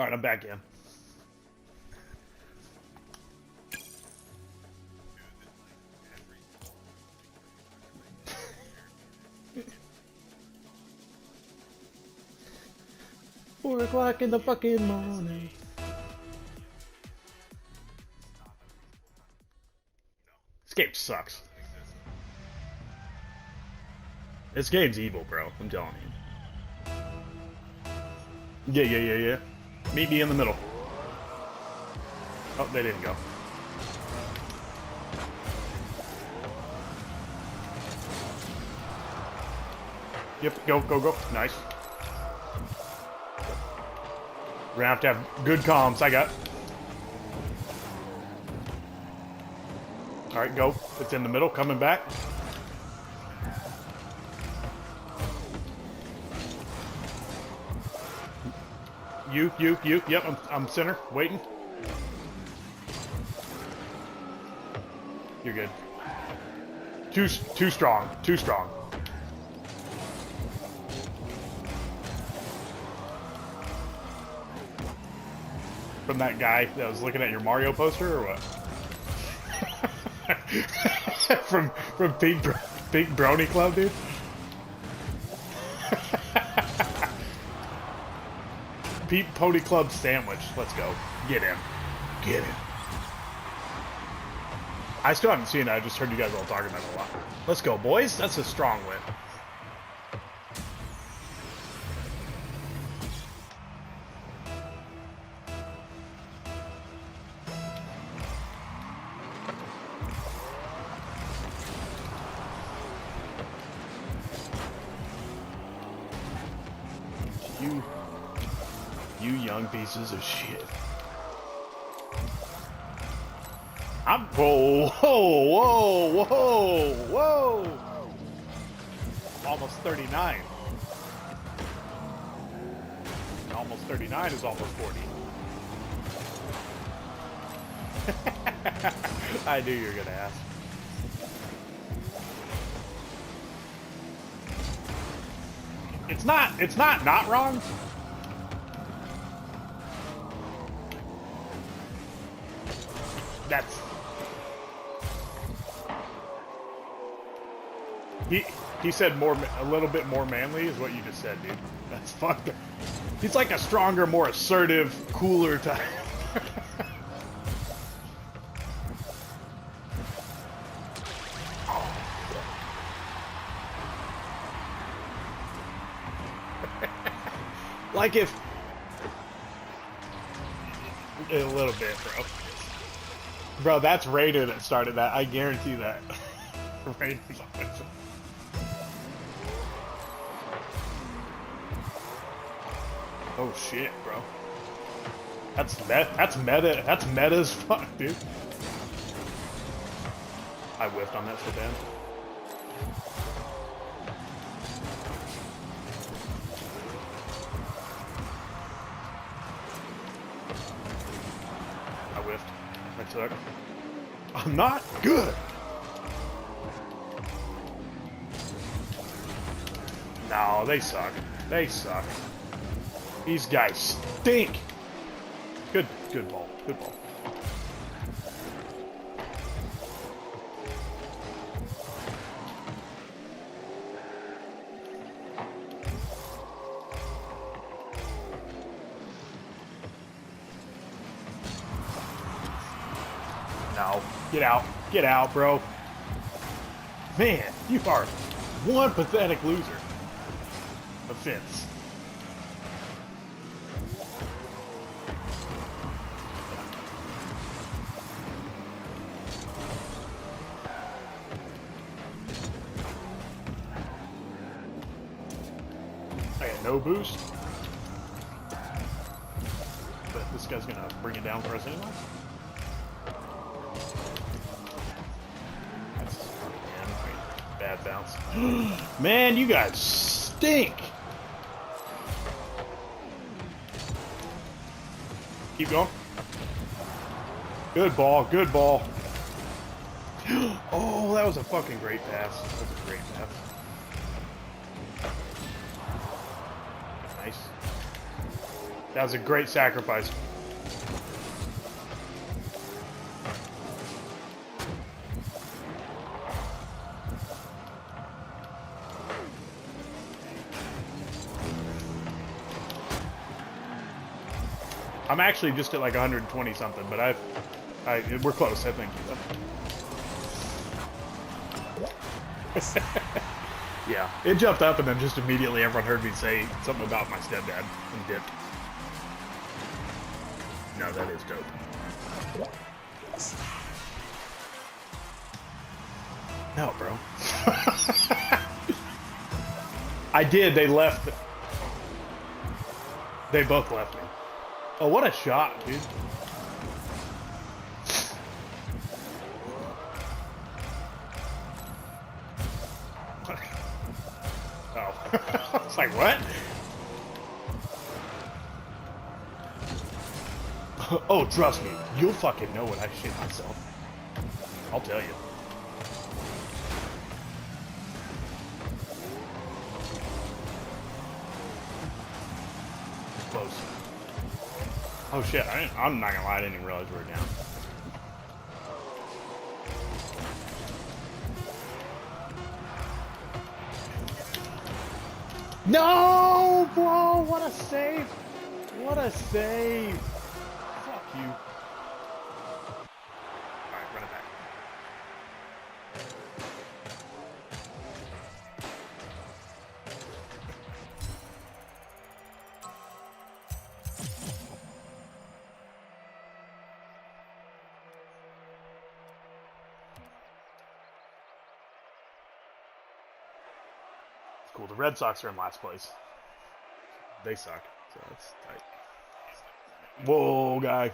Alright, I'm back in. Four o'clock in the fucking morning. This game sucks. This game's evil, bro. I'm telling you. Yeah. Meet me in the middle. Oh, they didn't go. Yep, go. Nice. We're gonna have to have good comms. I got. Alright, go. It's in the middle, coming back. You. Yep, I'm center, waiting. You're good. Too strong. From that guy that was looking at your Mario poster, or what? from Pink Brony Club, dude. Pete Pony Club sandwich. Let's go. Get in. I still haven't seen it. I just heard you guys all talking about it a lot. Let's go, boys. That's a strong win. You young pieces of shit. Whoa. Almost 39. Almost 39 is almost 40. I knew you were gonna ask. It's not wrong. That's... He said a little bit more manly is what you just said, dude. That's fucked up. He's like a stronger, more assertive, cooler type. Like if... A little bit, bro. Bro, that's Raider that started that. I guarantee that. Raider's awesome. Oh shit, bro. That's meta. That's meta as fuck, dude. I whiffed on that so bad. I whiffed. I took. I'm not good. No, they suck. They suck. These guys stink. Good ball. Good ball. No. Get out. Get out, bro. Man, you are one pathetic loser. Offense. I got no boost. But this guy's gonna bring it down for us anyway. Bad bounce. Man, you guys stink. Keep going. Good ball. Good ball. Oh, that was a fucking great pass. That was a great pass. Nice. That was a great sacrifice. I'm actually just at like 120 something, but we're close, I think. Yeah, it jumped up and then just immediately everyone heard me say something about my stepdad and dipped. No, that is dope. No, bro. I did, they left. They both left me. Oh, what a shot, dude. Oh. It's like, what? Oh, trust me. You'll fucking know when I shit myself. I'll tell you. Close. Oh shit, I'm not gonna lie, I didn't even realize we were down. No, bro, what a save! What a save! Fuck you. Alright, run it back. Cool, the Red Sox are in last place. They suck, so that's tight. Whoa, guy.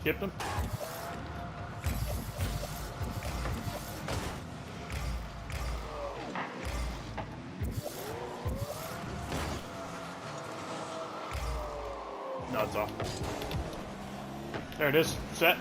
Kipped him. No, it's off. There it is. Set.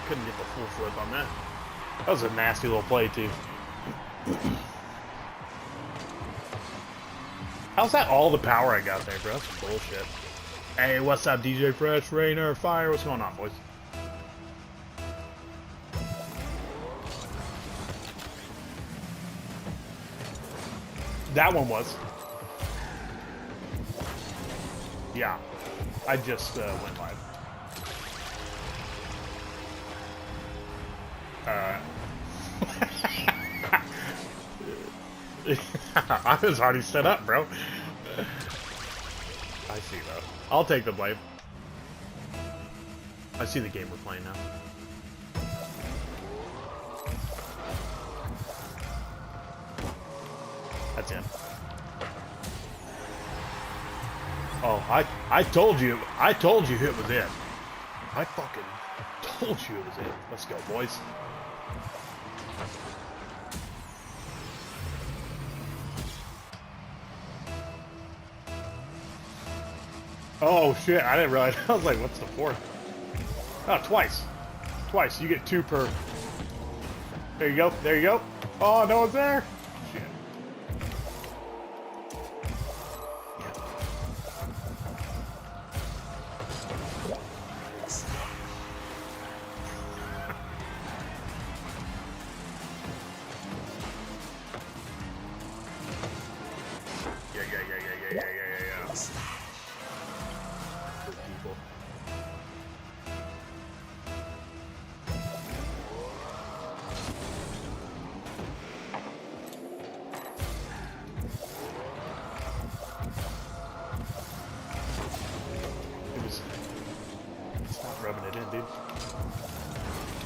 Couldn't get the full flip on that. That was a nasty little play, too. How's that all the power I got there, bro? That's some bullshit. Hey, what's up, DJ Fresh, Rainer, Fire? What's going on, boys? That one was. Yeah. I just went live. I was already set up, bro. I see, though. I'll take the blame. I see the game we're playing now. That's in. Oh, I told you it was in. I fucking told you it was in. Let's go, boys. Oh shit, I didn't realize. I was like, what's the fourth? Oh, twice. Twice. You get two per. There you go. There you go. Oh, no one's there. Shit. Yeah.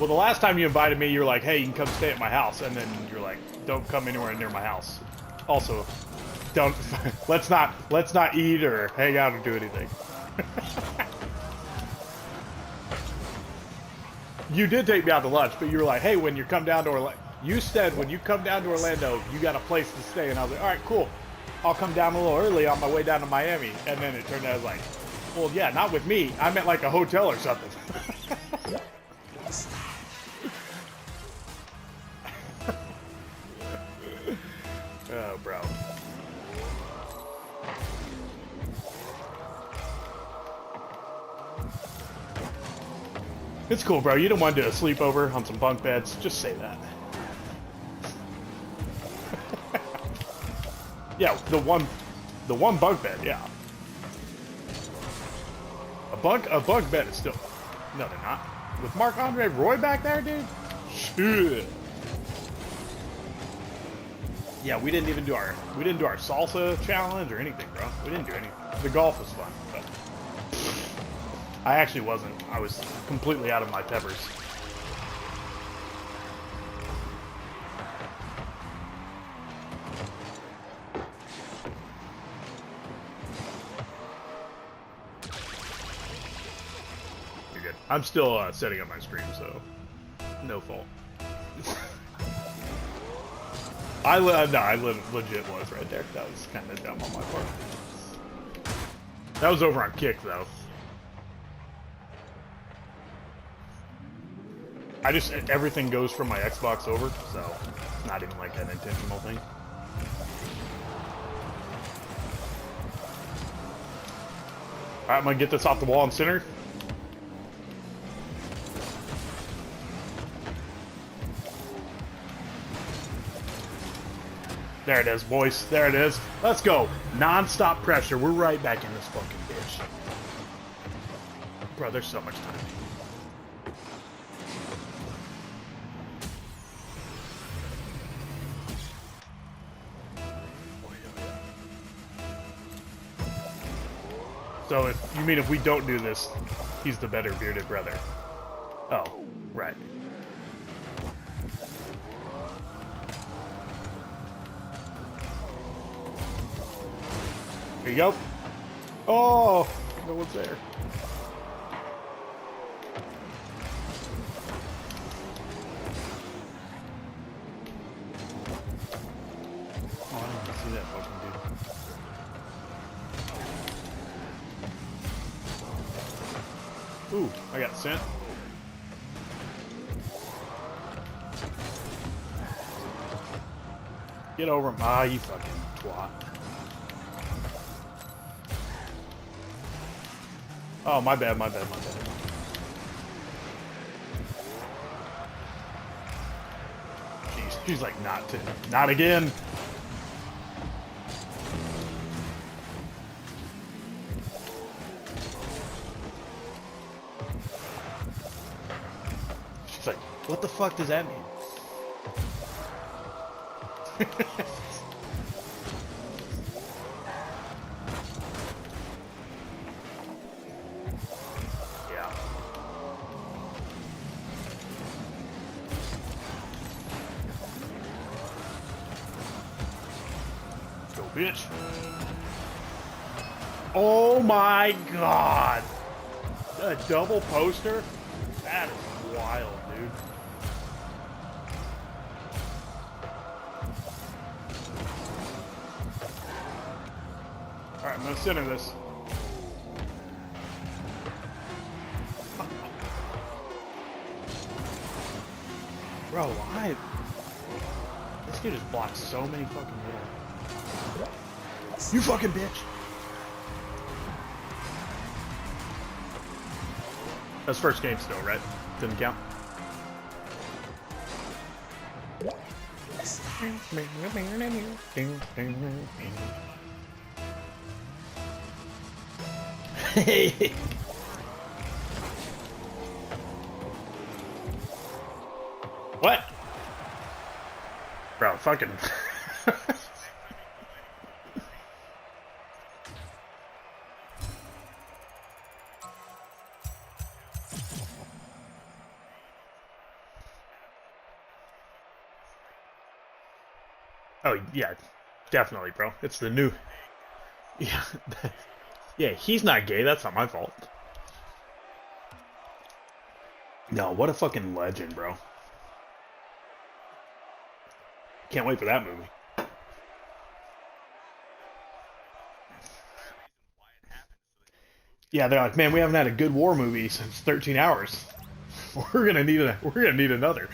Well, the last time you invited me, you were like, hey, you can come stay at my house. And then you're like, don't come anywhere near my house. Also, don't, let's not eat or hang out or do anything. You did take me out to lunch, but you were like, hey, when you come down to Orlando, you said when you come down to Orlando, you got a place to stay. And I was like, all right, cool. I'll come down a little early on my way down to Miami. And then it turned out I was like, well, yeah, not with me. I meant like a hotel or something. Oh, bro. It's cool, bro. You don't want to do a sleepover on some bunk beds. Just say that. Yeah, the one bunk bed, yeah. A bunk bed is still... No, they're not. With Marc Andre Roy back there, dude? Shit. Yeah, we didn't do our salsa challenge or anything, bro. We didn't do anything. The golf was fun, but I actually wasn't. I was completely out of my peppers. You're good. I'm still setting up my stream, so no fault. I legit was right there. That was kind of dumb on my part. That was over on Kick, though. Everything goes from my Xbox over, so it's not even like an intentional thing. Alright, I'm gonna get this off the wall and center. There it is, boys. There it is. Let's go. Non-stop pressure. We're right back in this fucking bitch. Bro, there's so much time. So if you mean if we don't do this, he's the better bearded brother. Oh, right. There you go. Oh, no one's there. Oh, I don't want to see that fucking dude. Ooh, I got sent. Get over him. Ah, you fucking twat. Oh, my bad, my bad, my bad. She's like, not again. She's like, what the fuck does that mean? Bitch. Oh my god. A double poster? That is wild, dude. Alright, I'm gonna center this. Bro, why? This dude has blocked so many fucking hits. You fucking bitch! That's first game still, right? Didn't count. What? Bro, fucking... Oh yeah, definitely, bro. It's the new. Yeah, yeah. He's not gay. That's not my fault. No, what a fucking legend, bro. Can't wait for that movie. Yeah, they're like, man, we haven't had a good war movie since 13 Hours. We're gonna need another.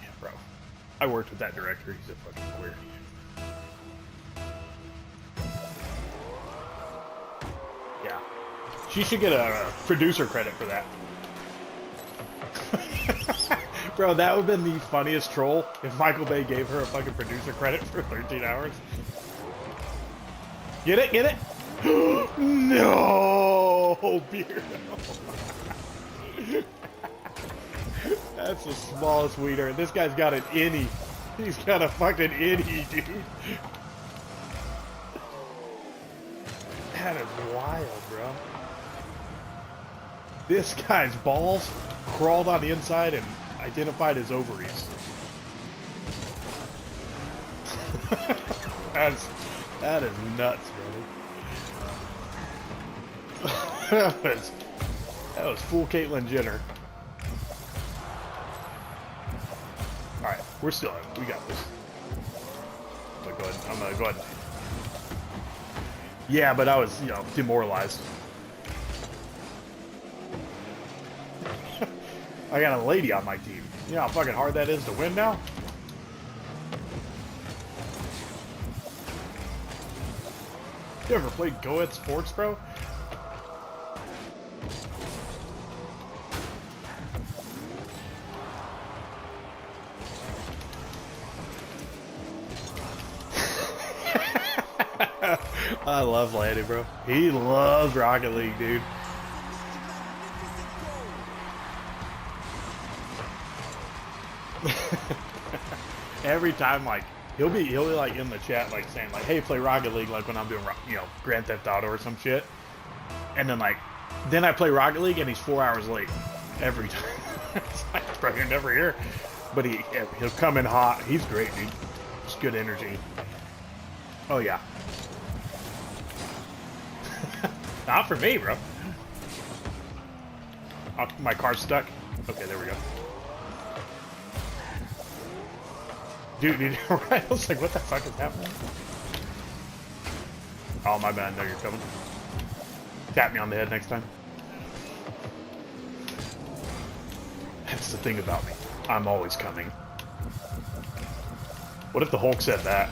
Yeah, bro. I worked with that director. He's a fucking queer. Yeah. She should get a producer credit for that. Bro, that would have been the funniest troll if Michael Bay gave her a fucking producer credit for 13 Hours. Get it? Get it? No, beer. That's the smallest wiener. This guy's got an innie. He's got a fucking innie, dude. That is wild, bro. This guy's balls crawled on the inside and identified as ovaries. That is nuts, brother. that was full Caitlyn Jenner. Alright, we're still in. We got this. I'm gonna go ahead. Yeah, but I was, demoralized. I got a lady on my team. You know how fucking hard that is to win now? You ever played Go-Ed Sports, bro? I love Lanny, bro. He loves Rocket League, dude. Every time, like, he'll be like in the chat, like saying like, "Hey, play Rocket League," like when I'm doing, Grand Theft Auto or some shit. And then I play Rocket League and he's 4 hours late every time. It's like, bro, you're never here. But he'll come in hot. He's great, dude. Just good energy. Oh yeah. Not for me, bro. Oh, my car's stuck. Okay, there we go. Dude, right? I was like, what the fuck is happening? Oh, my bad. No, you're coming. Tap me on the head next time. That's the thing about me. I'm always coming. What if the Hulk said that?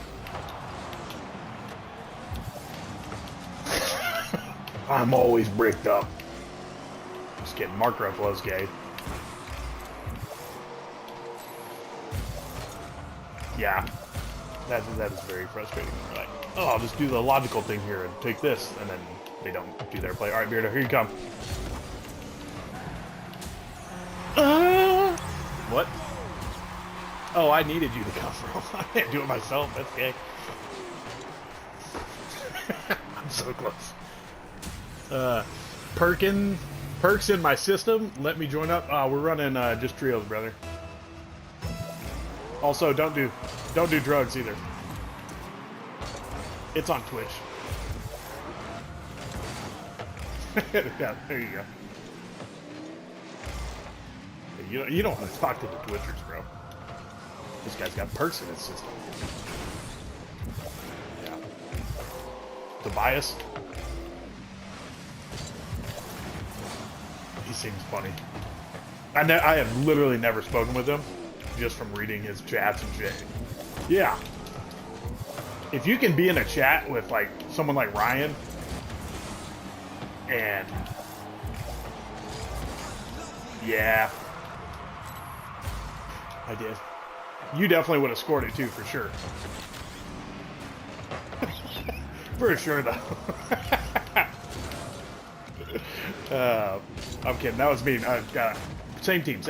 I'm always bricked up. Just kidding. Mark Ruffalo's gay. Yeah. That is very frustrating. They're like, oh, I'll just do the logical thing here and take this, and then they don't do their play. All right, Beardo, here you come. What? Oh, I needed you to come, bro. I can't do it myself. That's gay. I'm so close. Perks in my system. Let me join up. We're running just trios, brother. Also, don't do drugs either. It's on Twitch. Yeah, there you go. You don't want to talk to the Twitchers, bro. This guy's got perks in his system. Yeah. Tobias. He seems funny. I have literally never spoken with him, just from reading his chats and shit. Yeah. If you can be in a chat with like someone like Ryan, and yeah, I did. You definitely would have scored it too, for sure. For sure, though. I'm kidding. That was me. Same team.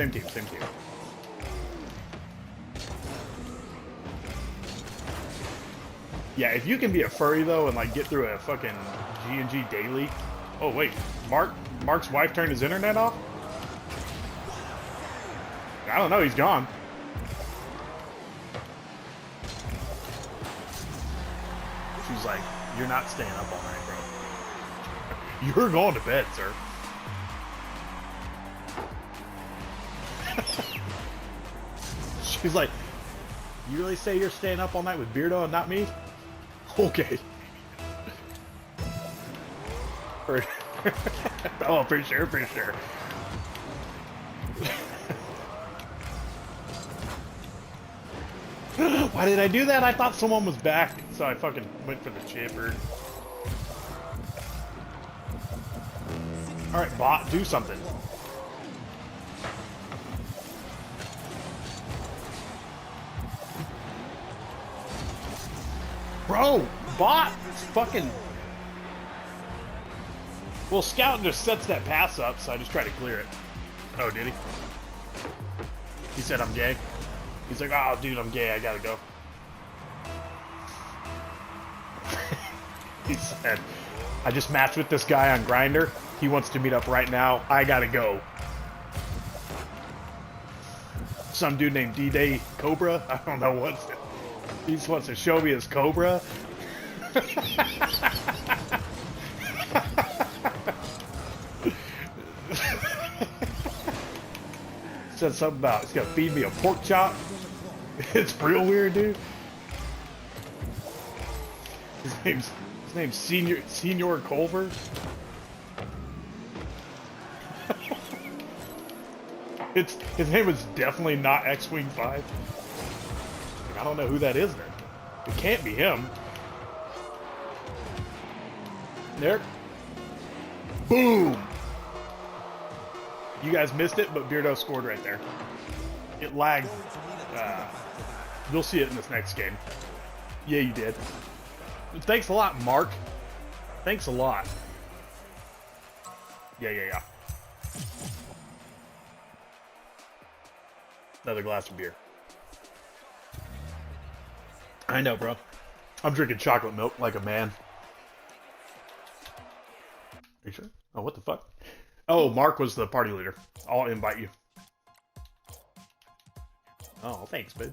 Yeah, if you can be a furry though and like get through a fucking G&G daily. Oh wait, Mark's wife turned his internet off. I don't know, he's gone. She's like, you're not staying up all night, bro. You're going to bed, sir. She's like, you really say you're staying up all night with Beardo and not me? Okay. Oh, for sure, for sure. Why did I do that? I thought someone was back, so I fucking went for the chipper. Alright, bot, do something. Bro, bot fucking... Well, Scout just sets that pass up, so I just try to clear it. Oh, did he? He said I'm gay. He's like, oh, dude, I'm gay. I gotta go. He said, I just matched with this guy on Grindr. He wants to meet up right now. I gotta go. Some dude named D-Day Cobra. I don't know what. He just wants to show me his Cobra. Said something about it's gonna feed me a pork chop. It's real weird, dude. His name's Senior Culver. His name is definitely not X-Wing 5. I don't know who that is then. It can't be him. There. Boom! You guys missed it, but Beardo scored right there. It lagged. You'll see it in this next game. Yeah, you did. Thanks a lot, Marc. Thanks a lot. Yeah. Another glass of beer. I know, bro. I'm drinking chocolate milk like a man. Are you sure? Oh, what the fuck? Oh, Marc was the party leader. I'll invite you. Oh, thanks, babe.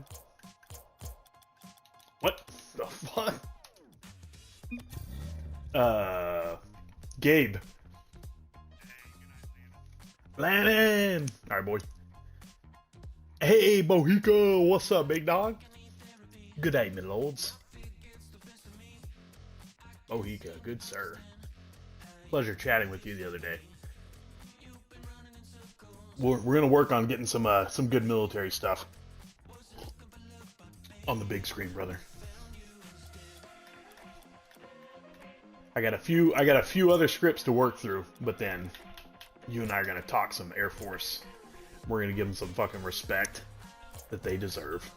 What the fuck? Gabe. Landon! Alright, boys. Hey, Bohica! What's up, big dog? Good day, my lords. Bohica, good sir. Pleasure chatting with you the other day. We're gonna work on getting some good military stuff on the big screen, brother. I got a few other scripts to work through, but then you and I are gonna talk some Air Force. We're gonna give them some fucking respect that they deserve.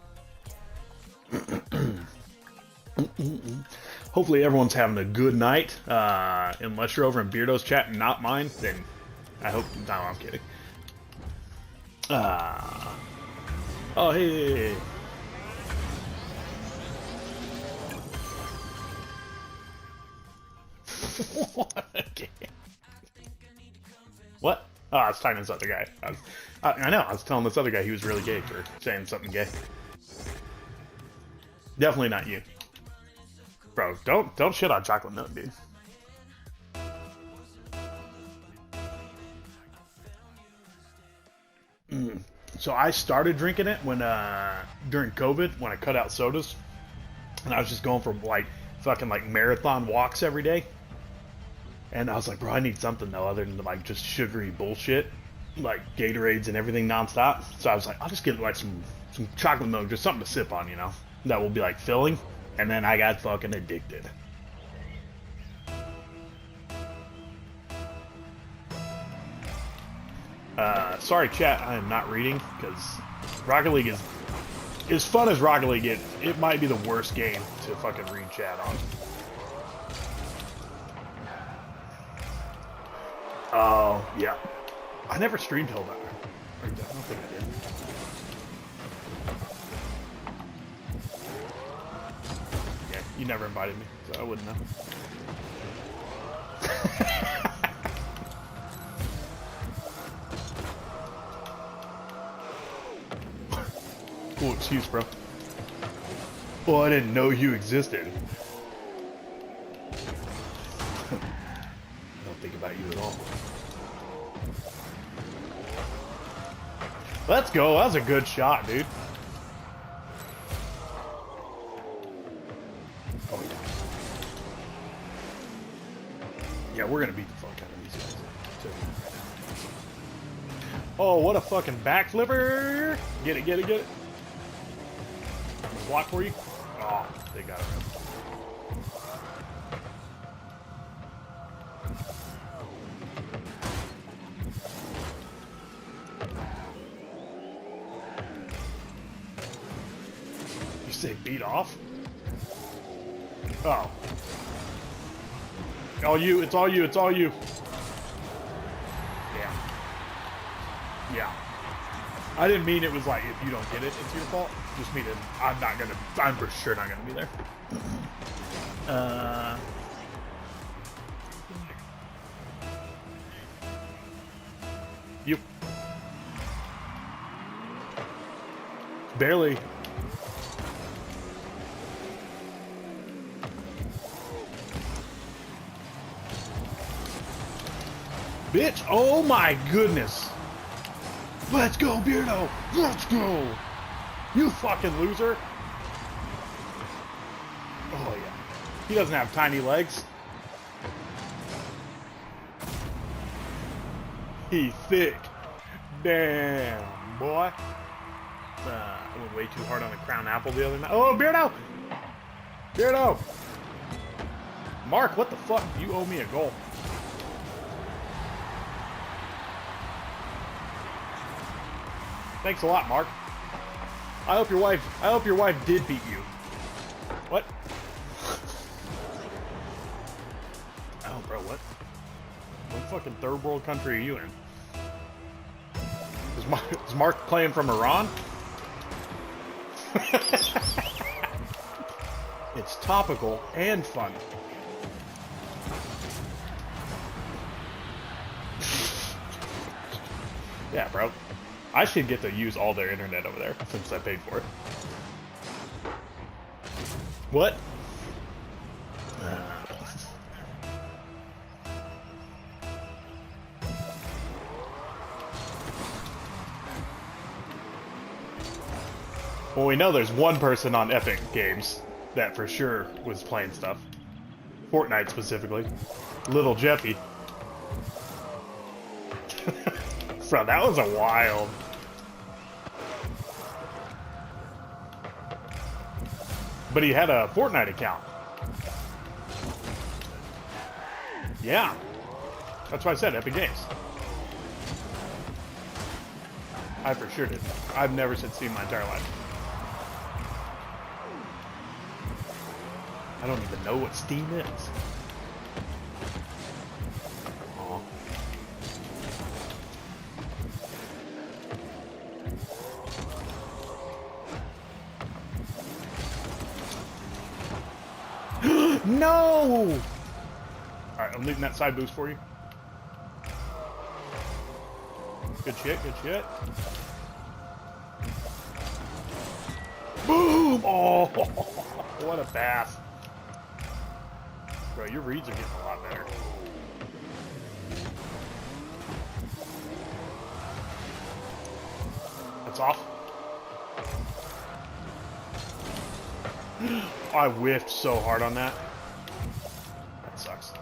Hopefully everyone's having a good night. Unless you're over in Beardo's chat and not mine, then I hope. No, I'm kidding. Oh, hey. What? Oh, I was talking to this other guy. I know, I was telling this other guy he was really gay for saying something gay. Definitely not you. Bro, don't shit on chocolate milk, dude. So I started drinking it when during COVID, when I cut out sodas, and I was just going for like fucking like marathon walks every day. And I was like, bro, I need something though other than like just sugary bullshit, like Gatorades and everything nonstop. So I was like, I'll just get like some chocolate milk, just something to sip on, you know, that will be like filling. And then I got fucking addicted. Sorry, chat, I am not reading because Rocket League is as fun as Rocket League is. It might be the worst game to fucking read chat on. Oh, yeah. I never streamed Hell that. I don't think I did. Yeah, you never invited me, so I wouldn't know. Cool excuse, bro. Well, I didn't know you existed. I don't think about you at all. Let's go. That was a good shot, dude. Oh, yeah. Yeah, we're going to beat the fuck out of these guys. Oh, what a fucking backflipper. Get it, get it, get it. Block for you. Oh, they got it. You say beat off? Oh. All you, it's all you, it's all you. Yeah. Yeah. I didn't mean it was like, if you don't get it, it's your fault. Just mean it, I'm for sure not gonna be there. You. Barely. Bitch, oh my goodness. Let's go, Beardo. Let's go. You fucking loser. Oh, yeah. He doesn't have tiny legs. He's thick. Damn, boy. I went way too hard on the crown apple the other night. Oh, Beardo! Beardo! Mark, what the fuck? You owe me a goal. Thanks a lot, Mark. I hope your wife did beat you. What? Oh, bro, what? What fucking third world country are you in? Is Mark playing from Iran? It's topical and fun. Yeah, bro. I should get to use all their internet over there since I paid for it. What? Well, we know there's one person on Epic Games that for sure was playing stuff. Fortnite specifically. Little Jeffy. Bro, that was a wild. But he had a Fortnite account. Yeah. That's why I said Epic Games. I for sure did. I've never said Steam my entire life. I don't even know what Steam is. Aw. No! Alright, I'm leaving that side boost for you. Good shit, good shit. Boom! Oh, what a bath. Bro, your reads are getting a lot better. That's off. I whiffed so hard on that. That sucks.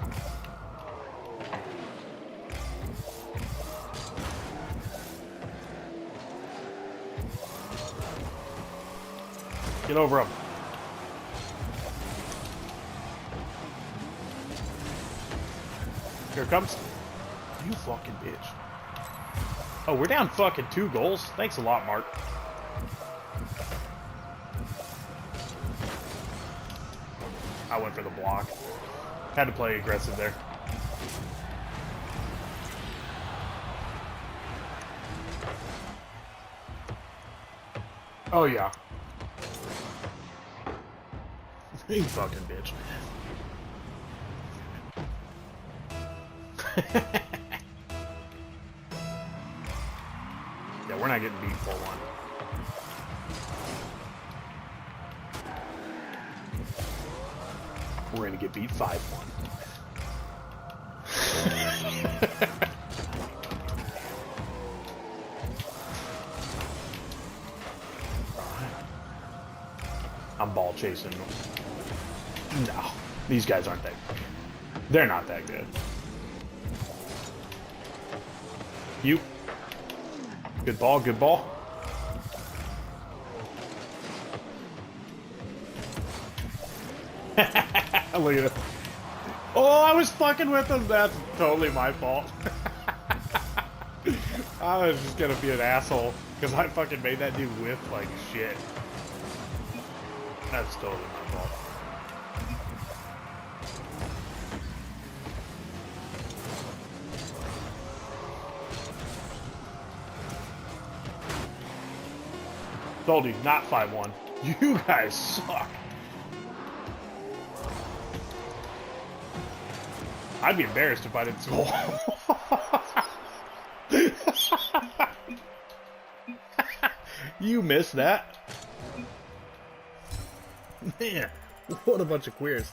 Get over him. Here it comes. You fucking bitch. Oh, we're down fucking 2 goals? Thanks a lot, Mark. I went for the block. Had to play aggressive there. Oh, yeah. You fucking bitch. Yeah, we're not getting beat 4-1. we're gonna get beat 5-1. I'm ball chasing. No, these guys aren't that good. They're not that good. You. Good ball, good ball. Look at it. Oh, I was fucking with him. That's totally my fault. I was just gonna be an asshole because I fucking made that dude whiff like shit. That's totally my fault. Told you, not 5-1. You guys suck. I'd be embarrassed if I didn't score. You missed that. Man, what a bunch of queers.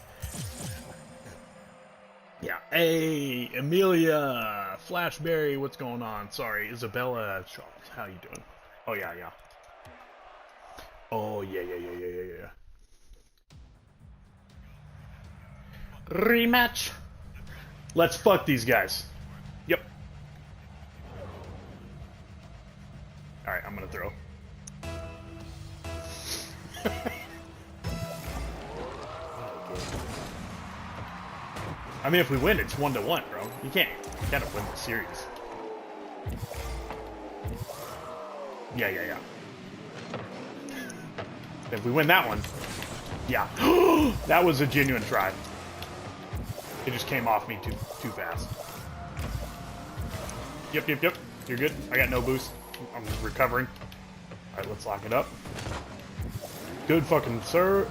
Yeah. Hey, Amelia, Flashberry, what's going on? Sorry, Isabella, Charles, how you doing? Oh, yeah, yeah. Oh, yeah. Rematch. Let's fuck these guys. Yep. Alright, I'm gonna throw. I mean, if we win, it's 1-1, bro. You gotta win the series. Yeah. If we win that one, yeah. That was a genuine try. It just came off me too fast. Yep. You're good. I got no boost. I'm recovering. Alright, let's lock it up. Good fucking sir.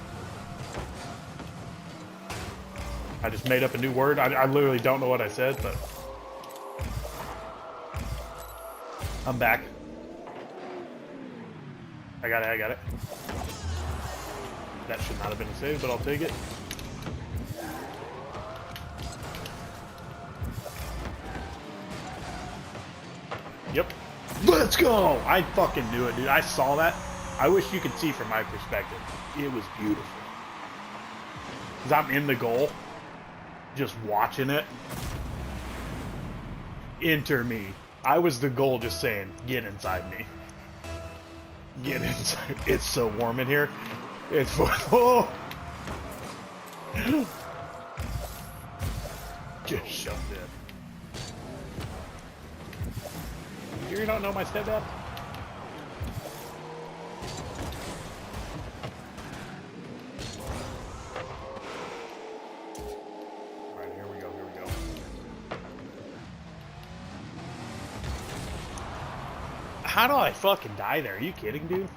I just made up a new word. I literally don't know what I said, but I'm back. I got it. That should not have been a save, but I'll take it. Yep. Let's go! I fucking knew it, dude. I saw that. I wish you could see from my perspective. It was beautiful. Because I'm in the goal, just watching it. Enter me. I was the goal just saying, get inside me. Get inside. It's so warm in here. It's oh. Just shoved it. You don't know my stepdad? Alright, here we go. How do I fucking die there? Are you kidding, dude?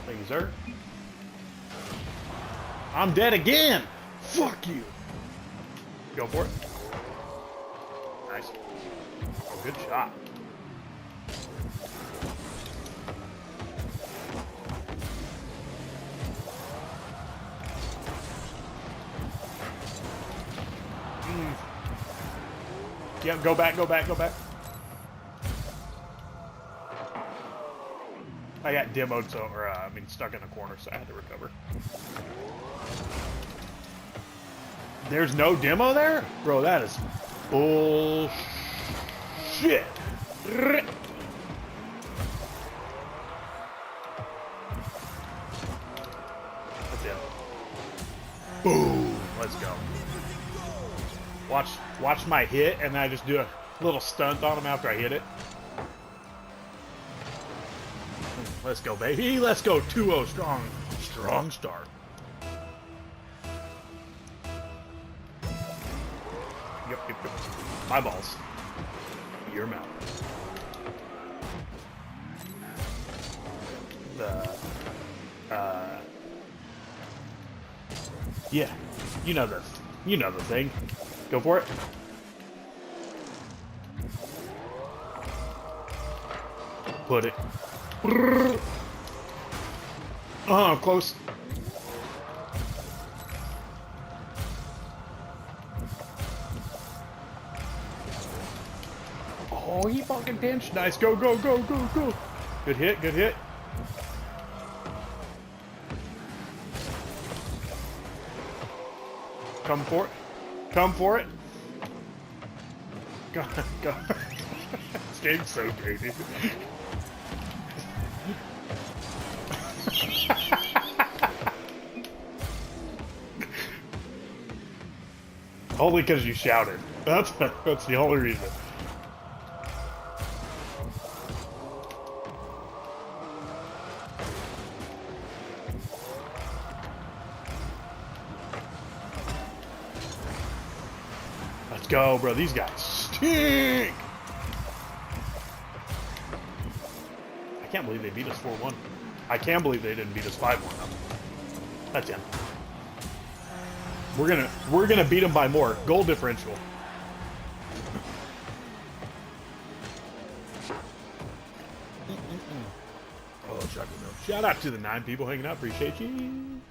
Thank you, sir. I'm dead again! Fuck you! Go for it. Nice. Oh, good shot. Yeah, go back. I got demoed, stuck in the corner, so I had to recover. There's no demo there? Bro, that is bullshit. That's it. Boom. Let's go. Watch my hit, and then I just do a little stunt on him after I hit it. Let's go, baby. Let's go 2-0 strong. Strong start. Yep. My balls. Your mouth. Yeah. You know the thing. Go for it. Put it. Oh, close. Oh, he fucking pinched. Nice. Go, go, go, go, go. Good hit, good hit. Come for it. Come for it. Go, go. This game's so great, dude. Only because you shouted. That's the only reason. Let's go, bro. These guys stink. I can't believe they beat us 4-1. I can't believe they didn't beat us 5-1. That's in. We're gonna beat them by more. Goal differential. Oh, chocolate milk. Shout out to the 9 people hanging out. Appreciate you.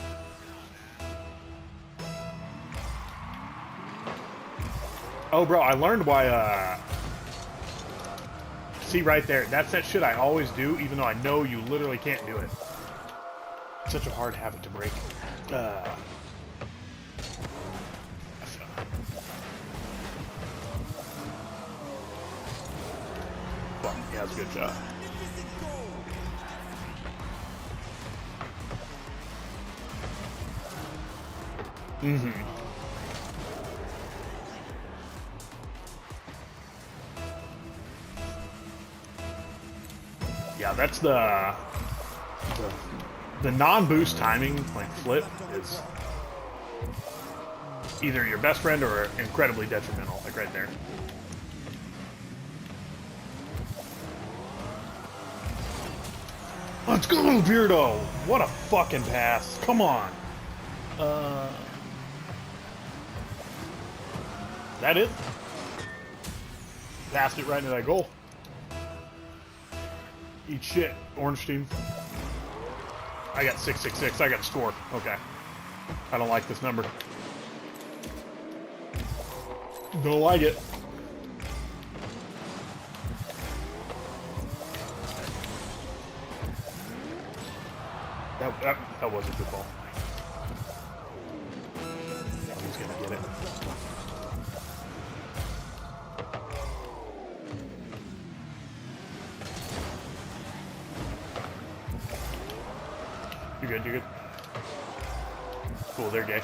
Oh, bro, I learned why, see right there, that's that shit I always do, even though I know you literally can't do it. It's such a hard habit to break. Fuck, yeah, that's a good shot. Mm-hmm. Yeah, that's the non-boost timing, like flip, is either your best friend or incredibly detrimental, like right there. Let's go, Beardo! What a fucking pass. Come on. That it? Passed it right into that goal. Eat shit, orange team. I got 666. I got to score. Okay. I don't like this number. Don't like it. That was a good ball. He's gonna get it. You're good, you're good. Cool, they're gay.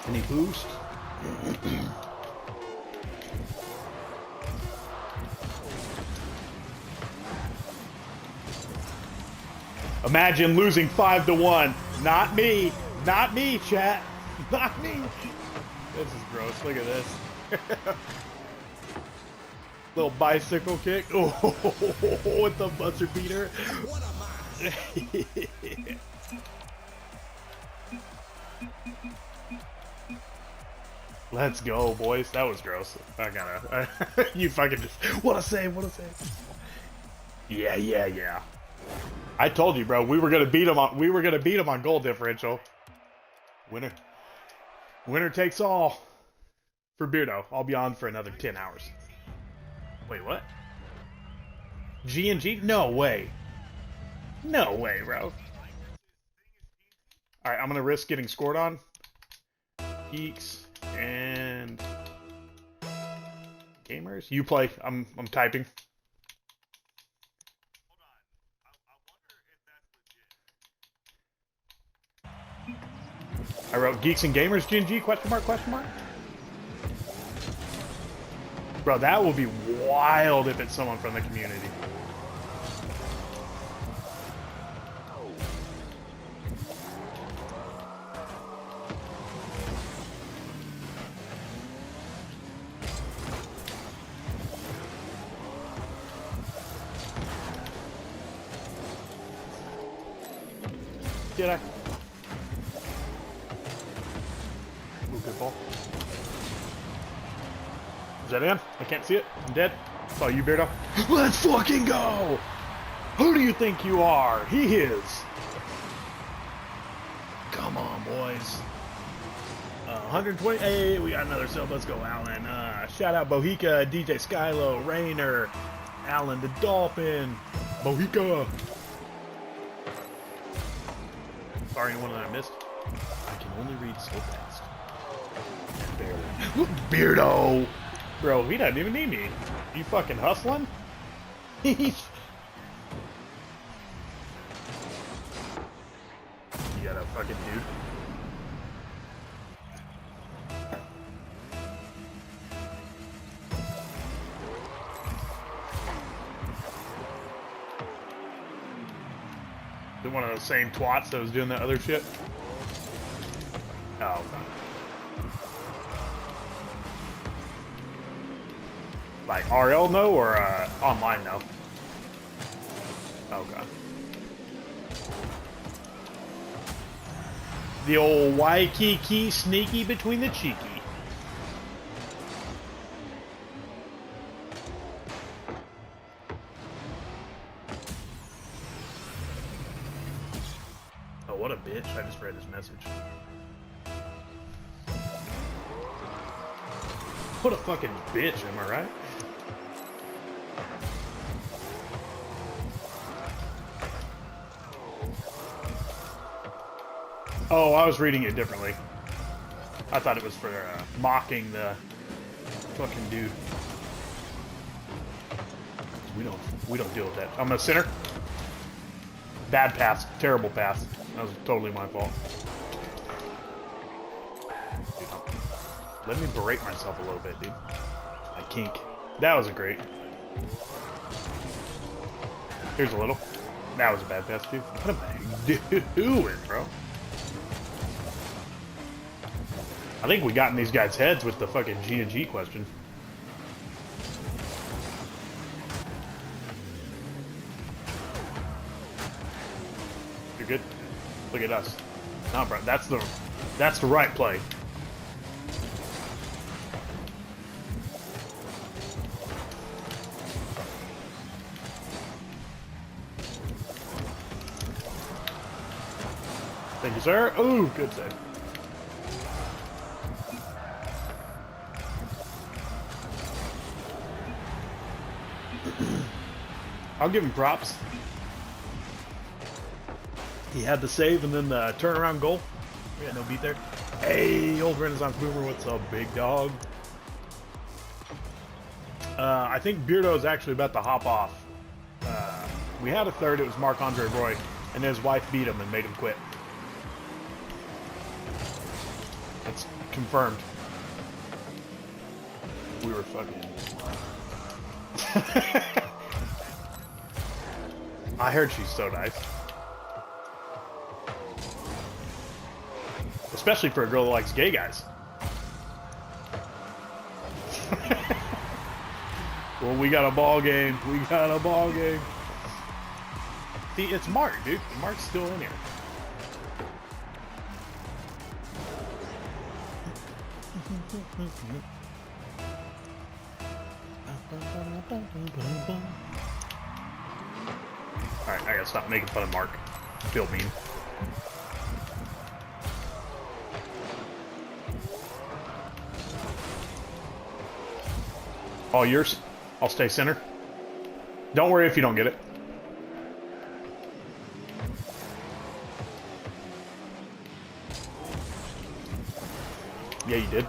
Any boost? Imagine losing 5-1. Not me. Not me, chat. Not me. This is gross. Look at this. Little bicycle kick. Oh, with the buzzer beater. Let's go, boys. That was gross. I gotta. You fucking just. What a save! What a save! Yeah, yeah, yeah. I told you, bro. We were gonna beat him on. We were gonna beat him on goal differential. Winner takes all. For Beardo, I'll be on for another 10 hours. Wait, what? G&G? No way. No way, bro. Alright, I'm gonna risk getting scored on. Geeks and gamers. You play. I'm typing. I wrote geeks and gamers G&G question mark question mark. Bro, that will be wild if it's someone from the community. Did I? Ooh, good ball. that in? I can't see it. I'm dead. Oh, you, Beardo. Let's fucking go! Who do you think you are? He is. Come on, boys. 120. Hey, we got another sub. Let's go, Alan. Shout out Bohica, DJ Skylo, Rainer, Alan the Dolphin, Bohica. Sorry, anyone that I missed. I can only read so fast. Barely. Beardo! Bro, he doesn't even need me. You fucking hustling? You got a fucking dude. Is it one of those same twats that was doing that other shit? Oh, okay. Like RL no or online no? Okay. The old Waikiki sneaky between the cheeky. Oh, what a bitch. I just read his message. What a fucking bitch, am I right? Oh, I was reading it differently. I thought it was for mocking the fucking dude. We don't deal with that. I'm a sinner. Bad pass, terrible pass. That was totally my fault. Dude, let me berate myself a little bit, dude. I kink. That was a great. Here's a little. That was a bad pass, dude. What am I doing, bro? I think we got in these guys' heads with the fucking G&G question. You're good? Look at us. Nah, bro, that's the right play. Thank you, sir. Ooh, good save. I'll give him props. He had the save and then the turnaround goal. We got no beat there. Hey, old Renaissance Boomer, what's up, big dog? I think Beardo's actually about to hop off. We had a third, it was Marc-Andre Roy, and his wife beat him and made him quit. That's confirmed. We were fucking... I heard she's so nice. Especially for a girl that likes gay guys. Well, we got a ball game. We got a ball game. See, it's Marc, dude. Marc's still in here. Alright, I gotta stop making fun of Marc. Feel mean. All yours. I'll stay center. Don't worry if you don't get it. Yeah, you did.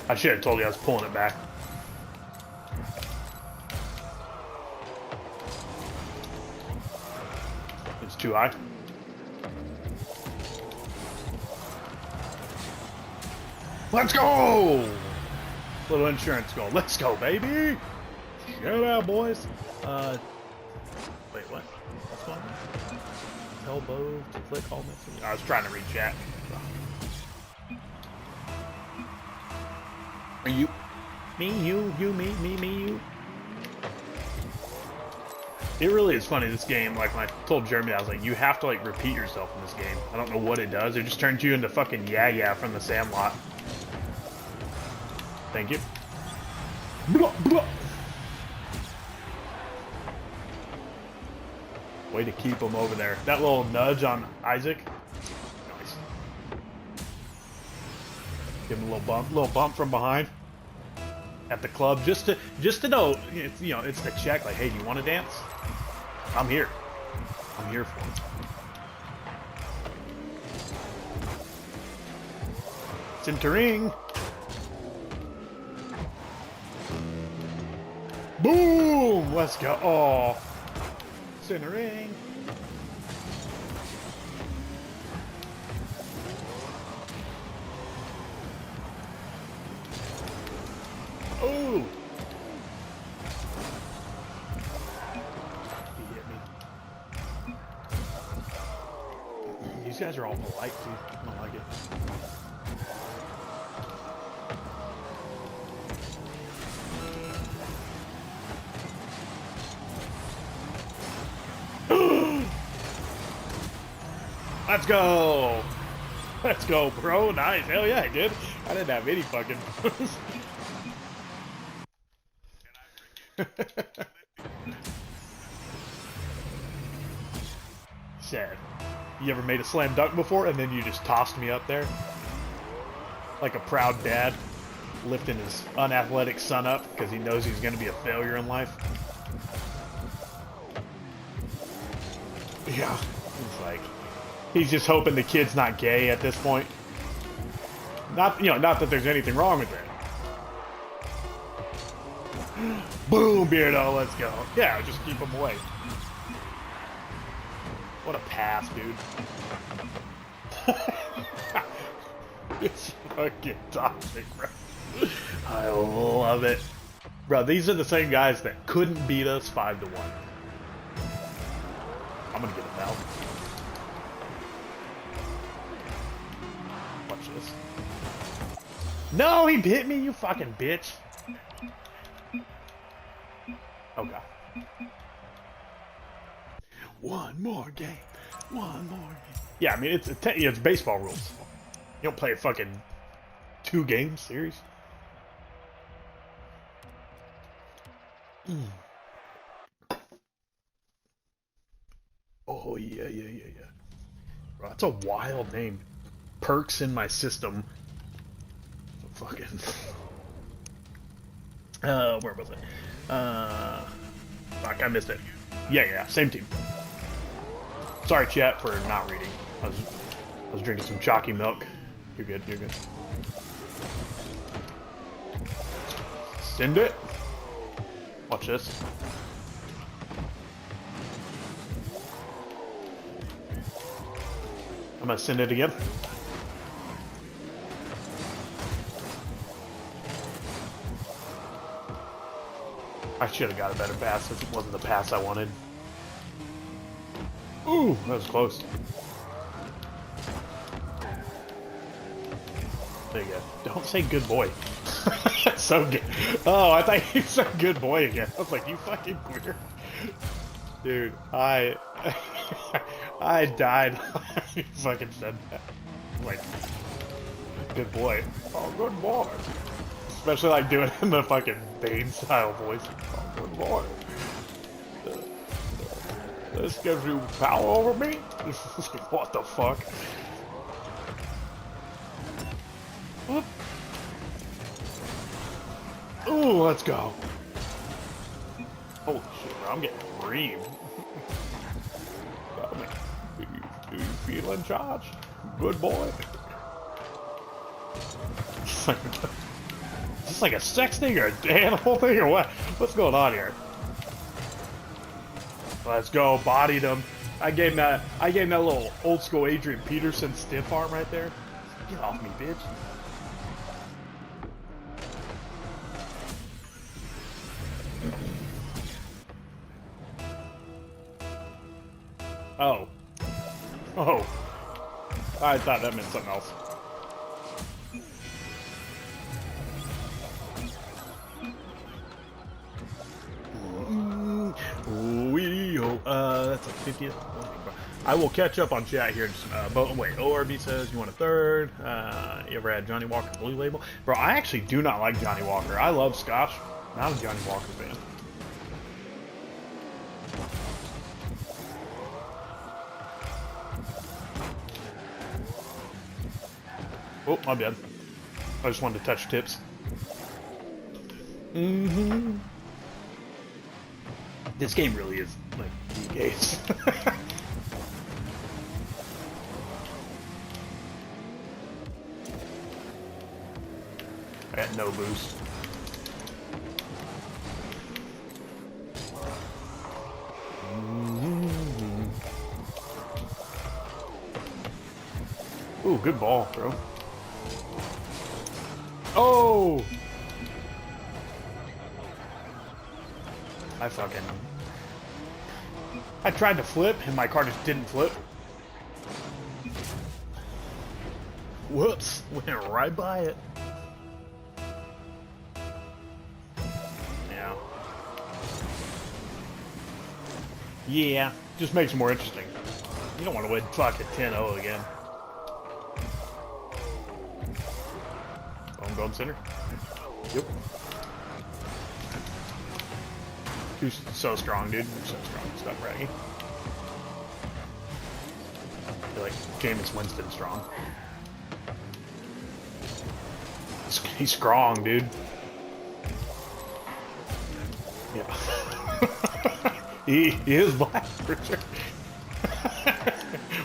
I should have told you I was pulling it back. It's too high. Let's go! Little insurance goal. Let's go, baby! Shout out, boys. Wait, what? What's going on? Elbow to click all messages. I was trying to read chat. Are you? Me, you, me, you. It really is funny, this game. Like, when I told Jeremy, I was like, you have to, like, repeat yourself in this game. I don't know what it does. It just turns you into fucking Yeah from the Sandlot. Thank you. Blah, blah. Way to keep him over there. That little nudge on Isaac. Nice. Give him a little bump from behind. At the club, just to know, it's, you know, it's to check, like, hey, do you want to dance? I'm here. I'm here for it. Centering. Boom! Let's go. Oh. Centering. Oh! He hit me. These guys are all polite too. I don't like it. Let's go! Let's go, bro. Nice. Hell yeah, I did. I didn't have any fucking moves. Sad. You ever made a slam dunk before and then you just tossed me up there? Like a proud dad lifting his unathletic son up because he knows he's going to be a failure in life. Yeah. It's like, he's just hoping the kid's not gay at this point. Not, you know, not that there's anything wrong with it. Boom, Beardo, let's go. Yeah, just keep him away. What a pass, dude. It's fucking toxic, bro. I love it. Bro, these are the same guys that couldn't beat us 5-1. I'm gonna get a foul. Watch this. No, he hit me, you fucking bitch. Oh god. One more game. One more game. Yeah, I mean, it's baseball rules. You don't play a fucking 2-game series. Oh, yeah. Bro, that's a wild name. Perks in my system. Fucking... where was it? Fuck, I missed it. Yeah, same team. Sorry, chat, for not reading. I was drinking some chalky milk. You're good. Send it. Watch this. I'm gonna send it again. I should have got a better pass since it wasn't the pass I wanted. Ooh, that was close. There you go. Don't say good boy. So good. Oh, I thought you said good boy again. I was like, you fucking queer. Dude, I died. You fucking said that. Like, good boy. Oh, good boy. Especially like doing it in the fucking Bane style voice. Oh, good boy. This gives you power over me? What the fuck? Whoop. Ooh, let's go. Holy shit, bro, I'm getting reamed. Do you feel in charge? Good boy. Is this like a sex thing or an animal thing or what? What's going on here? Let's go, bodied him. I gave him that little old school Adrian Peterson stiff arm right there. Get off me, bitch. Oh. I thought that meant something else. That's a 50th. I will catch up on chat here. But wait, ORB says you want a third. You ever had Johnny Walker Blue Label? Bro, I actually do not like Johnny Walker. I love Scotch. Not a Johnny Walker fan. Oh, my bad. I just wanted to touch tips. This game really is like gates. I got no boost. Ooh, good ball, bro. Oh! I tried to flip and my car just didn't flip. Whoops, went right by it. Yeah. Yeah, just makes it more interesting. You don't want to win fucking 10-0 again. Oh, I'm going center. Yep. You're so strong, dude. You're so strong. Stop bragging. You're like Jameis Winston strong. He's strong, dude. Yeah. he is black for sure.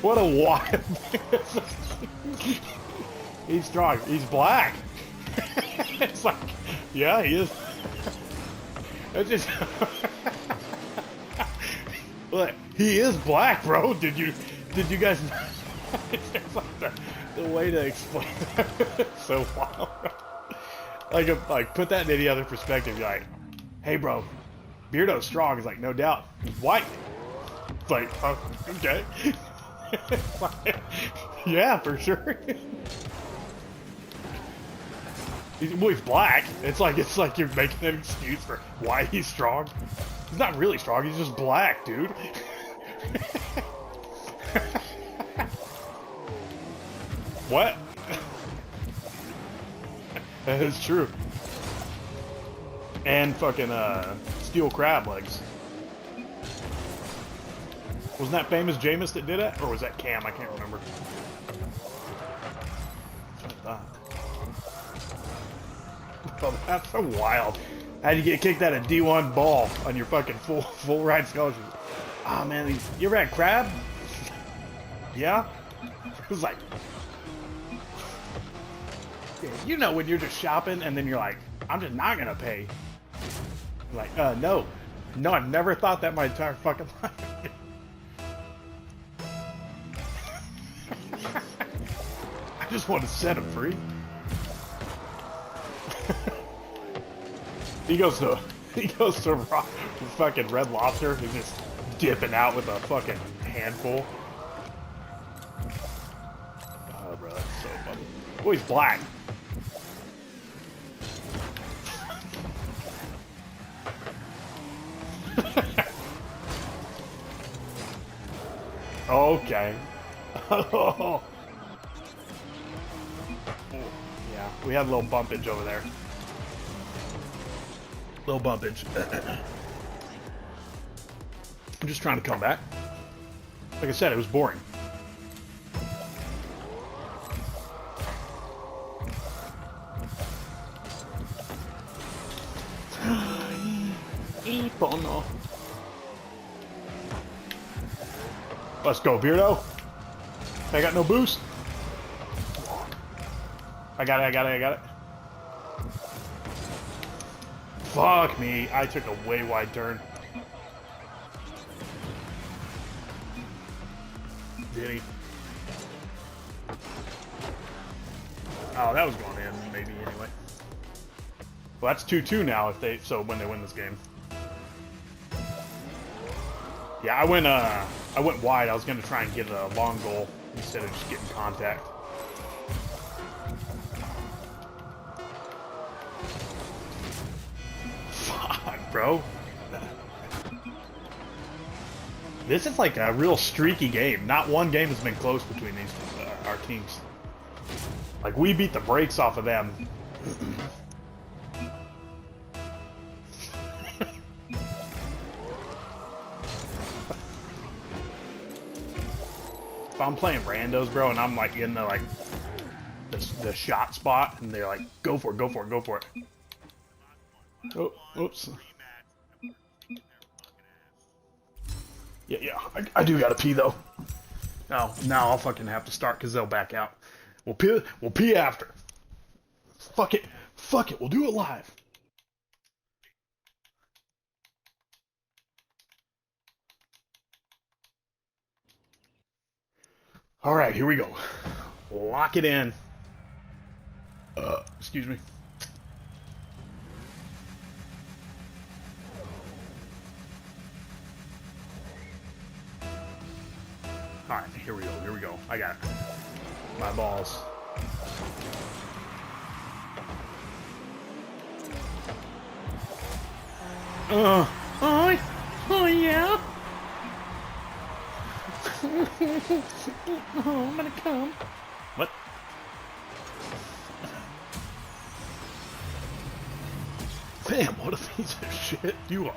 What a wild thing. He's strong. He's black. It's like, yeah, he is. It's just look, he is black, bro. Did you guys it's just like the way to explain that is so wild. Like put that in any other perspective, you're like, hey bro, Beardo's strong. He's like, no doubt. He's white. It's like, oh, okay. It's like, yeah, for sure. He's black. It's like you're making an excuse for why he's strong. He's not really strong. He's just black, dude. What? That is true. And fucking steel crab legs. Wasn't that famous Jameis that did it, or was that Cam? I can't remember. That's what I thought. Oh, that's so wild. How'd you get kicked out of D1 ball on your fucking full ride scholarship? Ah, oh, man, you ever had crab? Yeah? It was like, you know when you're just shopping and then you're like, I'm just not gonna pay. You're like, no. No, I've never thought that my entire fucking life. I just want to set him free. He goes to fucking Red Lobster. He's just dipping out with a fucking handful. Oh, bro, that's so funny. Oh, he's black. Okay. Oh. Yeah, we had a little bumpage over there. Little bumpage. I'm just trying to come back. Like I said, it was boring. Let's go, Beardo. I got no boost. I got it. Fuck me. I took a way wide turn. Did he? Oh, that was going in, maybe, anyway. Well, that's 2-2 now when they win this game. Yeah, I went wide. I was gonna try and get a long goal instead of just getting contact. Fuck, bro. This is like a real streaky game. Not one game has been close between these our teams. Like, we beat the brakes off of them. If I'm playing randos, bro, and I'm like in the shot spot, and they're like, go for it, go for it, go for it. Oh, oops. Yeah, I do gotta pee though. No, now I'll fucking have to start because they'll back out. We'll pee after. Fuck it, we'll do it live. All right, here we go. Lock it in. Excuse me. All right, here we go. I got it. My balls. Oh yeah. Oh, I'm gonna come. What? Damn, what a piece of shit you are.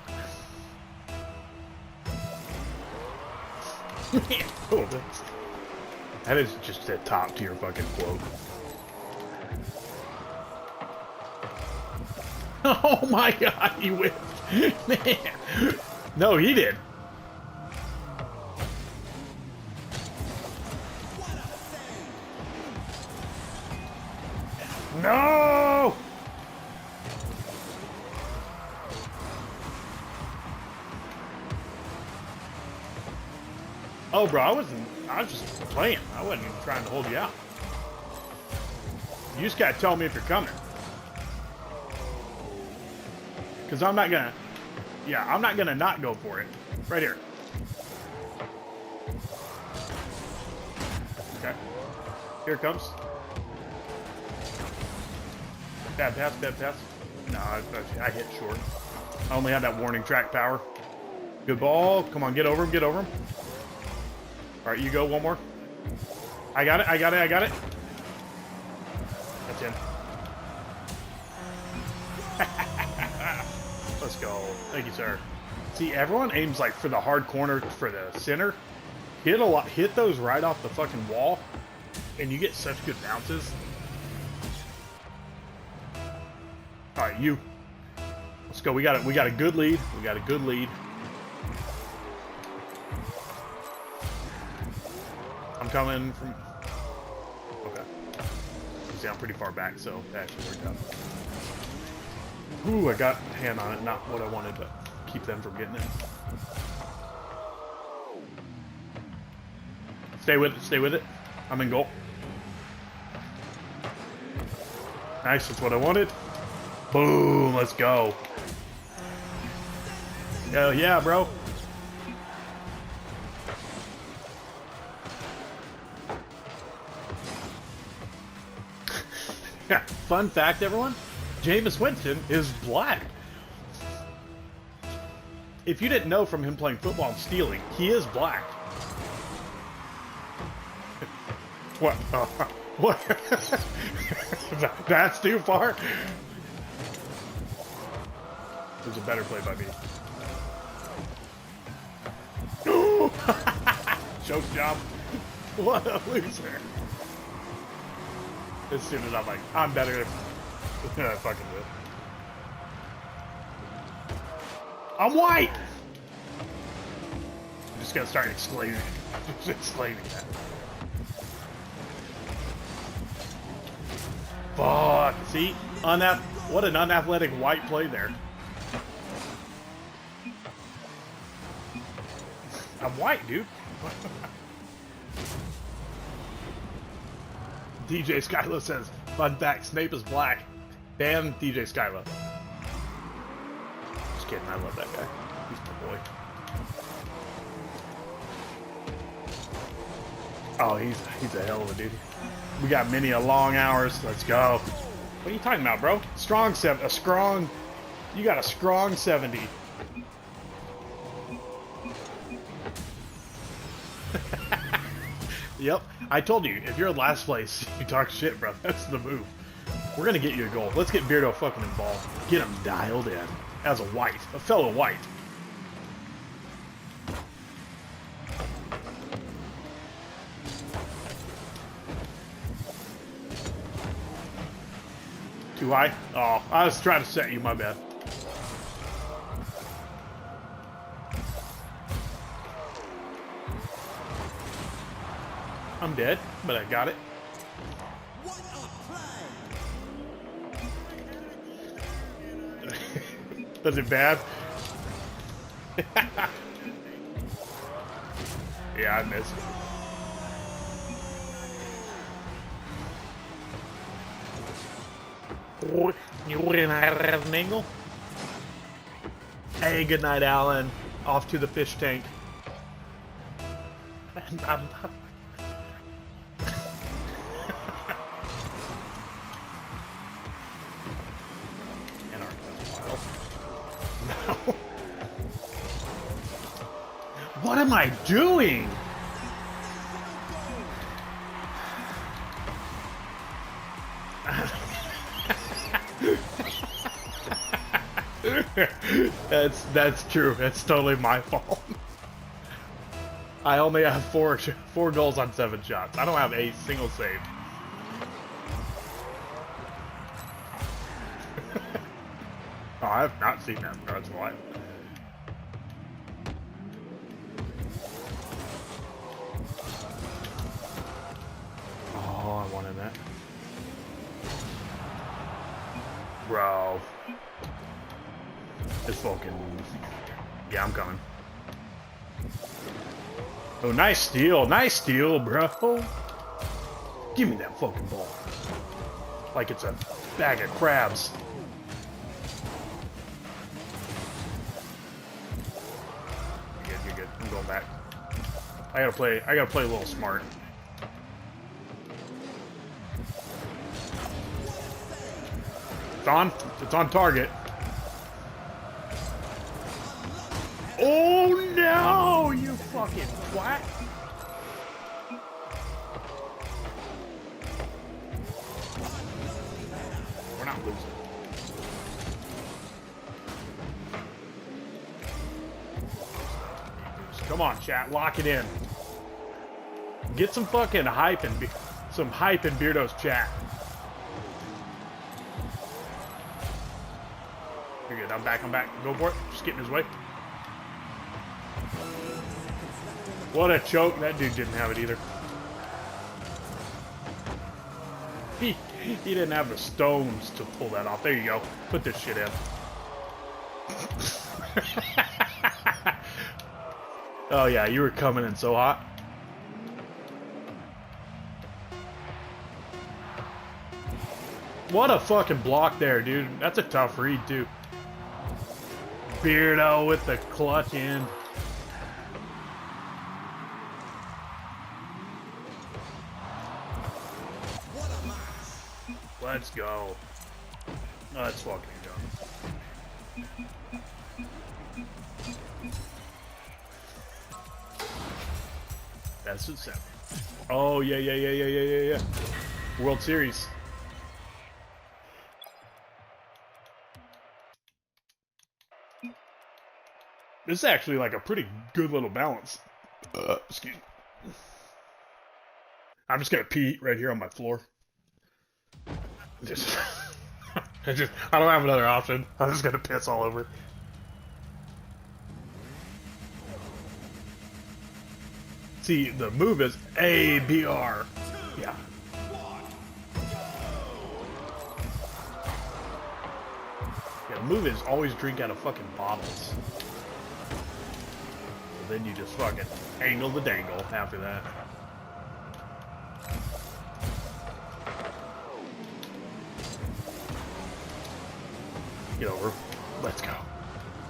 Oh, that is just a top tier fucking quote. Oh my god, he whipped. Man. No, he did. No! Oh, bro, I was just playing. I wasn't even trying to hold you out. You just gotta tell me if you're coming. Because I'm not gonna... Yeah, I'm not gonna not go for it. Right here. Okay. Here it comes. Bad pass, bad pass. No, I hit short. I only had that warning track power. Good ball. Come on, get over him, get over him. All right, you go, one more. I got it, I got it, I got it. That's in. Let's go. Thank you, sir. See, everyone aims like for the hard corner, for the center. Hit those right off the fucking wall, and you get such good bounces. All right, you. Let's go. We got a good lead. We got a good lead. I'm coming from. Okay. See, I'm pretty far back, so that actually worked out. Ooh, I got a hand on it. Not what I wanted, but keep them from getting it. Stay with it. Stay with it. I'm in goal. Nice. That's what I wanted. Boom. Let's go. Hell yeah, bro. Yeah. Fun fact, everyone. Jameis Winston is black. If you didn't know from him playing football and stealing, he is black. What? What? That's too far? There's a better play by me. Choke job. What a loser. As soon as I'm like, I'm better than I fucking do. I'm white! I'm just gonna start explaining that. Fuck. See? What an unathletic white play there. I'm white, dude. DJ Skylo says, fun fact, Snape is black. Damn DJ Skylo. Just kidding, I love that guy. He's my boy. Oh, he's a hell of a dude. We got many a long hours. Let's go. What are you talking about, bro? You got a strong 70. Yep, I told you, if you're in last place, you talk shit, bro. That's the move. We're gonna get you a goal. Let's get Beardo fucking involved. Get him dialed in. As a white. A fellow white. Too high? Oh, I was trying to set you, my bad. I'm dead, but I got it. Was it bad? Yeah, I missed. Hey, good night, Alan. Off to the fish tank. What am I doing? That's true. It's totally my fault. I only have four goals on 7 shots. I don't have a single save. Oh, I have not seen that. That's why. Oh, I wanted that. Bro. It's fucking... Yeah, I'm coming. Oh, nice steal. Nice steal, bro. Give me that fucking ball. Like it's a bag of crabs. You're good. I'm going back. I gotta play a little smart. It's on target. Oh no, you fucking twat. We're not losing. Come on, chat, lock it in. Get some fucking hype in Beardo's chat. You're good. I'm back. Go for it. Just get in his way. What a choke. That dude didn't have it either. He didn't have the stones to pull that off. There you go. Put this shit in. Oh yeah, you were coming in so hot. What a fucking block there, dude. That's a tough read, too. Beardo with the clutch in. Let's go. Let's fucking go. That's what's happening. Oh, yeah. World Series. This is actually like a pretty good little balance. Excuse me. I'm just gonna pee right here on my floor. I don't have another option. I'm just gonna piss all over. See, the move is ABR. Yeah. Yeah, the move is always drink out of fucking bottles. Then you just fucking angle the dangle after that. Get over. Let's go.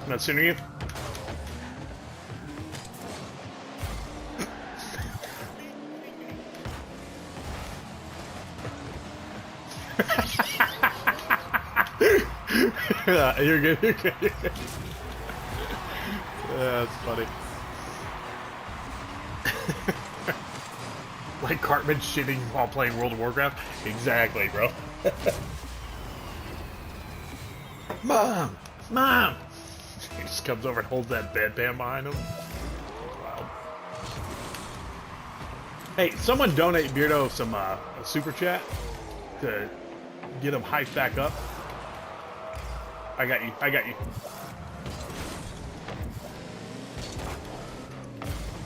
Not sooner you. You're good. That's funny. Like Cartman shitting while playing World of Warcraft? Exactly, bro. Mom! Mom! He just comes over and holds that bedpan behind him. That's wild. Hey, someone donate Beardo some a super chat to get him hyped back up. I got you. I got you.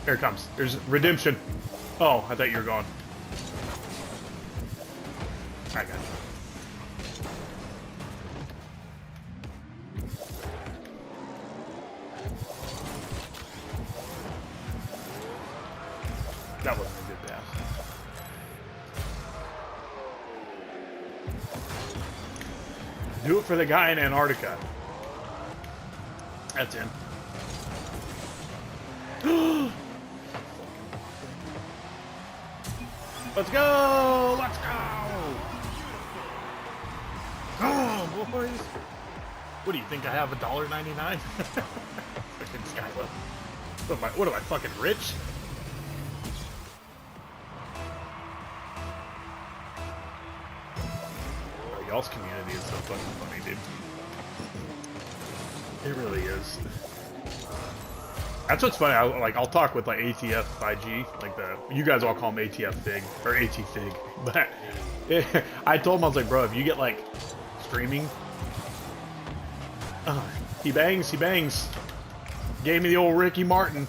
Here it comes. There's redemption. Oh, I thought you were gone. I got you. That wasn't a good pass. Do it for the guy in Antarctica. That's him. Let's go! Let's go! Come on, boys! What do you think? I have $1.99? Fucking Skyla. What am I, fucking rich? Oh, y'all's community is so fucking funny, dude. It really is. That's what's funny. I'll talk with like ATF 5G, like you guys all call him ATF Fig or AT Fig, but I told him, I was like, bro, if you get like streaming, he bangs. Gave me the old Ricky Martin.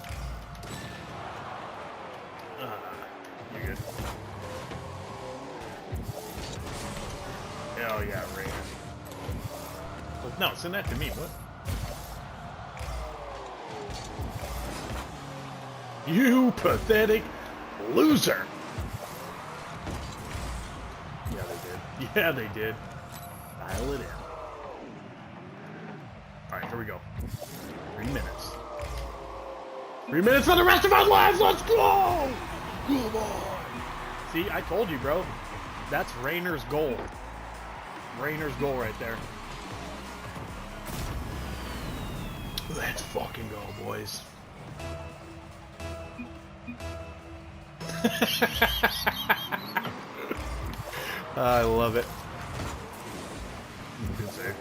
You're good. Hell yeah, Ray. No, send that to me. What? You pathetic loser! Yeah, they did. Yeah, they did. Dial it in. Alright, here we go. 3 minutes. 3 minutes for the rest of our lives! Let's go! Come on! See, I told you, bro. That's Rainer's goal. Rainer's goal right there. Let's fucking go, boys. I love it. Good save.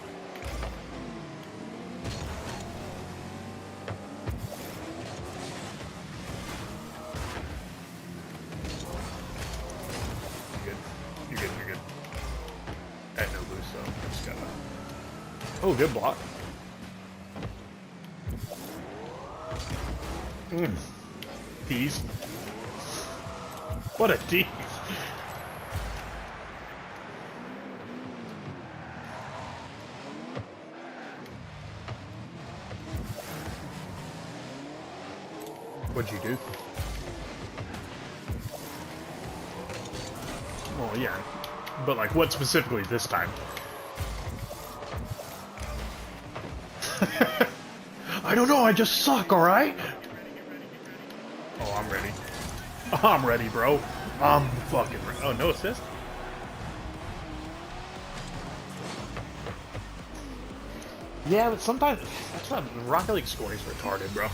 You're good. I had no boost, so I just gotta... Oh, good block. Tease. What a tease. What'd you do? Well, yeah. But, like, what specifically this time? I don't know, I just suck, alright? Oh, I'm ready. I'm ready, bro. I'm fucking ready. Oh, no assist? Yeah, but sometimes, that's why Rocket League scoring is retarded, bro.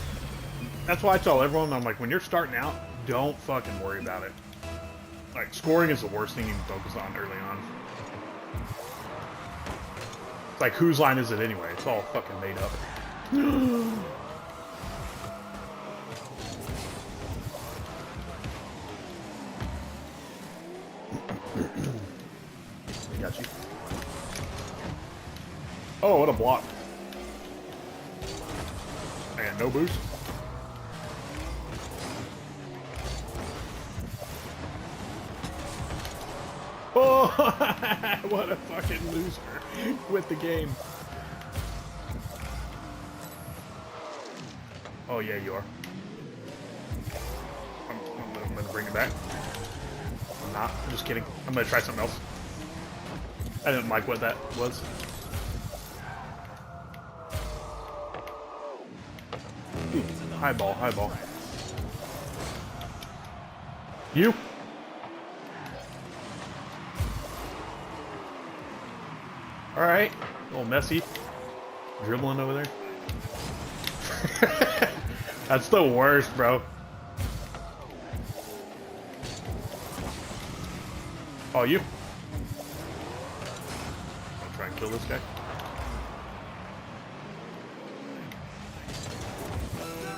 That's why I tell everyone, I'm like, when you're starting out, don't fucking worry about it. Like, scoring is the worst thing you can focus on early on. It's like, whose line is it anyway? It's all fucking made up. Got you. Oh, what a block. I got no boost. Oh, what a fucking loser with the game. Oh, yeah, you are. I'm gonna bring it back. I'm not. I'm just kidding. I'm gonna try something else. I didn't like what that was. Ooh, high ball, high ball. You? Alright. A little messy. Dribbling over there. That's the worst, bro. Oh, you? I'll try and kill this guy.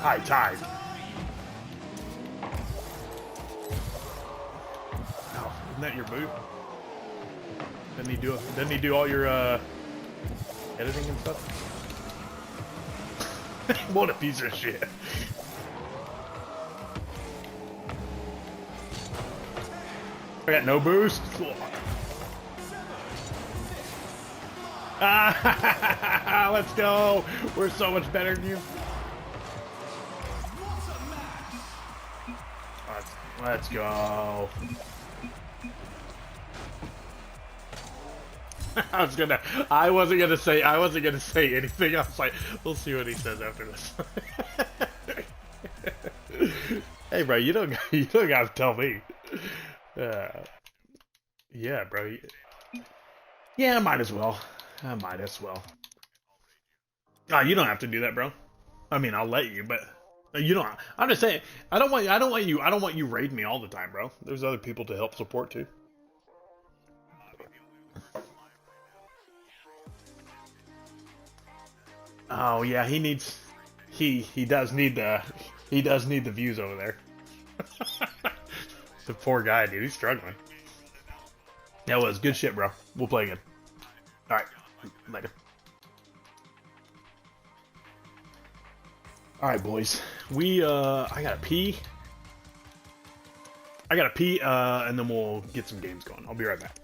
High tide. Oh, isn't that your boot? Didn't he do all your editing and stuff? What a piece of shit. I got no boost. Ah, let's go. We're so much better than you. Let's go. I wasn't gonna say anything. I was like, we'll see what he says after this. Hey, bro, you don't gotta tell me. Yeah, bro. Yeah, I might as well. Oh, you don't have to do that, bro. I mean, I'll let you, but you don't. I'm just saying. I don't want you raid me all the time, bro. There's other people to help support too. Oh yeah, he does need the views over there. The poor guy, dude. He's struggling. That was good shit, bro. We'll play again. All right, later. All right, boys. I gotta pee. And then we'll get some games going. I'll be right back.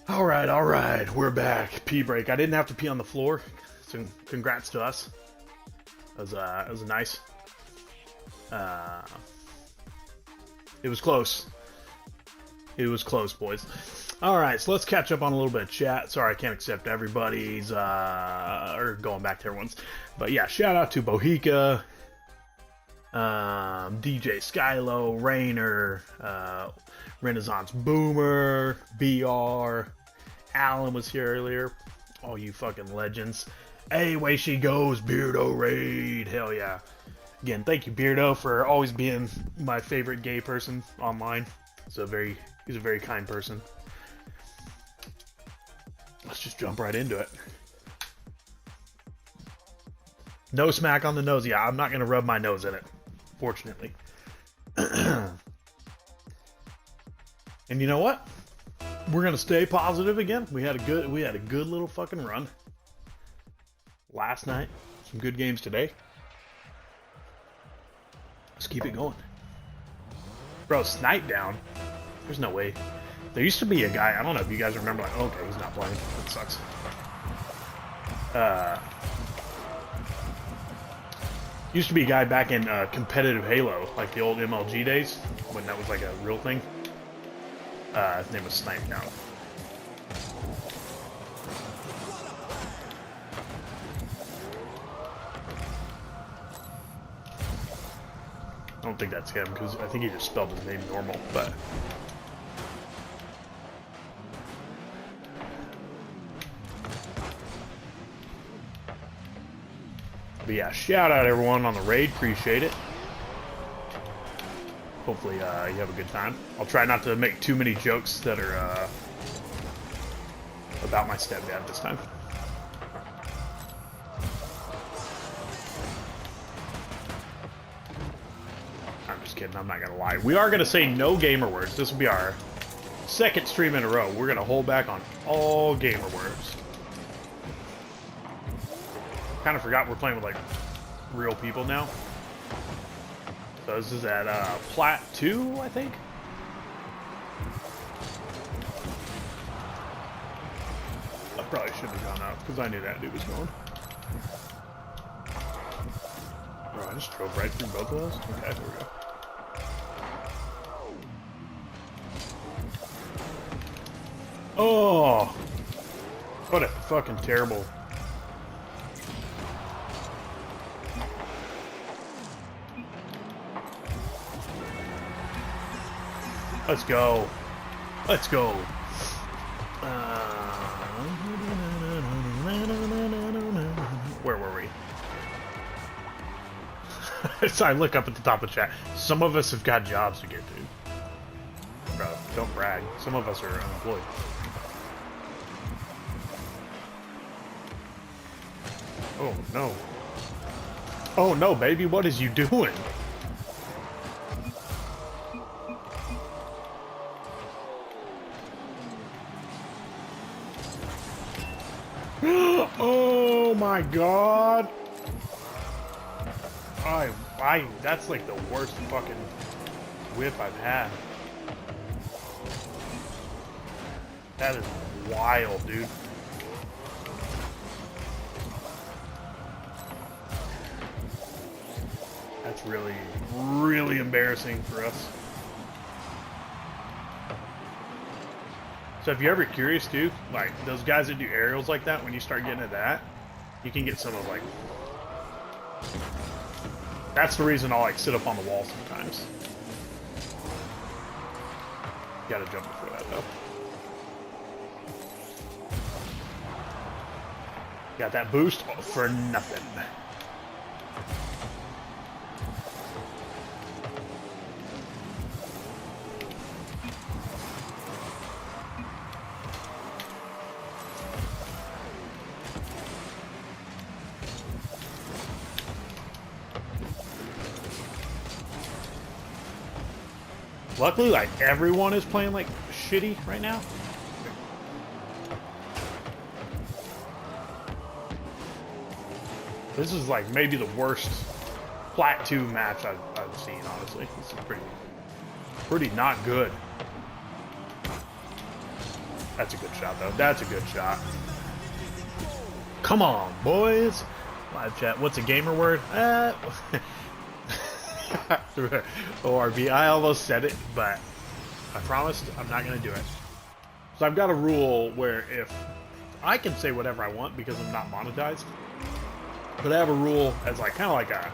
All right, we're back. Pee break. I didn't have to pee on the floor, so congrats to us. It was nice. It was close. It was close, boys. All right, so let's catch up on a little bit of chat. Sorry, I can't accept everybody's, or going back to everyone's. But yeah, shout out to Bohica, DJ Skylo, Rainer, Renaissance Boomer, BR, Alan was here earlier. Oh, you fucking legends. Hey, way she goes, Beardo Raid. Hell yeah. Again, thank you, Beardo, for always being my favorite gay person online. He's a very kind person. Let's just jump right into it. No smack on the nose. Yeah, I'm not going to rub my nose in it, fortunately. And you know what? We're gonna stay positive again. We had a good little fucking run last night. Some good games today. Let's keep it going. Bro, Snipe down. There's no way. There used to be a guy, I don't know if you guys remember, like, okay, he's not playing. That sucks. Used to be a guy back in competitive Halo, like the old MLG days, when that was like a real thing. His name was Snipe now. I don't think that's him, because I think he just spelled his name normal, but... But yeah, shout out everyone on the raid, appreciate it. Hopefully you have a good time. I'll try not to make too many jokes that are about my stepdad this time. I'm just kidding, I'm not gonna lie. We are gonna say no gamer words. This will be our second stream in a row. We're gonna hold back on all gamer words. Kind of forgot we're playing with like real people now. So this is at Plat 2, I think. I probably shouldn't have gone out because I knew that dude was going. Bro, I just drove right through both of those. Okay, there we go. Oh, what a fucking terrible. Let's go. Let's go. Where were we? So I look up at the top of the chat. Some of us have got jobs to get to. Bro, don't brag. Some of us are unemployed. Oh, no. Oh, no, baby. What is you doing? Oh my god! That's like the worst fucking whip I've had. That is wild, dude. That's really, really embarrassing for us. So if you're ever curious too, like those guys that do aerials like that, when you start getting at that, you can get some of like... That's the reason I'll like sit up on the wall sometimes. You gotta jump before that though. Got that boost for nothing. Luckily, like, everyone is playing, like, shitty right now. This is, like, maybe the worst Plat 2 match I've seen, honestly. This is pretty not good. That's a good shot, though. That's a good shot. Come on, boys! Live chat. What's a gamer word? ORB. I almost said it, but I promised I'm not going to do it. So I've got a rule where if I can say whatever I want because I'm not monetized, but I have a rule as like kind of like a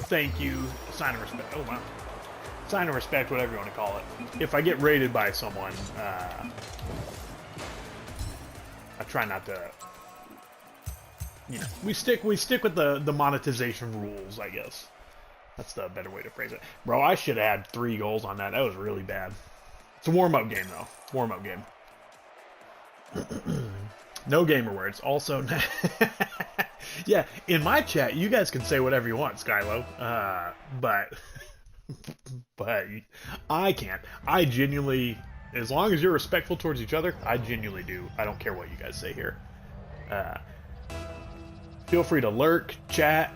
thank you, sign of respect. Oh wow, sign of respect, whatever you want to call it. If I get raided by someone, I try not to. You know, we stick with the monetization rules, I guess. That's the better way to phrase it. Bro, I should have had 3 goals on that. That was really bad. It's a warm-up game, though. Warm-up game. No gamer words. Also, yeah, in my chat, you guys can say whatever you want, Skylo. But I can't. I genuinely, as long as you're respectful towards each other, I genuinely do. I don't care what you guys say here. Feel free to lurk, chat,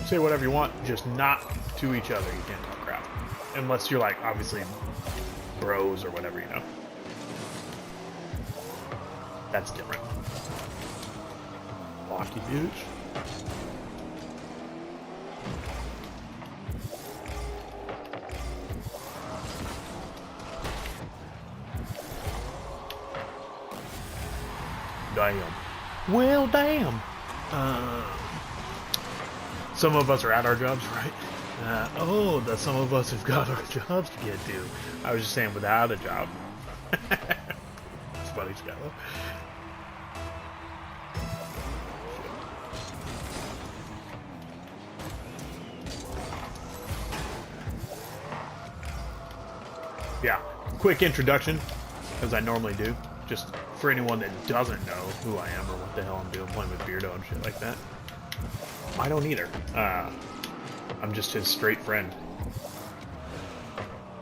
say whatever you want, just not to each other. You can't talk crap. Unless you're like, obviously, bros or whatever, you know. That's different. Blocky douche. Damn. Well, damn. So some of us are at our jobs, right? Oh, that some of us have got our jobs to get to. I was just saying without a job. It's funny, Skylo. Yeah, quick introduction, as I normally do, just for anyone that doesn't know who I am or what the hell I'm doing playing with Beardo and shit like that. I don't either. I'm just his straight friend.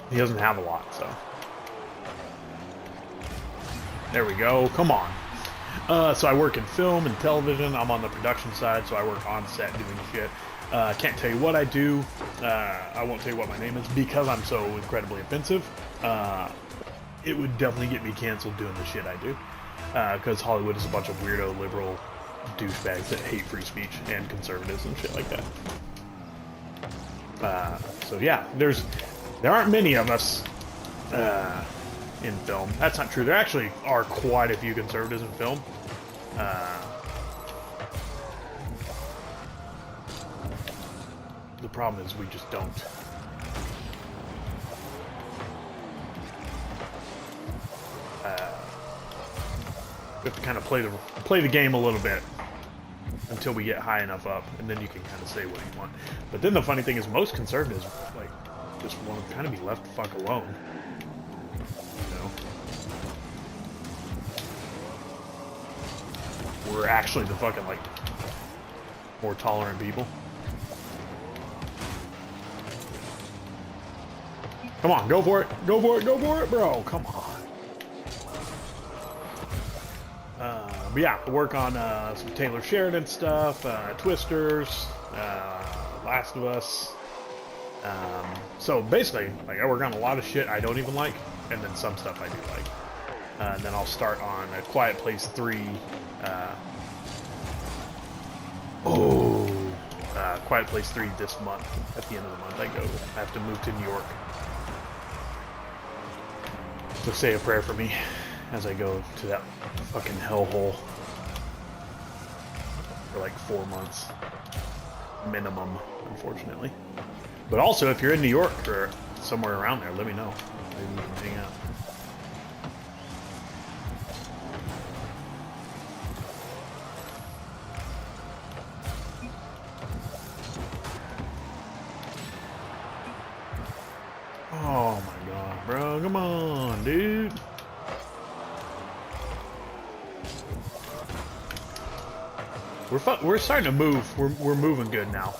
He doesn't have a lot, so. There we go, come on. So I work in film and television. I'm on the production side, so I work on set doing shit. Can't tell you what I do. I won't tell you what my name is because I'm so incredibly offensive. It would definitely get me canceled doing the shit I do. Because Hollywood is a bunch of weirdo liberal douchebags that hate free speech and conservatives and shit like that. So yeah, there aren't many of us in film. That's not true. There actually are quite a few conservatives in film. The problem is we just don't. We have to kind of play the game a little bit until we get high enough up, and then you can kind of say what you want. But then the funny thing is, most conservatives like just want to kind of be left the fuck alone. You know, we're actually the fucking like more tolerant people. Come on, go for it, go for it, go for it, bro. Come on. But yeah, I work on some Taylor Sheridan stuff, Twisters, Last of Us. So basically, like I work on a lot of shit I don't even like, and then some stuff I do like. And then I'll start on A Quiet Place 3. Quiet Place 3 this month. At the end of the month, I have to move to New York. So say a prayer for me as I go to that fucking hellhole for like 4 months minimum, unfortunately. But also, if you're in New York or somewhere around there, let me know. Maybe we can hang out. Oh my god, bro, come on, dude. We're starting to move. We're moving good now.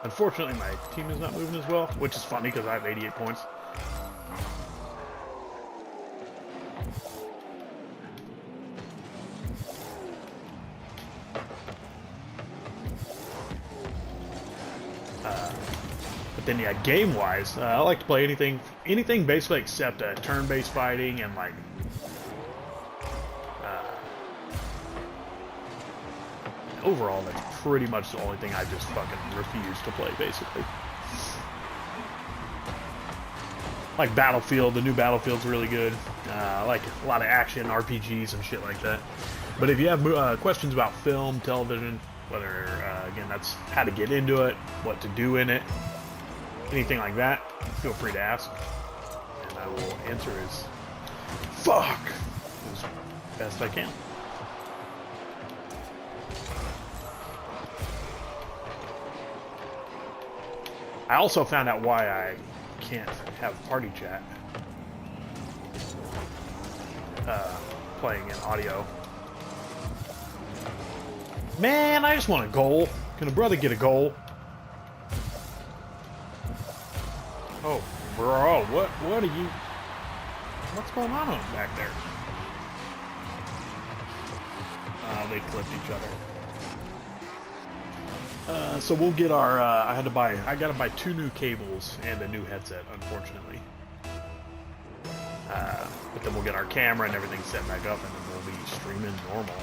Unfortunately, my team is not moving as well, which is funny because I have 88 points. But then, yeah, game-wise, I like to play anything basically except turn-based fighting and like. Overall, that's pretty much the only thing I just fucking refuse to play, basically. Like Battlefield, the new Battlefield's really good. I like a lot of action, RPGs, and shit like that. But if you have questions about film, television, whether, again, that's how to get into it, what to do in it, anything like that, feel free to ask. And I will answer as best I can. I also found out why I can't have party chat playing in audio. Man, I just want a goal. Can a brother get a goal? Oh, bro, what are you? What's going on back there? They clipped each other. So we'll get our, I gotta buy 2 new cables and a new headset, unfortunately. But then we'll get our camera and everything set back up, and then we'll be streaming normal.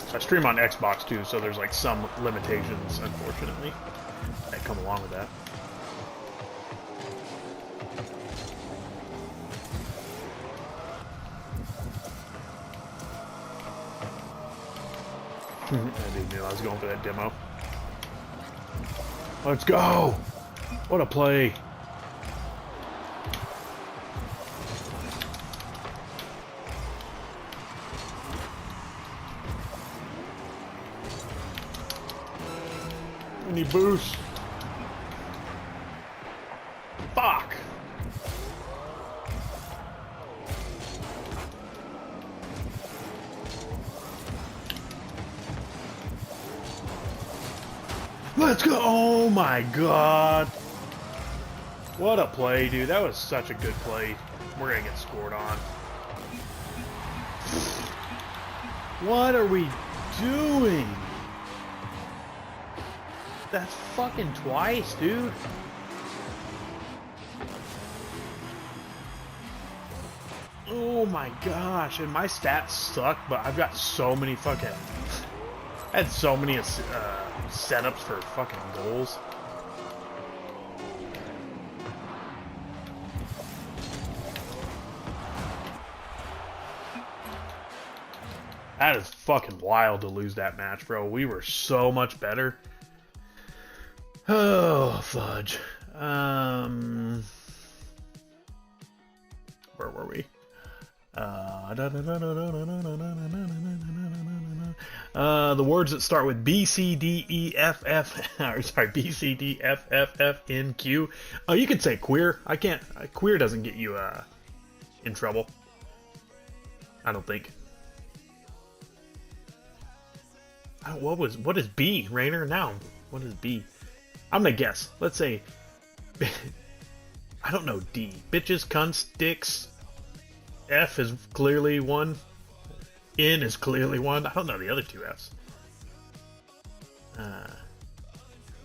So I stream on Xbox too, so there's like some limitations, unfortunately, that come along with that. I didn't know I was going for that demo. Let's go! What a play! Any boost? Fuck! Let's go! Oh my god! What a play, dude. That was such a good play. We're gonna get scored on. What are we doing? That's fucking twice, dude. Oh my gosh, and my stats suck, but I've got so many fucking... I had so many setups for fucking goals. That is fucking wild to lose that match, bro. We were so much better. Oh, fudge. Where were we? The words that start with B, C, D, E, F, F, or sorry, B, C, D, F, F, F, N, Q. Oh, you could say queer. I can't. Queer doesn't get you in trouble. I don't think. What is B, Rainer? Now, what is B? I'm gonna guess. Let's say, I don't know. D. Bitches, cunts, dicks. F is clearly one. N is clearly one. I don't know the other two Fs.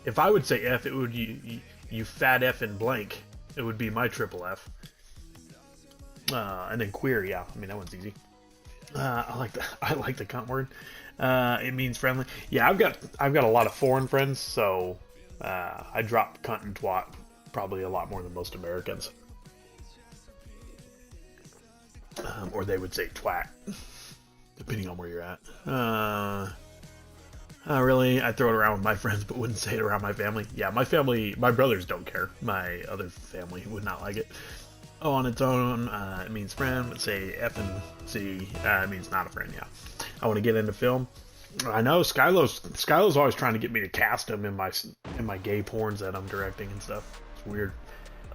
If I would say F, it would you fat F in blank. It would be my triple F. And then queer, yeah. I mean that one's easy. I like the cunt word. It means friendly. Yeah, I've got a lot of foreign friends, so I drop cunt and twat probably a lot more than most Americans. Or they would say twat, depending on where you're at. Really, I throw it around with my friends, but wouldn't say it around my family. Yeah, my brothers don't care. My other family would not like it. O on its own, it means friend, but say F and C, it means not a friend, yeah. I want to get into film. I know Skylo's always trying to get me to cast him in my gay porns that I'm directing and stuff. It's weird.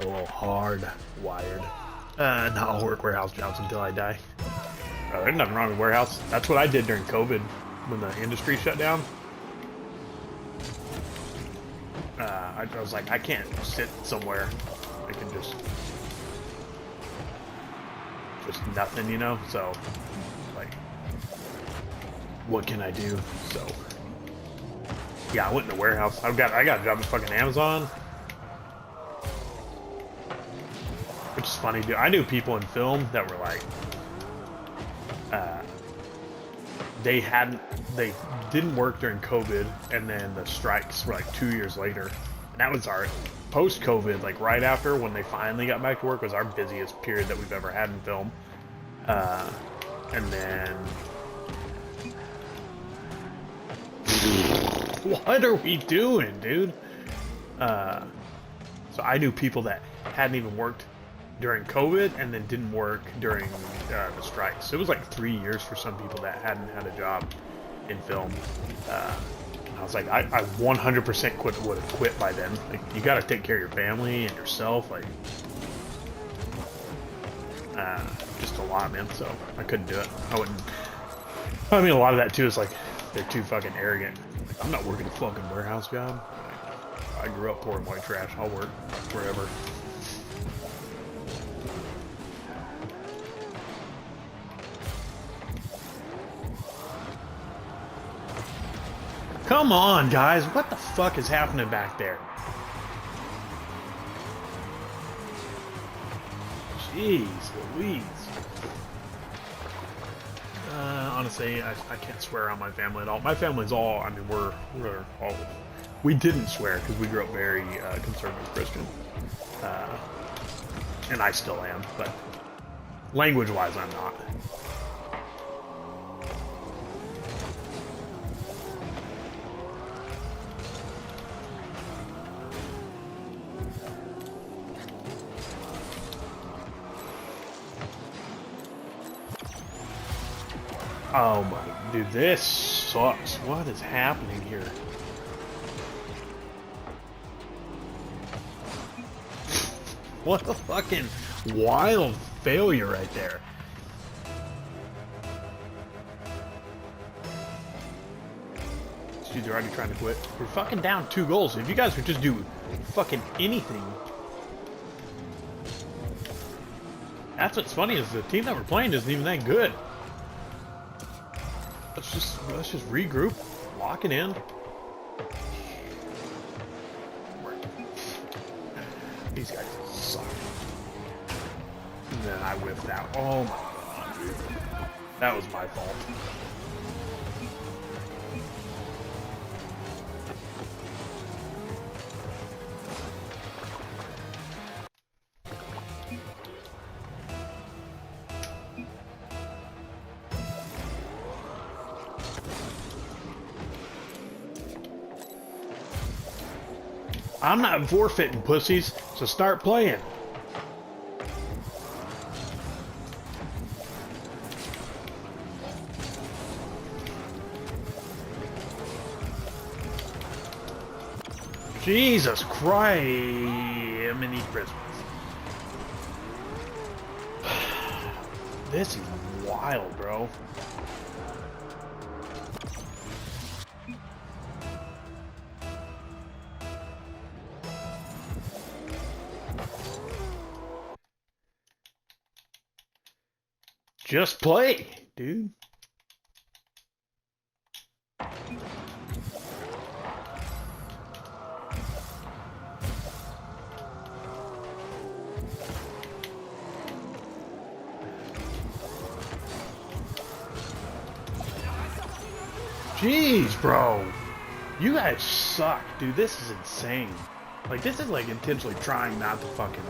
A little hard-wired. No, I'll work warehouse jobs until I die. There's nothing wrong with warehouse. That's what I did during COVID when the industry shut down. I was like, I can't sit somewhere. I can just nothing, you know? So, like, what can I do? So, yeah, I went in the warehouse. I got a job at fucking Amazon. Which is funny, dude. I knew people in film that were like, they didn't work during COVID, and then the strikes were like 2 years later. And that was our post-COVID, like right after when they finally got back to work, was our busiest period that we've ever had in film. And then, what are we doing, dude? So I knew people that hadn't even worked during COVID and then didn't work during the strikes. So it was like 3 years for some people that hadn't had a job in film. And I was like, I 100% would have quit by then. Like, you got to take care of your family and yourself. Like, just a lot, man. So I couldn't do it. I wouldn't. I mean, a lot of that too is like they're too fucking arrogant. Like, I'm not working a fucking warehouse job. Like, I grew up pouring white trash. I'll work wherever. Come on, guys. What the fuck is happening back there? Jeez Louise. Honestly, I can't swear on my family at all. My family's all, I mean, we're all... We didn't swear because we grew up very conservative Christian. And I still am, but language-wise, I'm not. Oh my, dude, this sucks. What is happening here? What a fucking wild failure right there. These dudes are already trying to quit. We're fucking down 2 goals. If you guys would just do fucking anything. That's what's funny is the team that we're playing isn't even that good. Let's just regroup, lock it in. These guys suck. And then I whiffed out. Oh my god, dude. That was my fault. I'm not forfeiting, pussies, so start playing. Jesus Christ, mini Christmas. This is wild, bro. Just play, dude. Jeez, bro. You guys suck, dude. This is insane. Like, this is like intentionally trying not to fucking...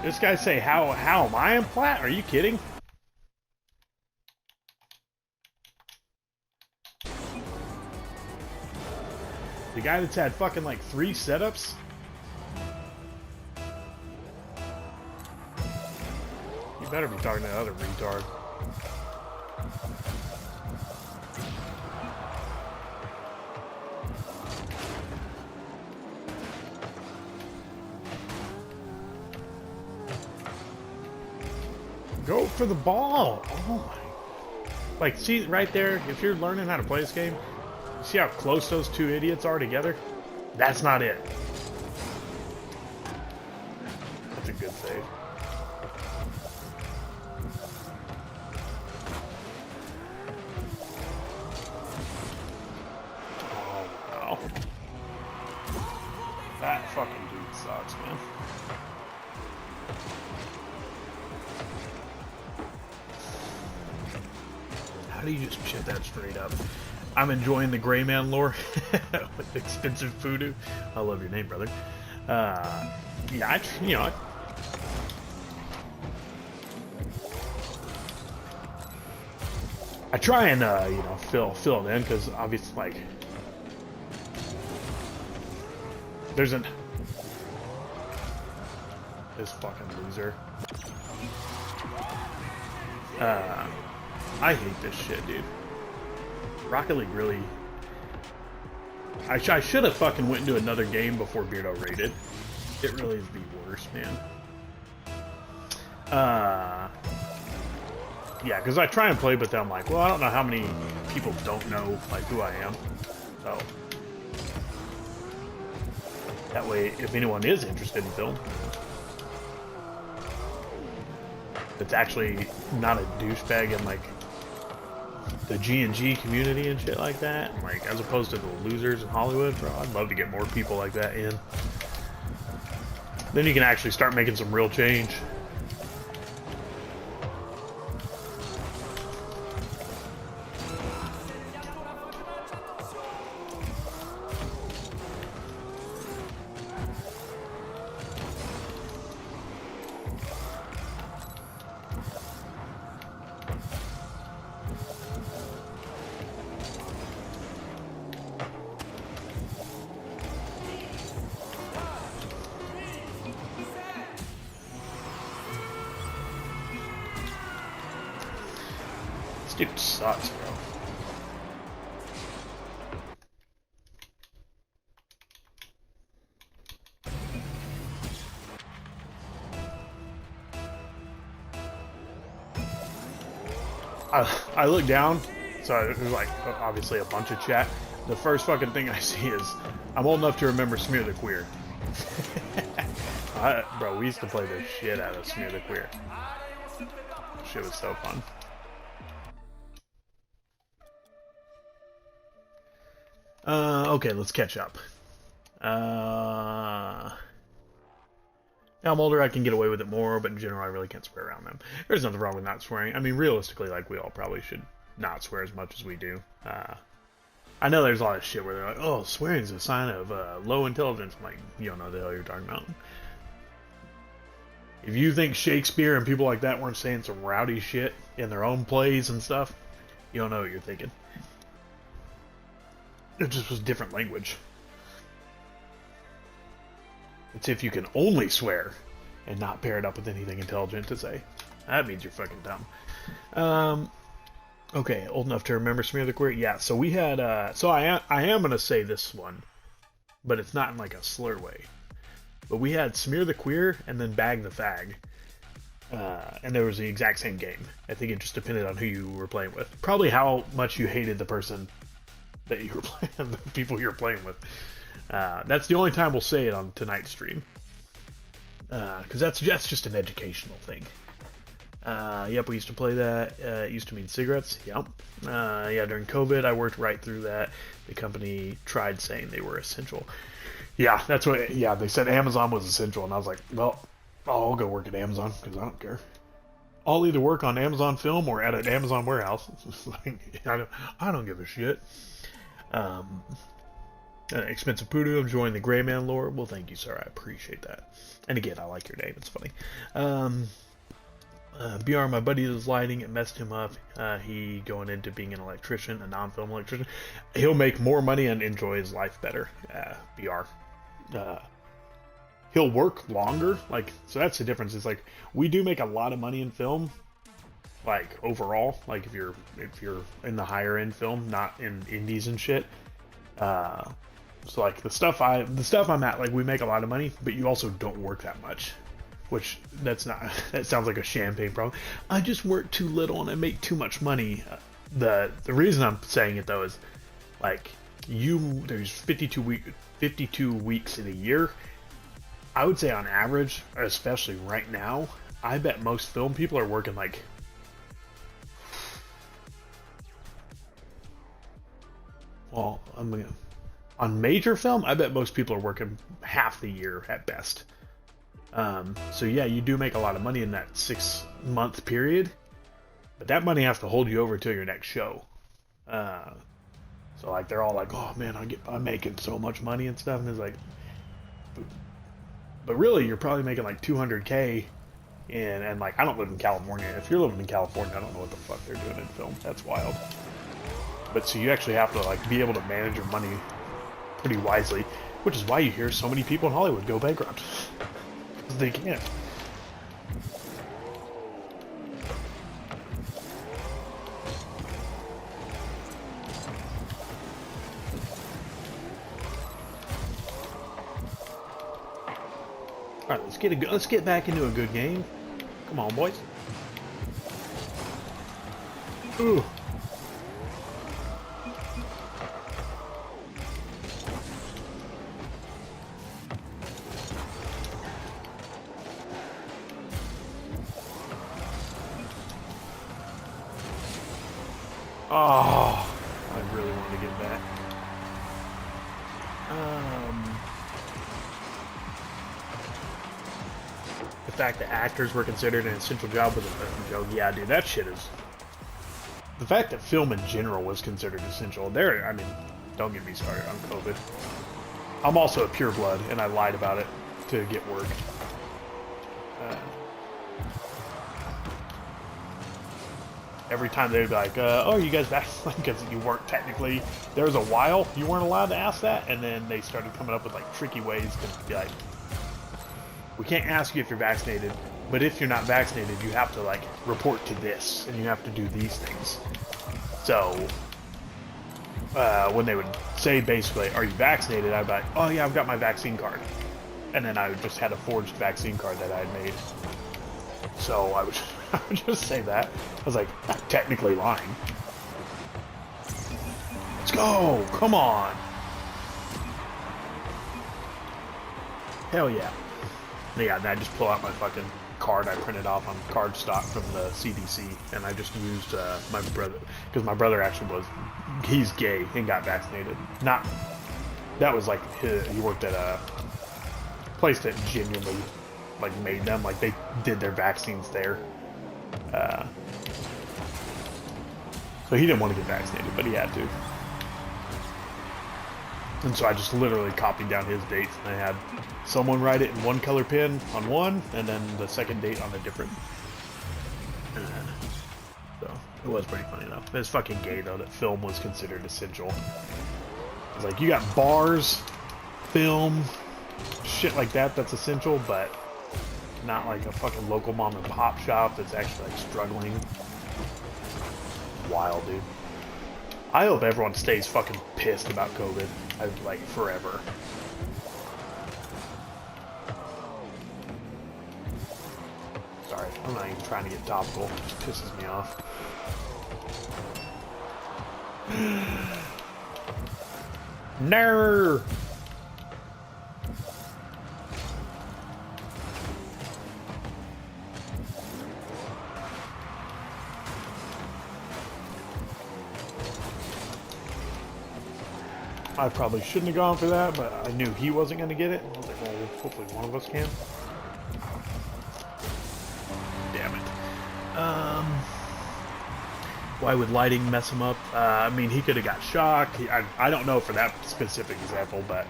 This guy say, how am I in plat? Are you kidding? The guy that's had fucking like 3 setups? You better be talking to the other retard. Go for the ball. Oh my. Like, see right there, if you're learning how to play this game, you see how close those 2 idiots are together? That's not it. That's a good save. Oh, wow. That fucking dude sucks, man. How do you just shit that straight up? I'm enjoying the gray man lore with expensive voodoo. I love your name, brother. Yeah, I try and fill it in because obviously, like, there's this fucking loser. I hate this shit, dude. Rocket League really... I should have fucking went into another game before Beardo raided. It really is the worst, man. Yeah, because I try and play, but then I'm like, well, I don't know how many people don't know, like, who I am. So... that way, if anyone is interested in film... it's actually not a douchebag in, like... the G&G community and shit like that, and like as opposed to the losers in Hollywood, bro. I'd love to get more people like that in. Then you can actually start making some real change. dude sucks, bro. I look down, so there's like obviously a bunch of chat. The first fucking thing I see is, I'm old enough to remember Smear the Queer. Bro, we used to play the shit out of Smear the Queer. Shit was so fun. Okay, let's catch up. Now I'm older, I can get away with it more, but in general, I really can't swear around them. There's nothing wrong with not swearing. I mean, realistically, like, we all probably should not swear as much as we do. I know there's a lot of shit where they're like, oh, swearing is a sign of low intelligence. I'm like, you don't know the hell you're talking about. If you think Shakespeare and people like that weren't saying some rowdy shit in their own plays and stuff, you don't know what you're thinking. It just was different language. It's if you can only swear and not pair it up with anything intelligent to say. That means you're fucking dumb. Okay, old enough to remember Smear the Queer? Yeah, so we had, so I am going to say this one, but it's not in like a slur way. But we had Smear the Queer and then Bag the Fag. And there was the exact same game. I think it just depended on who you were playing with. Probably how much you hated the person that you were playing, the people you were playing with. That's the only time we'll say it on tonight's stream. Because that's just an educational thing. Yep, we used to play that. It used to mean cigarettes. Yep. Yeah, during COVID, I worked right through that. The company tried saying they were essential. Yeah, that's what. Yeah, they said Amazon was essential, and I was like, well, I'll go work at Amazon because I don't care. I'll either work on Amazon Film or at an Amazon warehouse. I don't give a shit. Expensive Poodoo, I'm enjoying the Gray Man lore. Well, thank you, sir. I appreciate that. And again, I like your name. It's funny. BR, my buddy is lighting. It messed him up. He going into being an electrician, a non-film electrician. He'll make more money and enjoy his life better. BR. He'll work longer. Like, so that's the difference. It's like, we do make a lot of money in film. Like, overall. Like, if you're in the higher end film, not in indies and shit. So like the stuff I'm at, like, we make a lot of money, but you also don't work that much. Which, that sounds like a champagne problem. I just work too little and I make too much money. The reason I'm saying it though is, like, there's 52 weeks in a year. I would say on average, especially right now, I bet most film people are working like, well, on major film, I bet most people are working half the year at best. So yeah, you do make a lot of money in that 6-month period, but that money has to hold you over till your next show. So like, they're all like, oh man, I'm making so much money and stuff, and it's like, but really you're probably making like 200K, and like, I don't live in California. If you're living in California, I don't know what the fuck they're doing in film. That's wild. But so you actually have to like be able to manage your money pretty wisely, which is why you hear so many people in Hollywood go bankrupt. They can't. All right, let's get back into a good game. Come on, boys. Ooh. Oh, I really wanted to get that. The fact that actors were considered an essential job was a joke. Yeah, dude, that shit is... The fact that film in general was considered essential. I mean, don't get me started on COVID. I'm also a pureblood, and I lied about it to get work. Every time they'd be like, oh, you guys vaccinated? Because you weren't technically. There was a while you weren't allowed to ask that, and then they started coming up with like tricky ways to be like, we can't ask you if you're vaccinated, But if you're not vaccinated, you have to like report to this, and you have to do these things. So when they would say basically, "Are you vaccinated?" I'd be like, "Oh yeah, I've got my vaccine card," and then I just had a forged vaccine card that I had made. So I would just say that. I was like, not technically lying. Let's go! Come on! Hell yeah. Yeah, and I just pull out my fucking card I printed off on card stock from the CDC, and I just used my brother, because my brother actually he's gay and got vaccinated. That was like, he worked at a place that genuinely like made them, like they did their vaccines there. So he didn't want to get vaccinated, but he had to. And so I just literally copied down his dates, and I had someone write it in one color pen on one, and then the second date on a different. So it was pretty funny though. It's fucking gay though that film was considered essential. It's like, you got bars, film, shit like that that's essential, but not like a fucking local mom and pop shop that's actually like struggling. Wild, dude. I hope everyone stays fucking pissed about COVID, like forever. Sorry, I'm not even trying to get topical. It just pisses me off. No. I probably shouldn't have gone for that, but I knew he wasn't going to get it. I was like, well, hopefully one of us can. Damn it. Why would lighting mess him up? I mean, he could have got shocked. I don't know for that specific example, but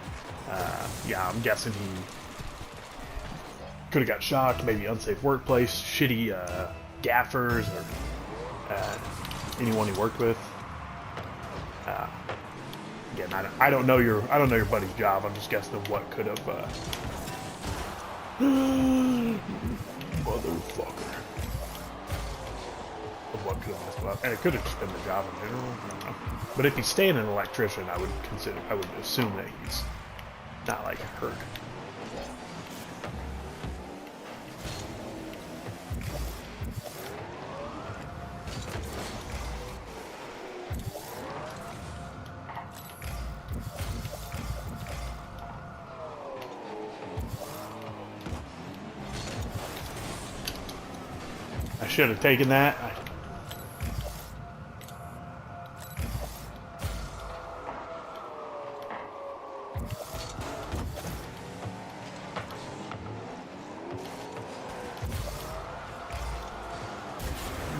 yeah, I'm guessing he could have got shocked, maybe unsafe workplace, shitty gaffers, or anyone he worked with. Again, I don't know your buddy's job. I'm just guessing of what could have motherfucker. Of what could have messed up. And it could have just been the job in general. I don't know. But if he's staying an electrician, I would assume that he's not like hurt. I should have taken that.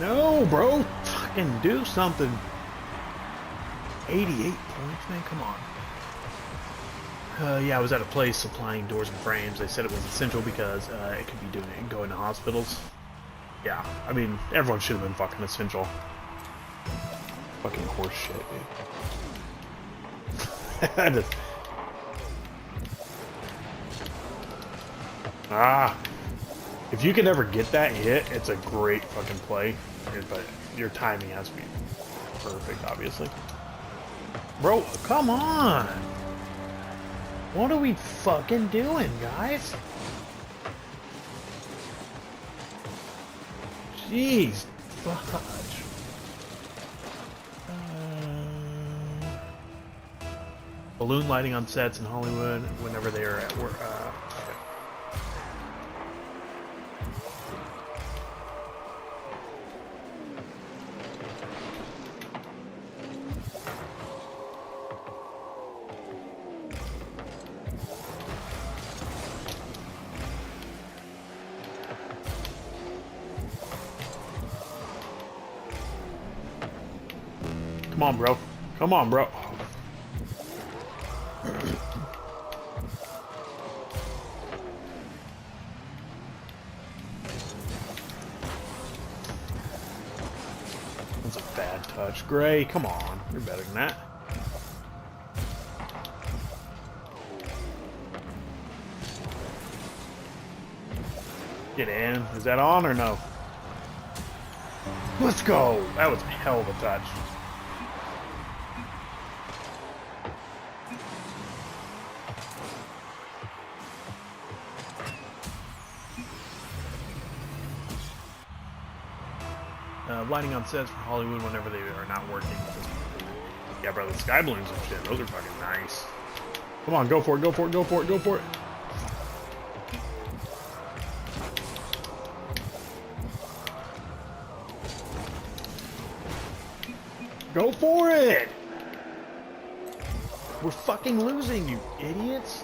No, bro. Fucking do something. 88 points, man. Come on. Yeah, I was at a place supplying doors and frames. They said it was essential because it could be going to hospitals. Yeah, I mean, everyone should have been fucking essential. Fucking horse shit, dude. If you can ever get that hit, it's a great fucking play. But your timing has to be perfect, obviously. Bro, come on! What are we fucking doing, guys? Jeez, fudge. Balloon lighting on sets in Hollywood whenever they are at work. Come on, bro. Come on, bro. That's a bad touch. Gray, come on. You're better than that. Get in. Is that on or no? Let's go. That was a hell of a touch. Lighting on sets for Hollywood whenever they are not working. Yeah, bro, the sky balloons and shit, those are fucking nice. Come on, go for it, go for it, go for it, go for it. Go for it! We're fucking losing, you idiots.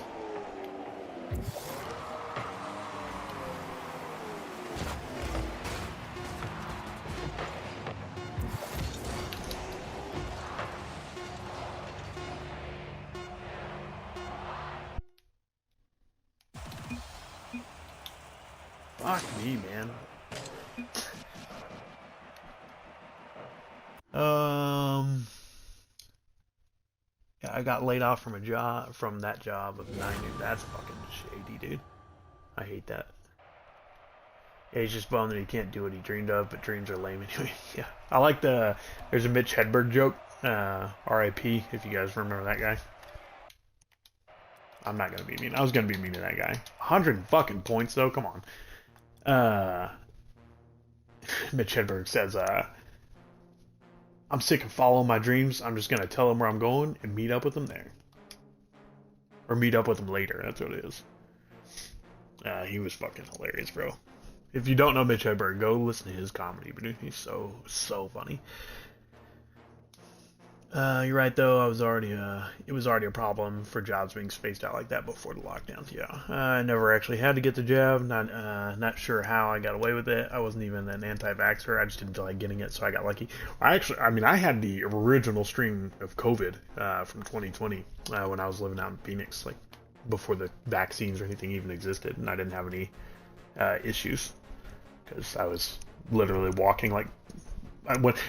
Fuck me, man. Yeah, I got laid off from a job, from that job of 9 years. That's fucking shady, dude. I hate that. Yeah, he's just bummed that he can't do what he dreamed of, but dreams are lame anyway. Yeah, I like there's a Mitch Hedberg joke, R.I.P. if you guys remember that guy. I'm not gonna be mean. I was gonna be mean to that guy. 100 fucking points though. Come on. Mitch Hedberg says, I'm sick of following my dreams. I'm just gonna tell them where I'm going and meet up with them there, or meet up with them later. That's what it is. He was fucking hilarious, bro. If you don't know Mitch Hedberg, go listen to his comedy, but he's so funny. You're right though. It was already a problem for jobs being spaced out like that before the lockdowns. Yeah, I never actually had to get the jab. Not sure how I got away with it. I wasn't even an anti-vaxxer. I just didn't like getting it, so I got lucky. I had the original stream of COVID from 2020 when I was living out in Phoenix, like before the vaccines or anything even existed, and I didn't have any issues because I was literally walking like.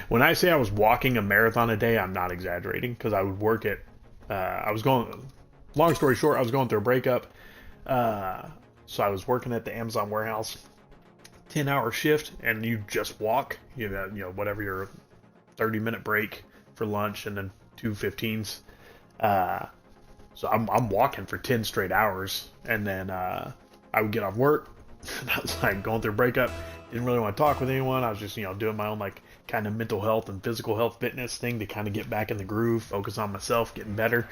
When I say I was walking a marathon a day, I'm not exaggerating, because I would work at, long story short, I was going through a breakup, so I was working at the Amazon warehouse, 10-hour shift, and you just walk, whatever your 30-minute break for lunch, and then 2 15s, so I'm walking for 10 straight hours, and then I would get off work, and I was like going through a breakup, didn't really want to talk with anyone. I was just, doing my own like kind of mental health and physical health fitness thing to kind of get back in the groove, focus on myself, getting better,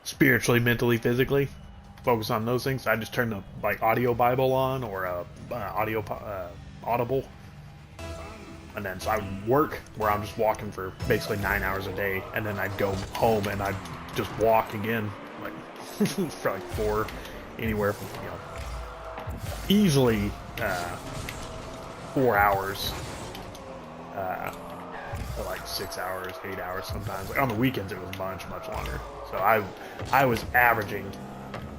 spiritually, mentally, physically, focus on those things. So I just turned the like audio Bible on or Audible, and then so I would work where I'm just walking for basically 9 hours a day, and then I'd go home and I'd just walk again, like for like 4, anywhere from easily 4 hours to like 6 hours, 8 hours sometimes. Like on the weekends it was much longer. So I was averaging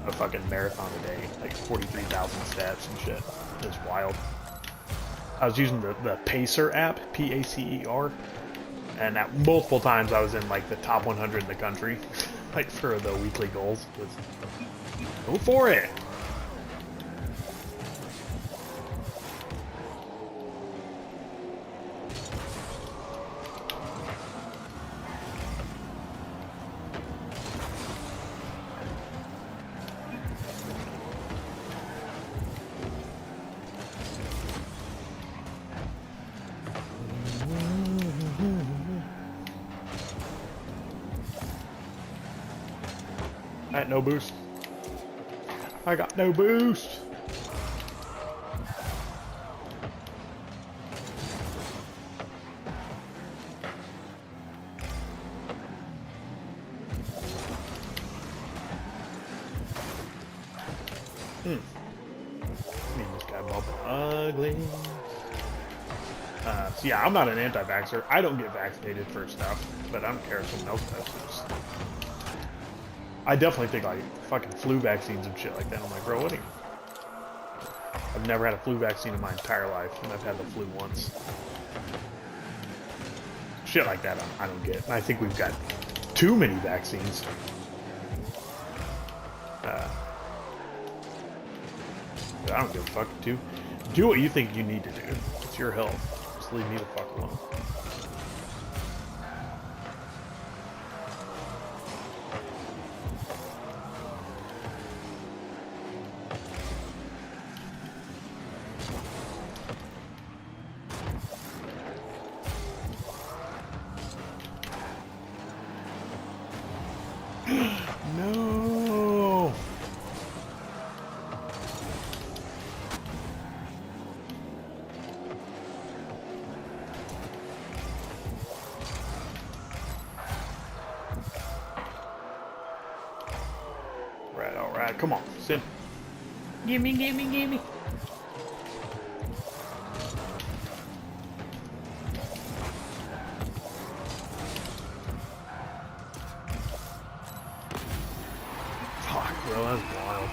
a fucking marathon a day, like 43,000 steps and shit. It was wild. I was using the Pacer app, Pacer, and at multiple times I was in like the top 100 in the country, like for the weekly goals. Go for it. I had no boost. I got no boost. Me and this guy bump ugly. So yeah, I'm not an anti-vaxxer. I don't get vaccinated for stuff, but I don't care if someone else does. I definitely think like fucking flu vaccines and shit like that. I'm like, bro, what are you? I've never had a flu vaccine in my entire life, and I've had the flu once. Shit like that, I don't get. And I think we've got too many vaccines. I don't give a fuck. Do what you think you need to do. It's your health. Just leave me the fuck alone. No. Right, all right. Come on, Sim. Gimme, gimme, gimme. Bro, that's wild.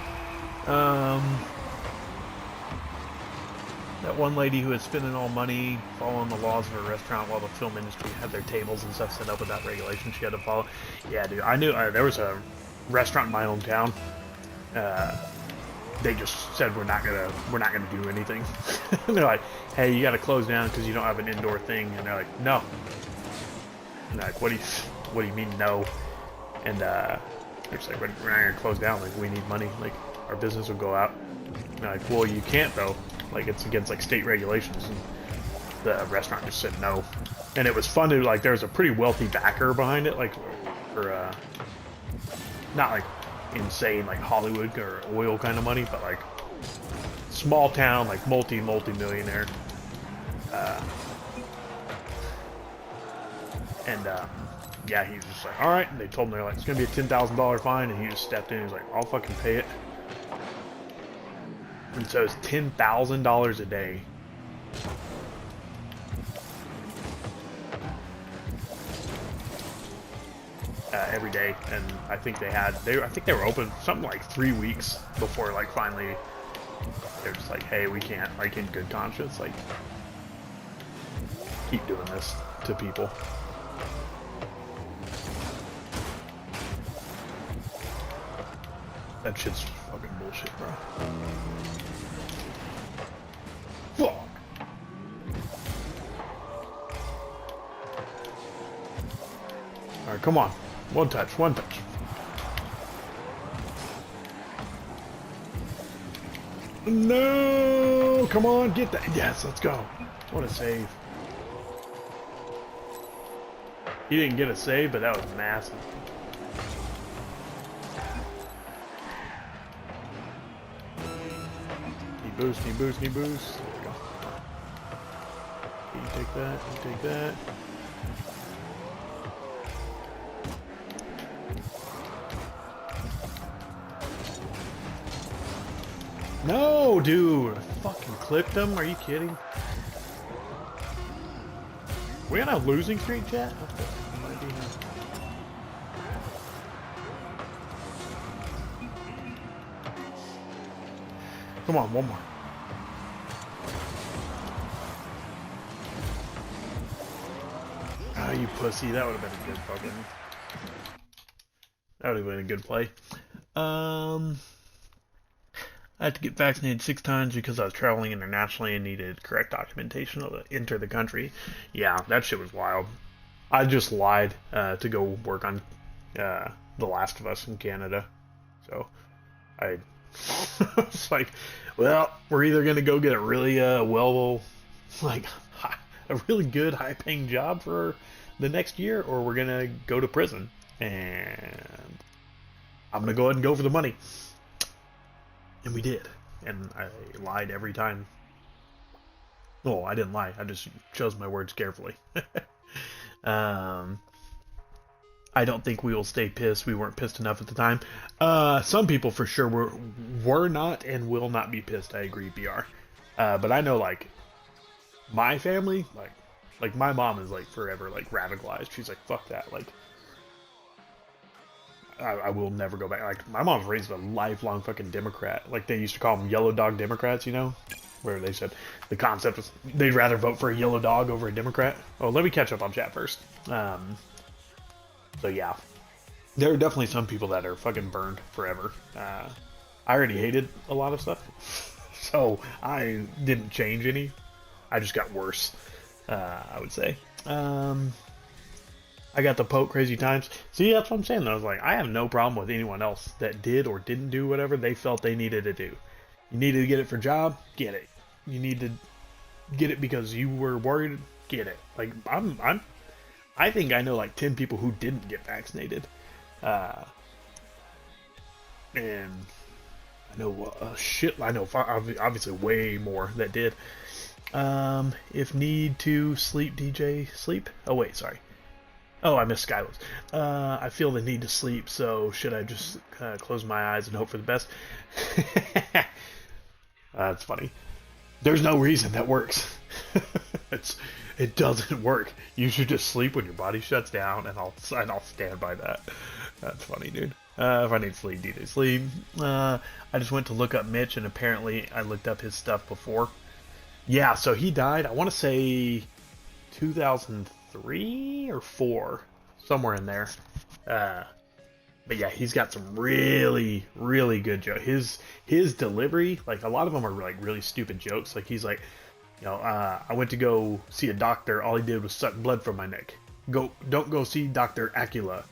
That one lady who was spending all money following the laws of a restaurant while the film industry had their tables and stuff set up without regulation she had to follow. Yeah, dude, I knew there was a restaurant in my hometown. They just said we're not gonna do anything. And they're like, hey, you gotta close down because you don't have an indoor thing. And they're like, no. And they're like, what do you mean no? And they're just like, we're not gonna close down. Like, we need money. Like, our business will go out. And they're like, well, you can't though. Like, it's against like state regulations. And the restaurant just said no. And it was fun to like. There was a pretty wealthy backer behind it, like for not like insane like Hollywood or oil kind of money, but like small town, like multi-millionaire. Yeah, he's just like, all right. And they told him, they're like, it's gonna be a $10,000 fine, and he just stepped in. He's like, I'll fucking pay it. And so it's $10,000 a day. Every day, and I think they were open something like 3 weeks before like finally they're just like, hey, we can't, like, in good conscience, like, keep doing this to people. That shit's fucking bullshit, bro. Fuck. Alright, come on. One touch, one touch. No! Come on, get that. Yes, let's go. What a save. He didn't get a save, but that was massive. He boost, he boost, he boost. There we go. You take that, you take that. No, dude! I fucking clipped him? Are you kidding? We on a losing streak, chat? Come on, one more. Ah, you pussy. That would have been a good fucking... That would have been a good play. I had to get vaccinated 6 times because I was traveling internationally and needed correct documentation to enter the country. Yeah, that shit was wild. I just lied to go work on The Last of Us in Canada. So I was like, well, we're either going to go get a really a really good high-paying job for the next year, or we're going to go to prison. And I'm going to go ahead and go for the money. And we did. And I lied every time. Well, I didn't lie. I just chose my words carefully. I don't think we will stay pissed. We weren't pissed enough at the time. Some people for sure were not and will not be pissed. I agree, BR. But I know, like, my family, like my mom is, like, forever, like, radicalized. She's like, fuck that. Like, I will never go back. Like, my mom's raised a lifelong fucking Democrat. Like, they used to call them yellow dog Democrats, you know? Where they said the concept was they'd rather vote for a yellow dog over a Democrat. Oh, let me catch up on chat first. So, yeah. There are definitely some people that are fucking burned forever. I already hated a lot of stuff. So I didn't change any. I just got worse, I would say. I got the Pope crazy times. See, that's what I'm saying. I was like, I have no problem with anyone else that did or didn't do whatever they felt they needed to do. You needed to get it for job, get it. You need to get it because you were worried, get it. Like I think I know like 10 people who didn't get vaccinated, and I know shit. I know obviously way more that did. If need to sleep, DJ, sleep. Oh wait, sorry. Oh, I missed Skylos. I feel the need to sleep, so should I just close my eyes and hope for the best? That's funny. There's no reason that works. It doesn't work. You should just sleep when your body shuts down, and I'll stand by that. That's funny, dude. If I need sleep, DJ, sleep. I just went to look up Mitch, and apparently I looked up his stuff before. Yeah, so he died, I want to say 2003 or 4, somewhere in there. But yeah, he's got some really, really good jokes. His delivery, like a lot of them are like really stupid jokes. Like he's like, I went to go see a doctor. All he did was suck blood from my neck. Don't go see Dr. Acula.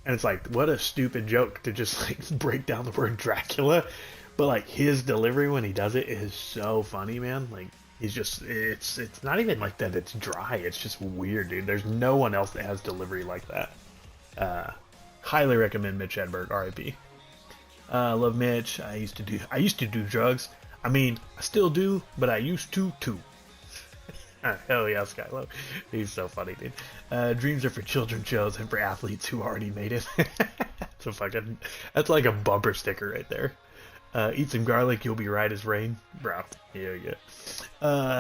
And it's like, what a stupid joke to just like break down the word Dracula. But like his delivery when he does it is so funny, man. Like he's just, it's not even like that. It's dry. It's just weird, dude. There's no one else that has delivery like that. Highly recommend Mitch Hedberg, R.I.P. Love Mitch. I used to do drugs. I mean, I still do, but I used to too. Hell yeah, Skylo. He's so funny, dude. Dreams are for children shows and for athletes who already made it. That's like a bumper sticker right there. Eat some garlic, you'll be right as rain. Bro, yeah.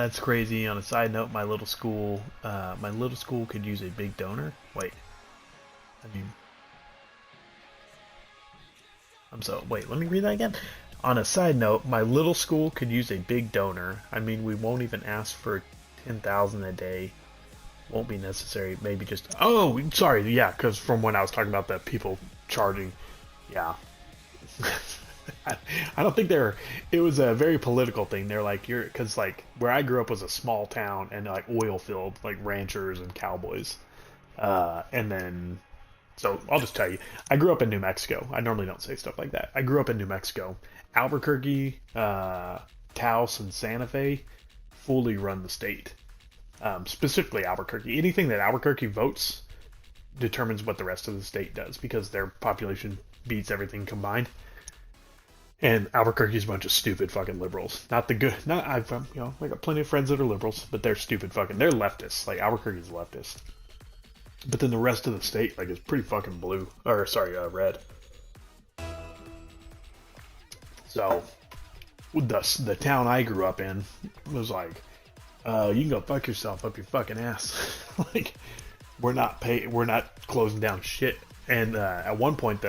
It's crazy. On a side note, my little school could use a big donor. Wait. Wait, let me read that again. On a side note, my little school could use a big donor. I mean, we won't even ask for 10,000 a day. Won't be necessary. Maybe just, oh, sorry. Yeah. Cause from when I was talking about the people charging. Yeah. I don't think it was a very political thing. They're like, cause like where I grew up was a small town and like oil field, like ranchers and cowboys. And then, so I'll just tell you, I grew up in New Mexico. I normally don't say stuff like that. I grew up in New Mexico. Albuquerque, Taos, and Santa Fe fully run the state. Specifically Albuquerque. Anything that Albuquerque votes determines what the rest of the state does because their population beats everything combined. And Albuquerque's a bunch of stupid fucking liberals. Not the good. I got plenty of friends that are liberals, but they're stupid fucking. They're leftists. Like Albuquerque's leftist. But then the rest of the state, like, is pretty fucking blue. Or, sorry, red. So, the town I grew up in was like, you can go fuck yourself up your fucking ass. Like, we're not closing down shit. And at one point,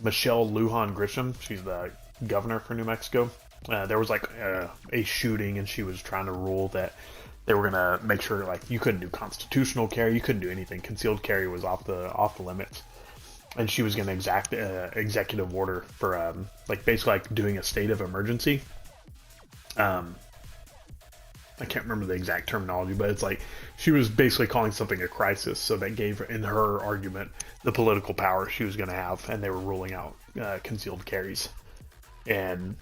Michelle Lujan Grisham, she's the governor for New Mexico, there was like a shooting, and she was trying to rule that they were gonna make sure like you couldn't do constitutional carry, you couldn't do anything. Concealed carry was off the limits, and she was gonna exact executive order for like basically like doing a state of emergency. I can't remember the exact terminology, but it's like she was basically calling something a crisis, so that gave her, in her argument, the political power she was going to have, and they were ruling out concealed carries. And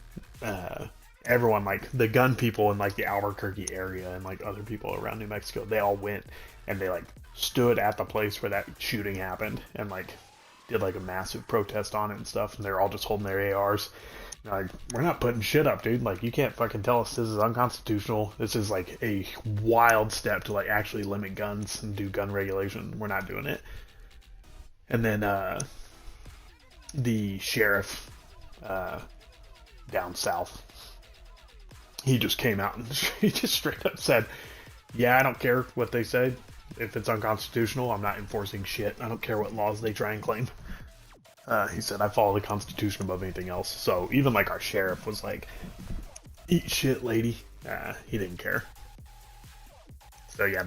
everyone, like the gun people in like the Albuquerque area and like other people around New Mexico, they all went and they like stood at the place where that shooting happened and like did like a massive protest on it and stuff, and they're all just holding their ARs. Like, we're not putting shit up, dude. Like, you can't fucking tell us this is unconstitutional. This is like a wild step to like actually limit guns and do gun regulation. We're not doing it. And then the sheriff down south, he just came out and he just straight up said, yeah, I don't care what they say. If it's unconstitutional, I'm not enforcing shit. I don't care what laws they try and claim. He said, I follow the Constitution above anything else. So even like our sheriff was like, eat shit, lady. He didn't care. So yeah,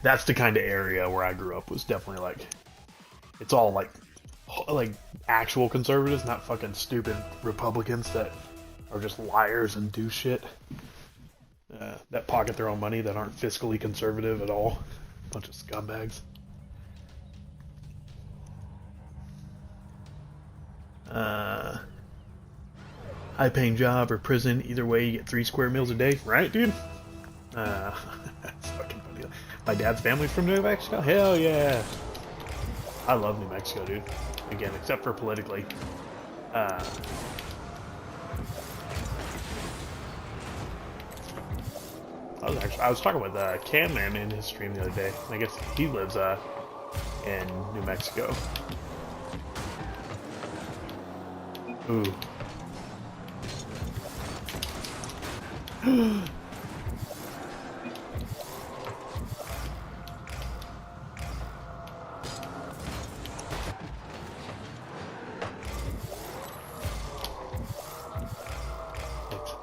that's the kind of area where I grew up, was definitely like, it's all like actual conservatives, not fucking stupid Republicans that are just liars and do shit. That pocket their own money, that aren't fiscally conservative at all. Bunch of scumbags. High-paying job or prison, either way, you get 3 square meals a day, right, dude? That's fucking funny. My dad's family's from New Mexico? Hell yeah! I love New Mexico, dude. Again, except for politically. I was talking with Cam Man in his stream the other day. I guess he lives in New Mexico. Ooh.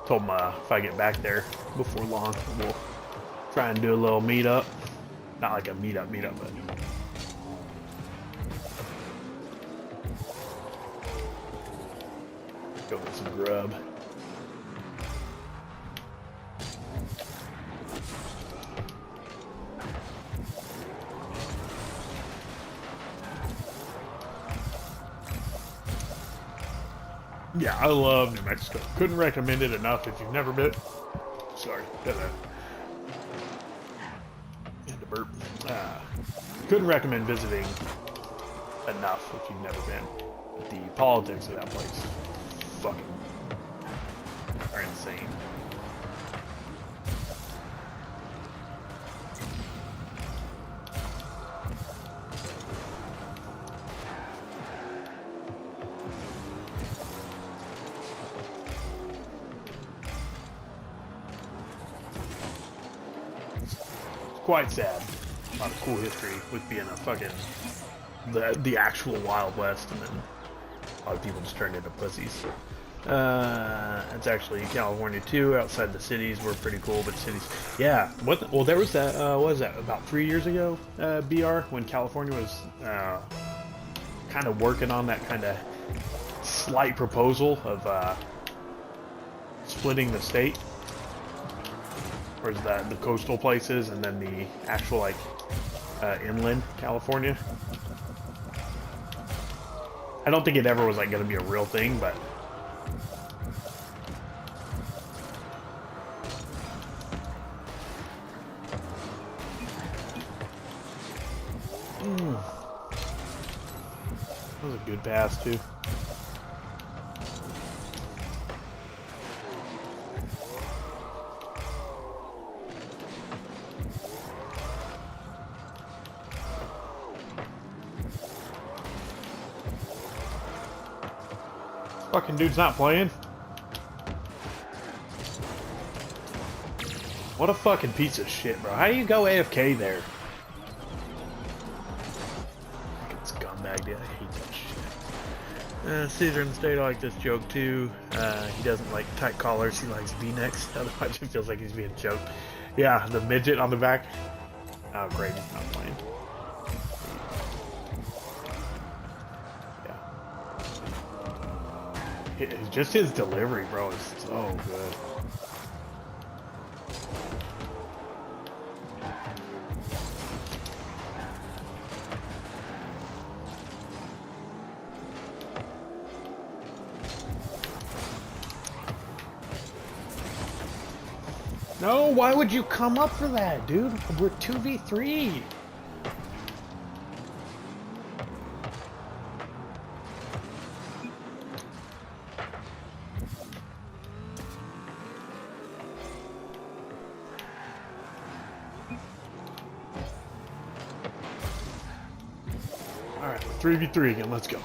Told him if I get back there before long, we'll try and do a little meetup. Not like a meetup, but go get some grub. Yeah, I love New Mexico. Couldn't recommend it enough if you've never been. Sorry, had to burp. Couldn't recommend visiting enough if you've never been. The politics of that place fucking are insane. Quite sad. A lot of cool history with being a fucking the actual Wild West, and then a lot of people just turned into pussies. It's actually California too. Outside the cities were pretty cool, but cities, yeah. Well, there was that. What was that? About 3 years ago, BR, when California was kind of working on that kind of slight proposal of splitting the state. Where's that? The coastal places, and then the actual like inland California. I don't think it ever was like going to be a real thing, but that was a good pass too. Fucking dude's not playing. What a fucking piece of shit, bro. How do you go AFK there? Fucking scumbag, dude. I hate that shit. Caesar in the state, I like this joke too. He doesn't like tight collars, he likes V-necks. Otherwise it feels like he's being choked. Yeah, the midget on the back. Oh, great, he's not playing. Just his delivery, bro, is so good. No, why would you come up for that, dude? We're 2v3. Alright, 3v3 again, let's go.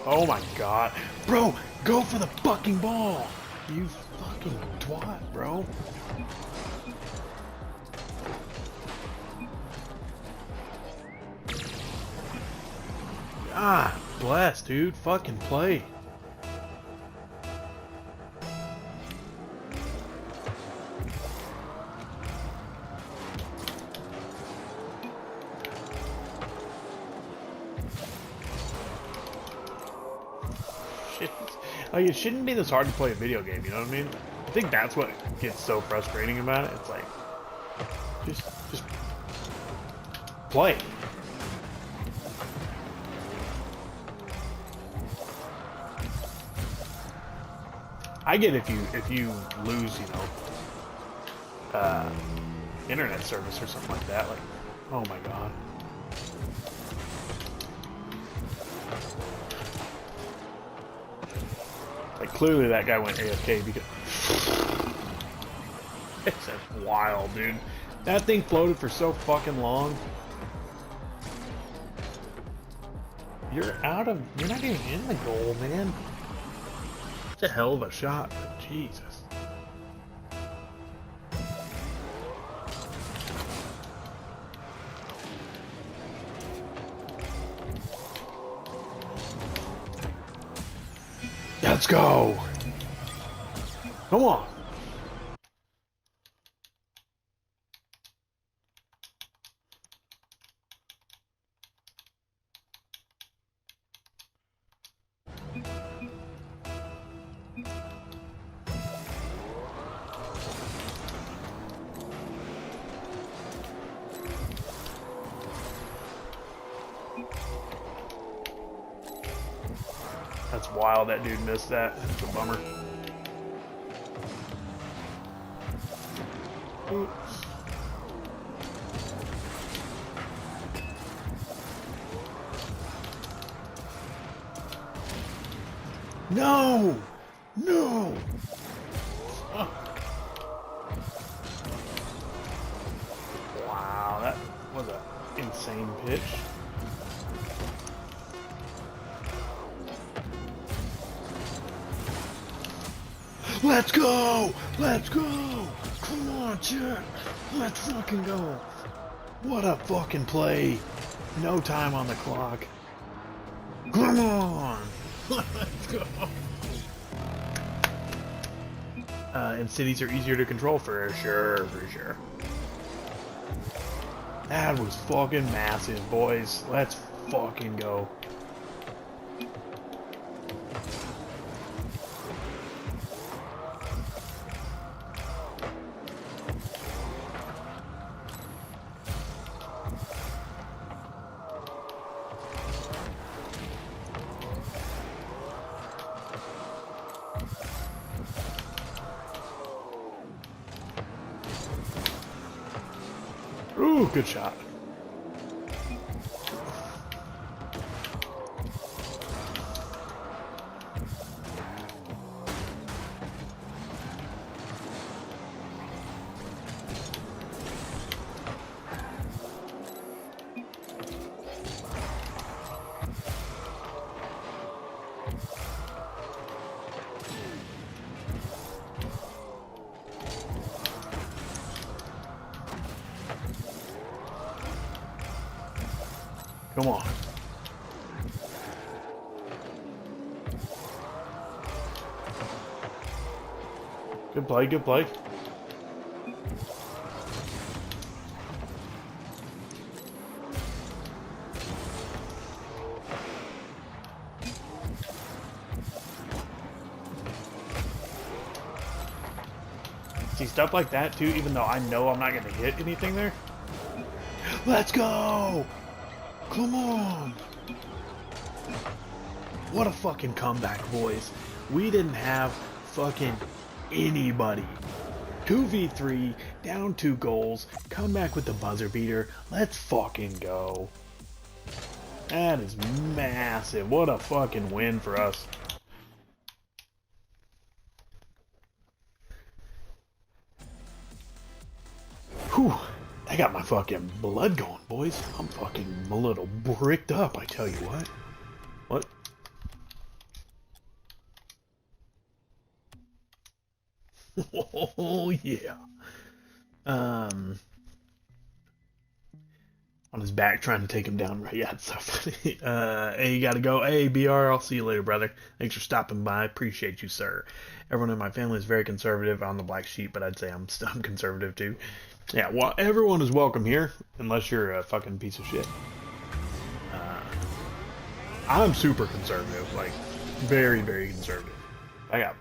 Oh my god. Bro, go for the fucking ball! You fucking twat, bro. Ah, bless, dude. Fucking play. Like, it shouldn't be this hard to play a video game, you know what I mean? I think that's what gets so frustrating about it. It's like, just play. I get if you lose, you know, internet service or something like that. Like, oh my god. Like, clearly that guy went AFK because it's wild, dude. That thing floated for so fucking long. You're not getting in the goal, man. It's a hell of a shot, but Jesus. Let's go. Come on. That's wild, that dude missed that. That's a bummer. Oops. No! No! Oh. Wow, that was an insane pitch. Let's go! Let's go! Come on, Chet! Let's fucking go! What a fucking play! No time on the clock. Come on! Let's go! And cities are easier to control for sure, for sure. That was fucking massive, boys. Let's fucking go. Ooh, good shot. Come on. Good play, good play. See, stuff like that too, even though I know I'm not going to hit anything there. Let's go! Come on! What a fucking comeback, boys. We didn't have fucking anybody. 2v3, down 2 goals, come back with the buzzer beater. Let's fucking go. That is massive. What a fucking win for us. Whew. I got my fucking blood going, boys. I'm fucking a little bricked up, I tell you what. What? Oh, yeah. On his back trying to take him down. Right? Yeah, it's so funny. Hey, you gotta go. Hey, BR, I'll see you later, brother. Thanks for stopping by. Appreciate you, sir. Everyone in my family is very conservative. I'm the black sheep, but I'd say I'm conservative, too. Yeah, well, everyone is welcome here, unless you're a fucking piece of shit. I'm super conservative, like, very, very conservative. I got,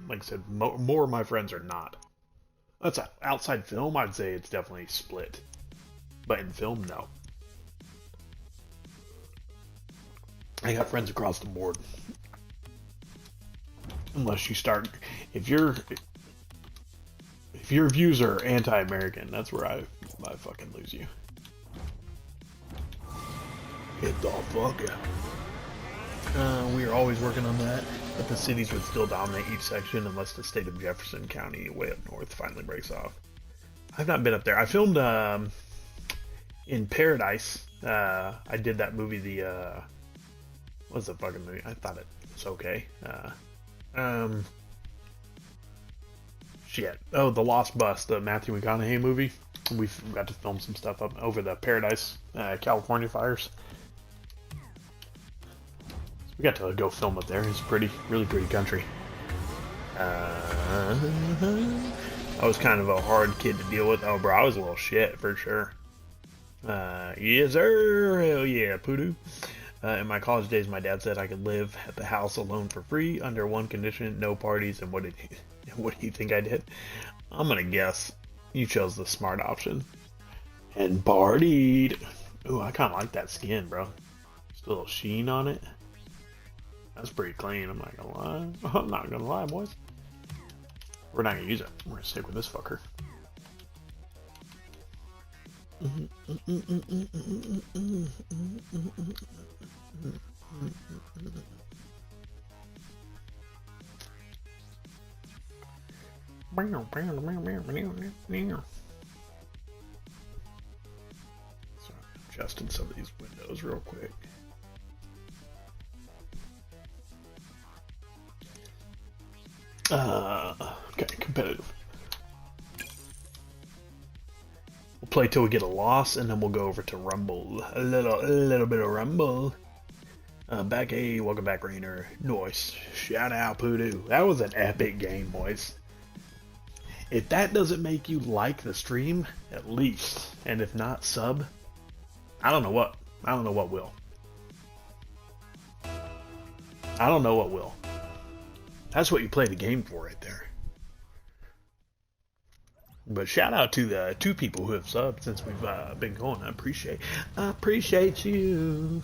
like I said, more of my friends are not. That's outside film. I'd say it's definitely split, but in film, no. I got friends across the board. Unless you start, if your views are anti-American, that's where I fucking lose you. Get the fuck out. We are always working on that, but the cities would still dominate each section unless the state of Jefferson County, way up north, finally breaks off. I've not been up there. I filmed in Paradise. I did that movie. What's the fucking movie? I thought it was okay. Shit. Oh, The Lost Bus, the Matthew McConaughey movie. We got to film some stuff up over the Paradise, California fires. We got to go film up there. It's really pretty country. I was kind of a hard kid to deal with. Oh, bro, I was a little shit for sure. Yes, sir. Hell yeah, poodoo. In my college days, my dad said I could live at the house alone for free under one condition: no parties. And what do you think I did? I'm gonna guess you chose the smart option and partied. Ooh, I kind of like that skin, bro. Just a little sheen on it. That's pretty clean. I'm not gonna lie. I'm not gonna lie, boys. We're not gonna use it. We're gonna stick with this fucker. So adjusting some of these windows real quick. Okay, competitive. We'll play till we get a loss, and then we'll go over to Rumble. A little bit of Rumble. Back A, welcome back, Rainer. Nice. Shout out, Poodoo. That was an epic game, boys. If that doesn't make you like the stream, at least, and if not, sub. I don't know what will. I don't know what will. That's what you play the game for right there. But shout out to the 2 people who have subbed since we've been going. I appreciate you.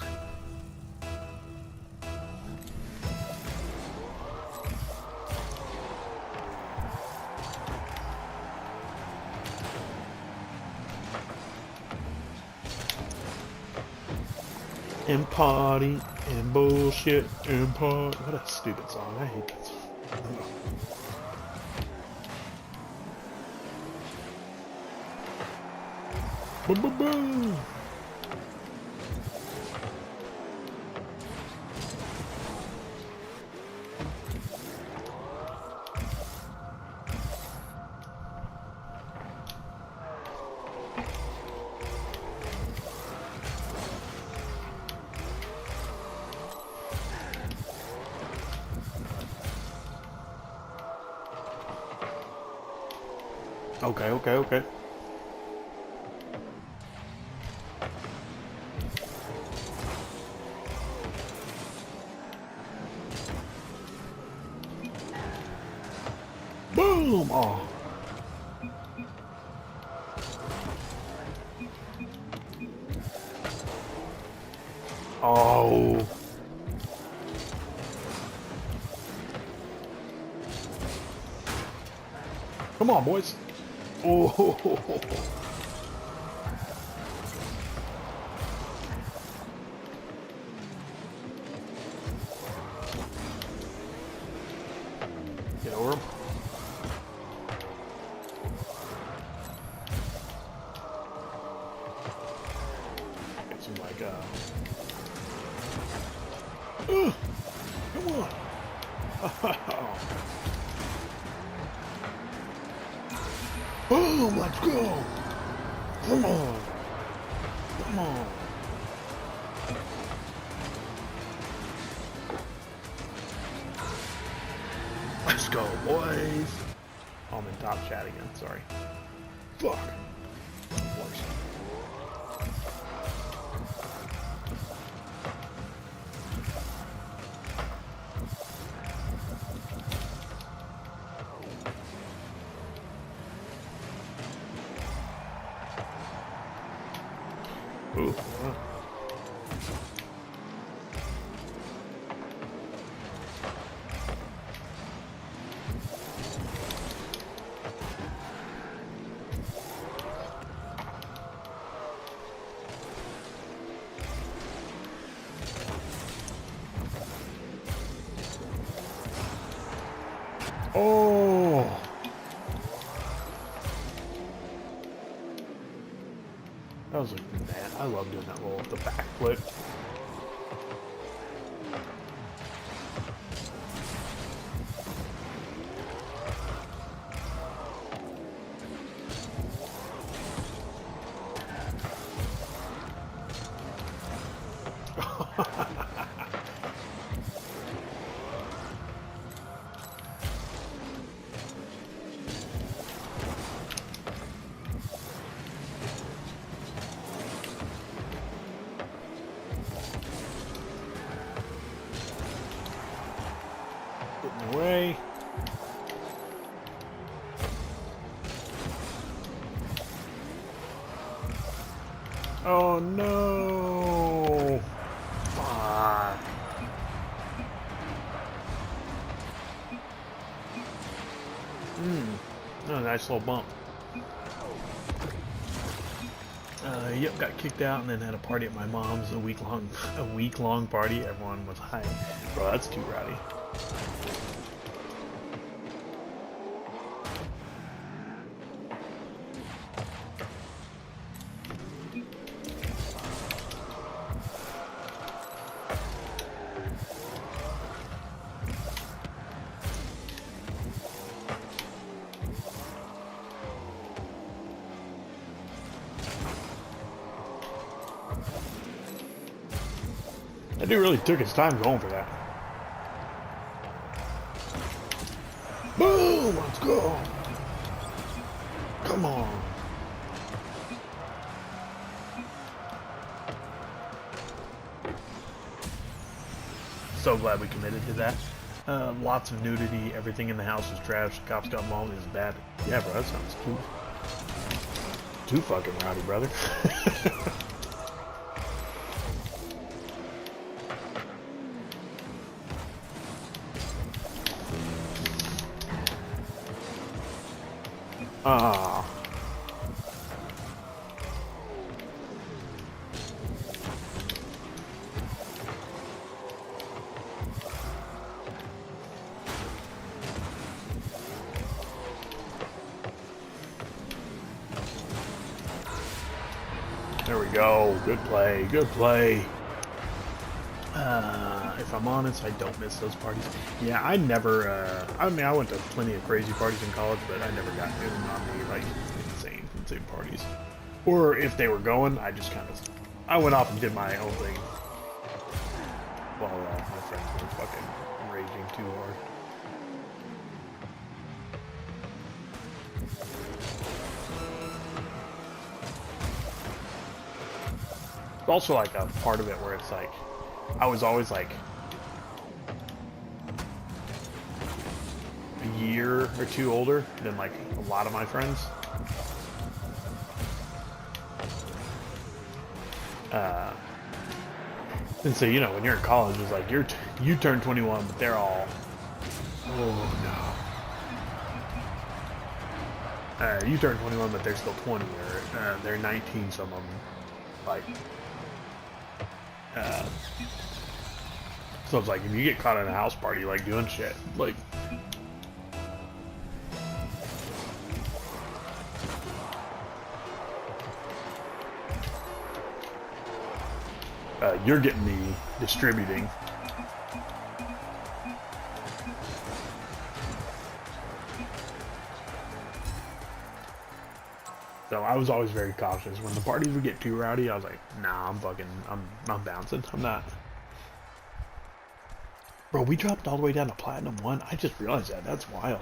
And party and bullshit and party. What a stupid song. I hate that song. Boom, boom, boom. Okay. Boom! Oh. Oh. Come on, boys. Oh. Get over him. Get some like come on. Boom, let's go. Come on. Come on. Let's go, boys. Oh, I'm in top chat again, sorry. Fuck. Worse. Ooh. Oh. That was like, man, I love doing that roll with the backflip. Getting away. Oh no! Fuck. Oh, nice little bump. Yep, got kicked out and then had a party at my mom's, a week long party. Everyone was high. Bro, that's too rowdy. That dude really took his time going for that. Boom! Let's go! Come on! So glad we committed to that. Lots of nudity, everything in the house was trash, the cops got involved, it was bad. Yeah, bro, that sounds cool. Too fucking rowdy, brother. Ah. There we go. Good play. Good play. If I'm honest, I don't miss those parties. Yeah, I never, I mean, I went to plenty of crazy parties in college, but I never got in on the, like, insane parties. Or if they were going, I just kind of, I went off and did my own thing. While my friends were fucking raging too hard. It's also like a part of it where it's like, I was always like a year or two older than like a lot of my friends. And so, you know, when you're in college, it's like you turn 21, but they're all, oh no. You turn 21, but they're still 20, or they're 19, some of them. Like, so it's like, if you get caught at a house party, like, doing shit, like, you're getting the distributing. So I was always very cautious. When the parties would get too rowdy, I was like, nah, I'm bouncing. I'm not. Bro, we dropped all the way down to Platinum 1. I just realized that. That's wild.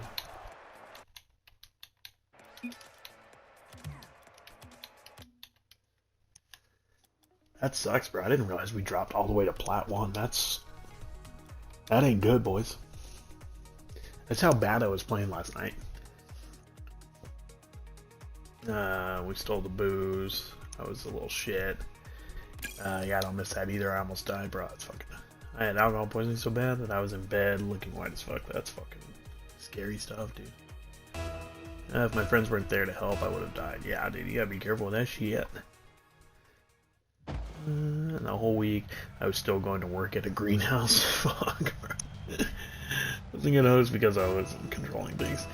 That sucks, bro. I didn't realize we dropped all the way to Plat 1. That ain't good, boys. That's how bad I was playing last night. We stole the booze. That was a little shit. Yeah, I don't miss that either. I almost died, bro. It's fucking. I had alcohol poisoning so bad that I was in bed looking white as fuck. That's fucking scary stuff, dude. If my friends weren't there to help, I would have died. Yeah, dude, you gotta be careful with that shit. And the whole week, I was still going to work at a greenhouse. Fuck, bro. I think I know it's because I was controlling things.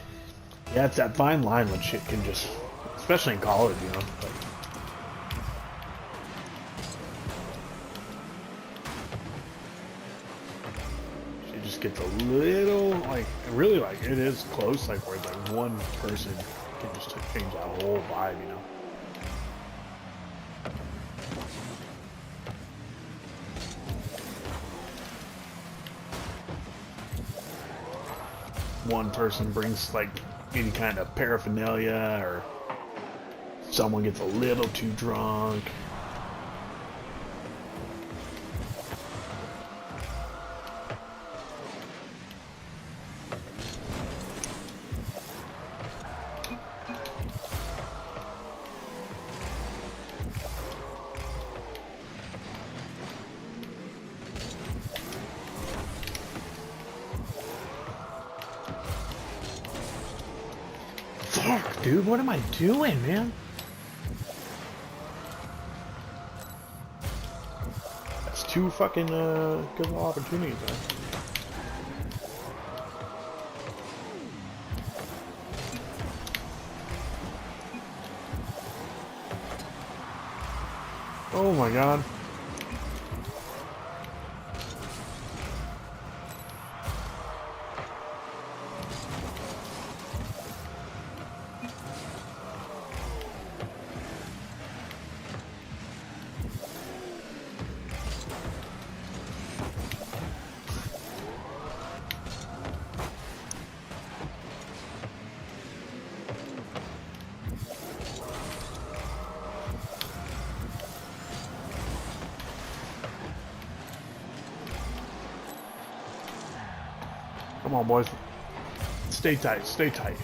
Yeah, it's that fine line when shit can just, especially in college, you know. Like, shit just gets a little, like, really, like, it is close, like, where, like, one person can just change that whole vibe, you know. One person brings like any kind of paraphernalia or someone gets a little too drunk. Fuck, dude, what am I doing, man? That's two fucking good opportunities, man. Oh my god. Come on, boys. Stay tight, stay tight.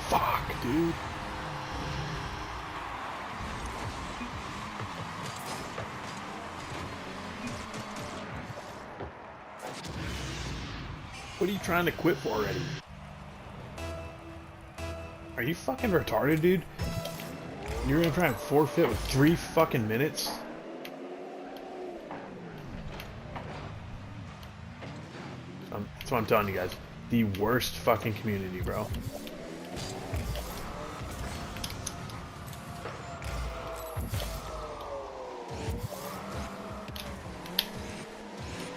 Fuck, dude. What are you trying to quit for already? Are you fucking retarded, dude? You're gonna try and forfeit with 3 fucking minutes? That's what I'm telling you guys. The worst fucking community, bro.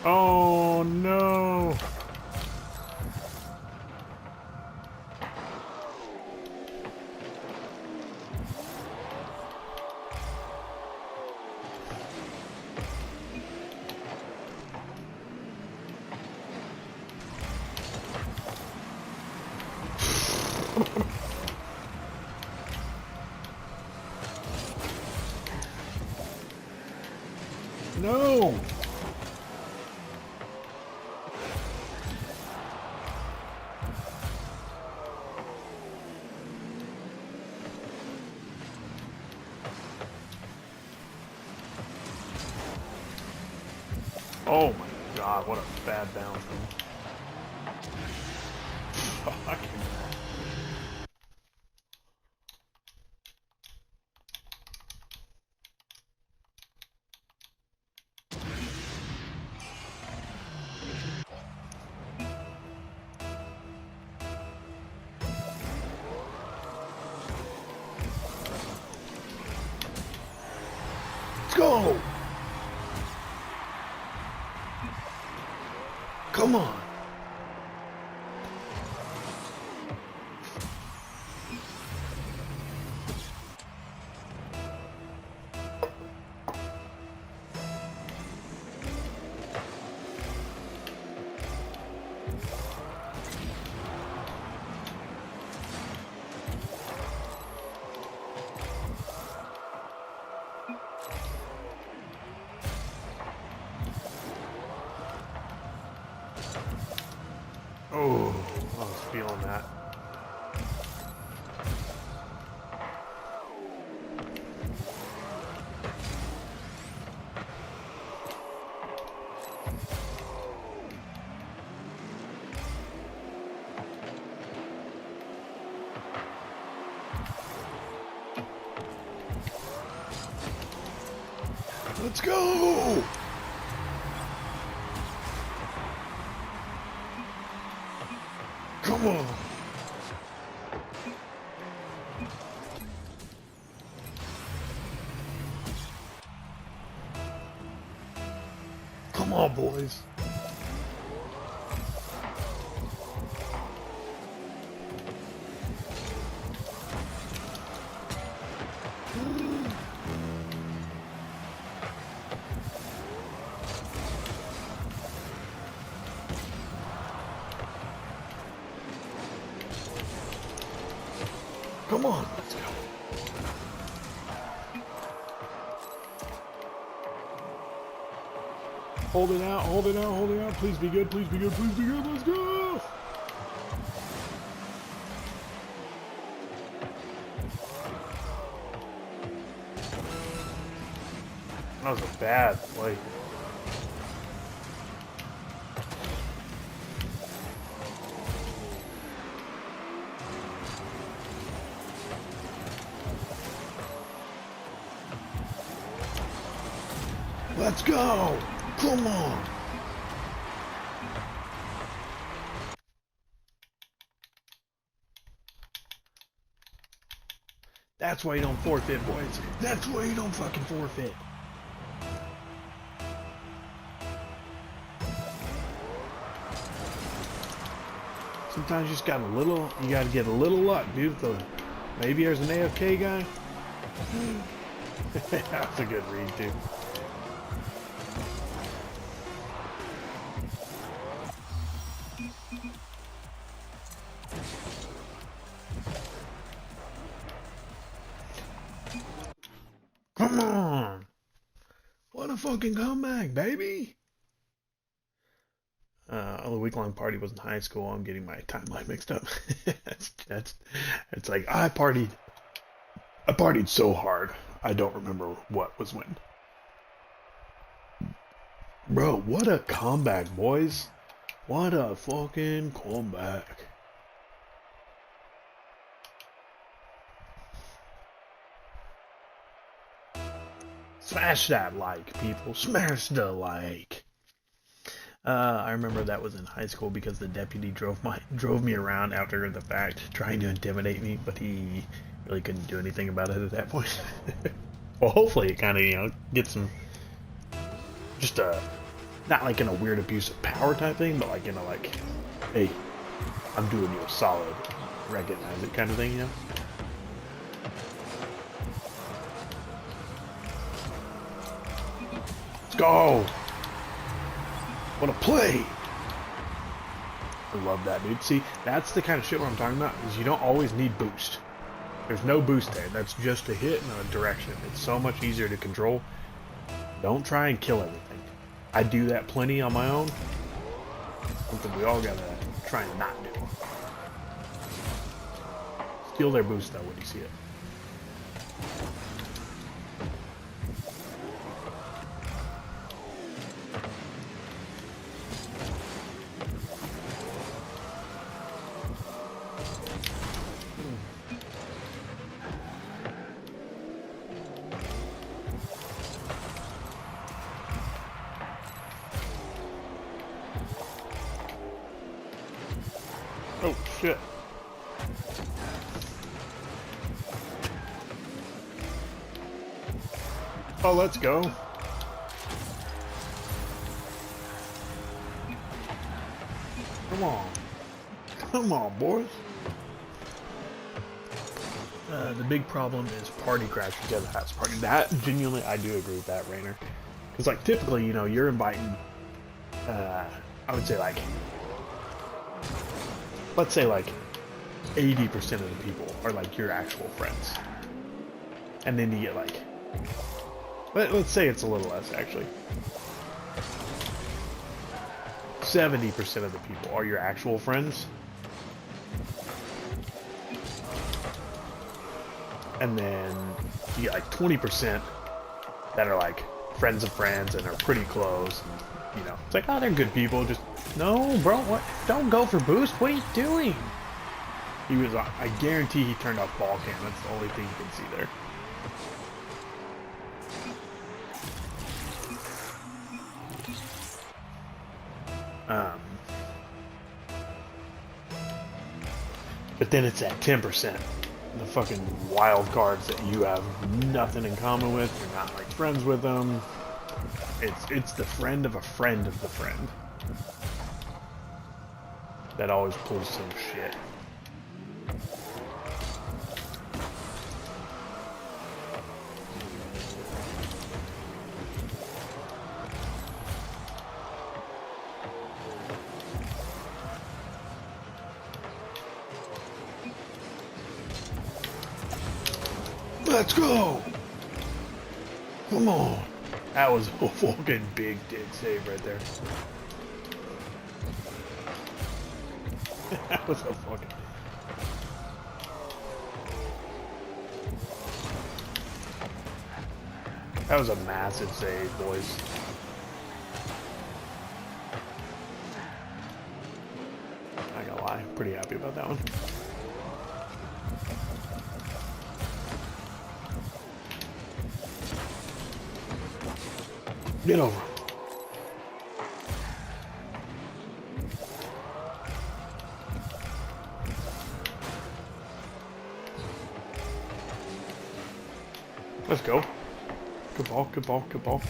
Oh no! No! Oh my god, what a bad bounce. Fuck. Let's go! Come on! Oh, I was feeling that. Let's go! Come on! Come on, boys! Come on, let's go. Hold it out, hold it out, hold it out. Please be good, please be good, please be good. Let's go. That was a bad play. Let's go! Come on! That's why you don't forfeit, boys. That's why you don't fucking forfeit. Sometimes you just got you gotta get a little luck, dude. Maybe there's an AFK guy. That's a good read, too. Come on! What a fucking comeback, baby! The week-long party was in high school. I'm getting my timeline mixed up. It's like I partied so hard. I don't remember what was when. Bro, what a comeback, boys! What a fucking comeback! Smash that like, people. Smash the like. I remember that was in high school because the deputy drove me around after the fact, trying to intimidate me, but he really couldn't do anything about it at that point. Well, hopefully it kind of, gets some, just not like in a weird abuse of power type thing, but like in a hey, I'm doing you a solid, recognize it kind of thing, Let's go! What a play! I love that, dude. See, that's the kind of shit what I'm talking about, is you don't always need boost. There's no boost there. That's just a hit in a direction. It's so much easier to control. Don't try and kill everything. I do that plenty on my own. Something we all gotta try and not do. Steal their boost, though, when you see it. Oh, shit. Oh, let's go. Come on. Come on, boys. The big problem is party crashers at a house party. That, genuinely, I do agree with that, Rainer. Because, like, typically, you're inviting, I would say, like, let's say like 80% of the people are like your actual friends. And then you get like, let's say it's a little less actually. 70% of the people are your actual friends. And then you get like 20% that are like friends of friends and are pretty close. And, it's like, oh, they're good people. Just, no, bro, what? Don't go for boost. What are you doing? He was, I guarantee he turned off ball cam. That's the only thing you can see there. Um, but then it's that 10%. The fucking wild cards that you have nothing in common with. You're not like friends with them. It's the friend of a friend of the friend that always pulls some shit. Let's go! Come on! That was a fucking big dick save right there. That was a fucking... That was a massive save, boys. Not gonna lie, pretty happy about that one. Get over. Let's go. Good ball, good ball, good ball.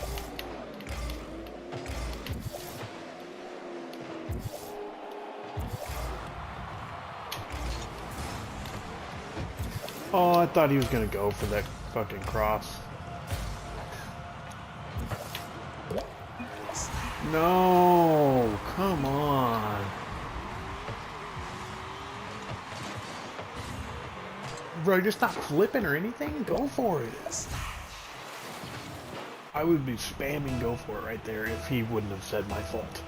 Oh, I thought he was gonna go for that fucking cross. No, come on. Bro, just not flipping or anything? Go for it. I would be spamming go for it right there if he wouldn't have said my fault.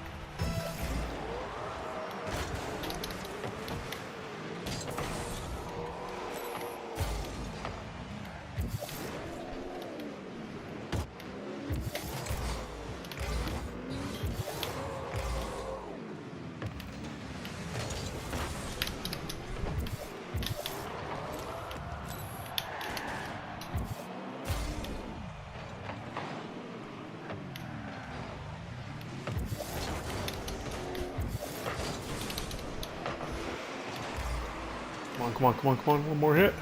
Come on, come on, come on, one more hit.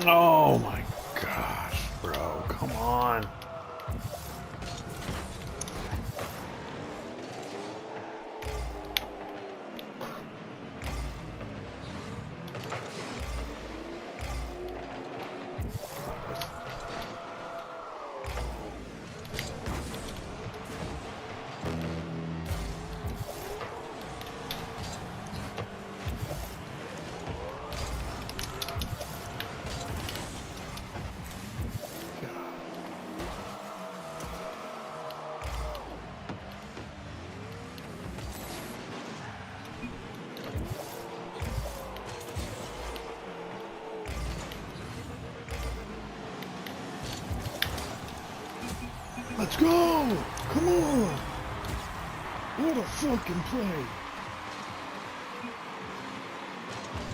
Oh my gosh, bro, come on. Let's go! Come on! What a fucking play!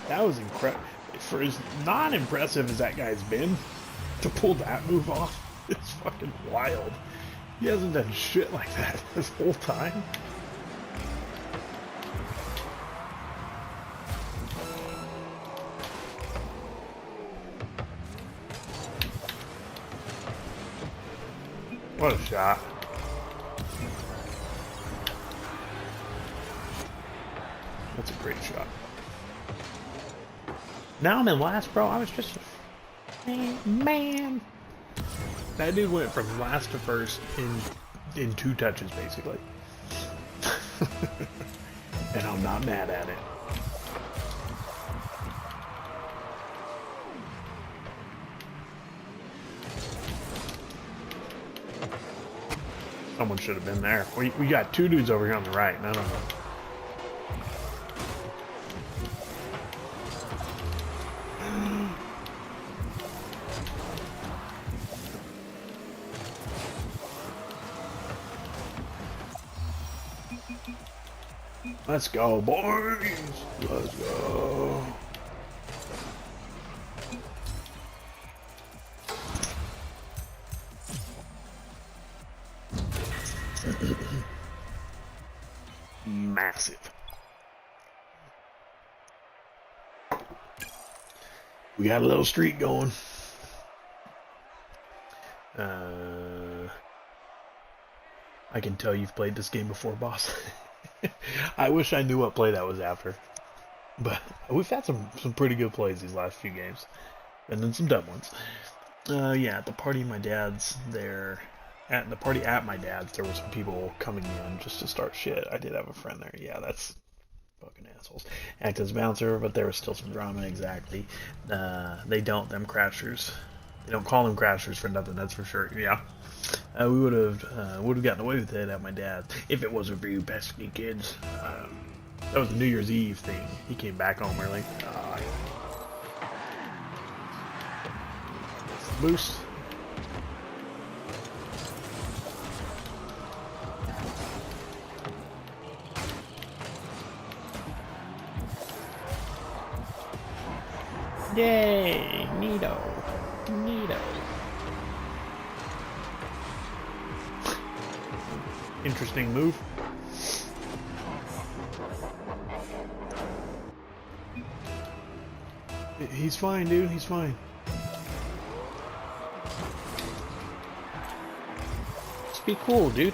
That was incredible. For as non-impressive as that guy's been, to pull that move off, it's fucking wild. He hasn't done shit like that this whole time. What a shot. That's a great shot. Now I'm in last, bro. I was just man. That dude went from last to first in 2 touches, basically. And I'm not mad at it. Someone should have been there. We got 2 dudes over here on the right. No. Let's go, boys. Let's go. massive. We got a little streak going. I can tell you've played this game before, boss. I wish I knew what play that was after. But we've had some pretty good plays these last few games. And then some dumb ones. Yeah, at the party my dad's there. At the party at my dad's, there were some people coming in just to start shit. I did have a friend there. Yeah, that's fucking assholes. Act as bouncer, but there was still some drama, exactly. They don't, them crashers. They don't call them crashers for nothing, that's for sure. Yeah. We would have gotten away with it at my dad's if it wasn't for you pesky kids. That was the New Year's Eve thing. He came back home early. Boost. Yay! Neato. Neato. Interesting move. He's fine, dude. He's fine. Just be cool, dude.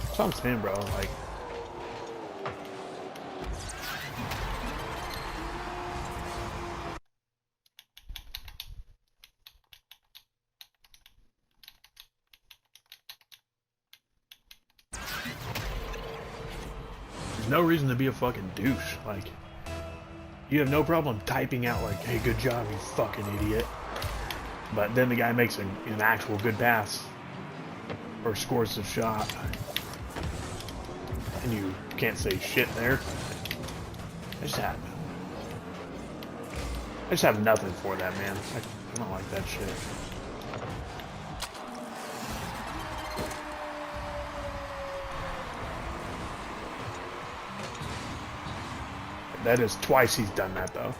That's what I'm saying, bro. Like, there's no reason to be a fucking douche. Like, you have no problem typing out like, "Hey, good job, you fucking idiot." But then the guy makes an actual good pass or scores a shot, and you can't say shit there. I just have nothing for that, man. I don't like that shit. That is twice he's done that, though.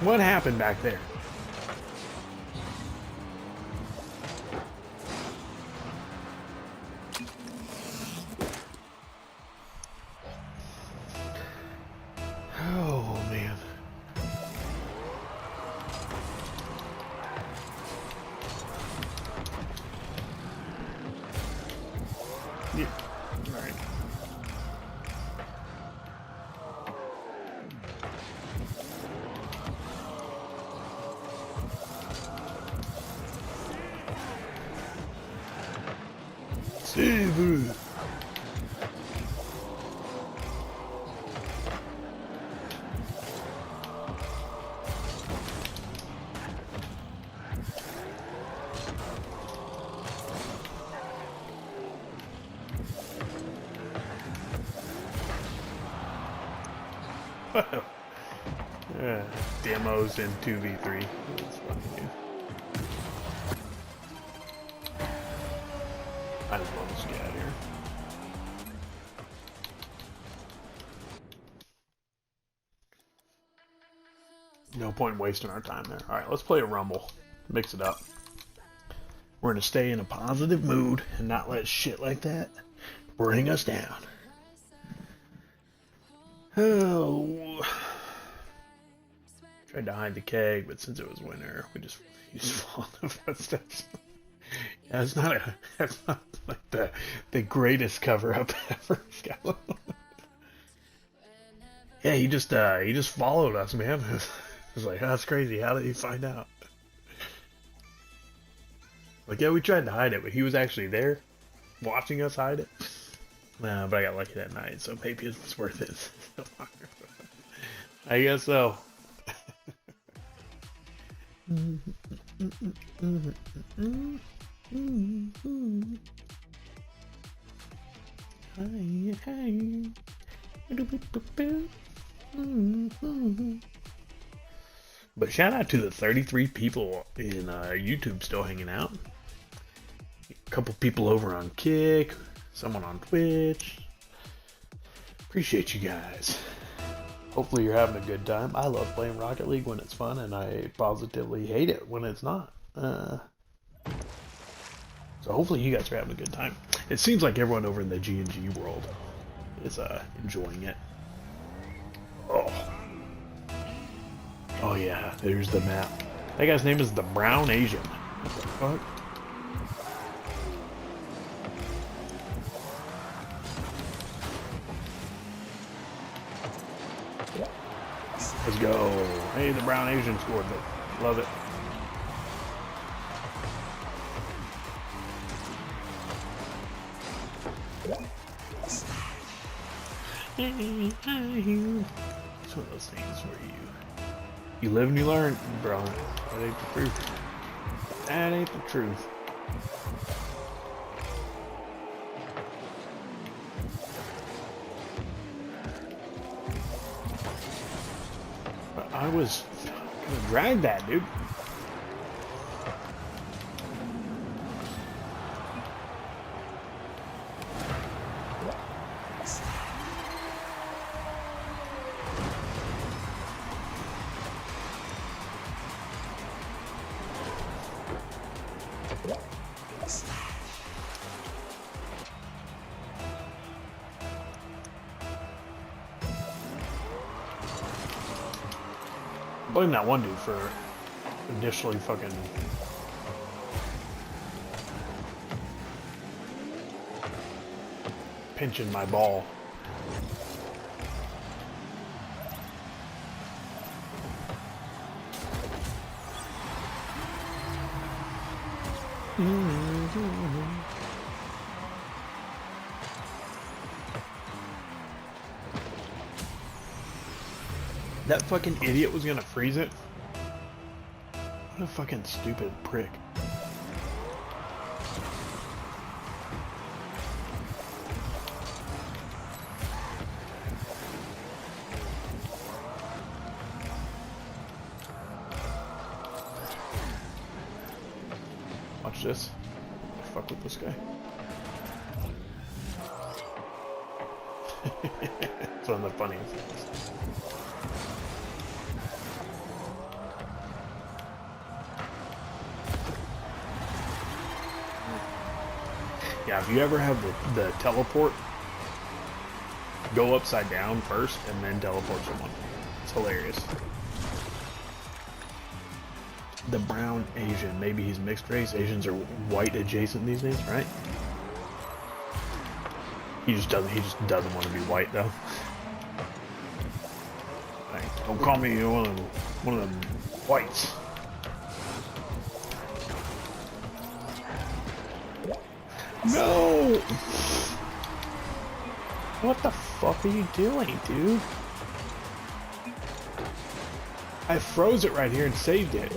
What happened back there? Oh, man. Yeah. All right. Save. Demos in 2v3. That's funny, dude. Might as well just get out of here. No point in wasting our time there. Alright, let's play a rumble. Mix it up. We're gonna stay in a positive mood and not let shit like that bring us down. Oh. Tried to hide the keg, but since it was winter, we just followed the footsteps. Yeah, that's not like the greatest cover up ever. Yeah, he just followed us, man. It was like, oh, that's crazy. How did he find out? Like, yeah, we tried to hide it, but he was actually there, watching us hide it. But I got lucky that night, so maybe it's worth it. I guess so. But shout out to the 33 people in YouTube still hanging out. A couple people over on Kick, someone on Twitch. Appreciate you guys. Hopefully you're having a good time. I love playing Rocket League when it's fun, and I positively hate it when it's not. So hopefully you guys are having a good time. It seems like everyone over in the G&G world is enjoying it. Oh yeah, there's the map. That guy's name is the Brown Asian. What the fuck? Let's go. Hey, the Brown Asian scored it. Love it. It's one of those things where you live and you learn, bro. That ain't the truth. That ain't the truth. But I was gonna drag that, dude. Blame that one dude for initially fucking pinching my ball. That fucking idiot was gonna freeze it. What a fucking stupid prick. Watch this. Fuck with this guy. It's one of the funniest things. Yeah, if you ever have the teleport, go upside down first and then teleport someone. It's hilarious. The Brown Asian. Maybe he's mixed race. Asians are white adjacent these days, right? He just doesn't want to be white though. Like, don't call me one of them whites. No! What the fuck are you doing, dude? I froze it right here and saved it.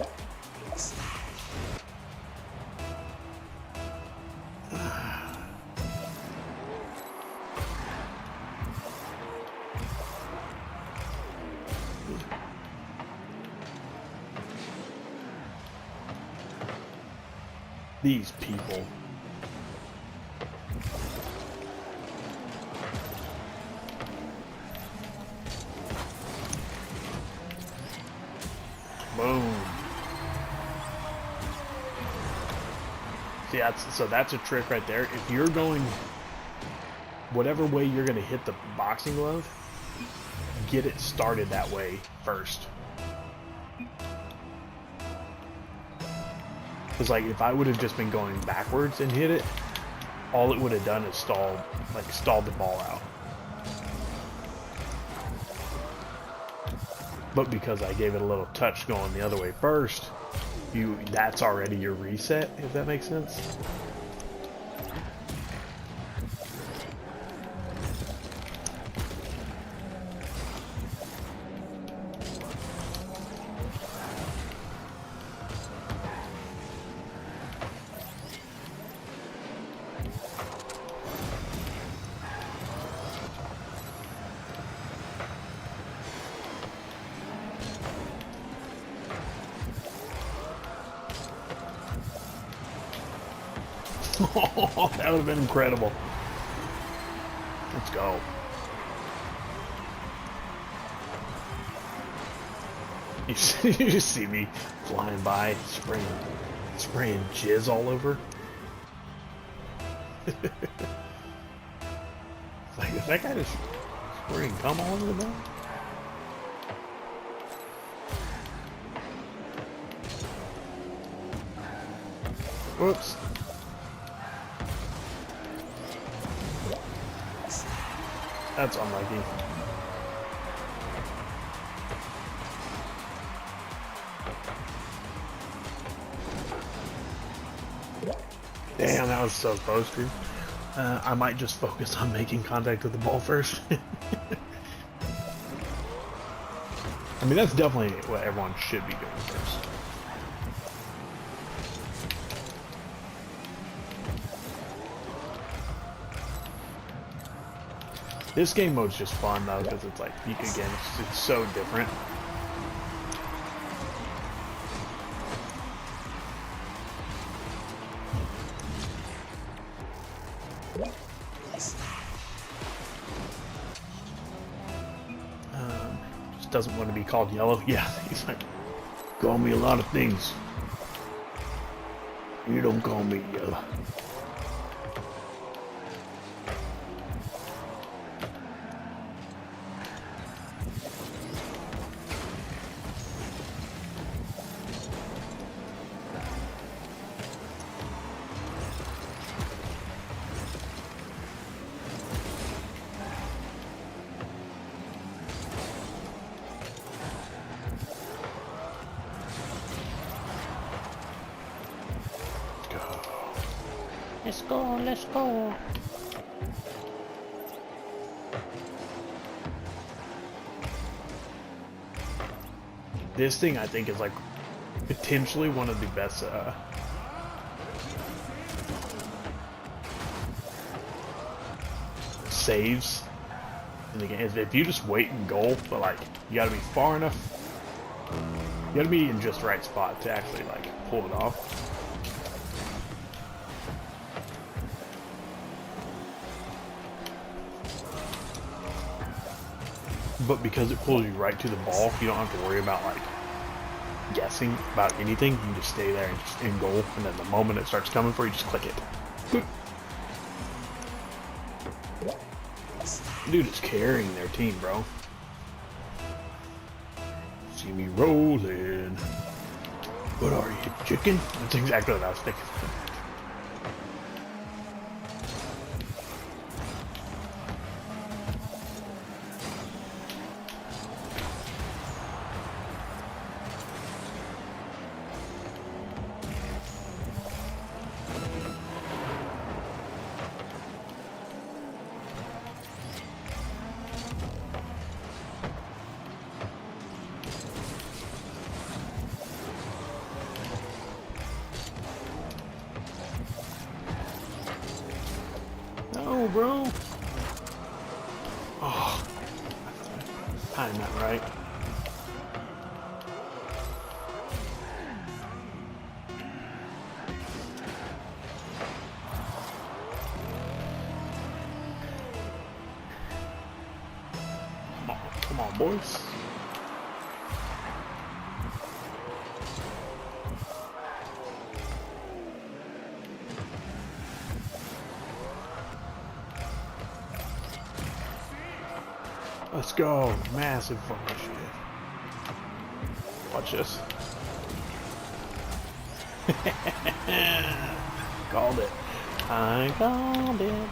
These people. Boom. See, that's a trick right there. If you're going whatever way you're going to hit the boxing glove, get it started that way first. Because like if I would have just been going backwards and hit it, all it would have done is stalled the ball out. But because I gave it a little touch going the other way first, that's already your reset, if that makes sense. That would have been incredible. Let's go. You just see me flying by, spraying jizz all over. Like, is that guy just spraying cum all over the ball? Whoops. That's unlucky. Damn, that was so close, dude. I might just focus on making contact with the ball first. I mean, that's definitely what everyone should be doing first. This game mode's just fun though, because it's like, you can, again, it's so different. Just doesn't want to be called yellow. Yeah, he's like, call me a lot of things. You don't call me yellow. Let's go, let's go. This thing, I think, is like potentially one of the best saves in the game. If you just wait and goal, but like you gotta be far enough, you gotta be in just the right spot to actually like pull it off. But because it pulls you right to the ball, you don't have to worry about like guessing about anything. You can just stay there and just in goal, and then the moment it starts coming for you, just click it. Boop. Dude is carrying their team, bro. See me rolling. What are you, chicken? That's exactly what I was thinking. No, bro. Oh, timed that right. Come on, boys. Let's go. Massive fucking shit. Watch this. Called it. I called it.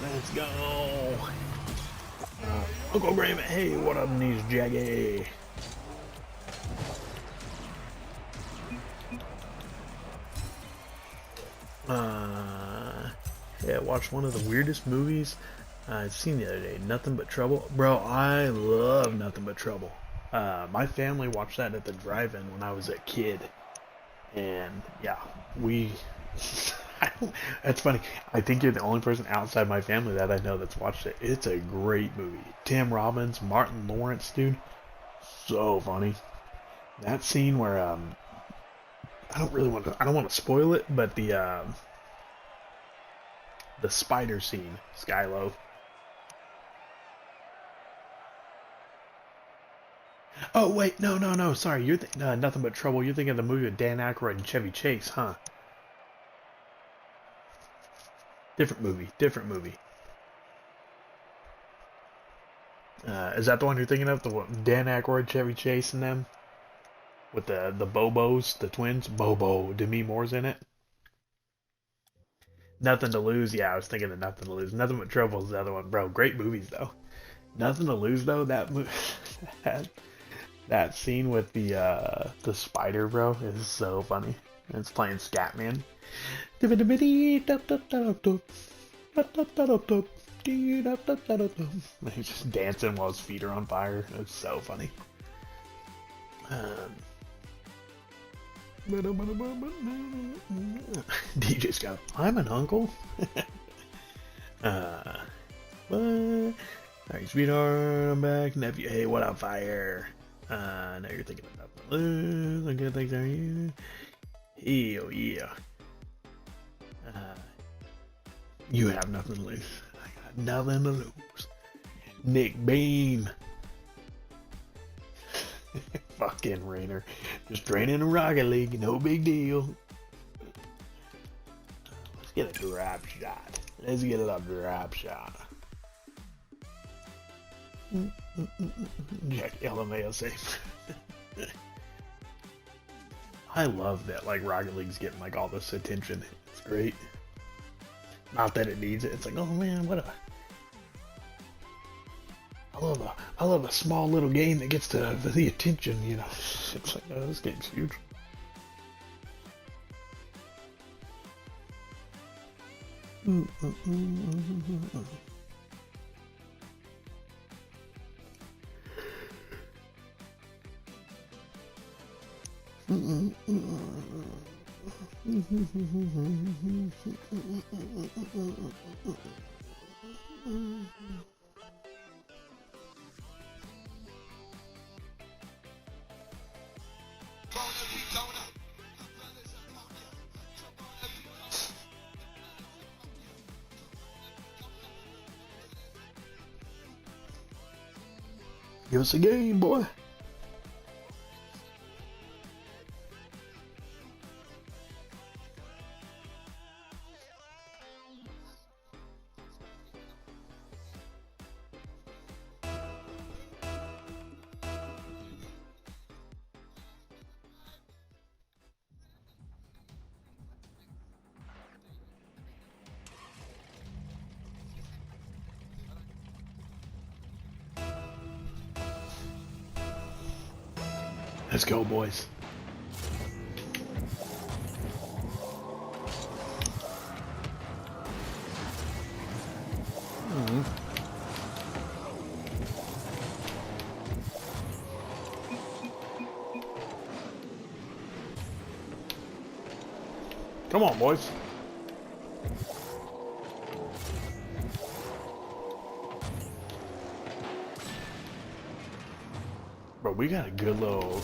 Let's go. Uncle Graham, hey, what up, niece Jaggy? Yeah, watched one of the weirdest movies I've seen the other day. Nothing But Trouble. Bro, I love Nothing But Trouble. My family watched that at the drive-in when I was a kid. And, yeah, we... That's funny. I think you're the only person outside my family that I know that's watched it. It's a great movie. Tim Robbins, Martin Lawrence, dude. So funny. That scene where I don't want to spoil it, but the spider scene, Skylo. Oh wait, no. Sorry, you're Nothing But Trouble. You're thinking of the movie with Dan Aykroyd and Chevy Chase, huh? Different movie. Different movie. Is that the one you're thinking of? The one, Dan Aykroyd, Chevy Chase, and them with the Bobos, the twins. Bobo, Demi Moore's in it. Nothing to Lose. Yeah, I was thinking of Nothing to Lose. Nothing But Trouble is the other one, bro. Great movies though. Nothing to Lose though. That movie. That scene with the spider, bro, is so funny. It's playing Scatman. He's just dancing while his feet are on fire. It's so funny. DJ Scott, I'm an uncle. What? Alright, sweetheart, I'm back. Nephew, hey, what up, fire? Now you're thinking of Nothing to Lose. I'm good, thanks, are you? Hell yeah. You have nothing to lose. I got nothing to lose. Nick Bean. Fucking Rainer. Just draining a Rocket League, no big deal. Let's get a drop shot. Let's get a drop shot. Jack LMAO safe. I love that like Rocket League's getting like all this attention. It's great. Not that it needs it. It's like, oh man, I love a small little game that gets the attention, you know. It's like, oh, this game's huge. Give us a game, boy. Let's go, boys. Come on, boys. Bro, we got a good little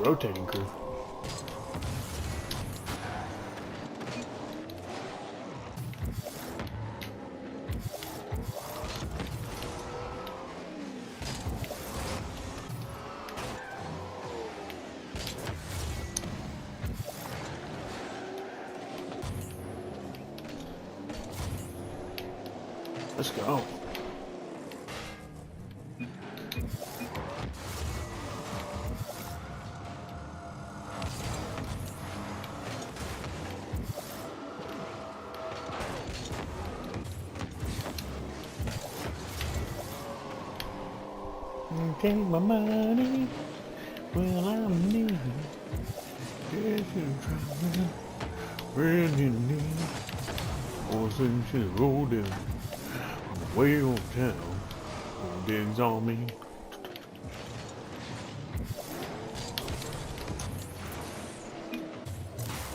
rotating crew. Let's go. Take my money when I'm near. Yes, you try when you need. Horses should roll down on the way on town. No digs on me.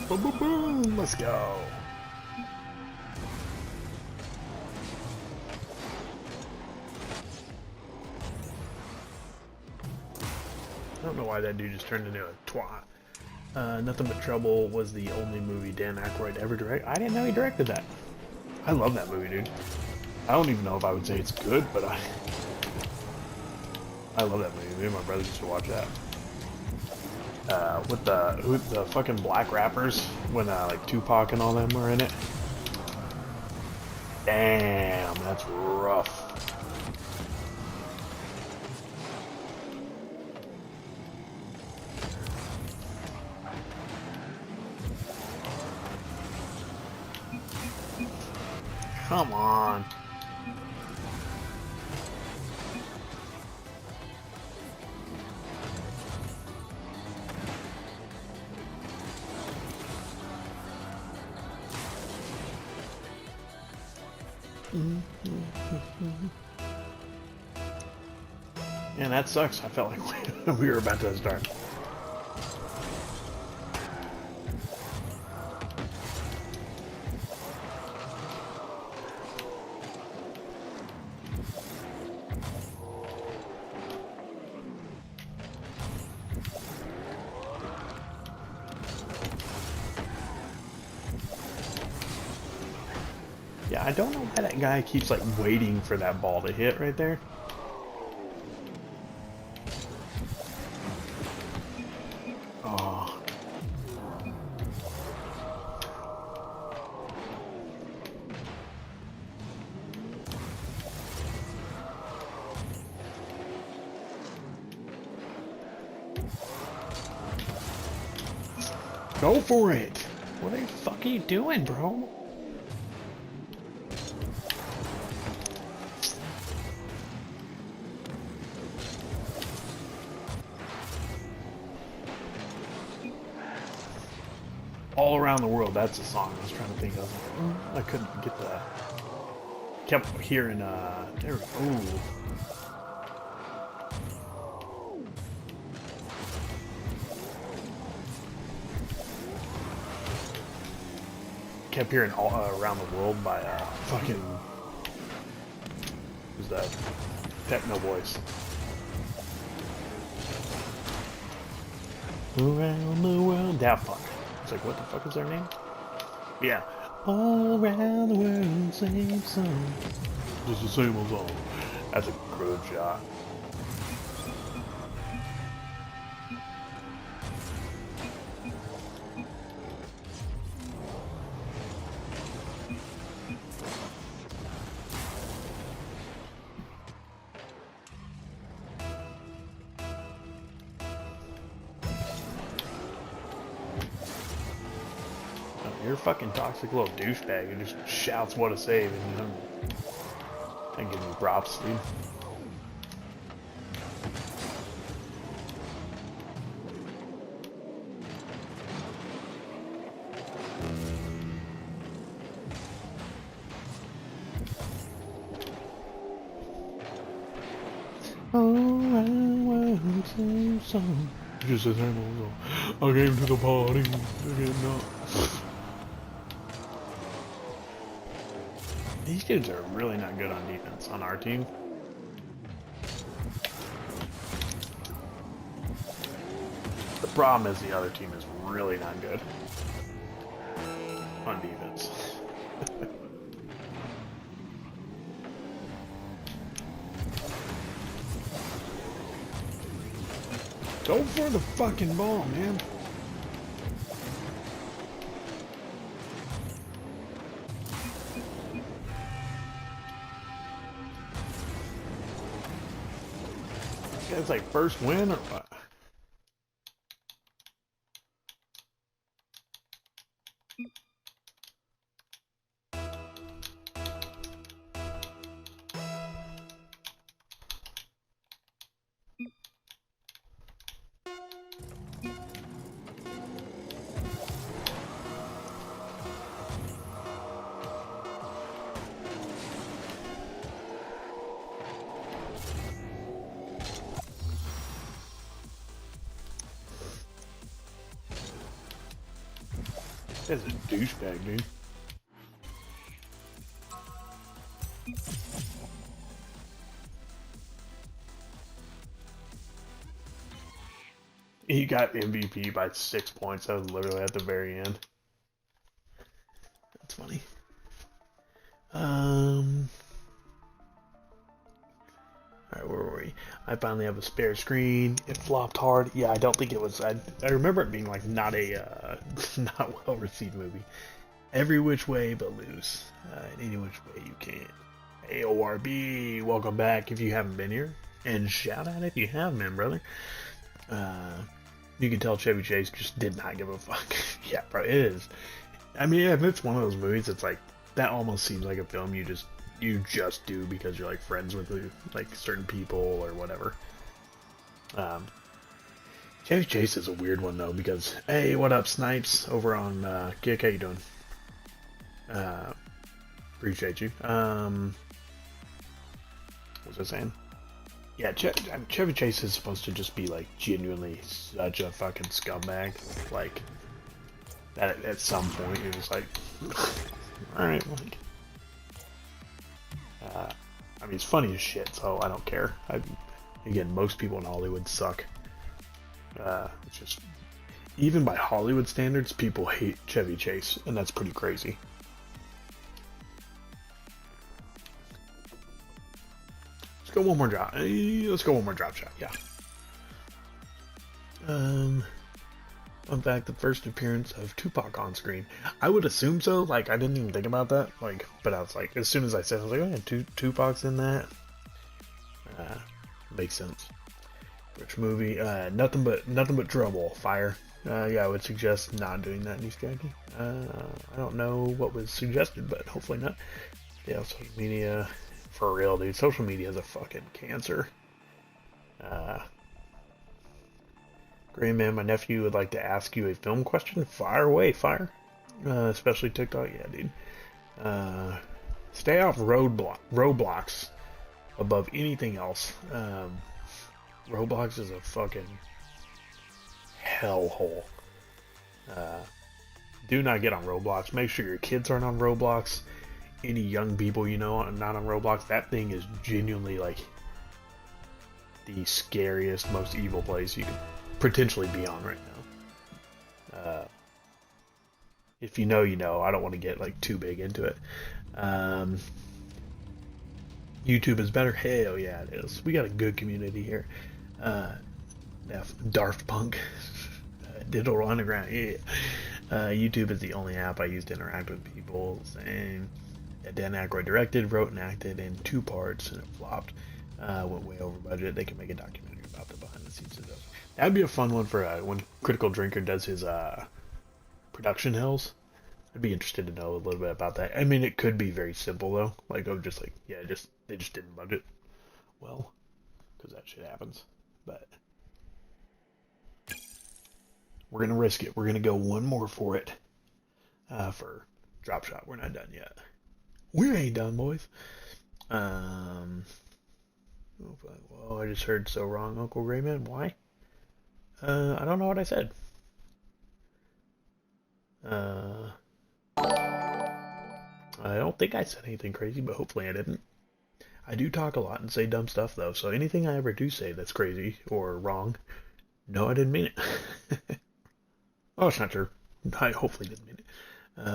Boom, boom, boom. Let's go. don't know why that dude just turned into a twat. Nothing But Trouble was the only movie Dan Aykroyd ever directed. I didn't know he directed that. I love that movie, dude. I don't even know if I would say it's good, but I love that movie. Me and my brother used to watch that. With the fucking black rappers when like Tupac and all them were in it. Damn, that's rough. Come on. Man, that sucks. I felt like we were about to start. Yeah, I don't know why that guy keeps like waiting for that ball to hit right there. Oh. Go for it! What the fuck are you doing, bro? All Around the World, that's a song I was trying to think of. I couldn't get the... Kept hearing, there we go. Kept hearing All Around the World by, fucking... Who's that? Techno Voice. Around the world. Daft Punk. It's like, what the fuck is their name? Yeah. All around the world, same song. Just the same old song. That's a good shot. You're a fucking toxic little douchebag who just shouts what a save and you know, I give you props, dude. Oh, I want the same song. Just the same old song. I came to the party. Again, no. These dudes are really not good on defense on our team. The problem is the other team is really not good on defense. Go for the fucking ball, man. It's like first win or what? That's a douchebag, dude. he got MVP by 6 points. That was literally at the very end. That's funny. Alright, where were we? I finally have a spare screen. It flopped hard. Yeah, I don't think it was. I remember it being like not a not well received movie. Every which way but loose. In any which way you can. AORB, welcome back if you haven't been here, and shout out if you have been, brother. You can tell Chevy Chase just did not give a fuck. Yeah, bro, it is. I mean, if it's one of those movies, it's like that almost seems like a film you just do because you're like friends with like certain people or whatever. Chevy Chase is a weird one though because hey, what up, Snipes over on Kick? How you doing? Appreciate you. What was I saying? Yeah, Chevy Chase is supposed to just be like genuinely such a fucking scumbag. Like that at some point you're just like, all right, like. I mean, he's funny as shit, so I don't care. Again, most people in Hollywood suck. It's just even by Hollywood standards, people hate Chevy Chase, and that's pretty crazy. Let's go one more drop. Let's go one more drop shot. Yeah. In fact, the first appearance of Tupac on screen. I would assume so. Like, I didn't even think about that. Like, but I was like, as soon as I said, I was like, oh yeah, Tupac's in that. Makes sense. Which movie? Nothing but Trouble. Fire. Yeah, I would suggest not doing that new strategy. I don't know what was suggested, but hopefully not. Yeah, social media. For real, dude. Social media is a fucking cancer. Great man, my nephew would like to ask you a film question. Fire away, fire. Especially TikTok, yeah, dude. Stay off Roblox above anything else. Roblox is a fucking hellhole. Do not get on Roblox. Make sure your kids aren't on Roblox. Any young people you know are not on Roblox. That thing is genuinely like the scariest, most evil place you could potentially be on right now. If you know, you know. I don't want to get like too big into it. YouTube is better. Hell yeah, it is. We got a good community here. Daft Punk, Digital Underground. Yeah. YouTube is the only app I use to interact with people. Same. Dan Aykroyd directed, wrote, and acted in 2 parts, and it flopped. Went way over budget. They can make a documentary about the behind the scenes of those. That'd be a fun one for when Critical Drinker does his production hells. I'd be interested to know a little bit about that. I mean, it could be very simple though. Like, oh, just like, yeah, they just didn't budget well, because that shit happens. But we're gonna risk it. We're gonna go one more for it. For Drop Shot. We're not done yet. We ain't done, boys. Well, I just heard so wrong, Uncle Grayman. Why? I don't know what I said. I don't think I said anything crazy, but hopefully I didn't. I do talk a lot and say dumb stuff, though, so anything I ever do say that's crazy or wrong, no, I didn't mean it. Oh, it's not true. I hopefully didn't mean it.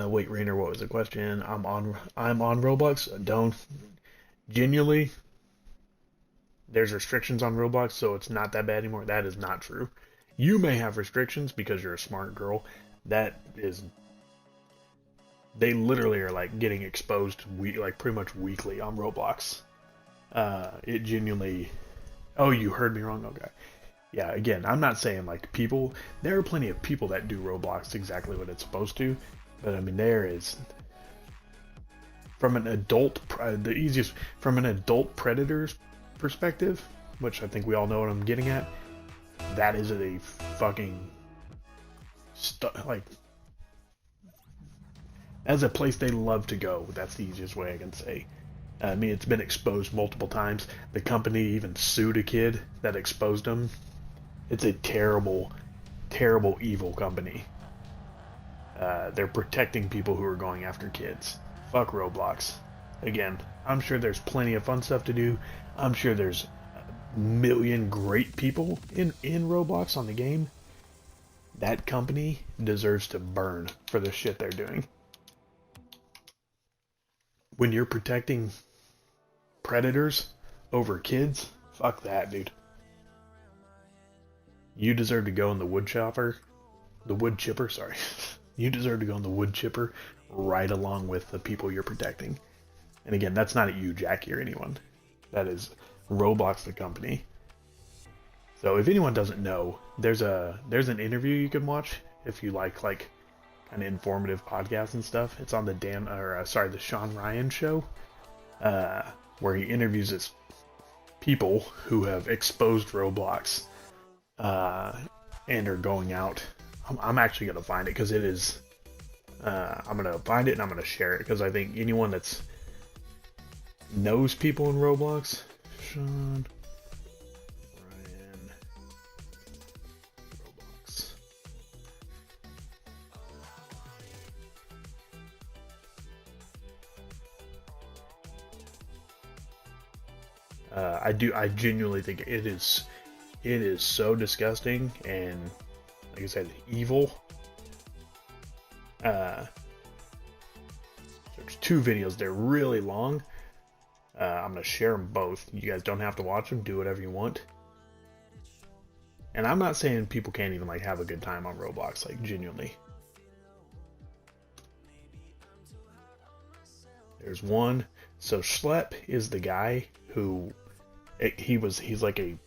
Wait, Rainer, what was the question? I'm on Roblox. Don't. Genuinely, there's restrictions on Roblox, so it's not that bad anymore. That is not true. You may have restrictions because you're a smart girl. That is... They literally are like getting exposed like pretty much weekly on Roblox. It genuinely... Oh, you heard me wrong? Okay. Yeah, again, I'm not saying like people... There are plenty of people that do Roblox exactly what it's supposed to. But I mean, there is... From an adult... The easiest... From an adult predator's perspective, which I think we all know what I'm getting at, that is a fucking... like... As a place they love to go. That's the easiest way I can say. I mean, it's been exposed multiple times. The company even sued a kid that exposed them. It's a terrible, terrible, evil company. They're protecting people who are going after kids. Fuck Roblox. Again, I'm sure there's plenty of fun stuff to do. I'm sure there's a million great people in Roblox on the game. That company deserves to burn for the shit they're doing. When you're protecting predators over kids, fuck that, dude. You deserve to go in the wood chipper, sorry. You deserve to go in the wood chipper right along with the people you're protecting. And again, that's not at you, Jackie, or anyone. That is Roblox, the company. So if anyone doesn't know, there's an interview you can watch if you like kind of informative podcasts and stuff. It's on the Sean Ryan show, where he interviews his people who have exposed Roblox, and are going out. I'm actually gonna find it because it is. I'm gonna find it and I'm gonna share it because I think anyone that's knows people in Roblox, Sean Ryan, Roblox. I genuinely think it is so disgusting and, like I said, evil. There's 2 videos. They're really long. I'm going to share them both. You guys don't have to watch them. Do whatever you want. And I'm not saying people can't even have a good time on Roblox, genuinely. There's one. So Schlep is the guy who he's like a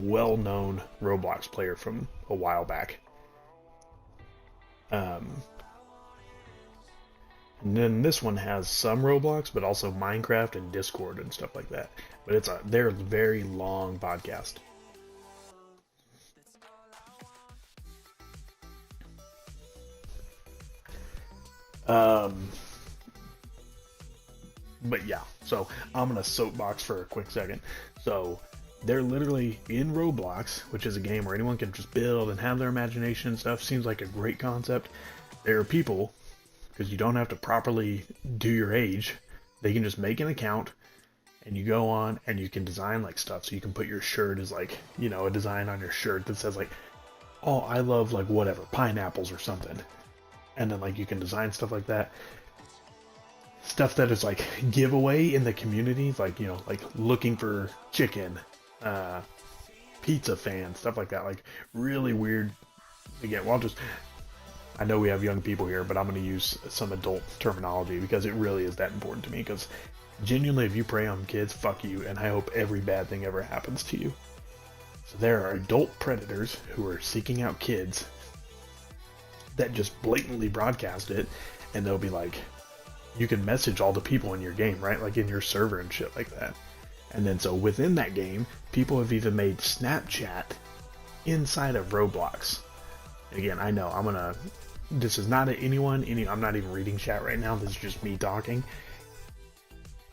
well-known Roblox player from a while back. And then this one has some Roblox, but also Minecraft and Discord and stuff like that. But they're a very long podcast. But yeah, so I'm gonna soapbox for a quick second. So they're literally in Roblox, which is a game where anyone can just build and have their imagination and stuff. Seems like a great concept. There are people, because you don't have to properly do your age, they can just make an account and you go on and you can design stuff. So you can put your shirt as a design on your shirt that says oh, I love whatever, pineapples or something. And then you can design stuff like that. Stuff that is giveaway in the community, looking for chicken, pizza fans, stuff like that, really weird. Again, I know we have young people here, but I'm going to use some adult terminology because it really is that important to me, because genuinely, if you prey on kids, fuck you, and I hope every bad thing ever happens to you. So there are adult predators who are seeking out kids that just blatantly broadcast it, and they'll be you can message all the people in your game, right? In your server and shit like that. And then so within that game, people have even made Snapchat inside of Roblox. Again, I know this is not I'm not even reading chat right now. This is just me talking.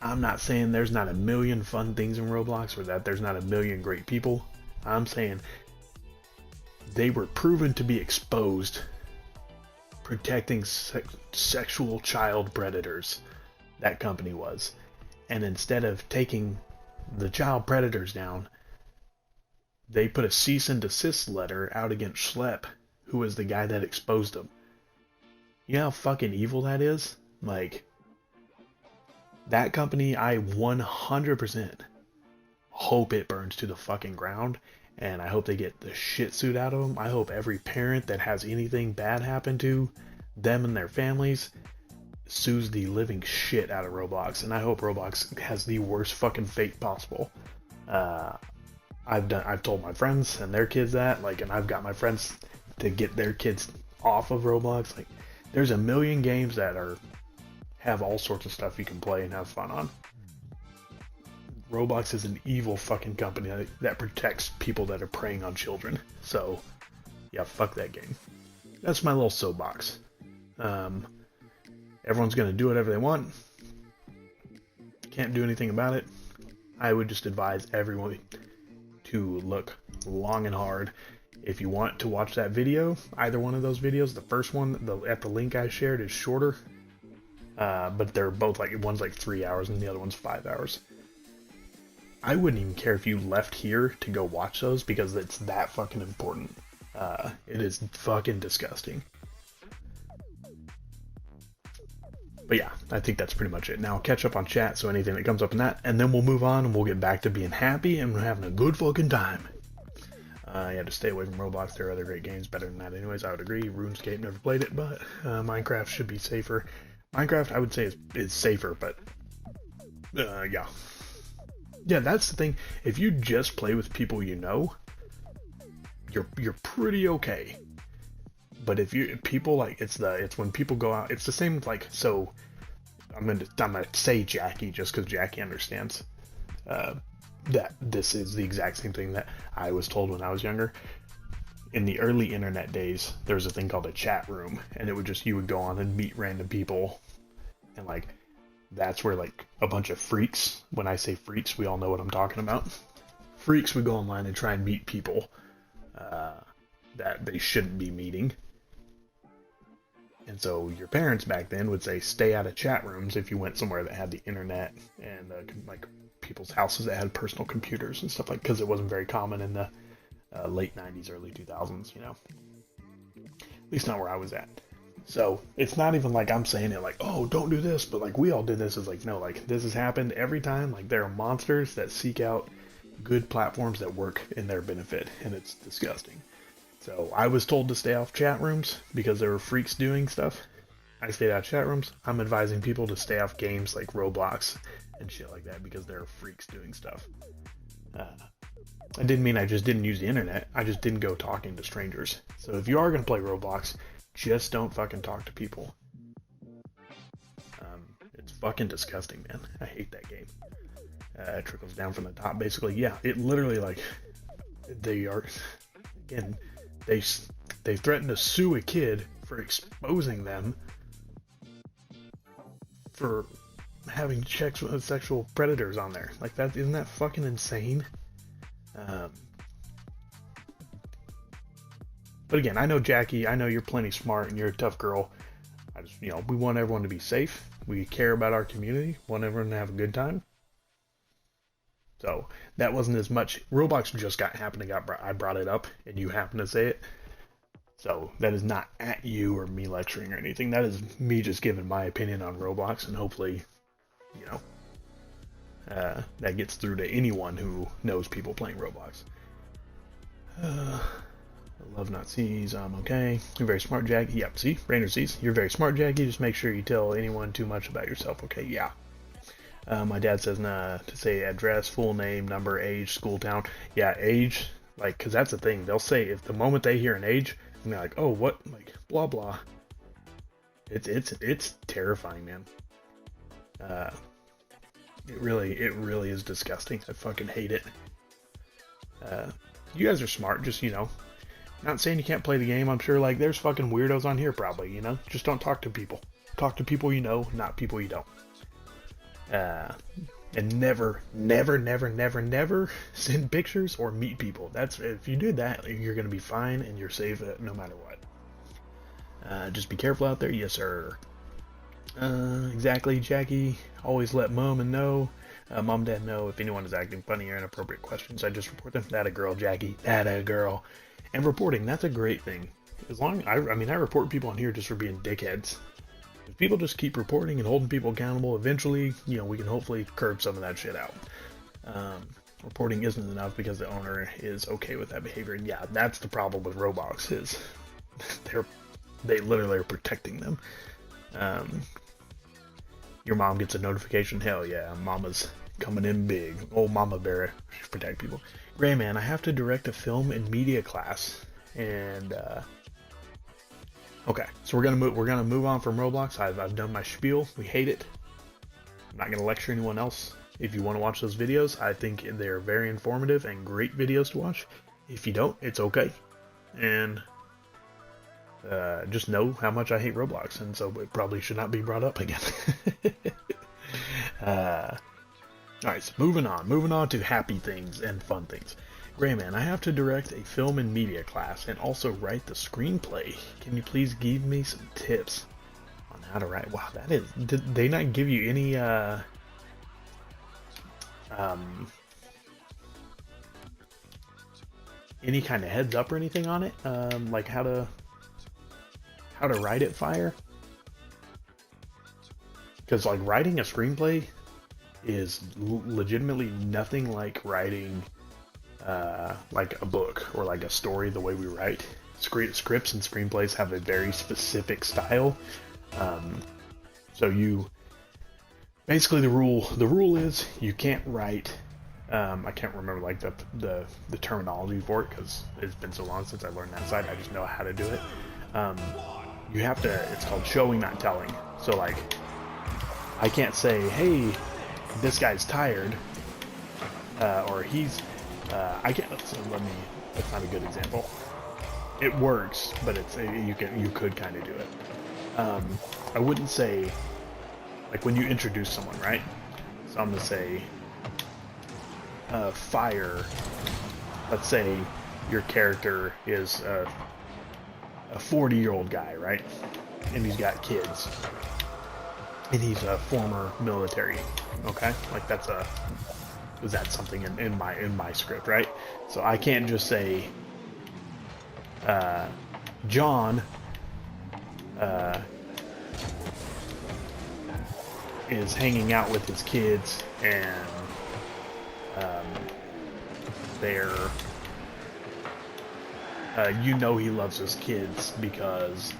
I'm not saying there's not a million fun things in Roblox or that there's not a million great people. I'm saying they were proven to be exposed protecting sexual child predators. That company was. And instead of taking the child predators down, they put a cease and desist letter out against Schlep, who was the guy that exposed them. You know how fucking evil that is? That company, I 100% hope it burns to the fucking ground, and I hope they get the shit suit out of them. I hope every parent that has anything bad happen to them and their families sues the living shit out of Roblox, and I hope Roblox has the worst fucking fate possible. I've told my friends and their kids that, and I've got my friends to get their kids off of Roblox. There's a million games that have all sorts of stuff you can play and have fun on. Roblox is an evil fucking company that protects people that are preying on children. So, yeah, fuck that game. That's my little soapbox. Everyone's gonna do whatever they want. Can't do anything about it. I would just advise everyone to look long and hard. If you want to watch that video, either one of those videos, the first one at the link I shared is shorter, but they're both one's 3 hours and the other one's 5 hours. I wouldn't even care if you left here to go watch those because it's that fucking important. It is fucking disgusting. But yeah, I think that's pretty much it. Now I'll catch up on chat, so anything that comes up in that, and then we'll move on and we'll get back to being happy and having a good fucking time. Yeah, to stay away from Roblox. There are other great games better than that anyways, I would agree. RuneScape, never played it, but Minecraft should be safer. Minecraft, I would say, is safer, but yeah. Yeah, that's the thing. If you just play with people you know, you're pretty okay. But if people like it's when people go out, it's the same with like, so I'm gonna say Jackie just because Jackie understands that this is the exact same thing that I was told when I was younger. In the early internet days, there was a thing called a chat room, and it would just, you would go on and meet random people, and like that's where like a bunch of freaks, when I say freaks, we all know what I'm talking about. Freaks would go online and try and meet people that they shouldn't be meeting. And so your parents back then would say stay out of chat rooms if you went somewhere that had the internet and like people's houses that had personal computers and stuff, like, because it wasn't very common in the late 90s, early 2000s, you know. At least not where I was at. So it's not even like I'm saying it like, oh, don't do this, but like we all did this. It's like, no, like this has happened every time. Like there are monsters that seek out good platforms that work in their benefit, and it's disgusting. So I was told to stay off chat rooms because there were freaks doing stuff. I stayed out of chat rooms. I'm advising people to stay off games like Roblox and shit like that because there are freaks doing stuff. I didn't mean I just didn't use the internet. I just didn't go talking to strangers. So if you are going to play Roblox, just don't fucking talk to people. It's fucking disgusting, man. I hate that game. It trickles down from the top, basically. Yeah, it literally, like, they are, again, they threatened to sue a kid for exposing them for having checks with sexual predators on there. Like, that, isn't that fucking insane? But again, I know Jackie, I know you're plenty smart and you're a tough girl. I just, you know, we want everyone to be safe. We care about our community, want everyone to have a good time. So that wasn't as much. Roblox just got happening. I brought it up, and you happened to say it. So that is not at you or me lecturing or anything. That is me just giving my opinion on Roblox, and hopefully, you know, that gets through to anyone who knows people playing Roblox. I love not C's. I'm okay. You're very smart, Jackie. Yep. See, Rainer sees. You're very smart, Jackie. Just make sure you tell anyone too much about yourself. Okay. Yeah. My dad says to say address, full name, number, age, school, town. Yeah, age, like, because that's the thing. They'll say, if the moment they hear an age, and they're like, oh, what, like, blah, blah. It's terrifying, man. It really is disgusting. I fucking hate it. You guys are smart, just, you know, not saying you can't play the game. I'm sure, like, there's fucking weirdos on here probably, you know? Just don't talk to people. Talk to people you know, not people you don't. And never send pictures or meet people. That's, if you do that, you're gonna be fine and you're safe no matter what. Just be careful out there. Yes, sir. Exactly, Jackie. Always let mom and dad know if anyone is acting funny or inappropriate questions. I just report them. That a girl, Jackie. That a girl. And reporting, that's a great thing. As long, I report people on here just for being dickheads. If people just keep reporting and holding people accountable, eventually, you know, we can hopefully curb some of that shit out. Reporting isn't enough because the owner is okay with that behavior. And yeah, that's the problem with Roblox, is they literally are protecting them. Your mom gets a notification. Hell yeah, mama's coming in big. Old mama bear, protect people. Gray man, I have to direct a film and media class, and okay, so we're gonna move on from Roblox. I've done my spiel. We hate it. I'm not gonna lecture anyone else. If you want to watch those videos, I think they're very informative and great videos to watch. If you don't, it's okay. And just know how much I hate Roblox, and so it probably should not be brought up again. Alright, so moving on to happy things and fun things. Grayman, I have to direct a film and media class and also write the screenplay. Can you please give me some tips on how to write? Wow, that is... Did they not give you any, any kind of heads up or anything on it, like how to write it fire. Because like writing a screenplay is legitimately nothing like writing like a book or like a story the way we write. Scripts and screenplays have a very specific style. So you basically the rule is you can't write. I can't remember like the terminology for it because it's been so long since I learned that side. I just know how to do it. You have to. It's called showing, not telling. So like, I can't say, "Hey, this guy's tired," or he's. I can't. Let me. That's not a good example. It works, but you could kind of do it. I wouldn't say like when you introduce someone, right? So I'm gonna say fire. Let's say your character is a 40-year-old guy, right? And he's got kids, and he's a former military. Okay, like that's something in my script, right? So I can't just say John is hanging out with his kids and they're he loves his kids because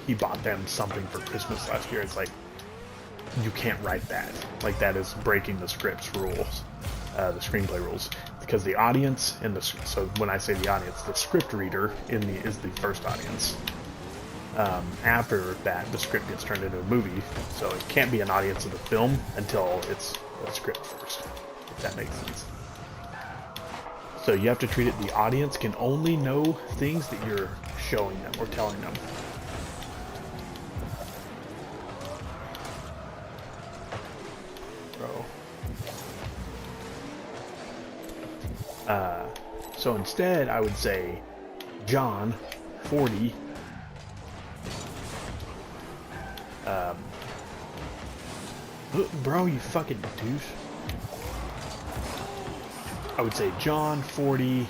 he bought them something for Christmas last year. It's like, you can't write that. Like, that is breaking the script's rules, the screenplay rules, because the audience and so when I say the audience, the script reader is the first audience. After that, the script gets turned into a movie, so it can't be an audience of the film until it's a script first, if that makes sense. So you have to treat it, the audience can only know things that you're showing them or telling them. So instead, I would say, John, 40, bro, you fucking douche. I would say John, 40,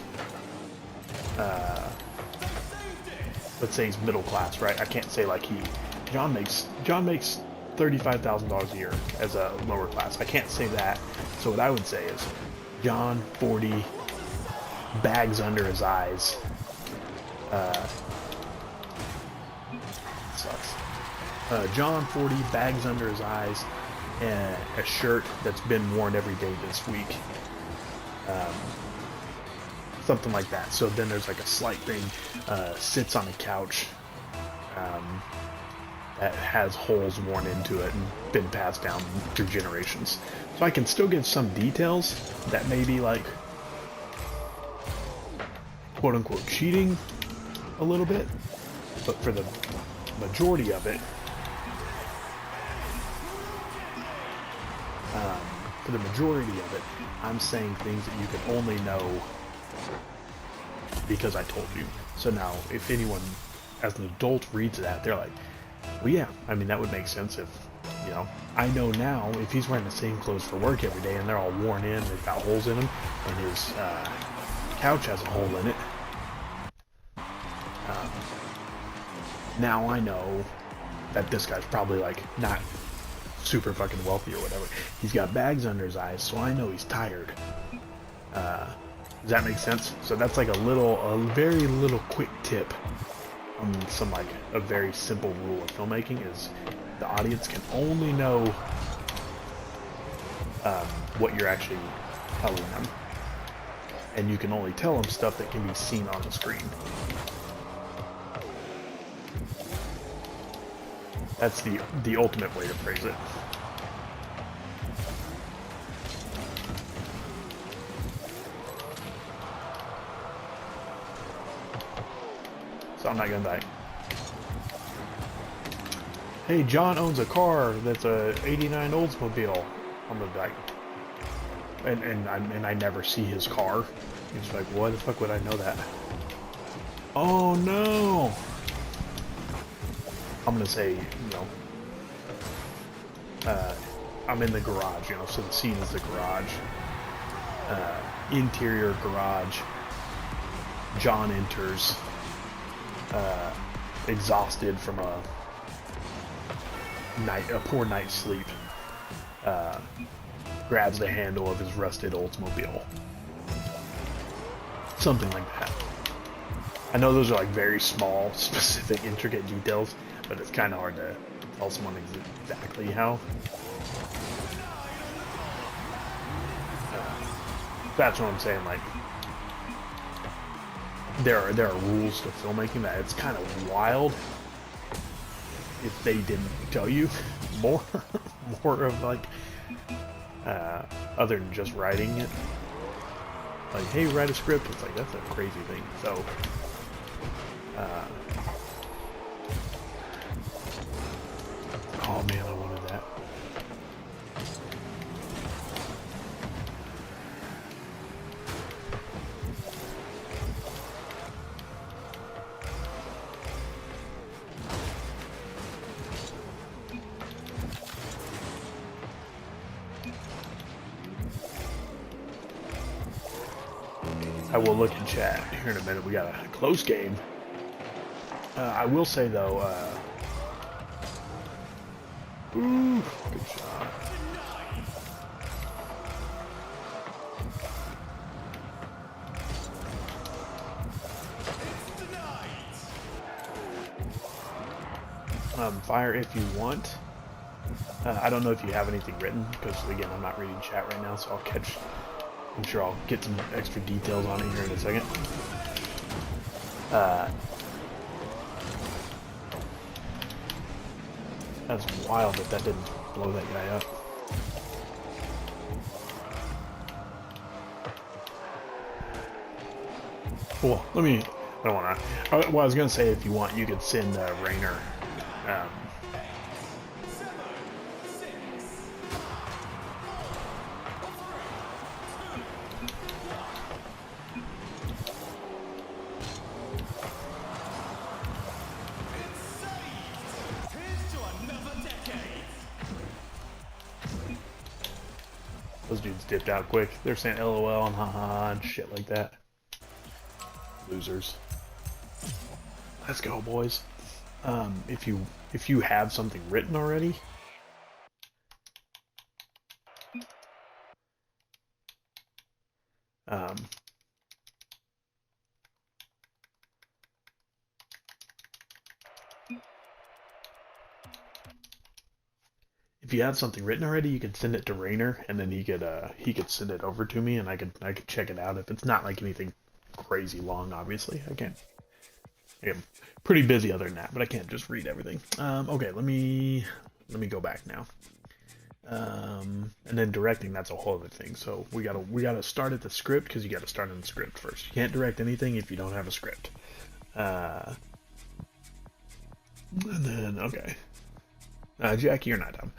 let's say he's middle class, right? I can't say like John makes $35,000 a year as a lower class. I can't say that. So what I would say is, John, 40, bags under his eyes. Sucks. John, 40, bags under his eyes, and a shirt that's been worn every day this week. Something like that. So then there's like a slight thing, sits on a couch that has holes worn into it and been passed down through generations. So I can still give some details that may be like, quote unquote, cheating a little bit, but for the majority of it, I'm saying things that you can only know because I told you. So now, if anyone, as an adult, reads that, they're like, well, yeah, I mean, that would make sense if, I know now if he's wearing the same clothes for work every day and they're all worn in, they've got holes in them, and his couch has a hole in it. Now I know that this guy's probably like not super fucking wealthy or whatever. He's got bags under his eyes, so I know he's tired. Does that make sense? So that's like a very little quick tip on some like a very simple rule of filmmaking is the audience can only know what you're actually telling them, and you can only tell them stuff that can be seen on the screen. That's the ultimate way to phrase it. So I'm not gonna die. Hey, John owns a car that's a '89 Oldsmobile. I'm gonna die. And I never see his car. He's like, why the fuck would I know that? Oh no! I'm gonna say, I'm in the garage, so the scene is the garage. Interior garage. John enters, exhausted from a poor night's sleep. Grabs the handle of his rusted Oldsmobile. Something like that. I know those are like very small, specific, intricate details, but it's kind of hard to tell someone exactly how. That's what I'm saying. Like, there are rules to filmmaking that it's kind of wild if they didn't tell you more, more of like, other than just writing it. Like, hey, write a script. It's like, that's a crazy thing. So, oh man, I wanted that. I will look in chat here in a minute. We got a close game. I will say though, ooh, good shot. Fire if you want. I don't know if you have anything written, because again, I'm not reading chat right now, so I'm sure I'll get some extra details on it here in a second. That's wild that didn't blow that guy up. Well, I don't want to. Well, I was going to say, if you want, you could send Rainer. Those dudes dipped out quick. They're saying LOL and haha and shit like that. Losers. Let's go, boys. If you have something written already, you could send it to Rainer, and then he could send it over to me, and I could check it out. If it's not like anything crazy long, obviously I'm pretty busy other than that, but I can't just read everything. Okay, let me go back now. And then directing, that's a whole other thing. So we gotta start at the script, because you gotta start on the script first. You can't direct anything if you don't have a script. And then okay, Jackie, you're not dumb.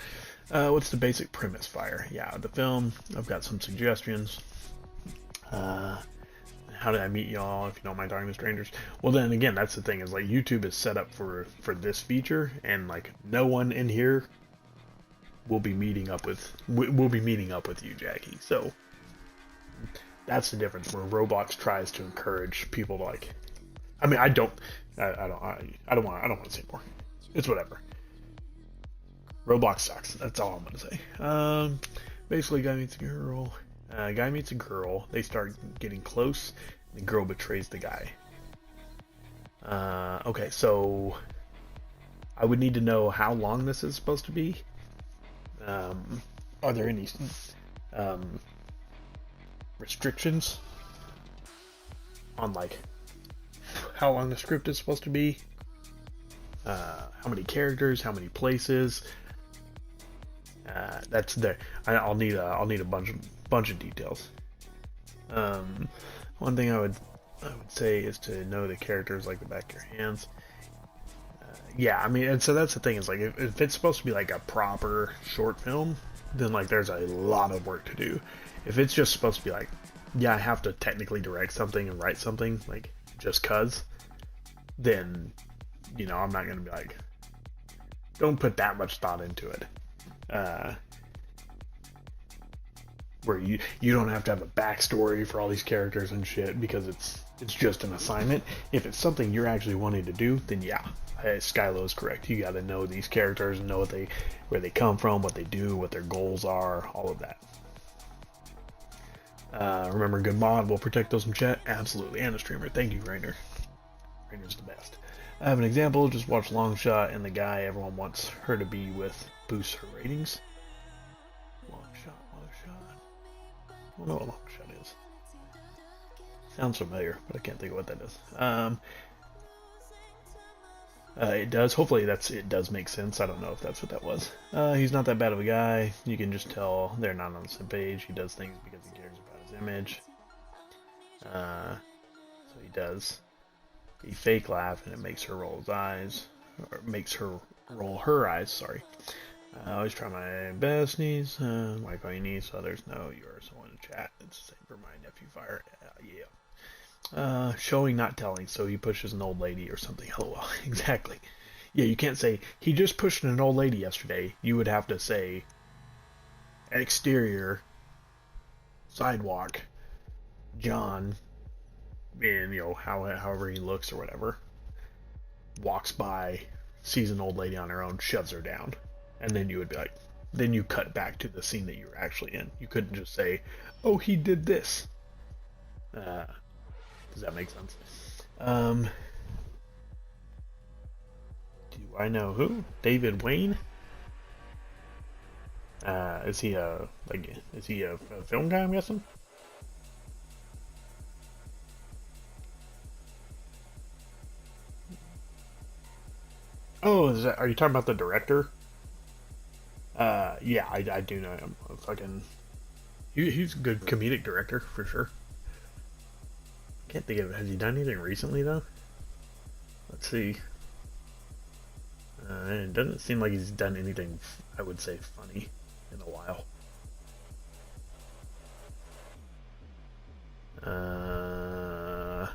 What's the basic premise, Fire? Yeah, the film. I've got some suggestions. How did I meet y'all? If you don't mind talking to strangers. Well, then again, that's the thing, is like YouTube is set up for this feature, and like no one in here will be meeting up with you, Jackie. So that's the difference. Where Roblox tries to encourage people to like. I mean, I don't want to say more. It's whatever. Roblox sucks. That's all I'm gonna say. Basically, guy meets a girl. They start getting close. The girl betrays the guy. Okay, so I would need to know how long this is supposed to be. Are there any restrictions on like how long the script is supposed to be? How many characters? How many places? That's there. I'll need a bunch of details. One thing I would say is to know the characters like the back of your hands. Yeah, I mean, and so that's the thing, is like if it's supposed to be like a proper short film, then like there's a lot of work to do. If it's just supposed to be like, yeah, I have to technically direct something and write something like just cuz, then I'm not gonna be like, don't put that much thought into it. where you don't have to have a backstory for all these characters and shit because it's just an assignment. If it's something you're actually wanting to do, then yeah, Skylo is correct. You got to know these characters and know where they come from, what they do, what their goals are, all of that. Remember, good mod will protect those from chat. Absolutely, and a streamer. Thank you, Rainer. Rainer's the best. I have an example. Just watch Longshot, and the guy everyone wants her to be with boosts her ratings. Longshot. I don't know what Longshot is. Sounds familiar, but I can't think of what that is. It does. Hopefully it does make sense. I don't know if that's what that was. He's not that bad of a guy. You can just tell they're not on the same page. He does things because he cares about his image. So he does. He fake laugh and it makes her roll his eyes. Or makes her roll her eyes, sorry. I always try my best, niece. Like all you need so others know you are someone in chat. It's the same for my nephew Fire. Yeah. Showing, not telling. So he pushes an old lady or something. LOL. Exactly. Yeah, you can't say, he just pushed an old lady yesterday. You would have to say, exterior, sidewalk, John, and, you know, however he looks or whatever, walks by, sees an old lady on her own, shoves her down. And then you would be like, then you cut back to the scene that you were actually in. You couldn't just say, oh, he did this. Does that make sense? Do I know who? David Wayne? Is he a film guy, I'm guessing? Oh, are you talking about the director? Yeah, I do know him. He's a good comedic director for sure. Can't think of it. Has he done anything recently though? Let's see. It doesn't seem like he's done anything, I would say, funny in a while.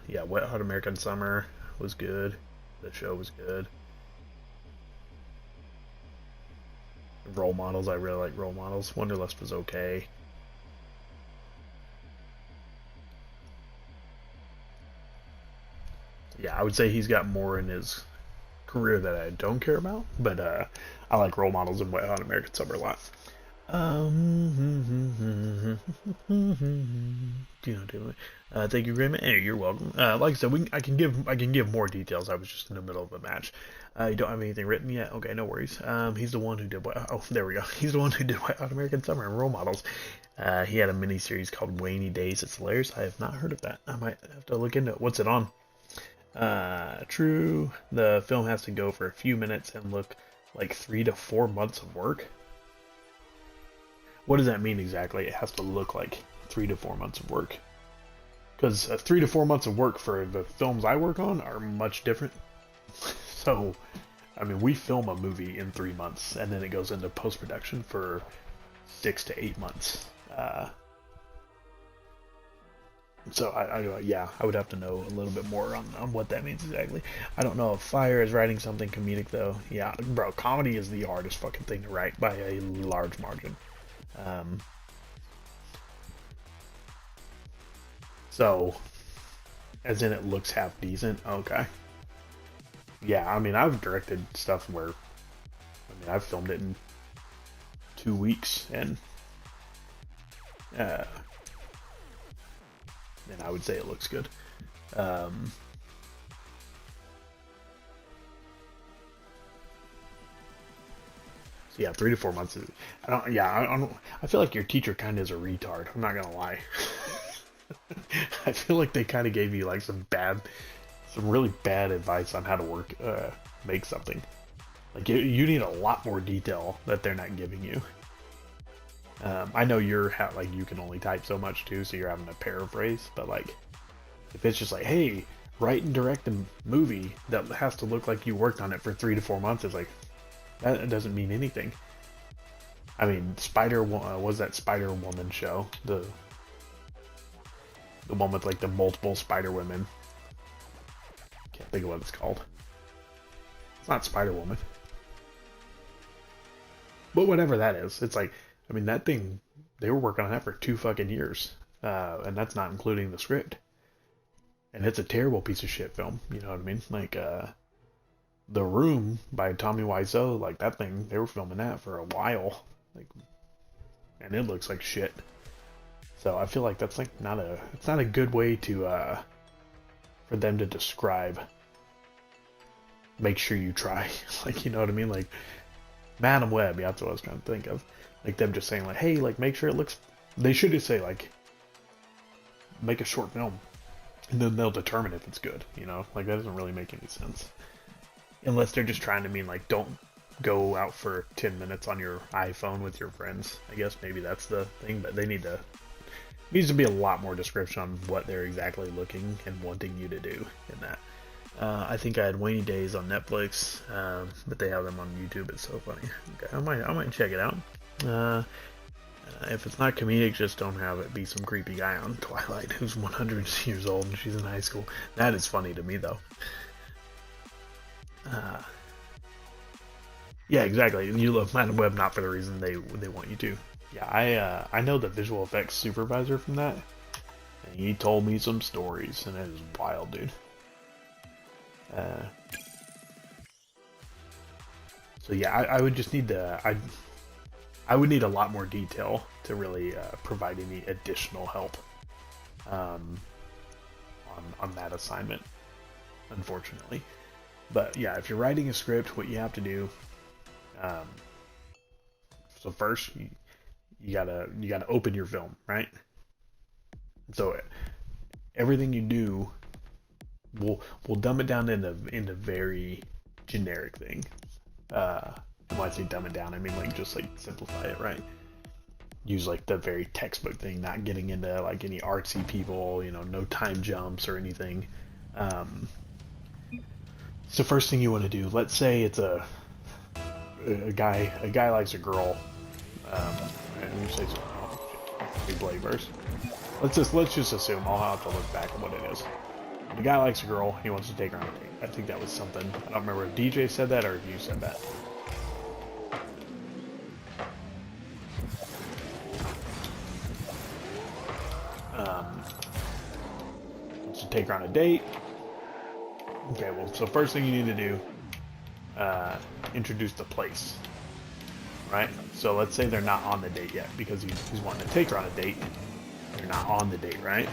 Yeah, Wet Hot American Summer was good. The show was good. Role Models, I really like Role Models. Wanderlust was okay. Yeah, I would say he's got more in his career that I don't care about, but I like Role Models and Wet Hot American Summer a lot. Thank you, Graham. Hey, you're welcome. Like I said, I can give more details. I was just in the middle of a match. You don't have anything written yet? Okay, no worries. He's the one who did there we go. He's the one who did Wet Hot American Summer and Role Models. He had a mini series called Wainy Days. It's hilarious. I have not heard of that. I might have to look into it. What's it on? True. The film has to go for a few minutes and look like 3 to 4 months of work. What does that mean exactly? It has to look like 3 to 4 months of work. Because 3 to 4 months of work for the films I work on are much different. So, I mean, we film a movie in 3 months, and then it goes into post-production for 6 to 8 months. So, I would have to know a little bit more on what that means exactly. I don't know if Fire is writing something comedic, though. Yeah, bro, comedy is the hardest fucking thing to write by a large margin. So, as in it looks half decent? Okay. Yeah, I mean, I've directed stuff where, I've filmed it in 2 weeks, and then I would say it looks good. So yeah, 3 to 4 months is, I feel like your teacher kind of is a retard. I'm not gonna lie. I feel like they kind of gave you like some really bad advice on how to make something. Like you need a lot more detail that they're not giving you. I know you can only type so much too, so you're having to paraphrase. But like, if it's just like, hey, write and direct a movie that has to look like you worked on it for 3 to 4 months, it's like that doesn't mean anything. I mean, was that Spider Woman show, the one with like the multiple Spider Women? Can't think of what it's called. It's not Spider Woman, but whatever that is, it's like, I mean, that thing they were working on that for 2 fucking years, and that's not including the script. And it's a terrible piece of shit film. You know what I mean? Like The Room by Tommy Wiseau, like that thing, they were filming that for a while, like, and it looks like shit. So I feel like that's like it's not a good way to for them to describe. Make sure you try, like, you know what I mean? Like Madam Web, yeah, that's what I was trying to think of. Like them just saying like, hey, like make sure it looks. They should just say like, make a short film, and then they'll determine if it's good. You know, like that doesn't really make any sense. Unless they're just trying to mean like, don't go out for 10 minutes on your iPhone with your friends. I guess maybe that's the thing, but they needs to be a lot more description on what they're exactly looking and wanting you to do in that. I think I had Rainy Days on Netflix, but they have them on YouTube. It's so funny. Okay, I might check it out. If it's not comedic, just don't have it be some creepy guy on Twilight who's 100 years old and she's in high school. That is funny to me, though. Yeah, exactly. You love Madam Web not for the reason they want you to. Yeah, I know the visual effects supervisor from that, and he told me some stories, and it is wild, dude. So yeah, I would just need I would need a lot more detail to really provide any additional help on that assignment, unfortunately. But yeah, if you're writing a script, what you have to do, so first you gotta open your film, right? So everything you do, we'll dumb it down into very generic things. When I say dumb it down, I mean like just like simplify it, right? Use like the very textbook thing, not getting into like any artsy people, you know, no time jumps or anything. So first thing you want to do, let's say it's a guy likes a girl. And you say so. Big blade burst. Let's just assume. I'll have to look back at what it is. The guy likes a girl. He wants to take her on a date. I think that was something. I don't remember if DJ said that or if you said that. Wants to take her on a date. Okay, well, so first thing you need to do, introduce the place, right? So let's say they're not on the date yet because he's wanting to take her on a date. They're not on the date, right?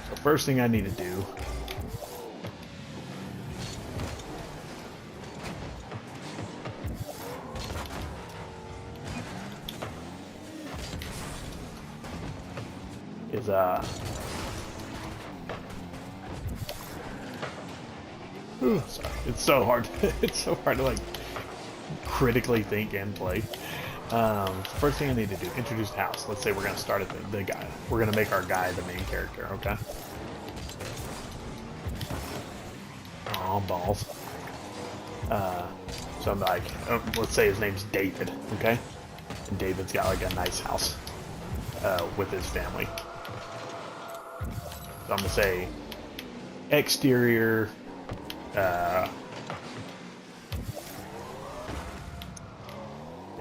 So first thing I need to do is sorry, it's so hard. It's so hard to like critically think and play. First thing I need to do, introduce the house. Let's say we're gonna start at the guy. We're gonna make our guy the main character, okay? Oh, balls. So I'm like, let's say his name's David, okay? And David's got like a nice house with his family. So I'm gonna say exterior. Damn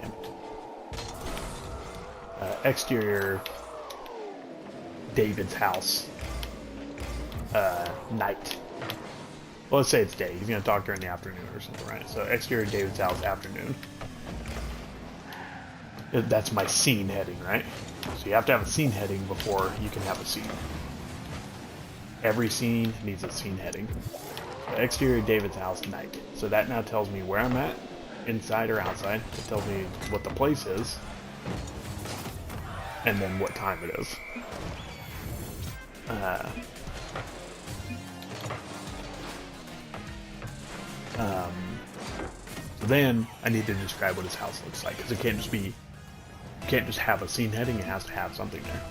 it. Exterior David's house. Night. Well, let's say it's day. He's gonna talk to her in the afternoon or something, right? So exterior David's house, afternoon. That's my scene heading, right? So you have to have a scene heading before you can have a scene. Every scene needs a scene heading. So exterior David's house, night. So that now tells me where I'm at, inside or outside. It tells me what the place is, and then what time it is. Then I need to describe what his house looks like, because it can't just be, you can't just have a scene heading, it has to have something there.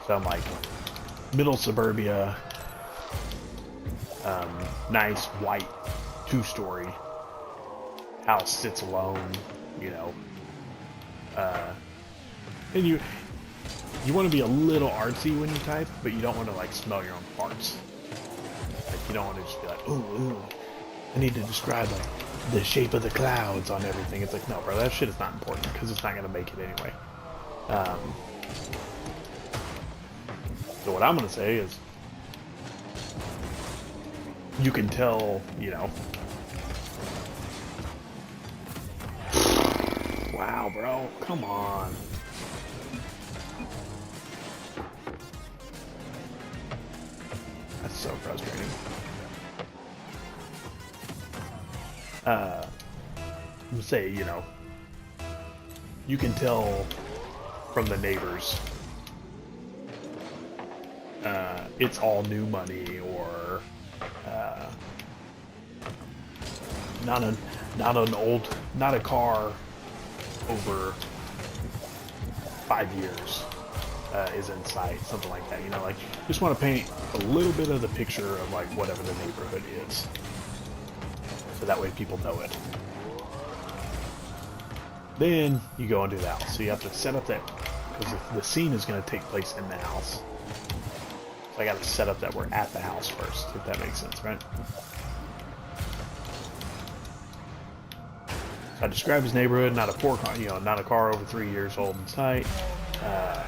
So I'm like, middle suburbia, nice white 2-story house, sits alone, you know, and you want to be a little artsy when you type, but you don't want to like smell your own farts. Like, You don't want to just be like, ooh, I need to describe like the shape of the clouds on everything. It's like, no, bro, that shit is not important because it's not gonna make it anyway. So what I'm gonna say is, you can tell, you know. Wow, bro, come on. That's so frustrating. Say, you know, you can tell from the neighbors, it's all new money, or not a car over 5 years is in sight, something like that. You know, like, just want to paint a little bit of the picture of like whatever the neighborhood is, so that way people know it. Then you go into the house, so you have to set up that, because the scene is going to take place in the house. So I got to set up that we're at the house first, if that makes sense, right? So I describe his neighborhood, not a not a car over 3 years old in sight. That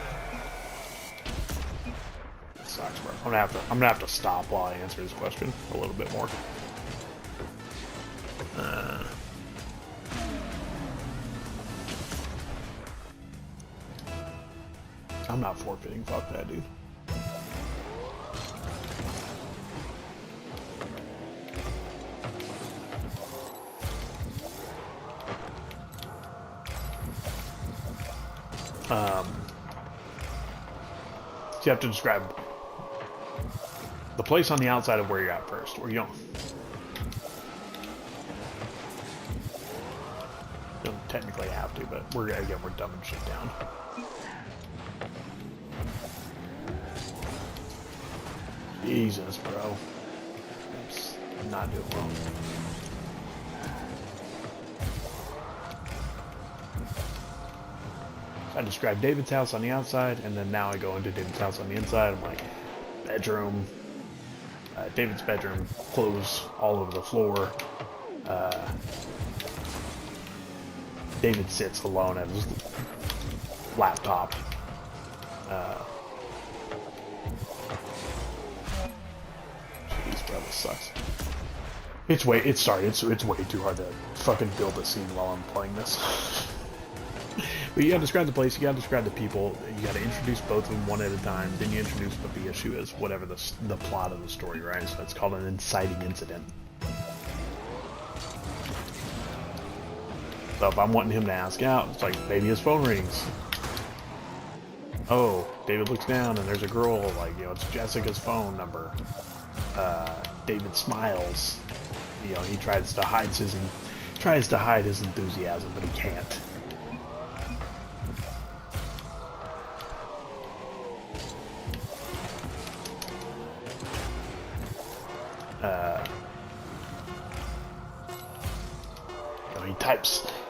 sucks, bro. I'm gonna have to stop while I answer this question a little bit more. I'm not forfeiting. Fuck that, dude. So you have to describe the place on the outside of where you're at first, or you don't technically have to, but we're dumbing shit down. Jesus, bro. I'm not doing well. I describe David's house on the outside, and then now I go into David's house on the inside. I'm like, bedroom, David's bedroom, clothes all over the floor. David sits alone at his laptop. Jeez, bro, this sucks. It's way too hard to fucking build a scene while I'm playing this. But you gotta describe the place, you gotta describe the people, you gotta introduce both of them one at a time, then you introduce what the issue is, whatever the plot of the story, right? So that's called an inciting incident. So if I'm wanting him to ask out, it's like, maybe his phone rings. Oh, David looks down and there's a girl, like, you know, it's Jessica's phone number. David smiles. You know, he tries to hide his enthusiasm, but he can't. You know,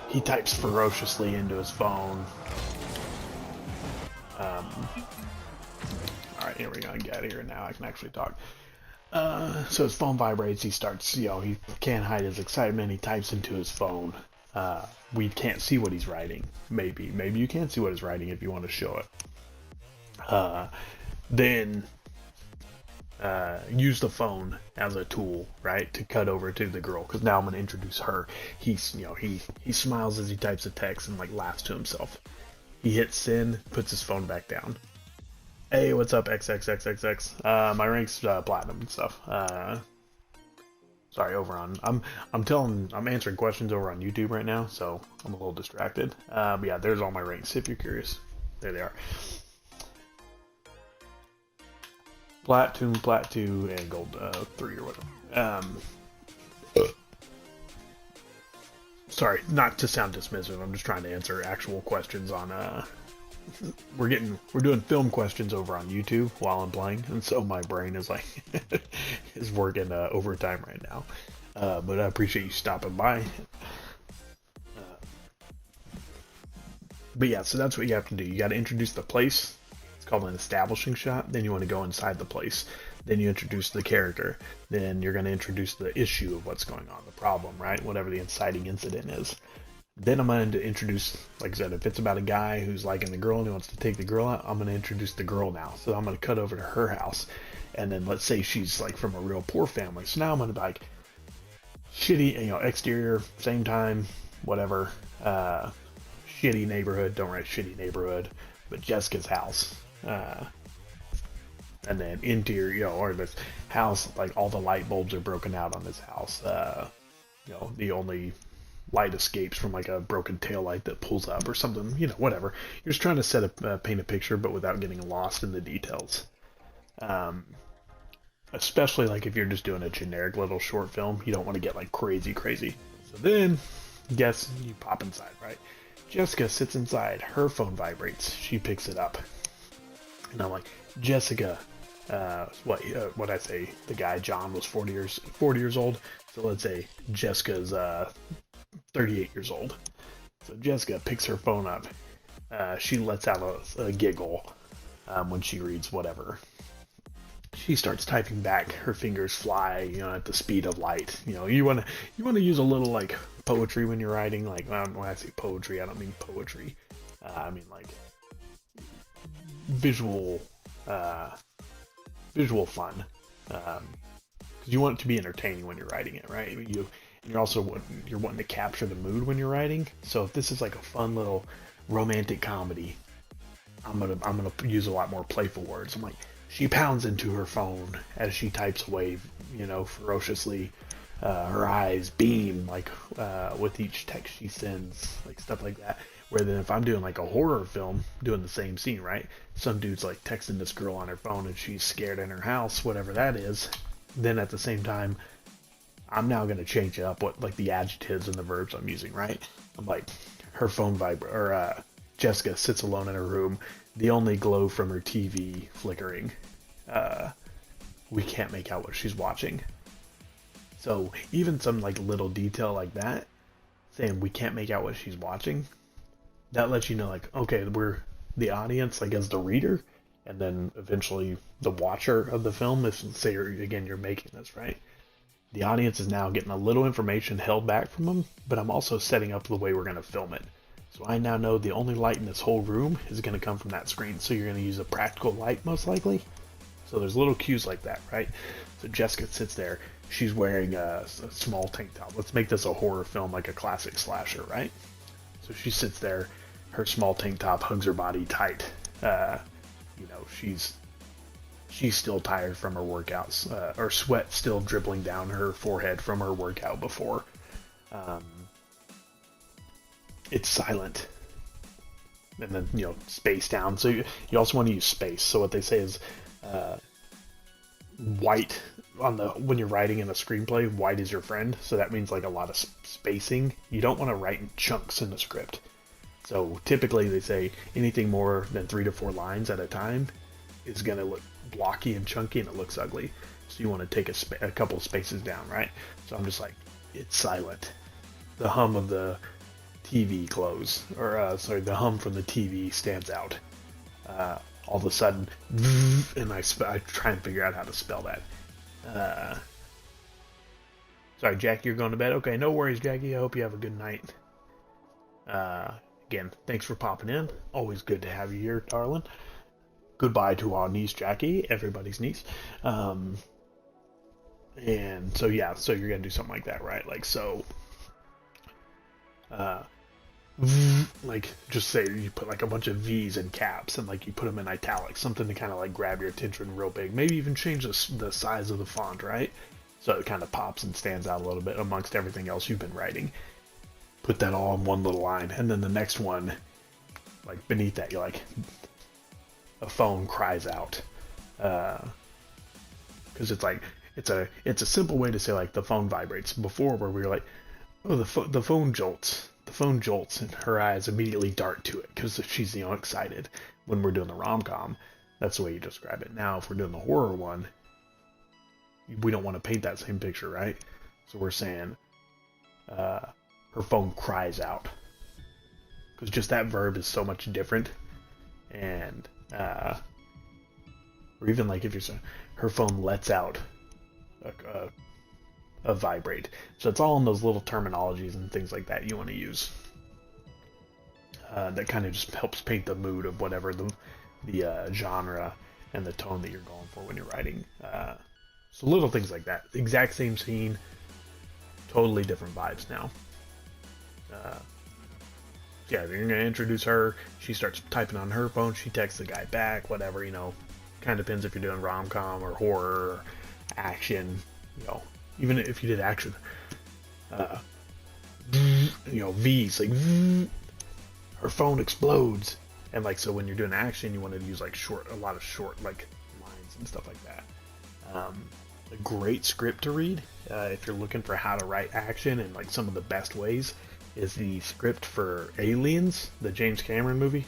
he types ferociously into his phone. Alright, here we go, get out of here now, I can actually talk. So his phone vibrates, he starts, you know, he can't hide his excitement, he types into his phone. We can't see what he's writing. Maybe you can see what he's writing if you want to show it. Then use the phone as a tool, right, to cut over to the girl, because now I'm going to introduce her. He's, you know, he smiles as he types a text and like laughs to himself. He hits send, puts his phone back down. Hey, what's up, XXXXX? My rank's platinum and stuff. Sorry, over on I'm answering questions over on YouTube right now, so I'm a little distracted. But yeah, there's all my ranks if you're curious. There they are. Plat 2, and Gold 3 or whatever. Sorry, not to sound dismissive. I'm just trying to answer actual questions on. We're doing film questions over on YouTube while I'm playing, and so my brain is like is working overtime right now. But I appreciate you stopping by. But yeah, so that's what you have to do. You got to introduce the place. It's called an establishing shot. Then you want to go inside the place. Then you introduce the character. Then you're going to introduce the issue of what's going on, the problem, right? Whatever the inciting incident is. Then I'm going to introduce, like I said, if it's about a guy who's liking the girl and he wants to take the girl out, I'm going to introduce the girl now. So I'm going to cut over to her house. And then let's say she's like from a real poor family. So now I'm going to be like, shitty, exterior, same time, whatever. Shitty neighborhood, don't write shitty neighborhood, but Jessica's house. And then interior, or this house, like all the light bulbs are broken out on this house. The only light escapes from like a broken tail light that pulls up or something, whatever. You're just trying to paint a picture, but without getting lost in the details. Especially like if you're just doing a generic little short film, you don't want to get like crazy. So then, guess you pop inside, right? Jessica sits inside. Her phone vibrates. She picks it up, and I'm like, Jessica. What I say? The guy John was 40 years old. So let's say Jessica's 38 years old. So Jessica picks her phone up. She lets out a giggle when she reads whatever. She starts typing back. Her fingers fly, at the speed of light. You want to use a little like poetry when you're writing. Like when I say poetry, I don't mean poetry. I mean like visual fun. Because you want it to be entertaining when you're writing it, right? You're also wanting to capture the mood when you're writing. So if this is like a fun little romantic comedy, I'm gonna use a lot more playful words. I'm like, she pounds into her phone as she types away, ferociously. Her eyes beam like with each text she sends, like stuff like that. Where then if I'm doing like a horror film, doing the same scene, right? Some dude's like texting this girl on her phone and she's scared in her house, whatever that is. Then at the same time, I'm now going to change up what like the adjectives and the verbs I'm using, right? I'm like, her phone Jessica sits alone in her room, the only glow from her TV flickering. We can't make out what she's watching. So even some like little detail like that, saying we can't make out what she's watching, that lets you know like, okay, we're the audience, like as the reader, and then eventually the watcher of the film, if say you're making this, right? The audience is now getting a little information held back from them, but I'm also setting up the way we're going to film it. So I now know the only light in this whole room is going to come from that screen. So you're going to use a practical light most likely. So there's little cues like that, right? So Jessica sits there. She's wearing a small tank top. Let's make this a horror film, like a classic slasher, right? So she sits there. Her small tank top hugs her body tight. She's still tired from her workouts, or sweat still dribbling down her forehead from her workout before. It's silent. And then, space down. So you also want to use space. So what they say is white when you're writing in a screenplay, white is your friend. So that means like a lot of spacing. You don't want to write in chunks in the script. So typically they say anything more than 3 to 4 lines at a time is going to look blocky and chunky and it looks ugly. So you want to take a couple of spaces down, right? So I'm just like, it's silent. The hum of the TV close, or the hum from the TV stands out. All of a sudden, and I try and figure out how to spell that. Sorry, Jackie, you're going to bed? Okay, no worries, Jackie. I hope you have a good night. Again, thanks for popping in. Always good to have you here, darling. Goodbye to our niece, Jackie, everybody's niece. And so, yeah, so you're going to do something like that, right? Like, so, like, just say you put like a bunch of V's in caps and like you put them in italics, something to kind of like grab your attention real big. Maybe even change the size of the font, right? So it kind of pops and stands out a little bit amongst everything else you've been writing. Put that all in one little line, and then the next one, like beneath that, you're like, a phone cries out, because it's like it's a simple way to say like the phone vibrates. Before where we were like, oh, the phone jolts, and her eyes immediately dart to it because she's excited. When we're doing the rom-com, that's the way you describe it. Now if we're doing the horror one, we don't want to paint that same picture, right? So we're saying her phone cries out, because just that verb is so much different, and or even like if her phone lets out a vibrate. So it's all in those little terminologies and things like that you want to use. That kind of just helps paint the mood of whatever the genre and the tone that you're going for when you're writing. So little things like that. Exact same scene, totally different vibes now. Yeah, if you're going to introduce her, she starts typing on her phone, she texts the guy back, whatever, kind of depends if you're doing rom-com or horror or action, even if you did action. V's, like, her phone explodes. And, like, so when you're doing action, you want to use, like, a lot of short, like, lines and stuff like that. A great script to read, if you're looking for how to write action and, like, some of the best ways, is the script for Aliens, the James Cameron movie.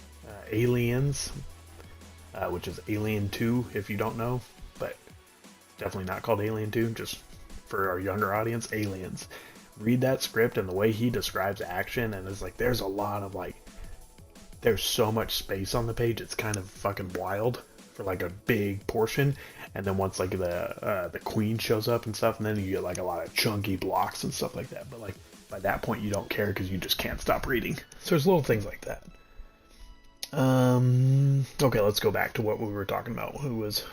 Aliens, which is Alien 2, if you don't know, but definitely not called Alien 2, just for our younger audience, Aliens. Read that script and the way he describes action, and it's like, there's a lot of, like, there's so much space on the page, it's kind of fucking wild for, like, a big portion, and then once, like, the queen shows up and stuff, and then you get, like, a lot of chunky blocks and stuff like that, but, like, by that point you don't care because you just can't stop reading. So there's little things like that. Okay, let's go back to what we were talking about. Who was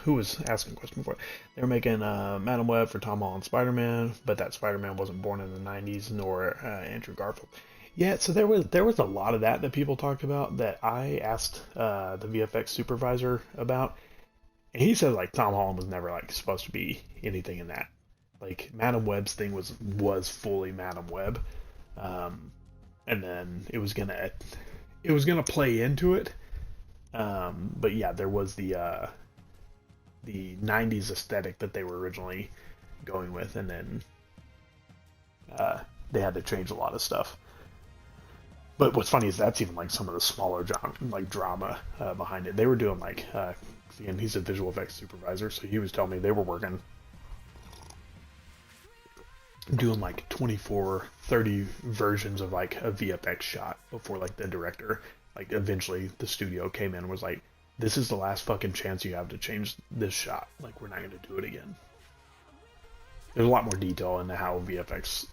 asking a question before? They were making Madam Web for Tom Holland Spider-Man, but that Spider-Man wasn't born in the 90s, nor Andrew Garfield. Yeah, so there was a lot of that people talked about that I asked the VFX supervisor about, and he said, like, Tom Holland was never, like, supposed to be anything in that. Like, Madam Web's thing was fully Madam Web, and then it was gonna play into it, but yeah, there was the 90s aesthetic that they were originally going with, and then they had to change a lot of stuff. But what's funny is that's even, like, some of the smaller drama behind it. They were doing, like, and he's a visual effects supervisor, so he was telling me they were working doing, like, 24, 30 versions of, like, a VFX shot before, like, the director, like, eventually the studio came in and was like, this is the last fucking chance you have to change this shot. Like, we're not going to do it again. There's a lot more detail into how VFX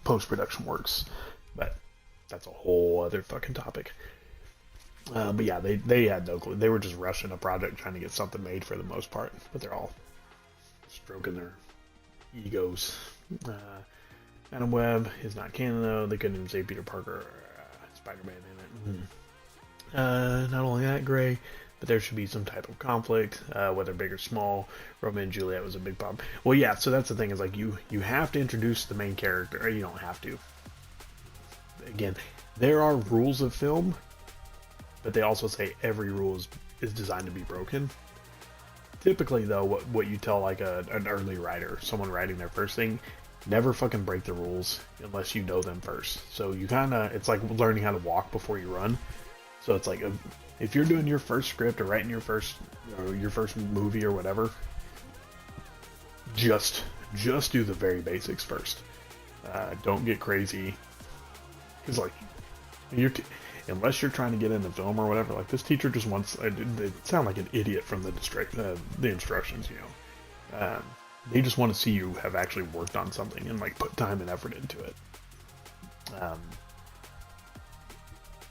post-production works, but that's a whole other fucking topic. But yeah, they had no clue. They were just rushing a project trying to get something made for the most part, but they're all stroking their egos. Madam Web is not canon, though. They couldn't even say Peter Parker or Spider-Man in it. Not only that, Gray, but there should be some type of conflict, whether big or small. Romeo and Juliet was a big problem. Well, yeah, so that's the thing, is, like, you have to introduce the main character, or you don't have to. Again, there are rules of film, but they also say every rule is designed to be broken. Typically, though, what you tell, like, an early writer, someone writing their first thing, never fucking break the rules unless you know them first. So you it's like learning how to walk before you run. So it's like, if you're doing your first script or writing your first movie or whatever, just do the very basics first. Don't get crazy, because, like, unless you're trying to get into film or whatever, like, this teacher just wants, they sound like an idiot from the instructions, they just want to see you have actually worked on something and, like, put time and effort into it.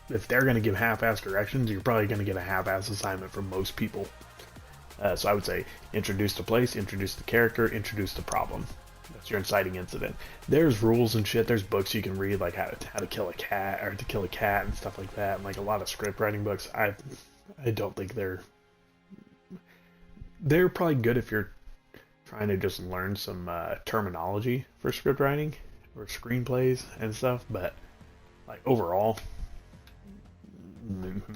If they're going to give half-ass directions, you're probably going to get a half-ass assignment from most people. So I would say, introduce the place, introduce the character, introduce the problem. That's your inciting incident. There's rules and shit. There's books you can read, like how to kill a cat, or to kill a cat and stuff like that. And, like, a lot of script writing books. I don't think they're probably good if you're trying to just learn some terminology for script writing or screenplays and stuff. But, like, overall,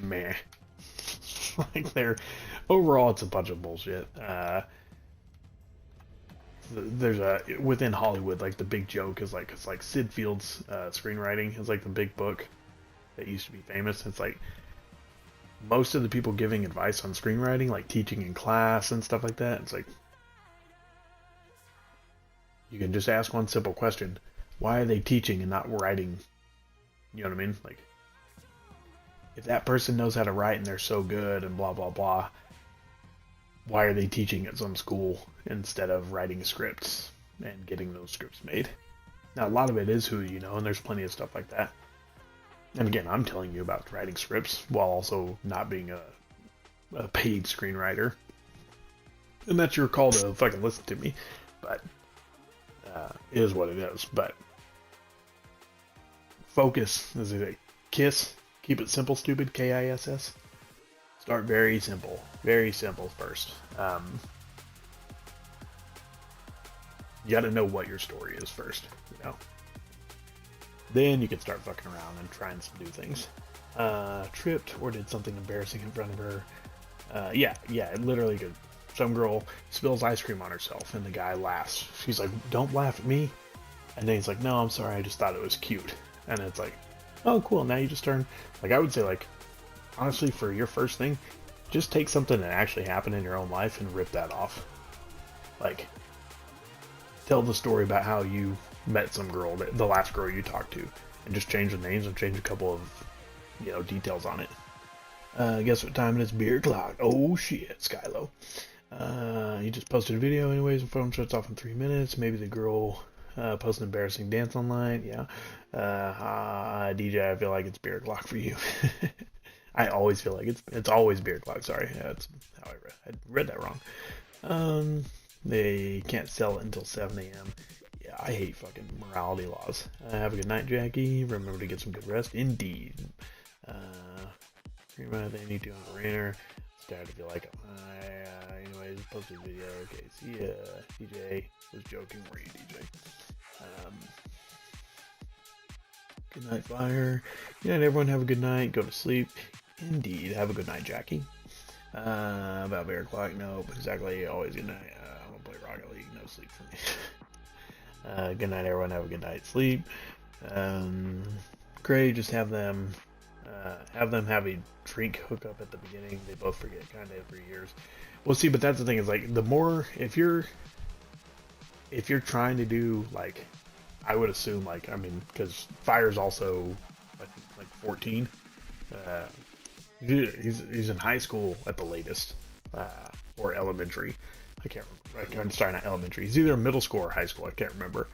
meh. Like, overall, it's a bunch of bullshit. There's within Hollywood, like, the big joke is, like, it's like Sid Field's screenwriting is, like, the big book that used to be famous. It's like most of the people giving advice on screenwriting, like teaching in class and stuff like that, it's like, you can just ask one simple question: why are they teaching and not writing? You know what I mean? Like, if that person knows how to write and they're so good and blah blah blah, why are they teaching at some school instead of writing scripts and getting those scripts made? Now, a lot of it is who you know, and there's plenty of stuff like that. And again, I'm telling you about writing scripts while also not being a paid screenwriter. And that's your call to fucking listen to me. But it is what it is. But focus, as they say, KISS, keep it simple, stupid, KISS. Start very simple first. You got to know what your story is first, you know. Then you can start fucking around and trying some new things. Tripped or did something embarrassing in front of her. Yeah, it literally could. Some girl spills ice cream on herself and the guy laughs. She's like, don't laugh at me. And then he's like, no, I'm sorry, I just thought it was cute. And it's like, oh, cool, now you just turn. Like, I would say, like, honestly, for your first thing, just take something that actually happened in your own life and rip that off. Like, tell the story about how you met some girl, the last girl you talked to, and just change the names and change a couple of, you know, details on it. Guess what time it is? Beer clock. Oh shit, Skylo. You just posted a video anyways, the phone shuts off in 3 minutes. Maybe the girl posted an embarrassing dance online. Yeah. DJ, I feel like it's beer clock for you. I always feel like it's always beer clock. Sorry, that's how I read that wrong. They can't sell it until 7 a.m. Yeah, I hate fucking morality laws. Have a good night, Jackie. Remember to get some good rest. Indeed. They need to on the rainer. Started to feel like anyways, posted a video. Okay, see ya. DJ was joking. Were you, DJ? Good night, Fire. Good night, everyone. Have a good night. Go to sleep. Indeed. Have a good night, Jackie. About beer clock. Nope. Exactly. Always good night. I'm gonna play Rocket League. No sleep for me. Good night, everyone. Have a good night. Sleep. Gray, just have them have a drink hookup at the beginning. They both forget kind of every years. Well, see, but that's the thing is like the more if you're trying to do like I would assume like I mean because Fire's also I think like 14. He's in high school at the latest or elementary. I can't remember. I'm sorry, not elementary. He's either middle school or high school. I can't remember.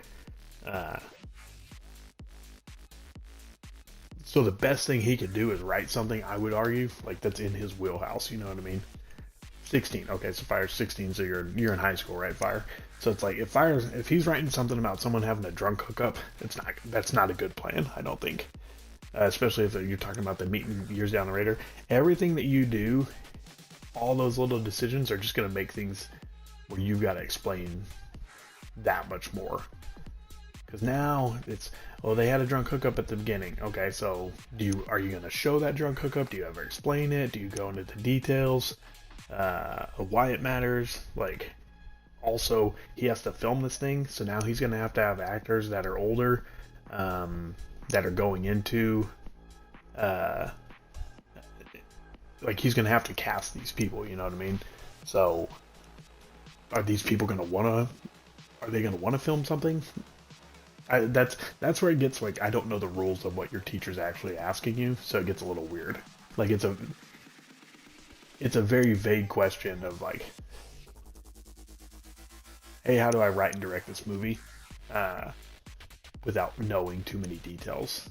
So the best thing he could do is write something, I would argue, like that's in his wheelhouse, you know what I mean? 16. Okay, so Fire's 16, so you're in high school, right, Fire? So it's like if he's writing something about someone having a drunk hookup, that's not a good plan, I don't think. Especially if you're talking about the meeting years down the road. Everything that you do, all those little decisions are just going to make things where you've got to explain that much more. Because now it's, they had a drunk hookup at the beginning. Okay, so are you going to show that drunk hookup? Do you ever explain it? Do you go into the details of why it matters? Like, also, he has to film this thing, so now he's going to have actors that are older, that are going into, like, he's going to have to cast these people, you know what I mean? So, are these people going to want to film something? That's where it gets like I don't know the rules of what your teacher's actually asking you, so it gets a little weird. Like it's a very vague question of like, hey, how do I write and direct this movie without knowing too many details?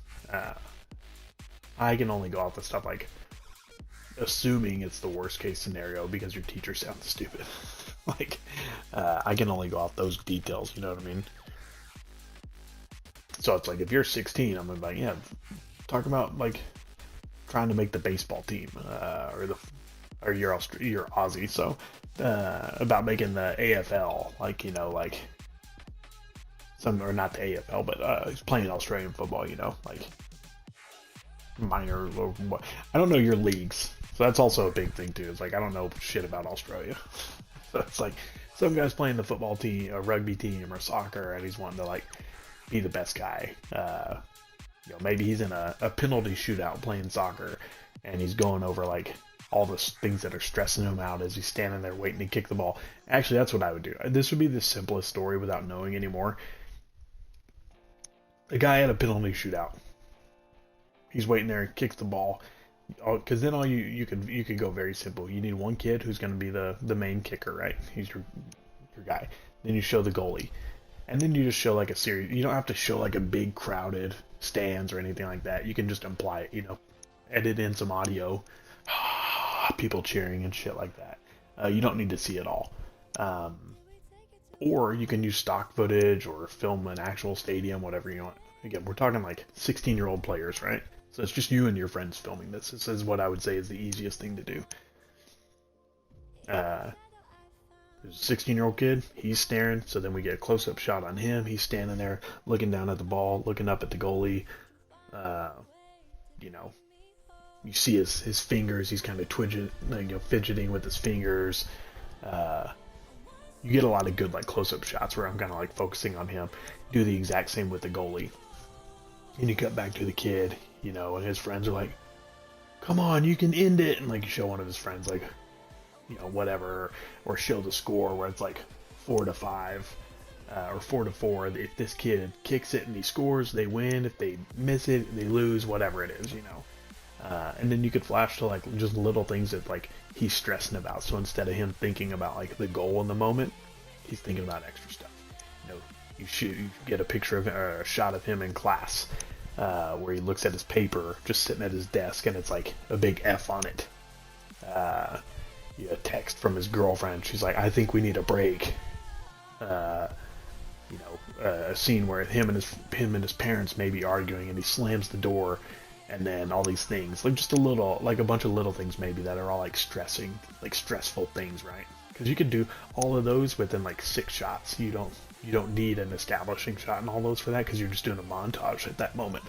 I can only go off the stuff like assuming it's the worst case scenario because your teacher sounds stupid. Like I can only go off those details, you know what I mean? So it's like if you're 16, I'm like, yeah, talk about like trying to make the baseball team, or you're Aussie, so about making the AFL, like like or not the AFL, but he's playing Australian football, like minor or what? I don't know your leagues, so that's also a big thing too. It's like I don't know shit about Australia, so it's like some guy's playing the football team, a rugby team, or soccer, and he's wanting to like be the best guy. Maybe he's in a penalty shootout playing soccer and he's going over like all the things that are stressing him out as he's standing there waiting to kick the ball. Actually, that's what I would do. This would be the simplest story without knowing anymore. The guy had a penalty shootout. He's waiting there, kicks the ball. Because then you could go very simple. You need one kid who's going to be the main kicker, right? He's your guy. Then you show the goalie, and then you just show like a series. You don't have to show like a big crowded stands or anything like that. You can just imply it. Edit in some audio, people cheering and shit like that. You don't need to see it all. Or you can use stock footage or film an actual stadium, whatever you want. Again, we're talking like 16-year-old players, right? So it's just you and your friends filming this. This is what I would say is the easiest thing to do. There's a 16-year-old kid. He's staring. So then we get a close-up shot on him. He's standing there looking down at the ball, looking up at the goalie. You see his fingers. He's kind of fidgeting with his fingers. You get a lot of good like close-up shots where I'm kind of like focusing on him. Do the exact same with the goalie. And you cut back to the kid, and his friends are like, come on, you can end it. And like you show one of his friends like, whatever, or show the score where it's like 4-5 or 4-4. If this kid kicks it and he scores, they win. If they miss it, they lose, whatever it is, and then you could flash to like just little things that like he's stressing about. So instead of him thinking about like the goal in the moment, he's thinking about extra stuff. You get a picture of or a shot of him in class where he looks at his paper just sitting at his desk and it's like a big F on it. You get a text from his girlfriend. She's like, I think we need a break. A scene where him and his parents may be arguing and he slams the door, and then all these things like just a bunch of little things maybe that are all like stressful things, right? Because you could do all of those within like 6 shots. You don't need an establishing shot and all those for that because you're just doing a montage at that moment.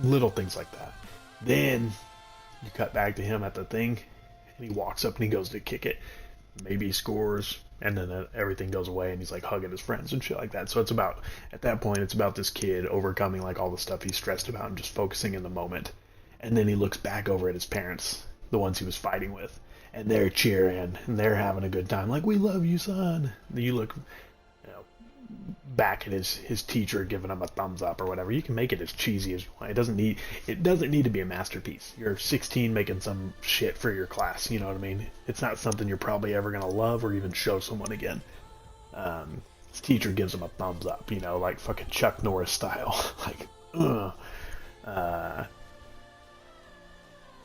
Little things like that. Then you cut back to him at the thing, and he walks up and he goes to kick it. Maybe he scores, and then everything goes away, and he's like hugging his friends and shit like that. So at that point, it's about this kid overcoming like all the stuff he's stressed about and just focusing in the moment. And then he looks back over at his parents, the ones he was fighting with, and they're cheering and they're having a good time, like, we love you, son. Then you look back at his teacher giving him a thumbs up or whatever. You can make it as cheesy as you want. It doesn't need to be a masterpiece. You're 16 making some shit for your class, you know what I mean? It's not something you're probably ever gonna love or even show someone again. His teacher gives him a thumbs up, like fucking Chuck Norris style.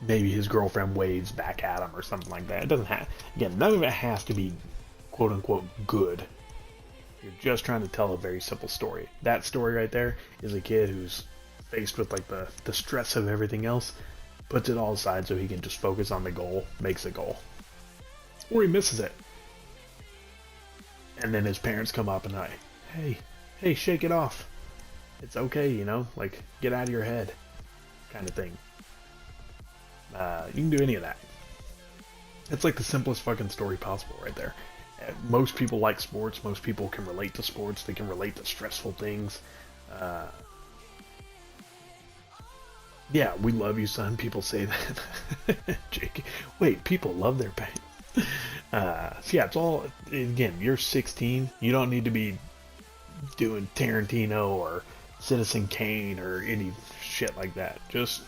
Maybe his girlfriend waves back at him or something like that. It doesn't have, again, none of it has to be quote unquote good. You're just trying to tell a very simple story. That story right there is a kid who's faced with like the stress of everything else, puts it all aside so he can just focus on the goal, makes a goal. Or he misses it. And then his parents come up and like, hey, shake it off. It's okay, like, get out of your head kind of thing. You can do any of that. It's like the simplest fucking story possible right there. Most people like sports. Most people can relate to sports. They can relate to stressful things. Yeah, we love you, son. People say that. Jake, wait, people love their parents. So yeah, it's all, again, you're 16. You don't need to be doing Tarantino or Citizen Kane or any shit like that. Just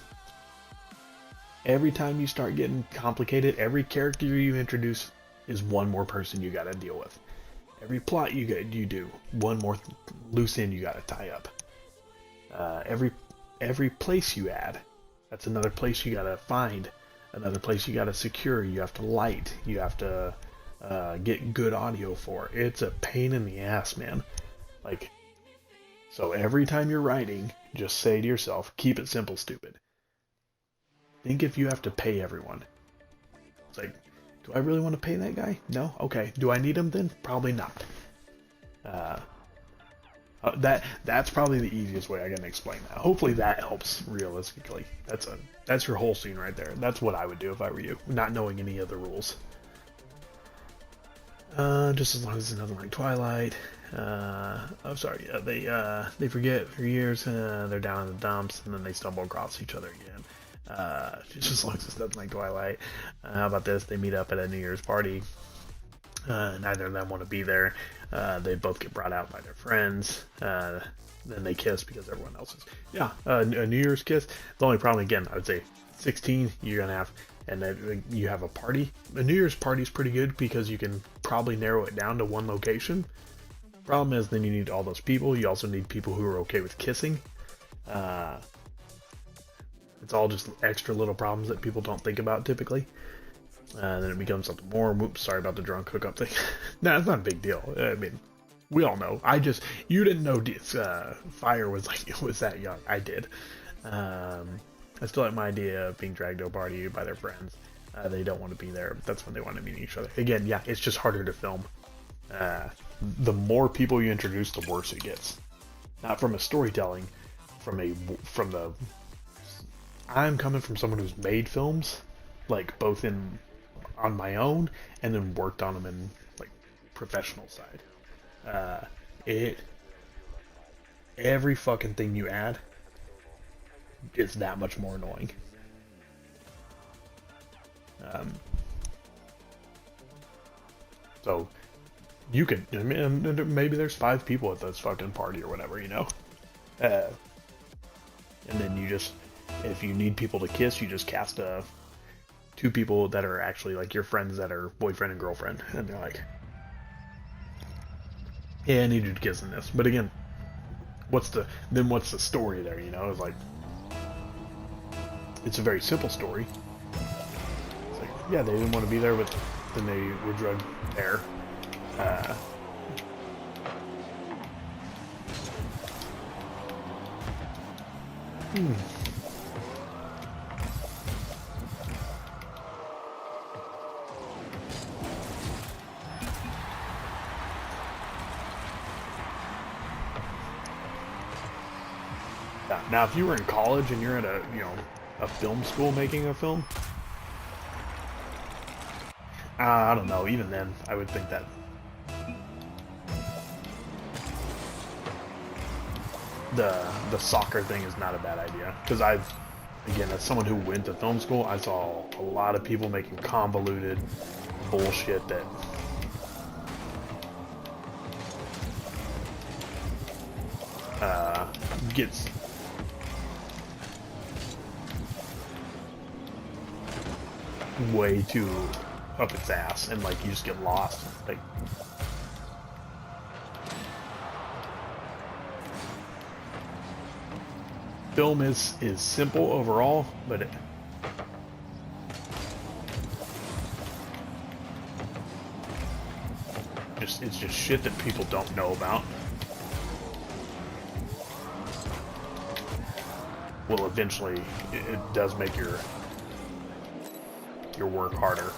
every time you start getting complicated, every character you introduce is one more person you got to deal with. Every plot you do, one more loose end you got to tie up. Every place you add, that's another place you got to find, another place you got to secure. You have to light. You have to get good audio for. It's a pain in the ass, man. Like, so every time you're writing, just say to yourself, keep it simple, stupid. Think if you have to pay everyone. It's like, do I really want to pay that guy? No? Okay. Do I need him then? Probably not. That's probably the easiest way I can explain that. Hopefully that helps realistically. That's your whole scene right there. That's what I would do if I were you, not knowing any other rules. Just as long as it's nothing like Twilight. I'm sorry. Yeah, they forget for years. They're down in the dumps, and then they stumble across each other again. Just as long as it's nothing like Twilight. How about this? They meet up at a New Year's party. Neither of them want to be there. They both get brought out by their friends. Then they kiss because everyone else is. Yeah, a New Year's kiss. The only problem, again, I would say 16, you're going to have, and then you have a party. A New Year's party is pretty good because you can probably narrow it down to one location. Problem is, then you need all those people. You also need people who are okay with kissing. It's all just extra little problems that people don't think about typically. Then it becomes something more. Whoops, sorry about the drunk hookup thing. No, it's not a big deal. I mean, we all know. You didn't know fire was that young. I did. I still like my idea of being dragged to a party by their friends. They don't want to be there. But that's when they want to meet each other. Again, yeah, it's just harder to film. The more people you introduce, the worse it gets. Not from a storytelling, I'm coming from someone who's made films, like both on my own and then worked on them in like professional side. Every fucking thing you add is that much more annoying. So you could, I mean, maybe there's 5 people at this fucking party or whatever, you know? And then you just, if you need people to kiss, you just cast 2 people that are actually like your friends that are boyfriend and girlfriend. And they're like, yeah, I need you to kiss in this. But again, what's the story there, you know? It's like, it's a very simple story. It's like, yeah, they didn't want to be there, but then they were drugged there. Now, if you were in college and you're at a film school making a film, I don't know. Even then, I would think that the soccer thing is not a bad idea. Because again, as someone who went to film school, I saw a lot of people making convoluted bullshit that gets way too up its ass, and like you just get lost. Like, film is simple overall, but it's just shit that people don't know about. Well, eventually it does make your work harder.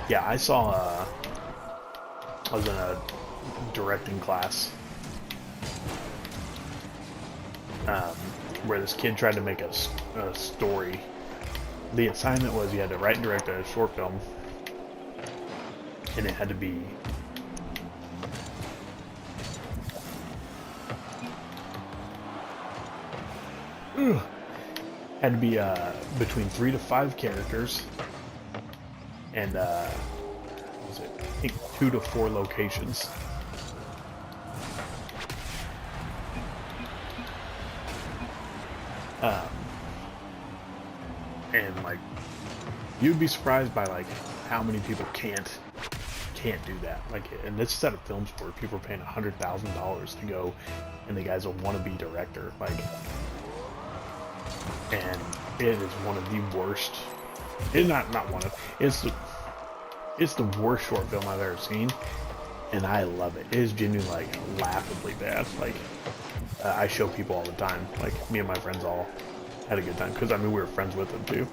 Yeah, I was in a directing class where this kid tried to make a story. The assignment was you had to write and direct a short film, and it had to be between 3 to 5 characters, and what was it? I think 2 to 4 locations. And like, you'd be surprised by like how many people can't do that. Like, and this is at a film store. People are paying $100,000 to go, and the guy's a wannabe director. Like, and it is one of the worst. It's not one of. It's the worst short film I've ever seen, and I love it. It is genuinely like laughably bad. Like, I show people all the time. Like, me and my friends all had a good time because I mean we were friends with him too.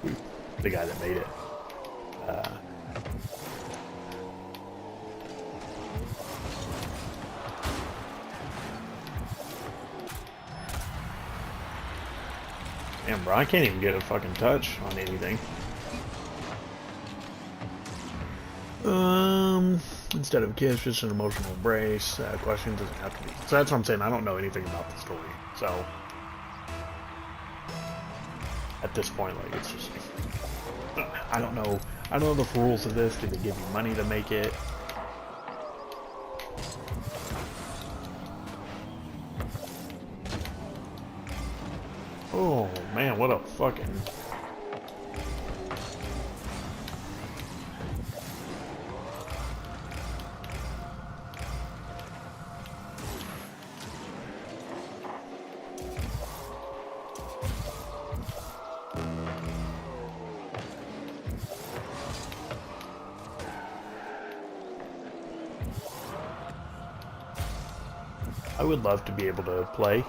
The guy that made it. Damn, bro, I can't even get a fucking touch on anything. Instead of a kiss, just an emotional embrace. Question doesn't have to be. So that's what I'm saying. I don't know anything about the story. So at this point, like, it's just, I don't know. I don't know the rules of this. Did they give you money to make it? Oh man, what a fucking. I would love to be able to play.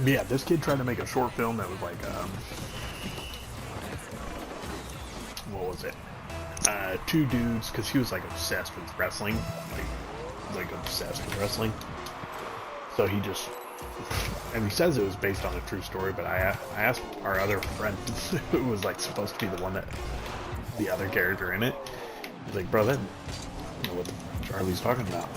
But yeah, this kid tried to make a short film that was like, what was it? 2 dudes, because he was like obsessed with wrestling, like obsessed with wrestling. So he just, and he says it was based on a true story, but I asked our other friend who was like supposed to be the one that, the other character in it. He's like, bro, that, you know what Charlie's talking about.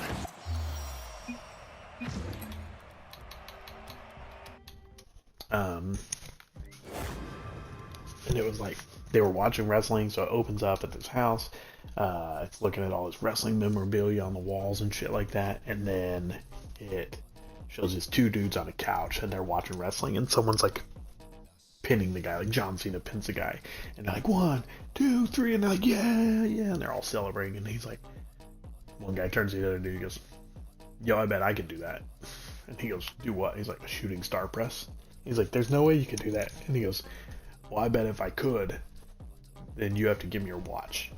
And it was like they were watching wrestling, so it opens up at this house. It's looking at all this wrestling memorabilia on the walls and shit like that, and then it shows these 2 dudes on a couch and they're watching wrestling, and someone's like pinning the guy, like John Cena pins the guy, and they're like 1, 2, 3, and they're like yeah, and they're all celebrating, and he's like, one guy turns to the other dude, he goes, yo, I bet I could do that. And he goes, do what? He's like, a shooting star press. He's like, there's no way you could do that. And he goes, well, I bet if I could, then you have to give me your watch.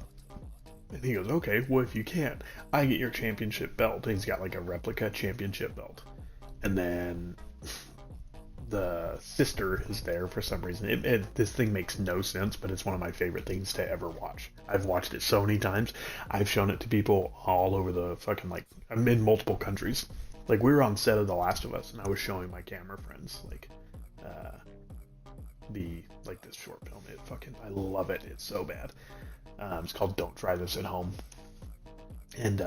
And he goes, okay, well, if you can't, I get your championship belt. And he's got like a replica championship belt. And then the sister is there for some reason. This thing makes no sense, but it's one of my favorite things to ever watch. I've watched it so many times. I've shown it to people all over the fucking, like, I'm in multiple countries. Like, we were on set of The Last of Us, and I was showing my camera friends, like, this short film. I love it. It's so bad. It's called Don't Try This at Home. And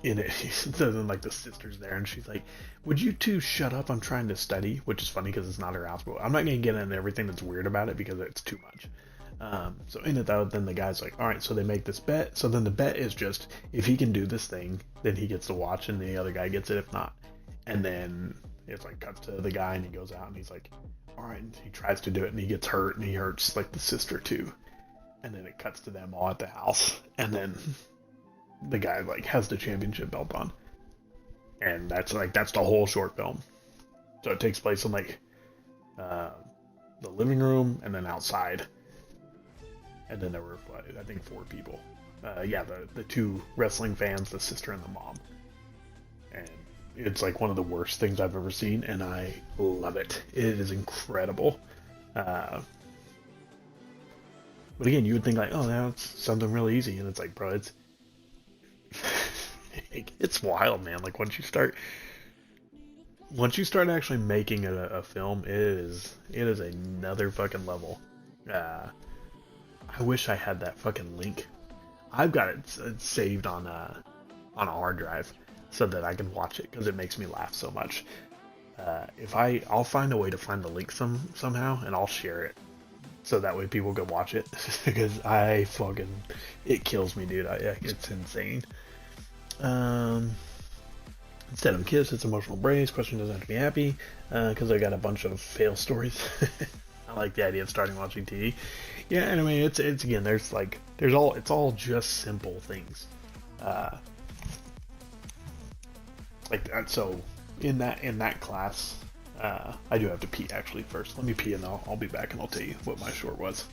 in it, then like the sister's there, and she's like, would you 2 shut up? I'm trying to study, which is funny because it's not her house, but I'm not going to get into everything that's weird about it because it's too much. So in it though, then the guy's like, all right, so they make this bet. So then the bet is just, if he can do this thing, then he gets to watch, and the other guy gets it if not. And then it's like cuts to the guy, and he goes out, and he's like, all right, and he tries to do it, and he gets hurt, and he hurts like the sister too. And then it cuts to them all at the house, and then the guy like has the championship belt on, and that's the whole short film. So it takes place in like the living room and then outside. and then there were I think 4 people. Yeah, the 2 wrestling fans, the sister and the mom, and it's like one of the worst things I've ever seen, and I love it. It is incredible. But again, you would think like, oh, now it's something really easy, and it's like, bro, it's wild, man. Like once you start actually making a film, it is another fucking level. I wish I had that fucking link. I've got it saved on a hard drive so that I can watch it because it makes me laugh so much. I'll find a way to find the link somehow, and I'll share it so that way people can watch it because it kills me, dude. It's insane. Instead of a kiss, it's emotional brace. Question doesn't have to be happy because I got a bunch of fail stories. I like the idea of starting watching TV. Yeah, and I mean it's again it's all just simple things. Like that. So in that class, I do have to pee actually first. Let me pee and I'll be back and I'll tell you what my short was.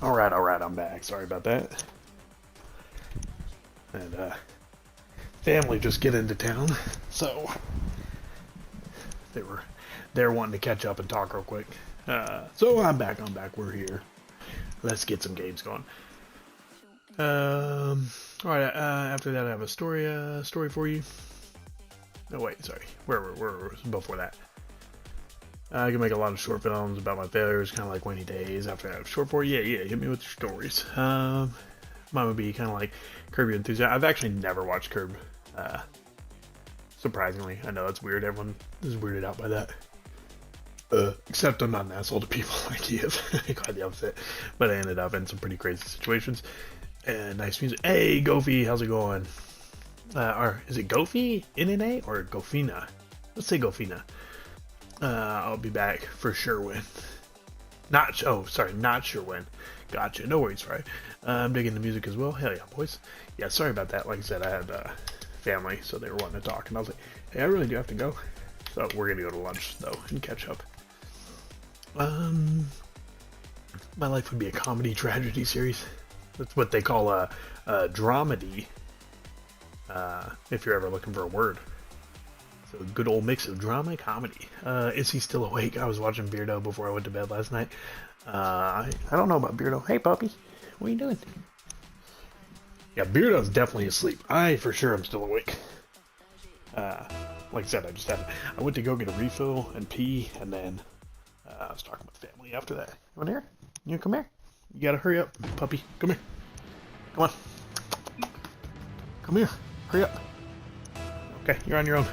Alright, I'm back. Sorry about that. And, family just get into town, so they're wanting to catch up and talk real quick. So I'm back, we're here. Let's get some games going. Alright, after that I have a story for you. No, wait, sorry. Where before that? I can make a lot of short films about my failures, kind of like Winnie Days. After I have short for you, yeah, hit me with your stories. Mine would be kind of like Curb Your Enthusiasm. I've actually never watched Curb. Surprisingly, I know that's weird. Everyone is weirded out by that. Except I'm not an asshole to people like you. Quite the opposite. But I ended up in some pretty crazy situations. And nice music. Hey, Gofi, how's it going? Or is it Gofi? NNA or Gofina? Let's say Gofina. I'll be back for sure when. Not sure when. Gotcha. No worries, right? I'm digging the music as well. Hell yeah, boys. Yeah, sorry about that. Like I said, I had family, so they were wanting to talk, and I was like, hey, I really do have to go. So we're gonna go to lunch though and catch up. My life would be a comedy tragedy series. That's what they call a dramedy. If you're ever looking for a word. So a good old mix of drama and comedy. Is he still awake? I was watching Beardo before I went to bed last night. I don't know about Beardo. Hey, puppy. What are you doing? Yeah, Beardo's definitely asleep. I, for sure, am still awake. Like I said, I went to go get a refill and pee, and then I was talking with family after that. You want here? You come here. You gotta hurry up, puppy. Come here. Come on. Come here. Hurry up. Okay, you're on your own.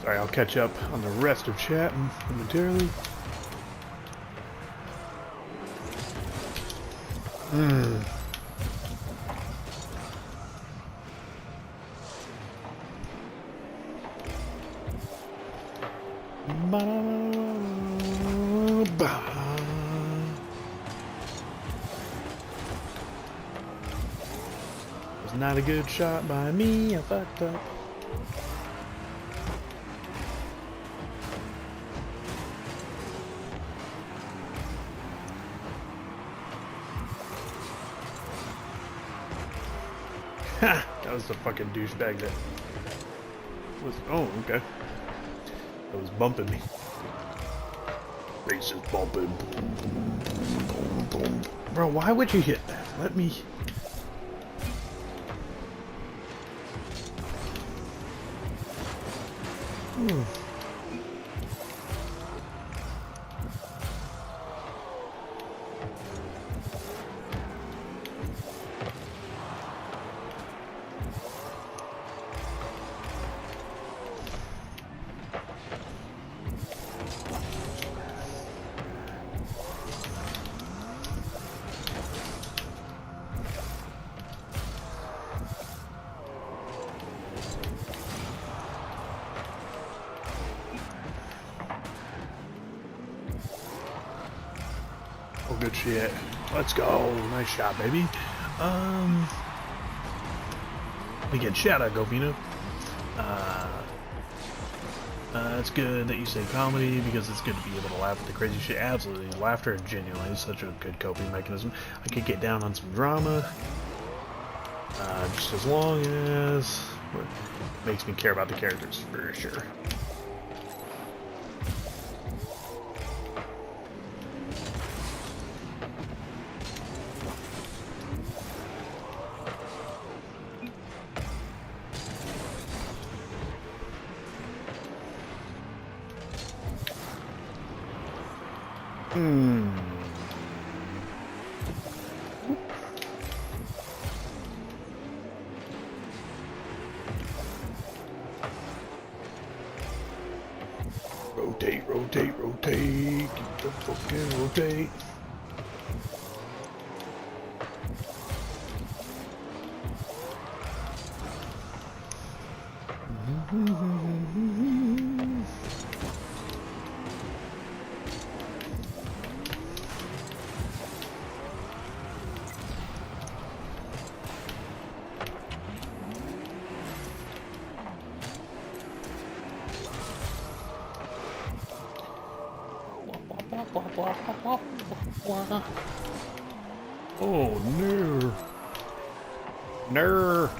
Sorry, I'll catch up on the rest of chat momentarily. Was not a good shot by me. I fucked up. That was the fucking douchebag that was. Oh, okay. That was bumping me. Racist bumping. Bro, why would you hit that? Let me. Oh, good shit. Let's go. Nice shot, baby. Again, shout out, Govino. It's good that you say comedy because it's good to be able to laugh at the crazy shit. Absolutely. Laughter genuinely is such a good coping mechanism. I could get down on some drama. Just as long as it makes me care about the characters, for sure. Hmm. Rotate, rotate, rotate. Keep the fucking rotate. Oh no. No.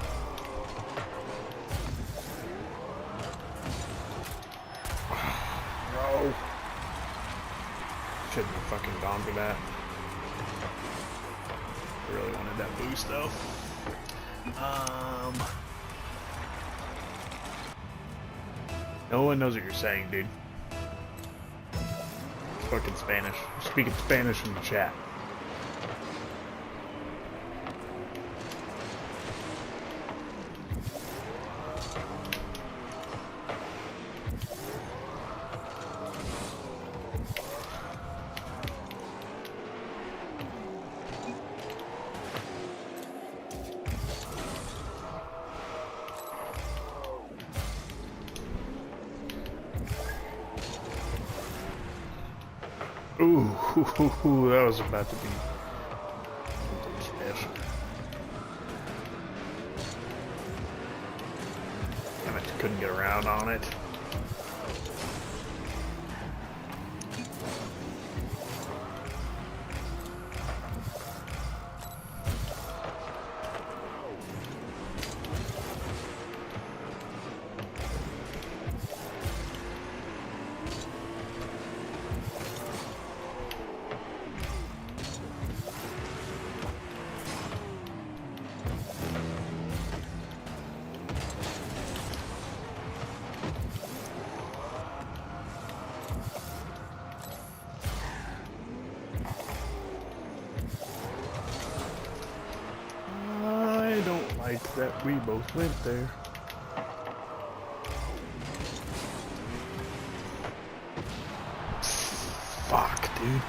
No. Shouldn't have fucking gone for that. I really wanted that boost though. No one knows what you're saying, dude. It's fucking Spanish. You're speaking Spanish in the chat. Ooh, that was about to be special. Damn it, couldn't get around on it. That we both went there. Fuck, dude.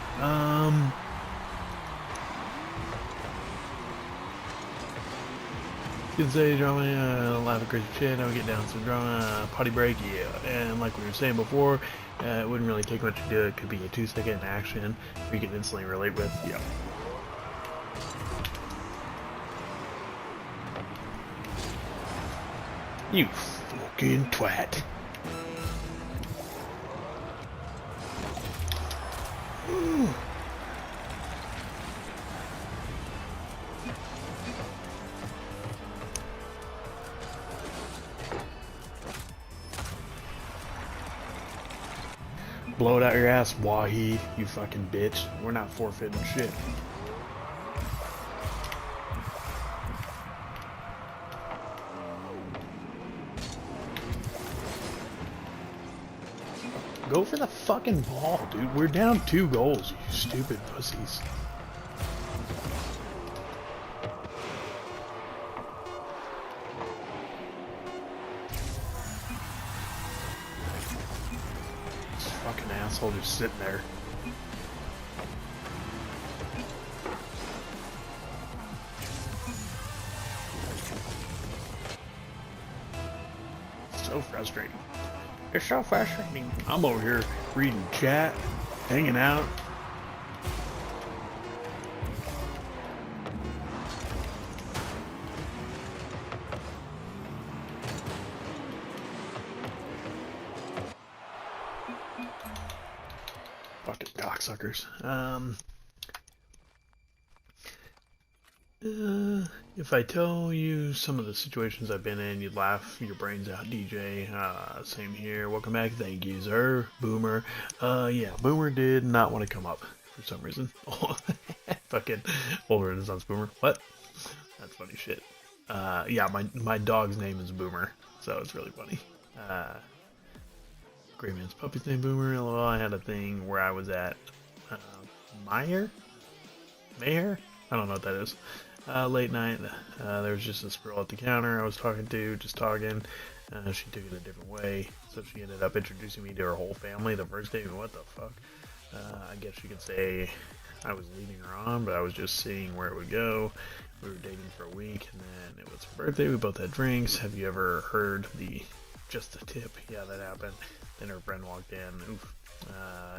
You can say drama, laugh at crazy shit, I would get down some drama, potty break, yeah. And like we were saying before, it wouldn't really take much to do. It could be a 2-second action we can instantly relate with. Yeah. You fucking twat. Blow it out your ass, Wahid, you fucking bitch. We're not forfeiting shit. Go for the fucking ball, dude. We're down 2 goals, you stupid pussies. This fucking asshole just sitting there. So frustrating. It's so frustrating. I'm over here reading chat, hanging out. Fucking cocksuckers. If I tell you some of the situations I've been in, you'd laugh your brains out, DJ. Same here. Welcome back. Thank you, sir. Boomer. Yeah, Boomer did not want to come up for some reason. Fucking old Renaissance Boomer. What? That's funny shit. Yeah, my dog's name is Boomer, so it's really funny. Gray Man's puppy's name Boomer. LOL. I had a thing where I was at Meyer? Mayer? I don't know what that is. Late night, there was just this girl at the counter I was talking to, just talking. She took it a different way, so she ended up introducing me to her whole family the first day. What the fuck? I guess you could say I was leading her on, but I was just seeing where it would go. We were dating for a week, and then it was her birthday. We both had drinks. Have you ever heard the just a tip? Yeah, that happened. Then her friend walked in. Oof.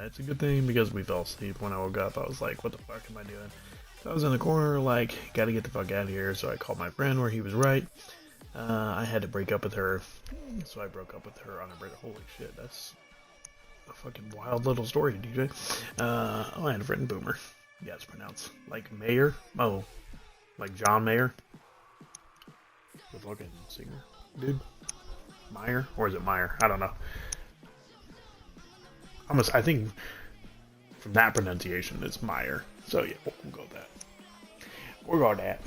It's a good thing because we fell asleep. When I woke up, I was like, what the fuck am I doing? So I was in the corner, like, gotta get the fuck out of here. So I called my friend where he was right. I had to break up with her. So I broke up with her on her birthday. Holy shit, that's a fucking wild little story, DJ. I had a friend, Boomer. Yeah, it's pronounced like Mayer. Oh, like John Mayer. The fucking singer, dude. Meyer, or is it Meyer? I don't know. I think from that pronunciation, it's Meyer. So yeah, we'll go with that. We'll go with that.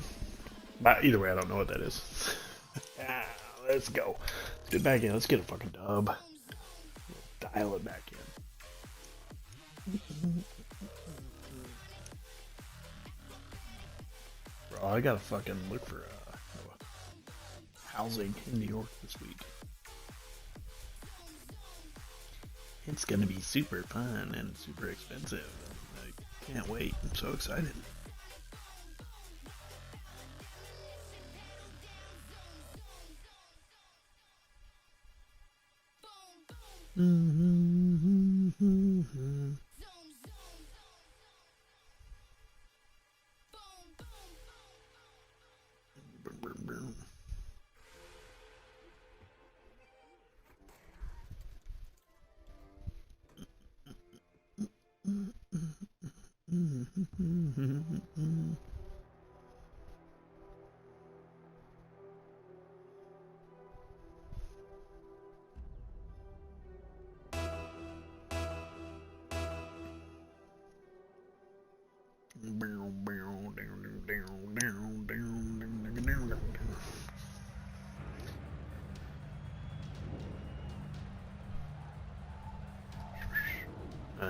But either way, I don't know what that is. Let's go. Let's get back in. Let's get a fucking dub. Dial it back in. Bro, I gotta fucking look for housing in New York this week. It's gonna be super fun and super expensive. I can't wait. I'm so excited.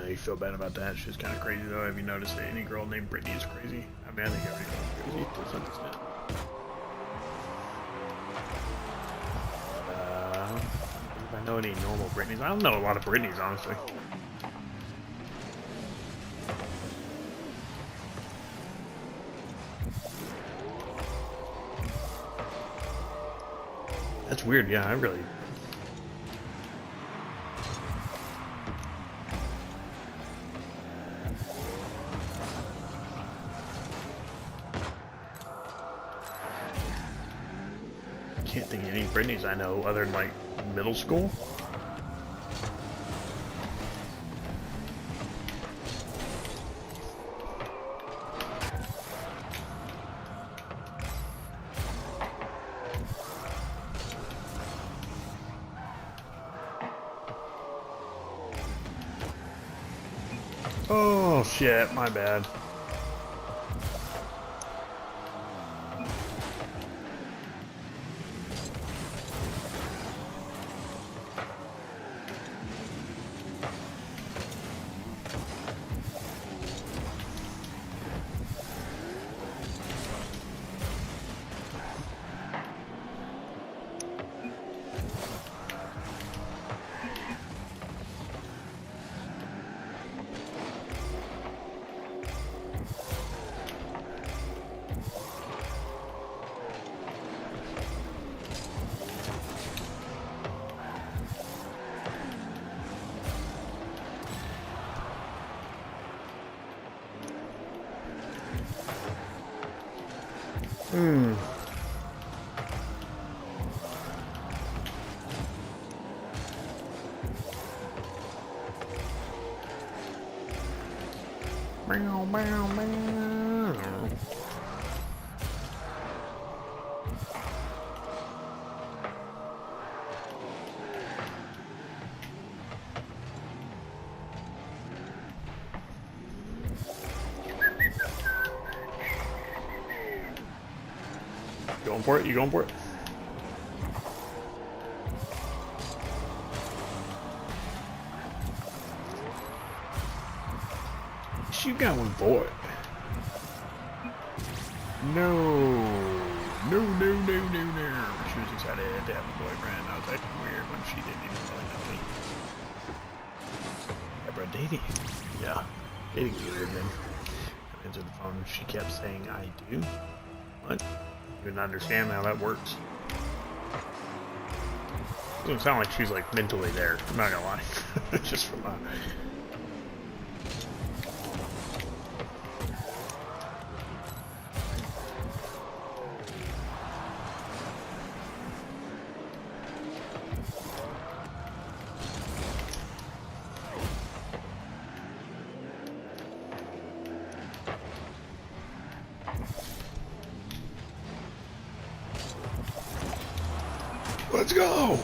You feel bad about that. She's kind of crazy though. Have you noticed that any girl named Brittany is crazy? I mean, I think every girl's crazy to some extent. If I know any normal Britneys, I don't know a lot of Britneys, honestly. That's weird. Yeah, I really. Can't think of any Britneys I know other than like middle school. Oh shit, my bad. Bow, bow, bow. Going for it? You going for it? you going, boy? No. No, no, no, no, no. She was excited to have a boyfriend. I was acting weird when she didn't even really know me. Yeah, bro, dating. Yeah. Dating is weird, man. I answered the phone. She kept saying, I do. What? Didn't understand how that works. Doesn't sound like she's like mentally there. I'm not gonna lie. Just from Let's go!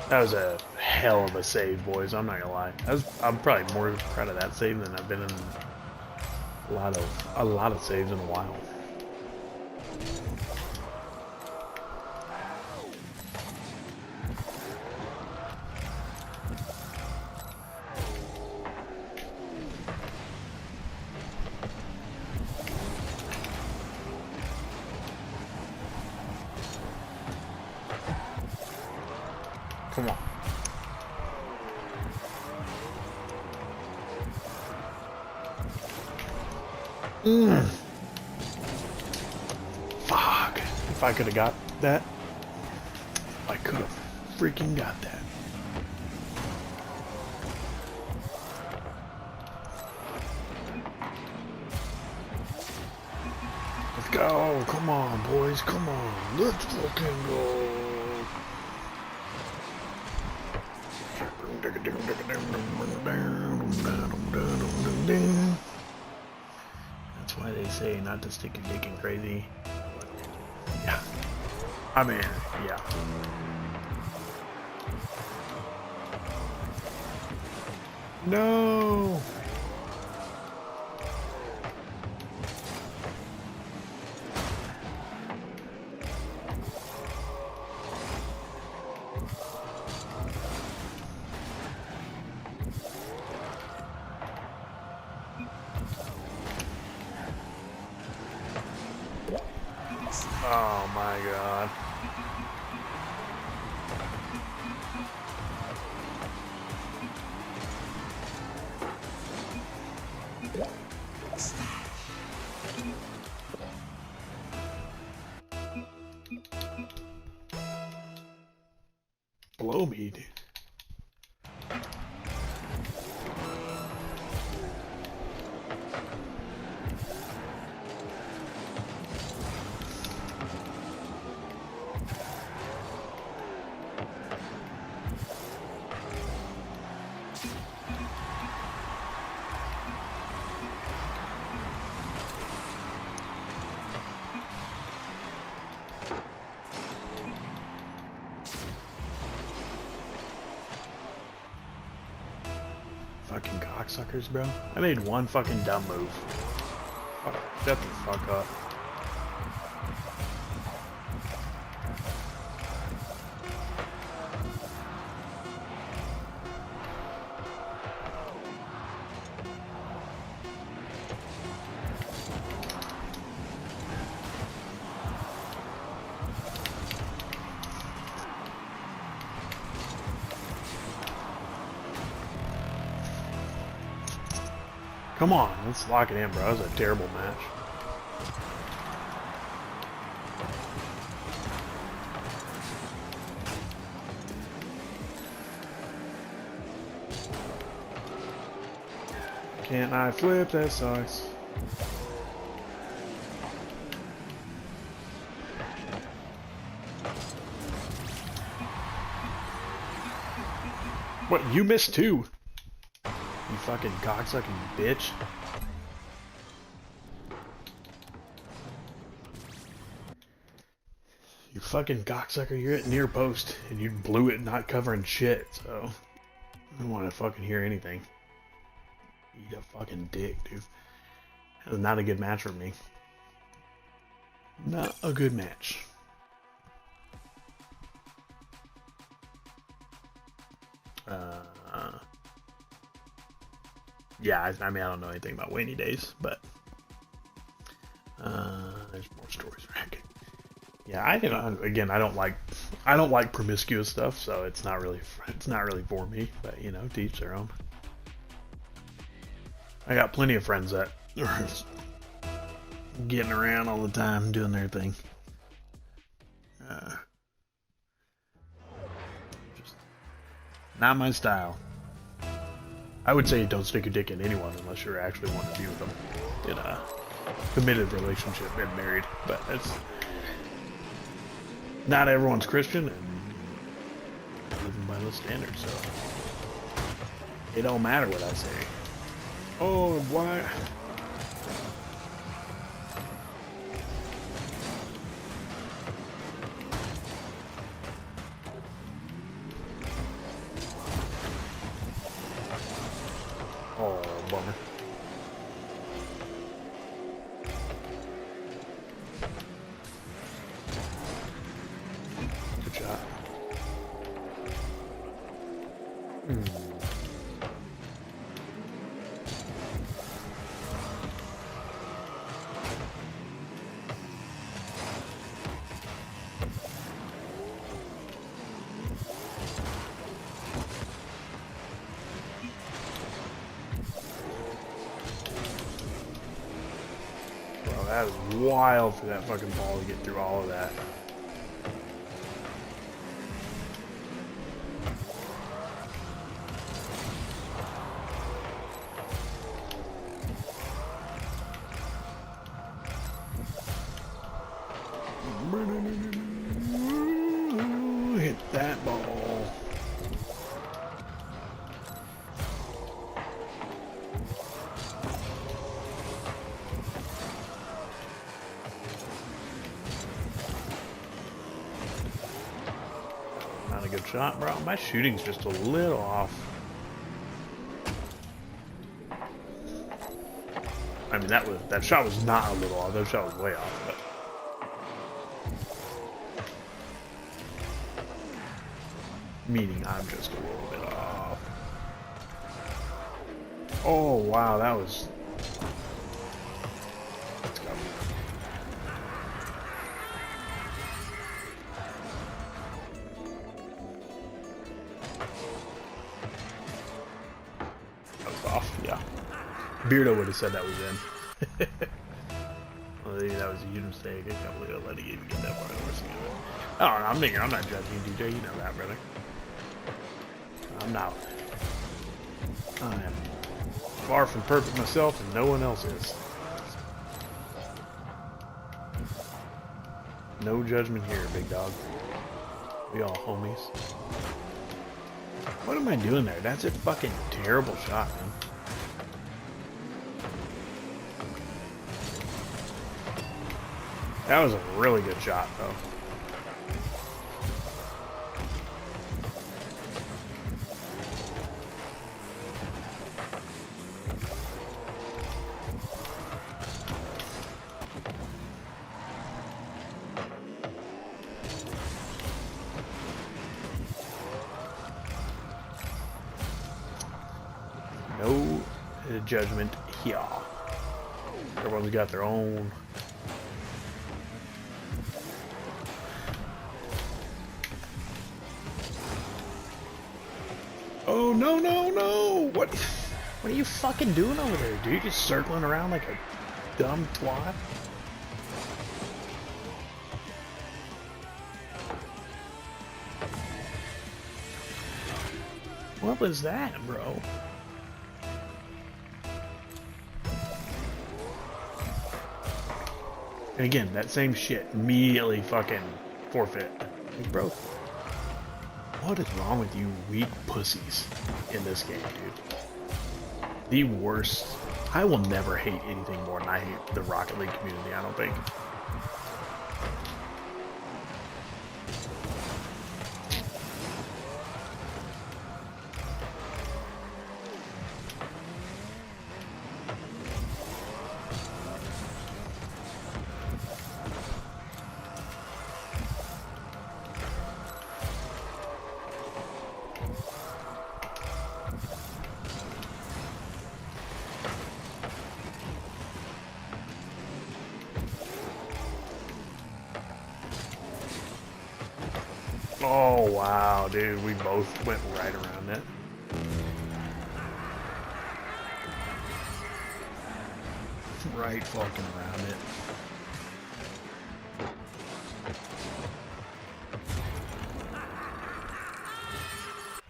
That was a hell of a save, boys. I'm not gonna lie. I'm probably more proud of that save than I've been in a lot of saves in a while. Come on. Fuck. If I could have got that, I could have freaking got that. Let's go. Come on, boys. Come on. Let's fucking go. That's why they say not to stick your dick in crazy. Yeah. I mean, yeah. No. Oh my god. Blow me, dude. Fucking cocksuckers, bro. I made one fucking dumb move. Fuck, shut the fuck up. Come on, let's lock it in, bro. That was a terrible match. Can't I flip? That sucks. What? You missed too? You fucking cocksucking bitch. You fucking cocksucker, you're at near post and you blew it not covering shit, so I don't want to fucking hear anything. Eat a fucking dick, dude. That was not a good match for me. Not a good match. Yeah, I mean, I don't know anything about Rainy Days, but there's more stories. Yeah, I don't like promiscuous stuff, so it's not really for me. But you know, to each their own. I got plenty of friends that are getting around all the time, doing their thing. Just not my style. I would say don't stick your dick in anyone unless you're actually wanting to be with them in a committed relationship and married. But it's not everyone's Christian and living by those standards, so it don't matter what I say. Oh, why? Oh, bummer. Good shot. Bro, that is wild for that fucking ball to get through all of that. Hit that ball. Not a good shot, bro. My shooting's just a little off. I mean, that shot was not a little off. That shot was way off. But meaning I'm just a little bit off. Oh wow, that was. Let's go. That was off. Yeah. Beardo would have said that was in. Well, that was a huge mistake. I can't believe I let it even get that far. Oh, I'm not judging DJ. You know that, brother. I'm not. I am far from perfect myself, and no one else is. No judgment here, big dog. We all homies. What am I doing there? That's a fucking terrible shot, man. That was a really good shot, though. No judgment here. Everyone's got their own. Oh no no no! What are you fucking doing over there, dude? Just circling around like a dumb twat. What was that, bro? And again, that same shit immediately fucking forfeit. Like, bro, what is wrong with you weak pussies in this game, dude? The worst. I will never hate anything more than I hate the Rocket League community, I don't think. Oh, wow, dude. We both went right around it. Right fucking around it.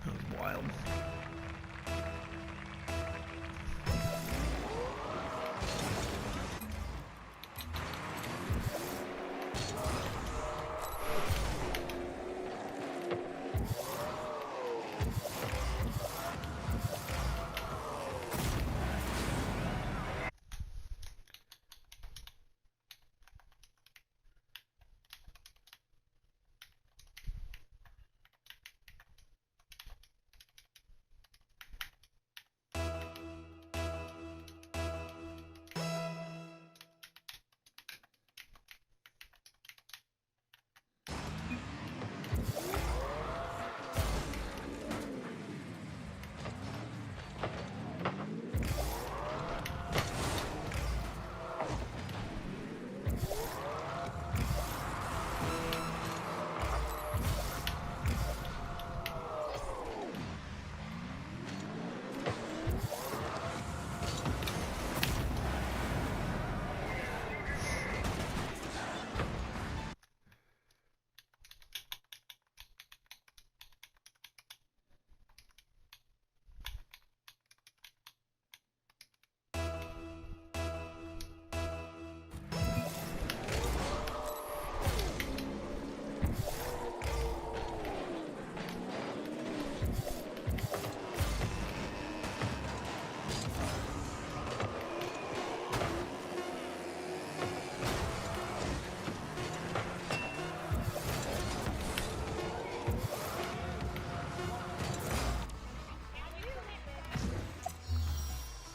That was wild.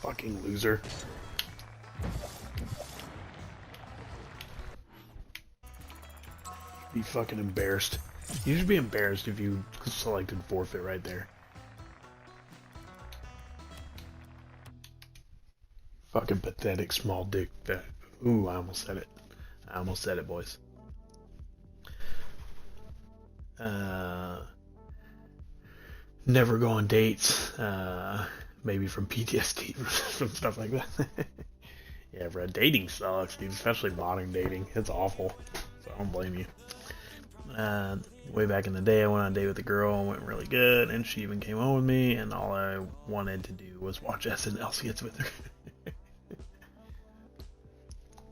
Fucking loser. Be fucking embarrassed. You should be embarrassed if you selected forfeit right there. Fucking pathetic small dick. Ooh, I almost said it. I almost said it, boys. Never go on dates. Maybe from PTSD, from stuff like that. Yeah, bro, dating sucks, dude. Especially modern dating. It's awful. So I don't blame you. Way back in the day, I went on a date with a girl and went really good, and she even came home with me, and all I wanted to do was watch SNL skits with her.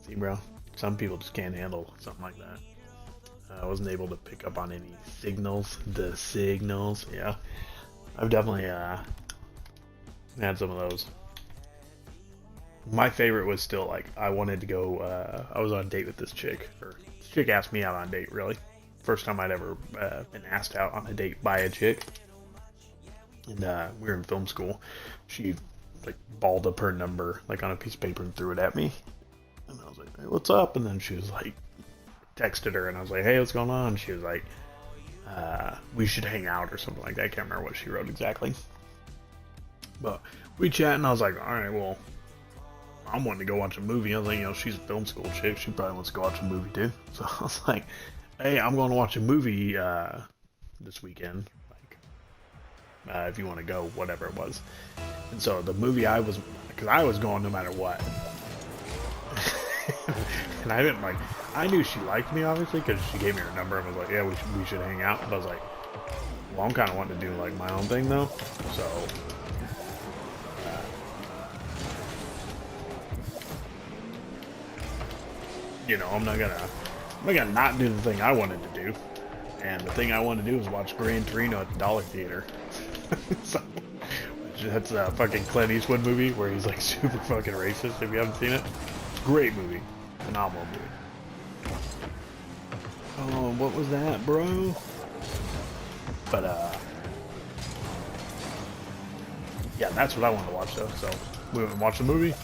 See, bro, some people just can't handle something like that. I wasn't able to pick up on any signals. The signals, yeah. I've definitely had some of those. My favorite was still, like, I wanted to go, I was on a date with this chick, or this chick asked me out on a date, really. First time I'd ever been asked out on a date by a chick. And we were in film school. She, like, balled up her number, like, on a piece of paper and threw it at me. And I was like, hey, what's up? And then she was like, texted her, and I was like, hey, what's going on? And she was like, we should hang out or something like that. I can't remember what she wrote exactly. But we chat, and I was like, alright, well, I'm wanting to go watch a movie. I was like, you know, she's a film school chick. She probably wants to go watch a movie too. So I was like, hey, I'm going to watch a movie this weekend. Like, if you want to go, whatever it was. And so the movie because I was going no matter what. And I didn't like, I knew she liked me, obviously, because she gave me her number and was like, yeah, we should hang out. But I was like, well, I'm kind of wanting to do like my own thing though. So you know, I'm not gonna not do the thing I wanted to do. And the thing I wanted to do was watch Gran Torino at the Dollar Theater. So that's a fucking Clint Eastwood movie where he's like super fucking racist. If you haven't seen it, great movie, phenomenal movie. Oh, what was that, bro? But yeah, that's what I wanted to watch though. So we went and watched the movie.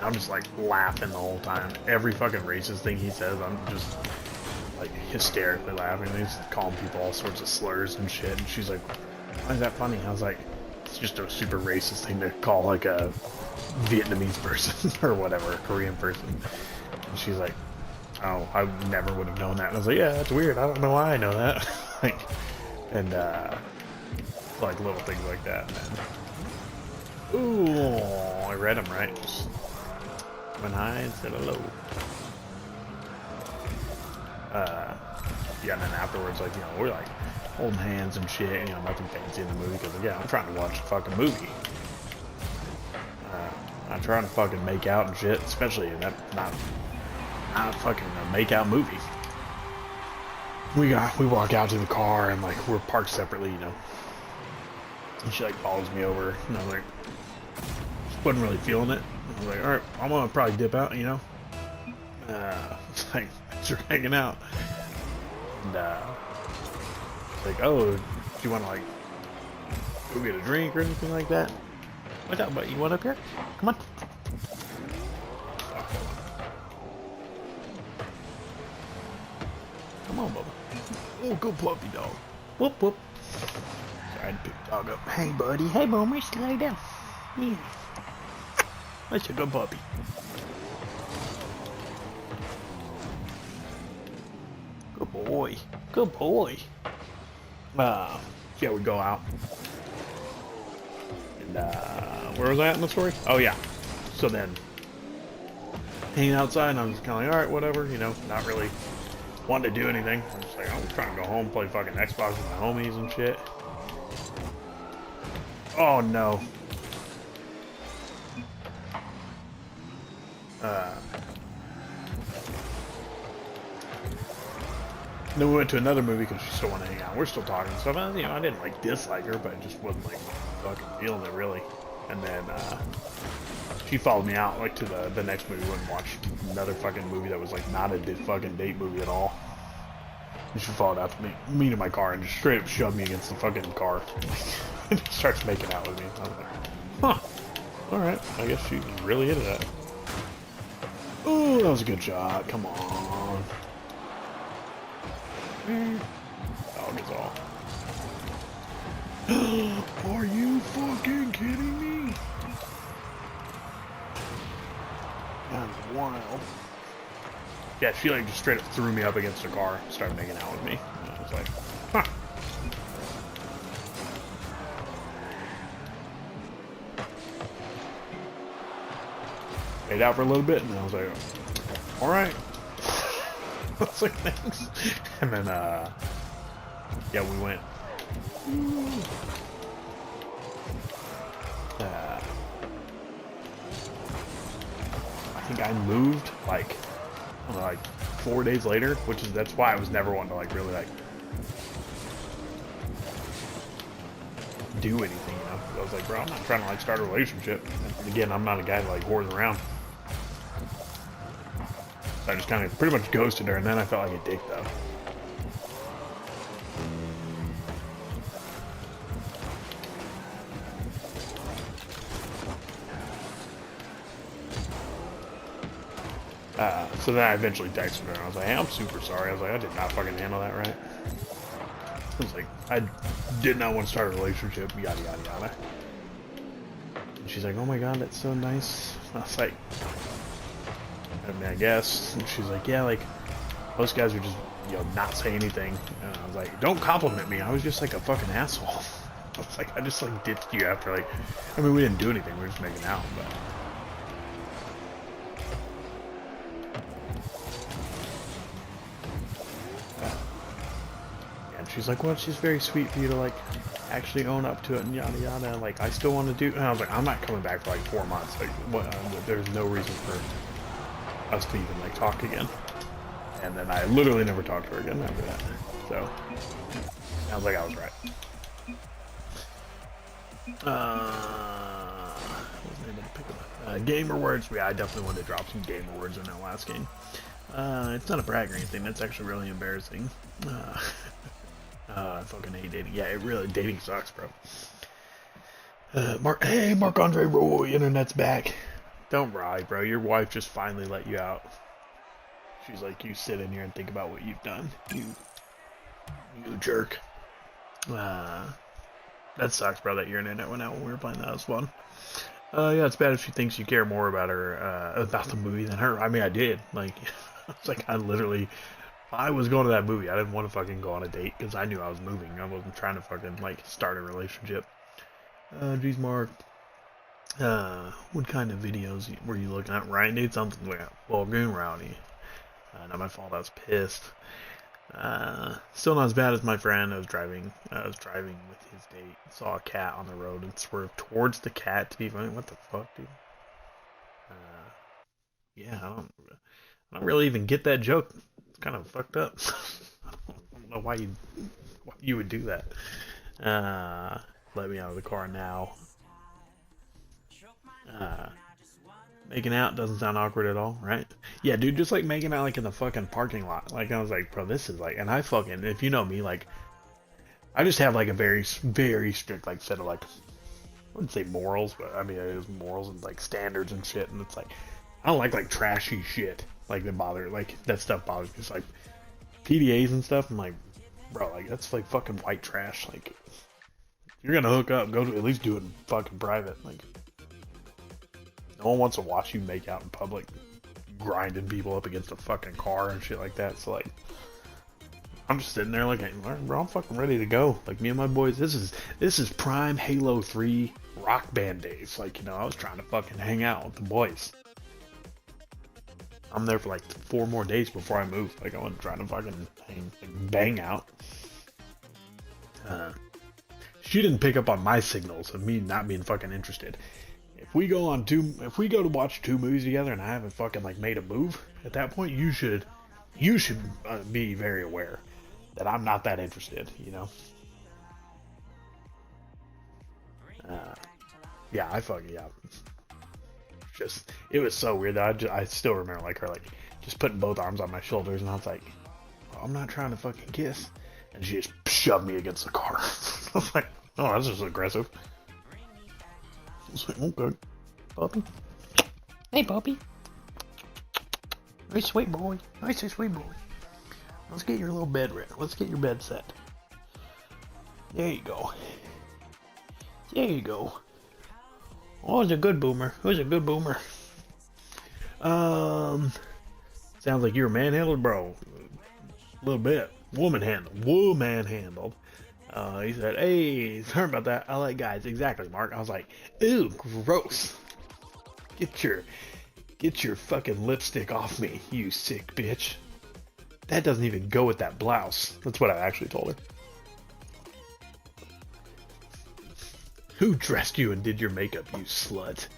I'm just like laughing the whole time. Every fucking racist thing he says, I'm just like hysterically laughing. He's calling people all sorts of slurs and shit. And she's like, why is that funny? I was like, it's just a super racist thing to call like a Vietnamese person or whatever, a Korean person. And she's like, Oh, I never would have known that. And I was like, yeah, that's weird. I don't know why I know that. Like, and like little things like that, man. Ooh, I read them right. Just went high and said hello. Yeah, and then afterwards, like, you know, we're like holding hands and shit, you know, nothing fancy in the movie, because, yeah, I'm trying to watch a fucking movie. I'm trying to fucking make out and shit, especially in that not fucking a make out movie. We walk out to the car and like we're parked separately, you know. And she like follows me over, and I was like, wasn't really feeling it. I was like, all right, I'm gonna probably dip out, you know. It's like thanks for hanging out, and it's like, oh, do you want to like go get a drink or anything like that? What's up, buddy? You want up here? Come on. Come on, Bubba. Oh, good puppy dog. Whoop, whoop. Sorry, I pick the dog up. Hey, buddy. Hey, Boomer. Slow down. Yeah. That's a good puppy. Good boy. Good boy. Yeah, we go out. And, where was I at in the story? Oh, yeah. So then, hanging outside, and I'm just kind of like, alright, whatever, you know, not really wanting to do anything. I'm just like, I'm trying to go home, play fucking Xbox with my homies and shit. Oh, no. Then we went to another movie because she still wanted to hang out. We're still talking and stuff. You know, I didn't like dislike her, but I just wasn't like fucking feeling it really. And then she followed me out like to the next movie. Went and watched another fucking movie that was like not a fucking date movie at all. And she followed after me to my car and just straight up shoved me against the fucking car. And starts making out with me. I was like, huh. All right. I guess she was really into that. Oh, that was a good shot. Come on. Dog is all. Are you fucking kidding me? That's wild. Yeah, she like just straight up threw me up against her car and started making out with me. And I was like, huh. Made out for a little bit, and I was like, all right. I was like, thanks. And then, yeah, we went. I think I moved like 4 days later, that's why I was never wanting to like really like do anything, you know. I was like, bro, I'm not trying to like start a relationship. And again, I'm not a guy that like whores around. So I just kind of pretty much ghosted her, and then I felt like a dick though. So then I eventually texted her and I was like, hey, I'm super sorry. I was like, I did not fucking handle that right. I was like, I did not want to start a relationship, yada yada yada. And she's like, oh my god, that's so nice. I was like, I mean, I guess. And she's like, yeah, like, most guys are just, you know, not say anything. And I was like, don't compliment me. I was just like a fucking asshole. I was like, I just like ditched you after like, I mean, we didn't do anything. We were just making out, but. She's like, well, she's very sweet for you to like actually own up to it and yada yada. Like, I still want to do. And I was like, I'm not coming back for like 4 months. Like, what? There's no reason for us to even like talk again. And then I literally never talked to her again after that. So I was like, I was right. Wasn't able to pick up gamer words. Yeah, I definitely wanted to drop some gamer words in that last game. It's not a brag or anything. That's actually really embarrassing. I fucking hate dating. Yeah, dating sucks, bro. Marc Andre Roy, internet's back. Don't brag, bro. Your wife just finally let you out. She's like, you sit in here and think about what you've done. You jerk. That sucks, bro, that your internet went out when we were playing that. It was fun. Yeah, it's bad if she thinks you care more about her, about the movie than her. I mean, I did. Like, It's like, I was going to that movie. I didn't want to fucking go on a date because I knew I was moving. I wasn't trying to fucking, like, start a relationship. Geez, Mark. What kind of videos were you looking at? Ryan did something like fucking rowdy. Not my fault. I was pissed. Still not as bad as my friend. I was driving with his date. Saw a cat on the road and swerved towards the cat to be funny. What the fuck, dude? Yeah, I don't really even get that joke. It's kind of fucked up. I don't know why you would do that. Let me out of the car now. Making out doesn't sound awkward at all, right? Yeah, dude, just like making out like in the fucking parking lot. Like, I was like, bro, this is like, and I fucking, if you know me, like, I just have like a very, very strict like set of like, I wouldn't say morals, but I mean, it is morals and like standards and shit. And it's like, I don't like trashy shit like that stuff bothers me. It's like PDAs and stuff. I'm like, bro, like that's like fucking white trash. Like, if you're gonna hook up, go to at least do it in fucking private. Like, no one wants to watch you make out in public, grinding people up against a fucking car and shit like that. So like, I'm just sitting there like, bro, I'm fucking ready to go. Like, me and my boys, this is prime Halo 3 Rock Band days. Like, you know, I was trying to fucking hang out with the boys. I'm there for like 4 more days before I move. Like, I wasn't trying to fucking bang out. She didn't pick up on my signals of me not being fucking interested. If we go to watch 2 movies together and I haven't fucking like made a move, at that point you should be very aware that I'm not that interested, you know. Yeah, just, it was so weird that I still remember like her like just putting both arms on my shoulders, and I was like, oh, I'm not trying to fucking kiss, and she just shoved me against the car. I was like, oh, that's just aggressive. I was like, okay, puppy. Hey, puppy. Hey, sweet boy. Nice, sweet boy. Let's get your little bed ready. Let's get your bed set. There you go. There you go. Oh, who's a good boomer? Who's a good boomer? Sounds like you're manhandled, bro. A little bit. Woman handled. He said, hey, sorry about that. I like guys. Exactly, Mark. I was like, ew, gross. Get your fucking lipstick off me, you sick bitch. That doesn't even go with that blouse. That's what I actually told her. Who dressed you and did your makeup, you slut?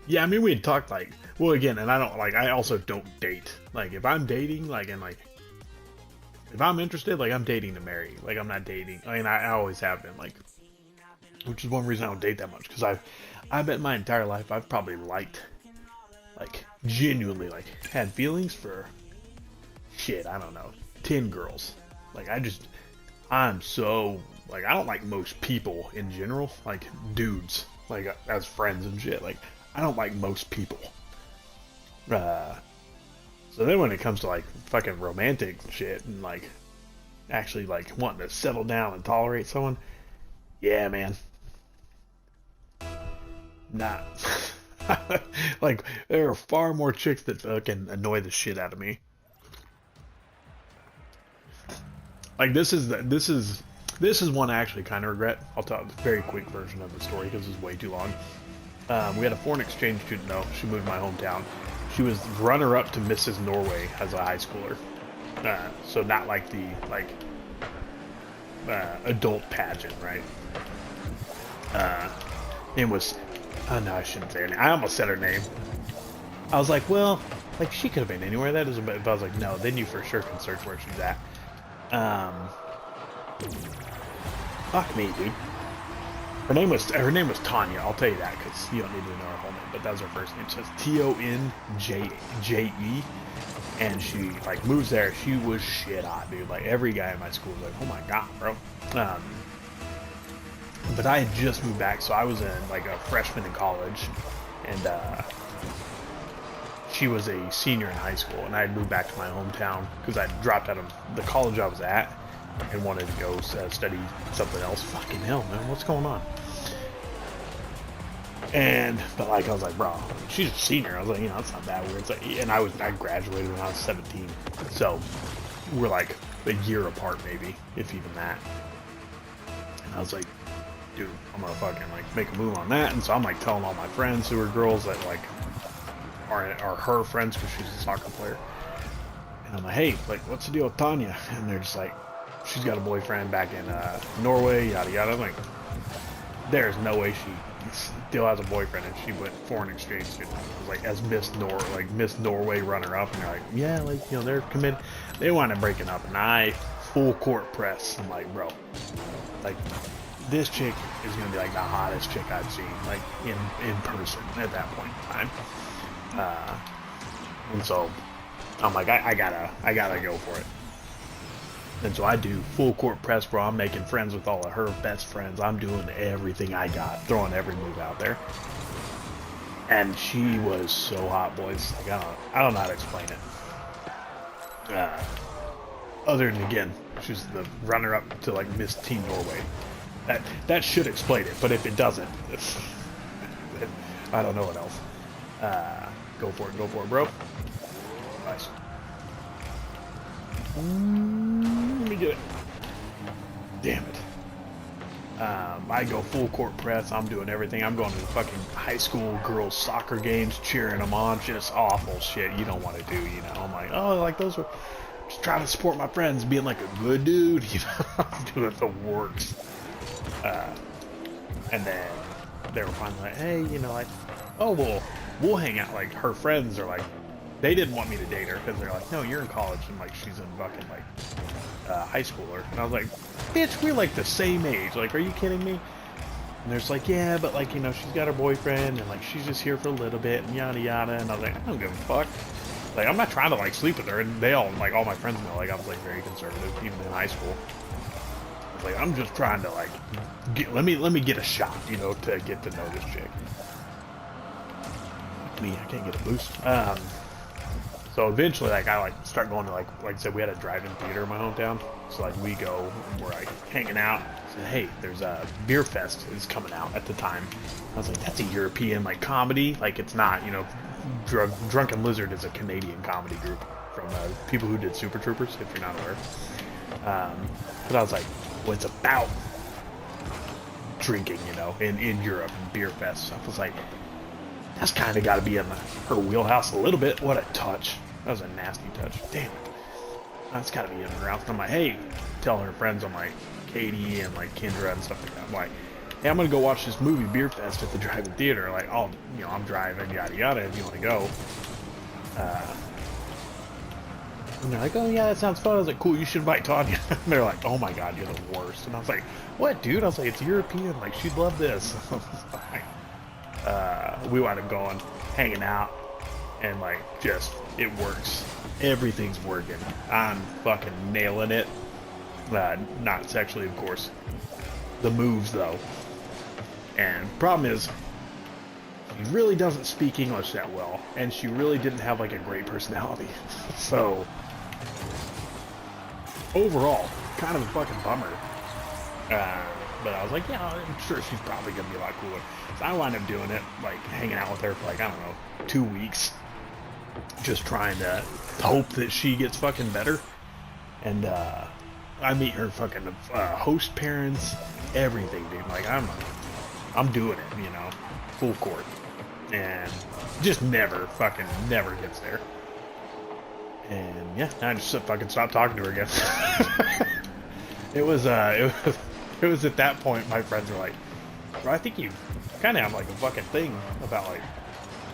Yeah, I mean, we had talked like, well, again, and I also don't date. Like, if I'm dating, like, and like, if I'm interested, like, I'm dating to marry. Like, I'm not dating. I mean, I always have been, like, which is one reason I don't date that much. Because I bet my entire life I've probably liked, like, genuinely, like, had feelings for, shit, I don't know, 10 girls. Like, I'm so, like, I don't like most people in general. Like, dudes, like, as friends and shit. Like, I don't like most people. So then when it comes to like fucking romantic shit and like actually like wanting to settle down and tolerate someone, yeah, man. Nah. Like, there are far more chicks that fucking annoy the shit out of me. Like, this is one I actually kind of regret. I'll tell a very quick version of the story because it's way too long. We had a foreign exchange student, though. She moved to my hometown. She was runner-up to Mrs. Norway as a high schooler. So not like the, adult pageant, right? Name was, oh no, I shouldn't say her name. I almost said her name. I was like, well, like, she could have been anywhere. That is, but I was like, no, then you for sure can search where she's at. Fuck me, dude. Her name was Tanya. I'll tell you that because you don't need to know her whole name, but that was her first name. So it's Tonje, and she like moves there. She was shit hot, dude. Like, every guy in my school was like, "Oh my god, bro." But I had just moved back, so I was in like a freshman in college, and she was a senior in high school, and I had moved back to my hometown because I dropped out of the college I was at and wanted to go study something else. Fucking hell, man, what's going on? But like I was like, bro, she's a senior. I was like, you know, it's not that weird. It's like, and I graduated when I was 17, so we're like a year apart, maybe, if even that. And I was like, dude, I'm gonna fucking like make a move on that. And so I'm like telling all my friends who are girls that like are her friends because she's a soccer player. And I'm like, hey, like, what's the deal with Tanya? And they're just like, she's got a boyfriend back in Norway, yada yada. I'm like, there's no way she still has a boyfriend, and she went foreign exchange student. I was like, as Miss Norway runner-up, and they're like, yeah, like, you know, they're committed. They wound up breaking up, and I full court press. I'm like, bro, like, this chick is gonna be like the hottest chick I've seen, like in person at that point in time. And so I'm like, I gotta go for it. And so I do full court press, bro. I'm making friends with all of her best friends. I'm doing everything I got, throwing every move out there. And she was so hot, boys. Like, I don't know how to explain it. Other than, again, she's the runner-up to like Miss Team Norway. That should explain it, but if it doesn't, I don't know what else. Go for it, bro. Nice. Let me do it. Damn it. I go full court press. I'm doing everything. I'm going to the fucking high school girls soccer games, cheering them on. Just awful shit you don't want to do, you know. I'm like, oh, like those are just trying to support my friends, being like a good dude, you know. I'm doing the works. And then they were finally like, hey, you know, like, oh, well, we'll hang out. Like, her friends are like, they didn't want me to date her because they're like, no, you're in college, and like she's in fucking like high schooler. And I was like, bitch, we're like the same age. Like, are you kidding me? And there's like, yeah, but like, you know, she's got her boyfriend, and like she's just here for a little bit, and yada yada. And I was like, I don't give a fuck. Like, I'm not trying to like sleep with her. And they all, like, all my friends know, like, I was like very conservative even in high school. I was like, I'm just trying to like let me get a shot, you know, to get to know this chick. Me, I can't get a boost. So eventually, like, I like start going to like I said, we had a drive-in theater in my hometown. So like we go, and we're like hanging out. I said, hey, there's a Beer Fest is coming out at the time. I was like, that's a European like comedy. Like, it's not, you know, Drunken Lizard is a Canadian comedy group from people who did Super Troopers, if you're not aware. But I was like, well, it's about drinking, you know, in Europe and Beer Fest. So I was like, that's kind of got to be in her wheelhouse a little bit. What a touch. That was a nasty touch. Damn it. That's got to be in her house. And I'm like, hey, tell her friends, I'm like, Katie and like Kendra and stuff like that. I'm like, hey, I'm going to go watch this movie, Beer Fest, at the drive-in theater. Like, oh, you know, I'm driving, yada yada, if you want to go. And they're like, oh yeah, that sounds fun. I was like, cool, you should invite Tanya. And they're like, oh my god, you're the worst. And I was like, what, dude? I was like, it's European. Like, she'd love this. We wound up going, hanging out, and like, just, it works. Everything's working. I'm fucking nailing it. Not sexually, of course. The moves, though. And problem is, she really doesn't speak English that well, and she really didn't have like a great personality. So, overall, kind of a fucking bummer. But I was like, yeah, I'm sure she's probably gonna be a lot cooler. So I wound up doing it, like hanging out with her for like, I don't know, 2 weeks, just trying to hope that she gets fucking better. And I meet her fucking host parents, everything, dude. Like, I'm doing it, you know, full court, and just never gets there. And yeah, I just fucking stopped talking to her again. It was at that point my friends were like, bro, I think you kind of have like a fucking thing about like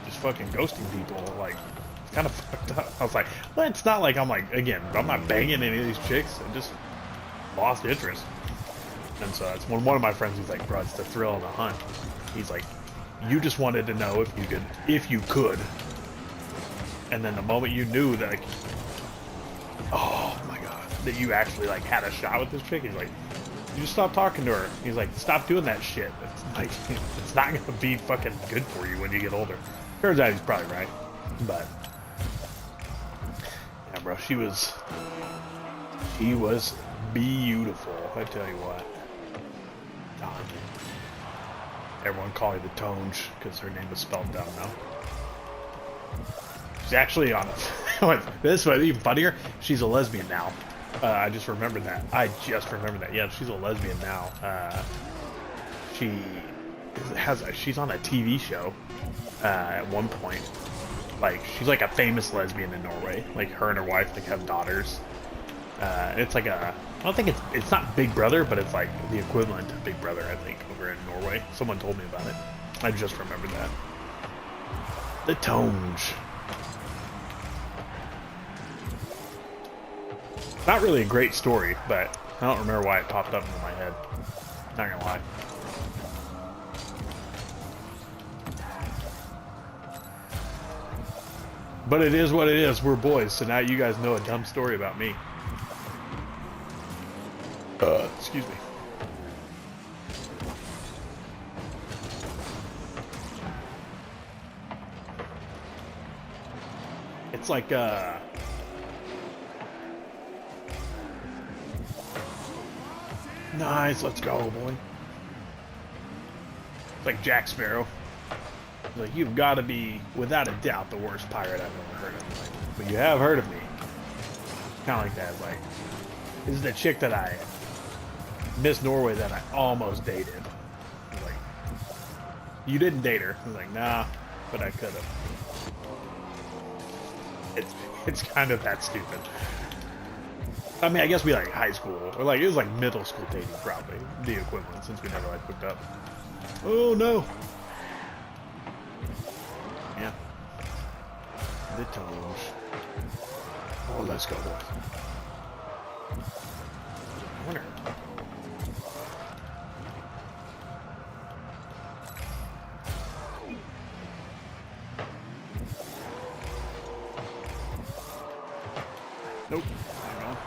just fucking ghosting people. Like, it's kind of fucked up. I was like, well, it's not like I'm like, again, I'm not banging any of these chicks. I just lost interest. And so it's when one of my friends was like, bro, it's the thrill of the hunt. He's like, you just wanted to know if you could. And then the moment you knew that, like, oh my god, that you actually like had a shot with this chick, he's like, you just stop talking to her. He's like, stop doing that shit. It's like, it's not gonna be fucking good for you when you get older. Turns out he's probably right. But yeah, bro, she was beautiful. I tell you what. Everyone called her the Tonge because her name was spelled down now. She's actually on a... This was even funnier. She's a lesbian now. I just remembered that. Yeah, she's a lesbian now. She's on a TV show at one point. Like, she's like a famous lesbian in Norway. Like, her and her wife like have daughters. It's like I don't think it's not Big Brother, but it's like the equivalent of Big Brother, I think, over in Norway. Someone told me about it. I just remembered that. The Tonge. Not really a great story, but I don't remember why it popped up into my head. Not gonna lie. But it is what it is. We're boys, so now you guys know a dumb story about me. Excuse me. It's like, nice, let's go, boy. It's like Jack Sparrow. It's like, you've got to be, without a doubt, the worst pirate I've ever heard of. Like, but you have heard of me. Kind of like that. Like, this is the chick that I... Miss Norway that I almost dated. Like, you didn't date her. I was like, nah, but I could have. It's kind of that stupid. I mean, I guess we like high school, or like it was like middle school dating, probably the equivalent, since we never like hooked up. Oh no. Yeah. The toes. Oh, let's go, boys. I wonder. Nope. Hang on.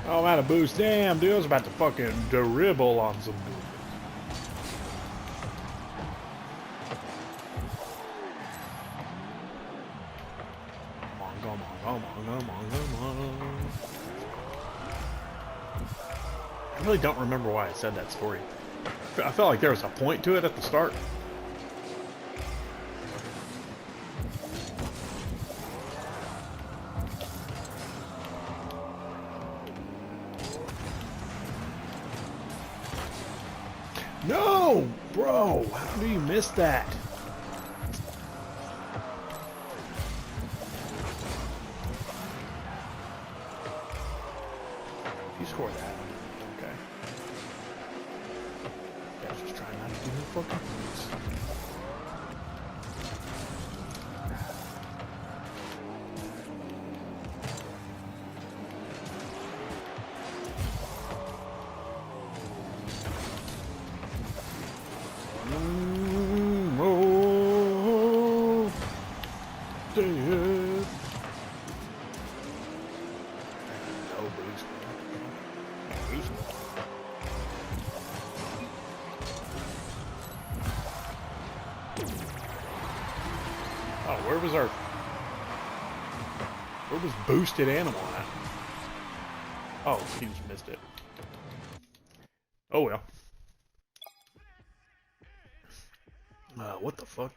Oh, I'm out of boost. Damn, dude, I was about to fucking dribble on some boost. Come on. I really don't remember why I said that story. I felt like there was a point to it at the start. No! Bro, how do you miss that? You scored that. Okay. Guys, just trying not to do no fucking points. Oh, dead. No boost. Boost. Oh, where was boosted animal at? Oh, he just missed it. Oh well. What the fuck?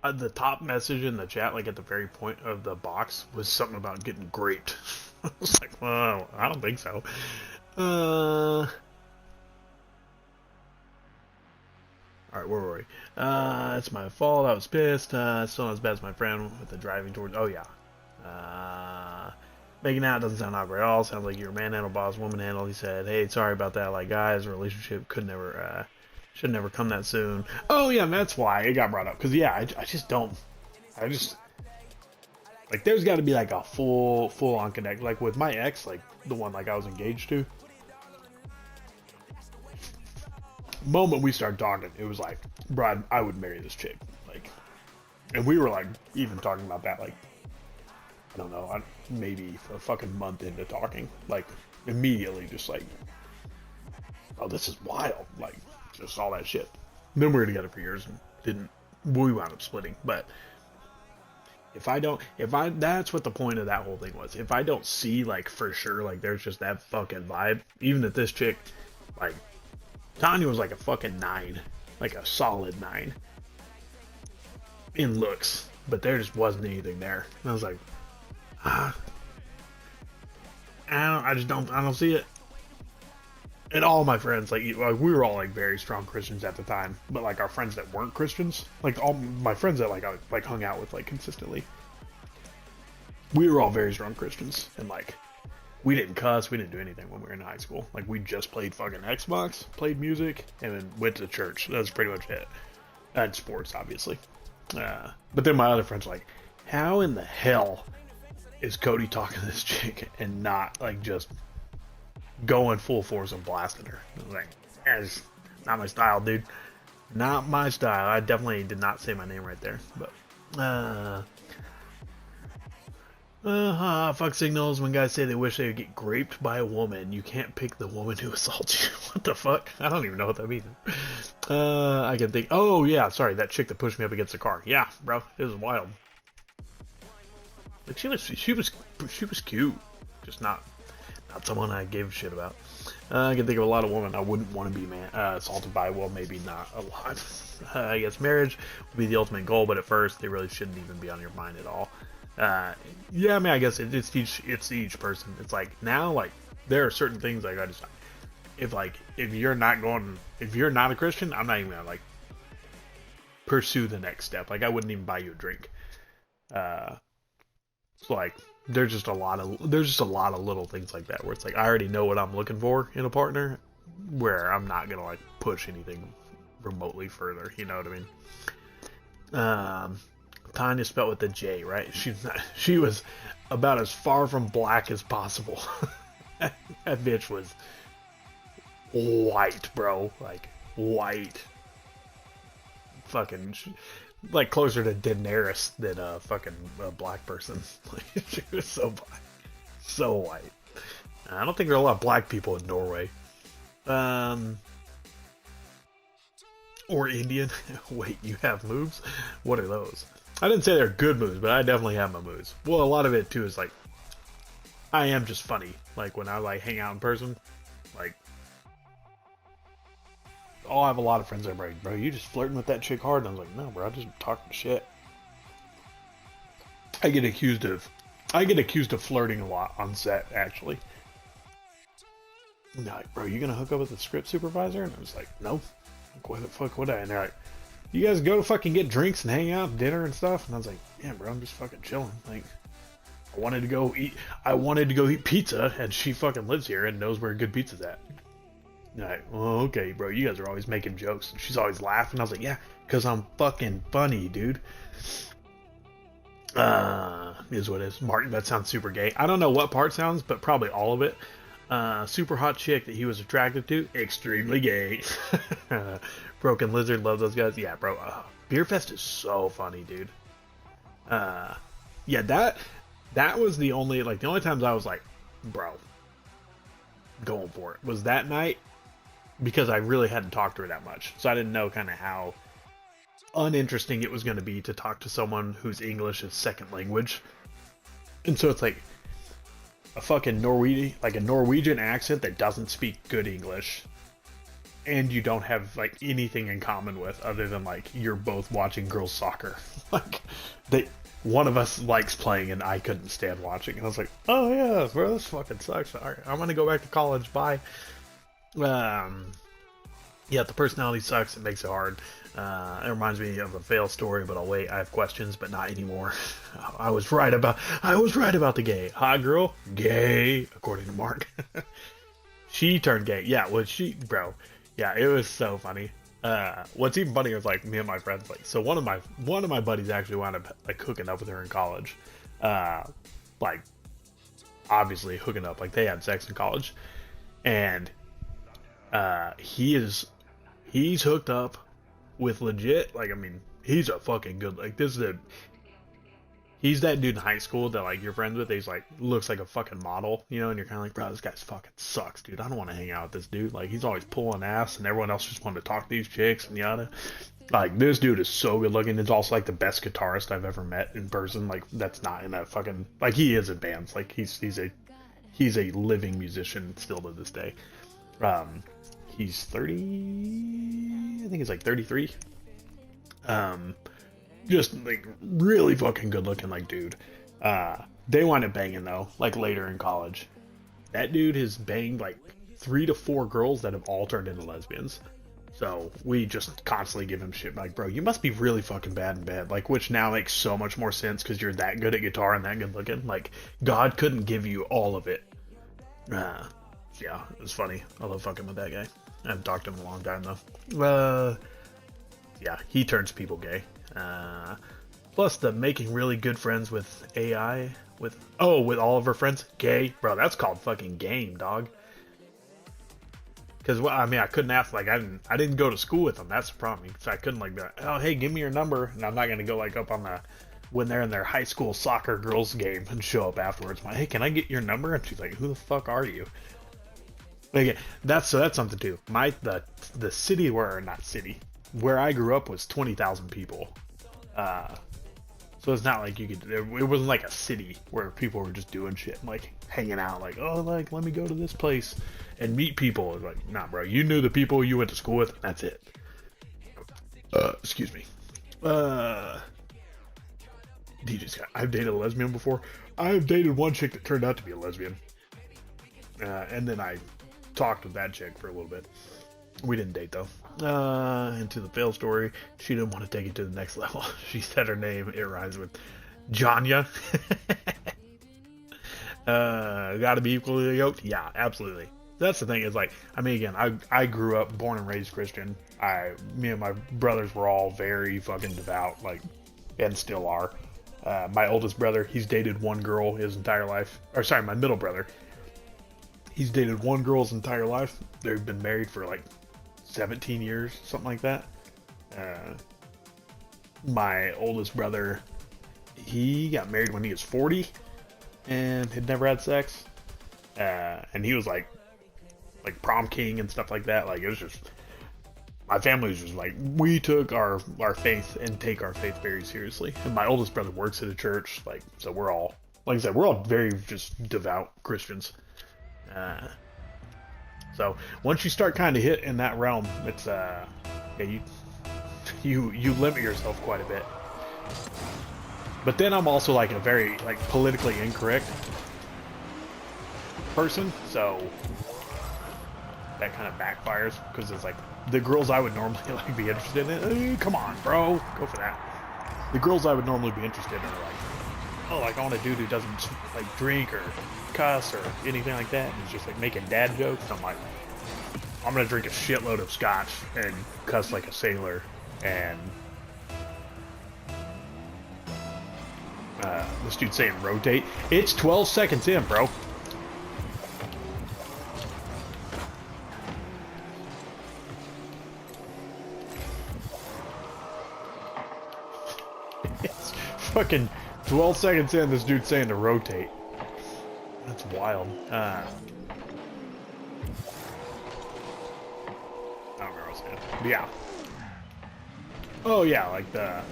The top message in the chat, like at the very point of the box, was something about getting graped. I was like, well, I don't think so. Alright, where were we? It's my fault, I was pissed. Still not as bad as my friend with the driving towards... Oh, yeah. Making out doesn't sound awkward at all. Sounds like you're a manhandle boss, woman handle. He said, hey, sorry about that. Like, guys, relationship should never come that soon. Oh, yeah, and that's why it got brought up. Because, yeah, I just don't... Like, there's got to be, like, a full-on connect. Like, with my ex, like, the one, like, I was engaged to. Moment we started talking, it was like, bro, I would marry this chick. Like, and we were, like, even talking about that, like, I don't know, maybe a fucking month into talking. Like, immediately just like, oh, this is wild. Like, just all that shit. Then we were together for years and we wound up splitting. But That's what the point of that whole thing was. If I don't see, like, for sure, like, there's just that fucking vibe, even if this chick, like, Tanya was like a fucking 9, like a solid 9 in looks, but there just wasn't anything there. And I was like, I don't see it. And all my friends, like we were all like very strong Christians at the time, but like our friends that weren't Christians, like all my friends that I like hung out with like consistently, we were all very strong Christians, and like we didn't cuss, we didn't do anything when we were in high school. Like we just played fucking Xbox, played music, and then went to church. That's pretty much it. And sports, obviously. But then my other friends were like, how in the hell is Cody talking to this chick and not like just going full force and blasting her? I was like, that's not my style, dude. Not my style. I definitely did not say my name right there. But fuck signals when guys say they wish they would get raped by a woman. You can't pick the woman who assaults you. What the fuck? I don't even know what that means. I can think. Oh yeah, sorry, that chick that pushed me up against the car. Yeah, bro, it was wild. Like she was cute, just not someone I gave a shit about. I can think of a lot of women I wouldn't want to be assaulted by. Well, maybe not a lot. I guess marriage would be the ultimate goal, but at first they really shouldn't even be on your mind at all. Yeah, I mean, I guess it's each person. It's like now, like there are certain things like I just if you're not a Christian, I'm not even gonna like pursue the next step. Like I wouldn't even buy you a drink. So like there's just a lot of little things like that where it's like I already know what I'm looking for in a partner, where I'm not gonna like push anything remotely further. You know what I mean? Tanya spelled with a J, right? She was about as far from black as possible. That bitch was white, bro. Like, white. Fucking, like, closer to Daenerys than a fucking black person. Like, she was so black. So white. I don't think there are a lot of black people in Norway. Or Indian. Wait, you have moves? What are those? I didn't say they're good moves, but I definitely have my moves. Well, a lot of it too is like, I am just funny. Like when I like hang out in person, like, I have a lot of friends that are like, bro, you just flirting with that chick hard. And I was like, no, bro, I just talking shit. I get accused of flirting a lot on set, actually. And they're like, bro, you gonna hook up with the script supervisor? And I was like, no. Like, what the fuck would I? And they're like, you guys go to fucking get drinks and hang out, dinner and stuff? And I was like, yeah, bro, I'm just fucking chilling. Like, I wanted to go eat pizza, and she fucking lives here and knows where good pizza's at. And I'm like, well, okay, bro, you guys are always making jokes. And she's always laughing. I was like, yeah, because I'm fucking funny, dude. Is what it is. Martin, that sounds super gay. I don't know what part sounds, but probably all of it. Super hot chick that he was attracted to, extremely gay. Broken Lizard, love those guys. Yeah, bro. Beer Fest is so funny, dude. Yeah, that was the only times I was like, bro, going for it was that night, because I really hadn't talked to her that much, so I didn't know kind of how uninteresting it was going to be to talk to someone whose English is second language. And so it's like a fucking Norwegian accent that doesn't speak good English, and you don't have like anything in common with other than like you're both watching girls soccer. Like one of us likes playing and I couldn't stand watching, and I was like, oh yeah, bro, this fucking sucks. All right, I'm gonna go back to college. Bye. Yeah, the personality sucks. It makes it hard. It reminds me of a fail story, but I'll wait. I have questions, but not anymore. I was right about the gay. Hot girl, gay, according to Marc. She turned gay. Yeah, bro. Yeah, it was so funny. What's even funnier is like me and my friends, like, so one of my buddies actually wound up like hooking up with her in college. Like obviously hooking up, like they had sex in college. And he's hooked up with legit, like, I mean, he's a fucking good, like, He's that dude in high school that like you're friends with. He's like looks like a fucking model, you know, and you're kind of like, bro, this guy's fucking sucks, dude. I don't want to hang out with this dude. Like he's always pulling ass, and everyone else just wanted to talk to these chicks and yada. Like this dude is so good looking. He's also like the best guitarist I've ever met in person. Like that's not in that fucking like he is in bands. Like he's a living musician still to this day. He's 30. I think he's like 33. Just like really fucking good looking like dude. They wound up banging though, like later in college. That dude has banged like 3 to 4 girls that have all turned into lesbians. So we just constantly give him shit like, bro, you must be really fucking bad in bed. Like, which now makes so much more sense because you're that good at guitar and that good looking. Like, God couldn't give you all of it. Yeah, it was funny. I love fucking with that guy. I haven't talked to him in a long time though. Yeah, he turns people gay. Plus the making really good friends with AI with all of her friends gay, bro. That's called fucking game, dog. Because I mean, I couldn't ask like I didn't go to school with them. That's the problem. So I couldn't like be like, oh hey, give me your number, and I'm not gonna go like up on the when they're in their high school soccer girls game and show up afterwards. I'm like, hey, can I get your number? And she's like, who the fuck are you? Like that's something too. The city where I grew up was 20,000 people. So it's not like you could. It wasn't like a city where people were just doing shit and like hanging out. Like, oh, like let me go to this place and meet people. It's like, nah, bro. You knew the people you went to school with. That's it. Excuse me. I've dated a lesbian before. I've dated one chick that turned out to be a lesbian. And then I talked with that chick for a little bit. We didn't date though. Into the fail story. She didn't want to take it to the next level. She said her name. It rhymes with Janya. Gotta be equally yoked. Yeah, absolutely. That's the thing. Is like, I mean, again, I grew up born and raised Christian. Me and my brothers were all very fucking devout, like, and still are. My oldest brother, he's dated one girl his entire life. Or sorry, my middle brother. He's dated one girl his entire life. They've been married for like 17 years, something like that. My oldest brother, he got married when he was 40 and had never had sex. And he was like prom king and stuff like that. Like, it was just, my family was just like, we took our faith and take our faith very seriously. And my oldest brother works at a church, like, so we're all, like I said, we're all very just devout Christians. So once you start kind of hit in that realm, it's yeah, you limit yourself quite a bit. But then I'm also like a very like politically incorrect person, so that kind of backfires because it's like the girls I would normally like be interested in. Come on, bro, go for that. The girls I would normally be interested in are like, oh, like I want a dude who doesn't like drink or cuss or anything like that, and he's just like making dad jokes. I'm like, I'm gonna drink a shitload of scotch and cuss like a sailor and this dude's saying rotate. It's 12 seconds in, bro. It's fucking 12 seconds in, this dude's saying to rotate. That's wild. I don't remember what I was saying. But yeah. Oh yeah, like the...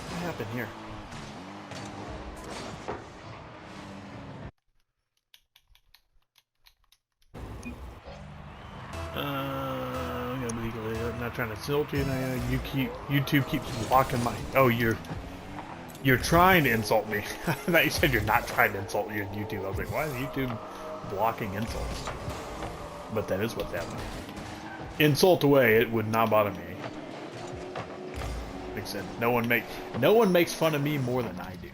What happened here? I'm not trying to insult you. YouTube keeps blocking my. Oh, you're trying to insult me. I thought you said you're not trying to insult you on YouTube. I was like, why is YouTube blocking insults? But that is what's happening. Insult away, it would not bother me. Like I said, no one makes fun of me more than I do.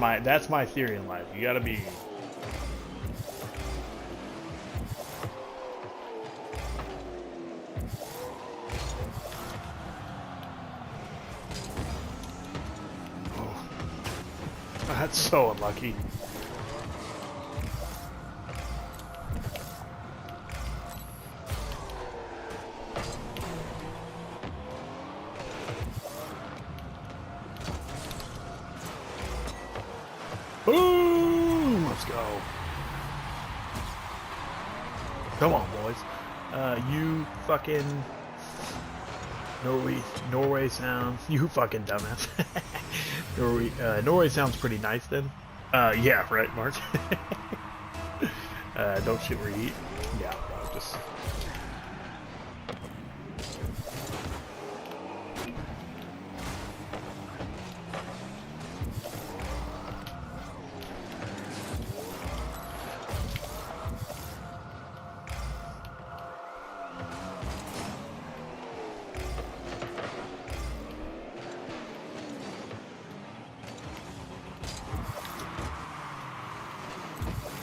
That's my theory in life. You gotta be. That's so unlucky. Boom! Let's go. Come on, boys. You fucking Norway sounds. You fucking dumbass. Norway sounds pretty nice then. Yeah, right, Mark. Don't shit where you eat. Yeah, bro, just.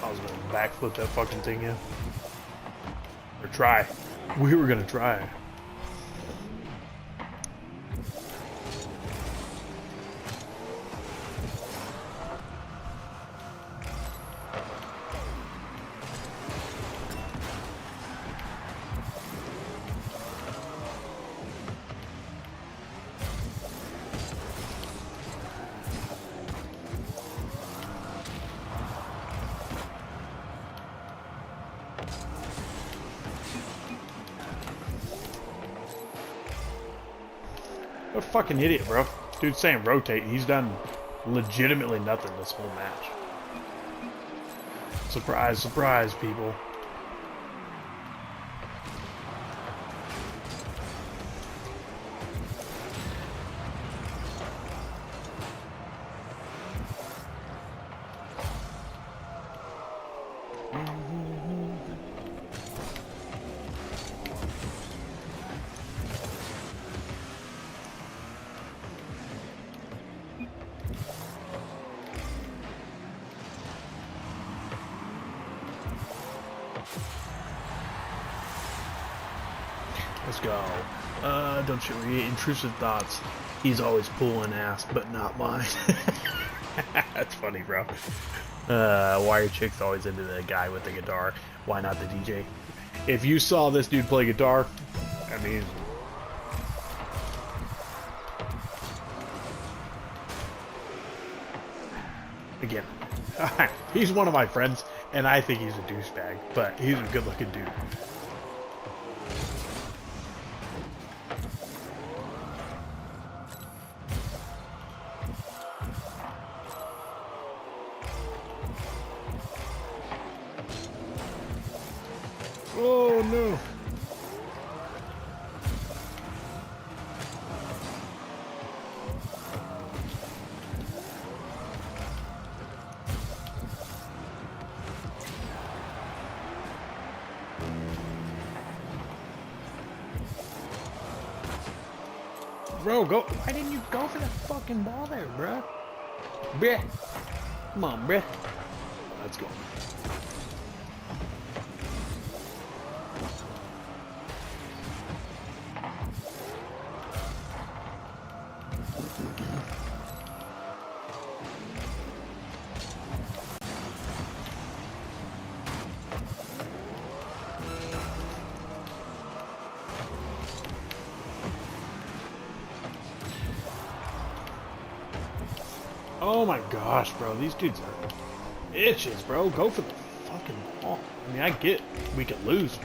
I was gonna backflip that fucking thing in. Or try. We were gonna try. What a fucking idiot, bro. Dude's saying rotate. He's done legitimately nothing this whole match. Surprise, surprise, people. Let's go. Don't you read intrusive thoughts. He's always pulling ass, but not mine. That's funny, bro. Why are chicks always into the guy with the guitar? Why not the DJ? If you saw this dude play guitar, I mean... Again, he's one of my friends, and I think he's a douchebag, but he's a good-looking dude. Oh no! Bro, go! Why didn't you go for the fucking ball there, bruh? Bruh! Come on, bruh. Let's go. Oh my gosh, bro. These dudes are itches, bro. Go for the fucking ball. I mean, I get we could lose.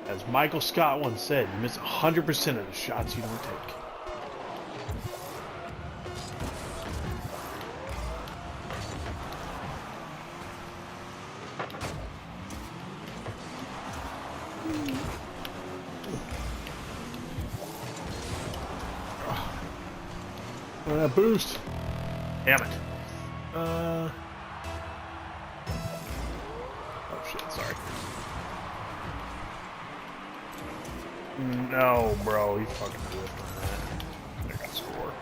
As Michael Scott once said, you miss 100% of the shots you don't take. That boost. Damn it. Oh shit, sorry. No, bro, he fucking whiffed on that. They're gonna score.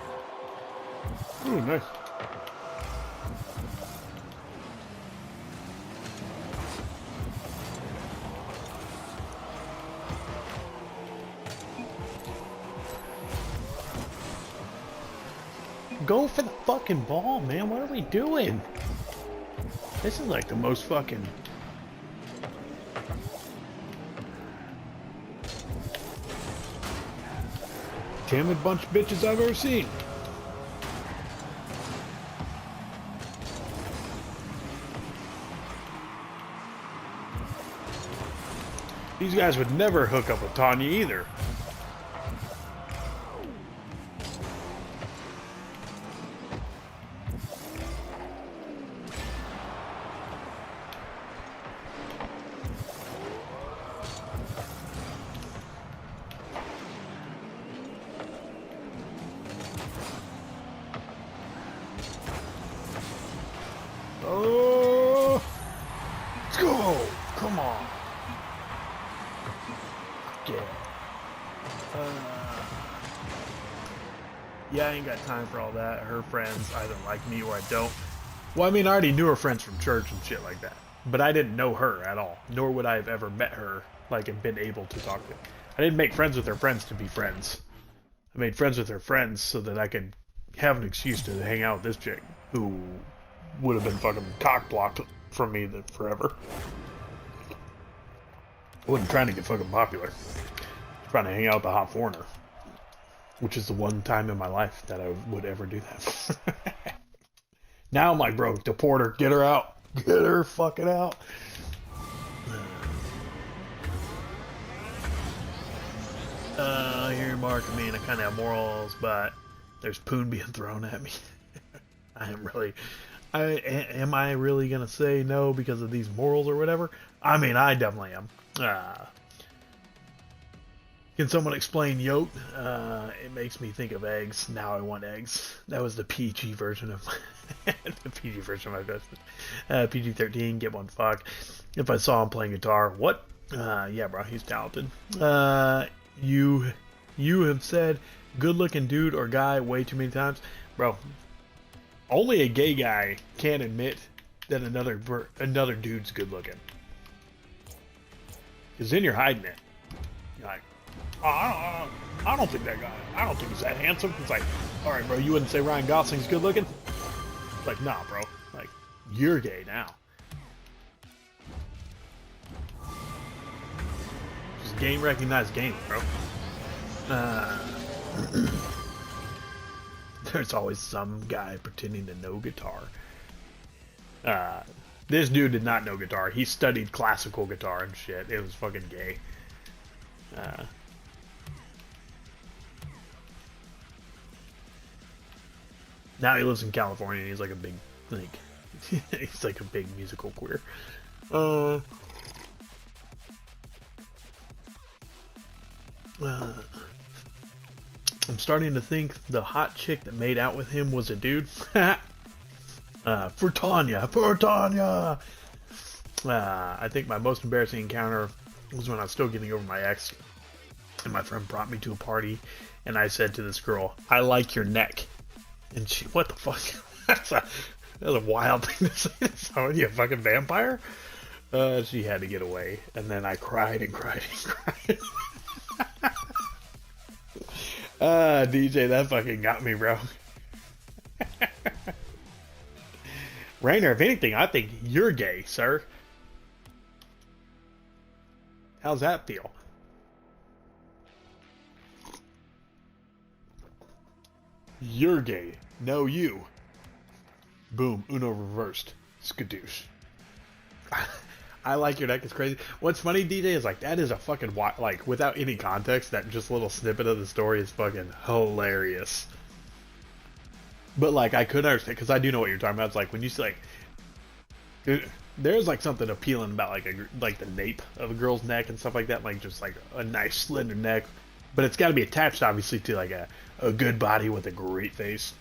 Ooh, nice. go for the fucking ball, man. What are we doing? This is like the most fucking... timid bunch of bitches I've ever seen. These guys would never hook up with Tanya either. Oh, let's go! Come on. Yeah. Yeah, I ain't got time for all that. Her friends either like me or I don't. Well, I mean, I already knew her friends from church and shit like that. But I didn't know her at all. Nor would I have ever met her, like, and been able to talk to her. I didn't make friends with her friends to be friends. I made friends with her friends so that I could have an excuse to hang out with this chick who would have been fucking cock-blocked from me forever. I wasn't trying to get fucking popular. I was trying to hang out with the hot foreigner. Which is the one time in my life that I would ever do that. Now I'm like, bro, deport her. Get her out. Get her fucking out. Here, Mark, I mean, I kind of have morals, but there's poon being thrown at me. Am I really going to say no because of these morals or whatever? I mean, I definitely am. Can someone explain yolk? It makes me think of eggs. Now I want eggs. That was the PG version of the PG version of my best. PG-13, get one fuck. If I saw him playing guitar, what? Yeah, bro, he's talented. You have said good-looking dude or guy way too many times, bro. Only a gay guy can admit that another dude's good-looking. Because then you're hiding it. You're like, oh, I don't think that guy. I don't think he's that handsome. It's like, all right, bro, you wouldn't say Ryan Gosling's good looking? It's like, nah, bro. Like, you're gay now. Just game recognized game, bro. There's always some guy pretending to know guitar. This dude did not know guitar. He studied classical guitar and shit. It was fucking gay. Now he lives in California and he's like a big, like, he's like a big musical queer. I'm starting to think the hot chick that made out with him was a dude. For Tanya. I think my most embarrassing encounter was when I was still getting over my ex, and my friend brought me to a party, and I said to this girl, "I like your neck." And she, what the fuck? That's a wild thing to say to someone. You fucking vampire? She had to get away, and then I cried and cried and cried. DJ, that fucking got me, bro. Rainer, if anything, I think you're gay, sir. How's that feel? You're gay. No, you. Boom. Uno reversed. Skadoosh. I like your neck. It's crazy. What's funny, DJ, is like, that is a fucking, like, without any context, that just little snippet of the story is fucking hilarious. But, like, I could understand, because I do know what you're talking about. It's like, when you say, like, there's, like, something appealing about, like the nape of a girl's neck and stuff like that. Like, just, like, a nice, slender neck. But it's got to be attached, obviously, to, like, a good body with a great face.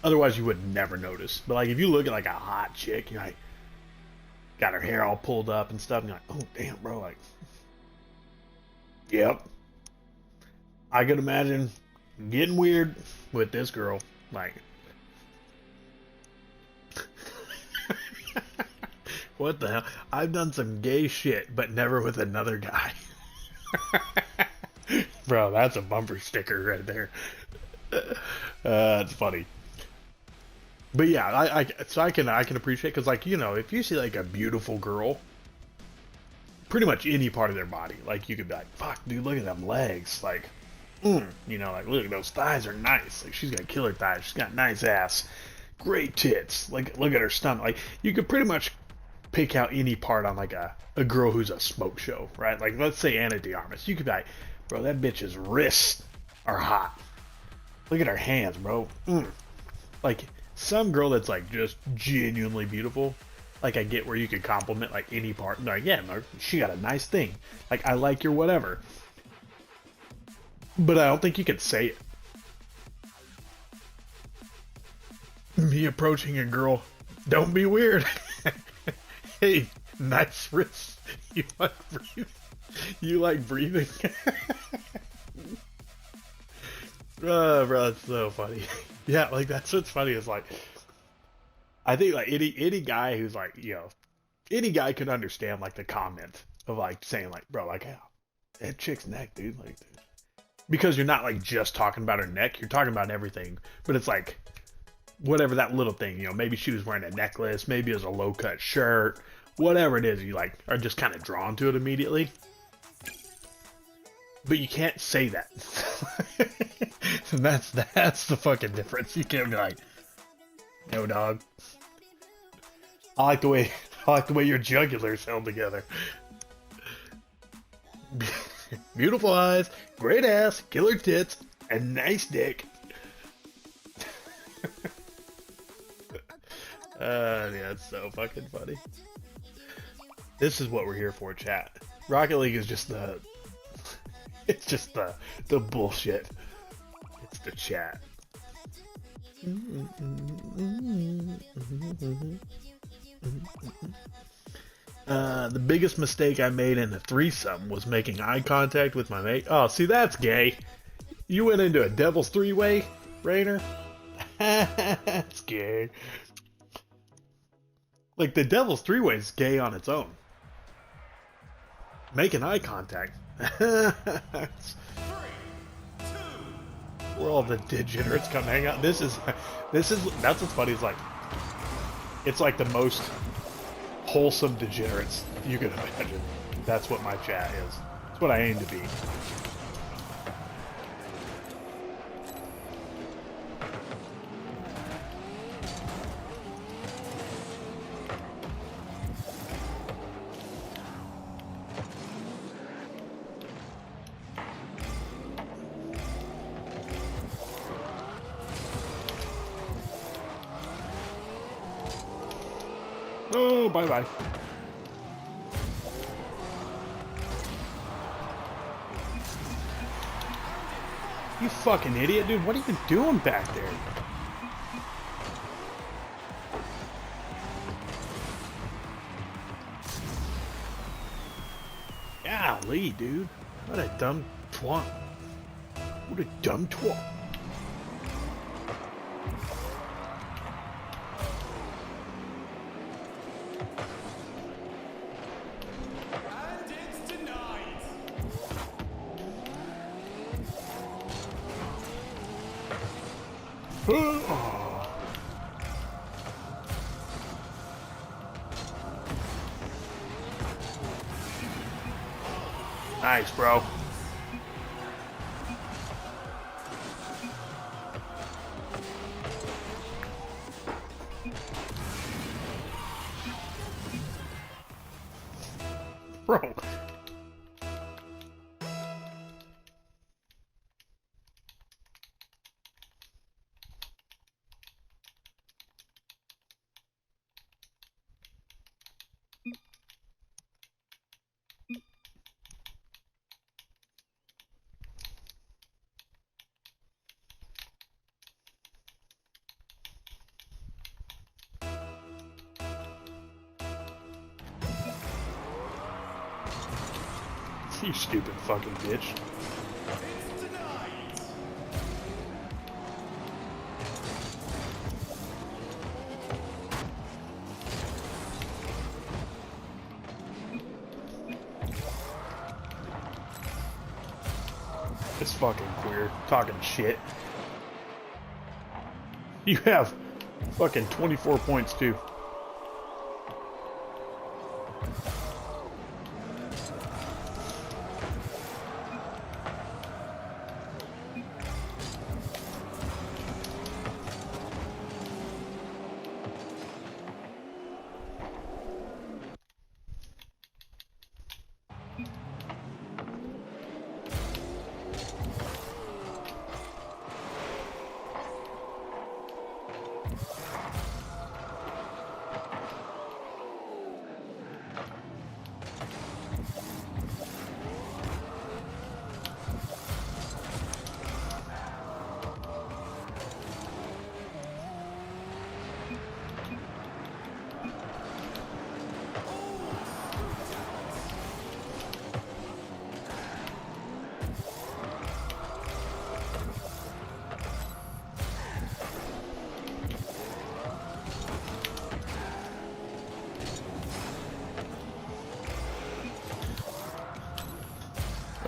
Otherwise, you would never notice. But, like, if you look at, like, a hot chick, you're like, got her hair all pulled up and stuff, and you're like, oh, damn, bro, like, yep. I could imagine getting weird with this girl, like, what the hell? I've done some gay shit, but never with another guy. Bro, that's a bumper sticker right there. It's funny. But yeah, so I can appreciate, because like, you know, if you see like a beautiful girl, pretty much any part of their body, like you could be like, fuck, dude, look at them legs, like, you know, like look, those thighs are nice, like she's got killer thighs, she's got nice ass, great tits, like look at her stomach, like you could pretty much pick out any part on like a girl who's a smoke show, right? Like let's say Anna de Armas, you could be like, bro, that bitch's wrists are hot, look at her hands, bro. Like some girl that's like just genuinely beautiful, like I get where you could compliment like any part, like yeah, she got a nice thing, like I like your whatever, but I don't think you could say it. Me approaching a girl, don't be weird. Hey, nice wrist. You like breathing? You like breathing? Oh, bro, it's so funny. Yeah, like that's what's funny is like, I think like any guy who's like, you know, any guy could understand like the comment of like saying like, bro, like, yeah, that chick's neck, dude, like, dude. Because you're not like just talking about her neck, you're talking about everything. But it's like whatever that little thing, you know, maybe she was wearing a necklace, maybe it was a low cut shirt, whatever it is, you like are just kind of drawn to it immediately. But you can't say that. That's the fucking difference. You can't be like, no, dog. I like the way your jugular's held together. Beautiful eyes, great ass, killer tits, and nice dick. Yeah, it's so fucking funny. This is what we're here for, chat. Rocket League is just the... It's just the bullshit. It's the chat. The biggest mistake I made in a threesome was making eye contact with my mate. Oh, see, that's gay. You went into a devil's three-way, Rainer? That's gay. Like, the devil's three-way is gay on its own. Making eye contact. Where all the degenerates come hang out. This is that's what's funny. It's like the most wholesome degenerates you can imagine. That's what my chat is. It's what I aim to be. Oh, bye-bye. You fucking idiot, dude. What are you doing back there? Golly, dude. What a dumb twat. What a dumb twat. Oh. Nice, bro. Bro. You stupid fucking bitch. It's fucking queer. Talking shit. You have Fucking 24 points too.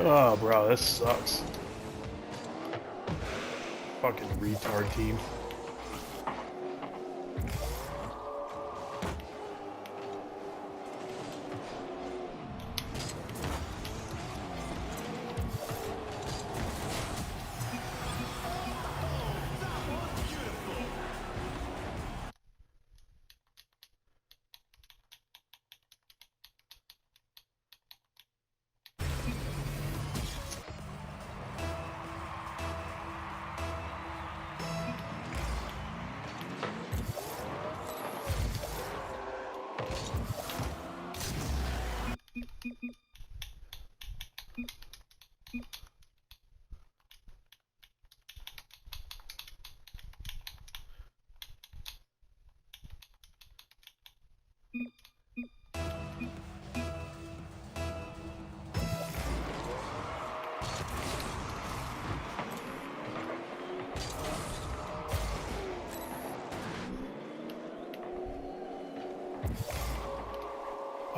Oh, bro, this sucks. Fucking retard team.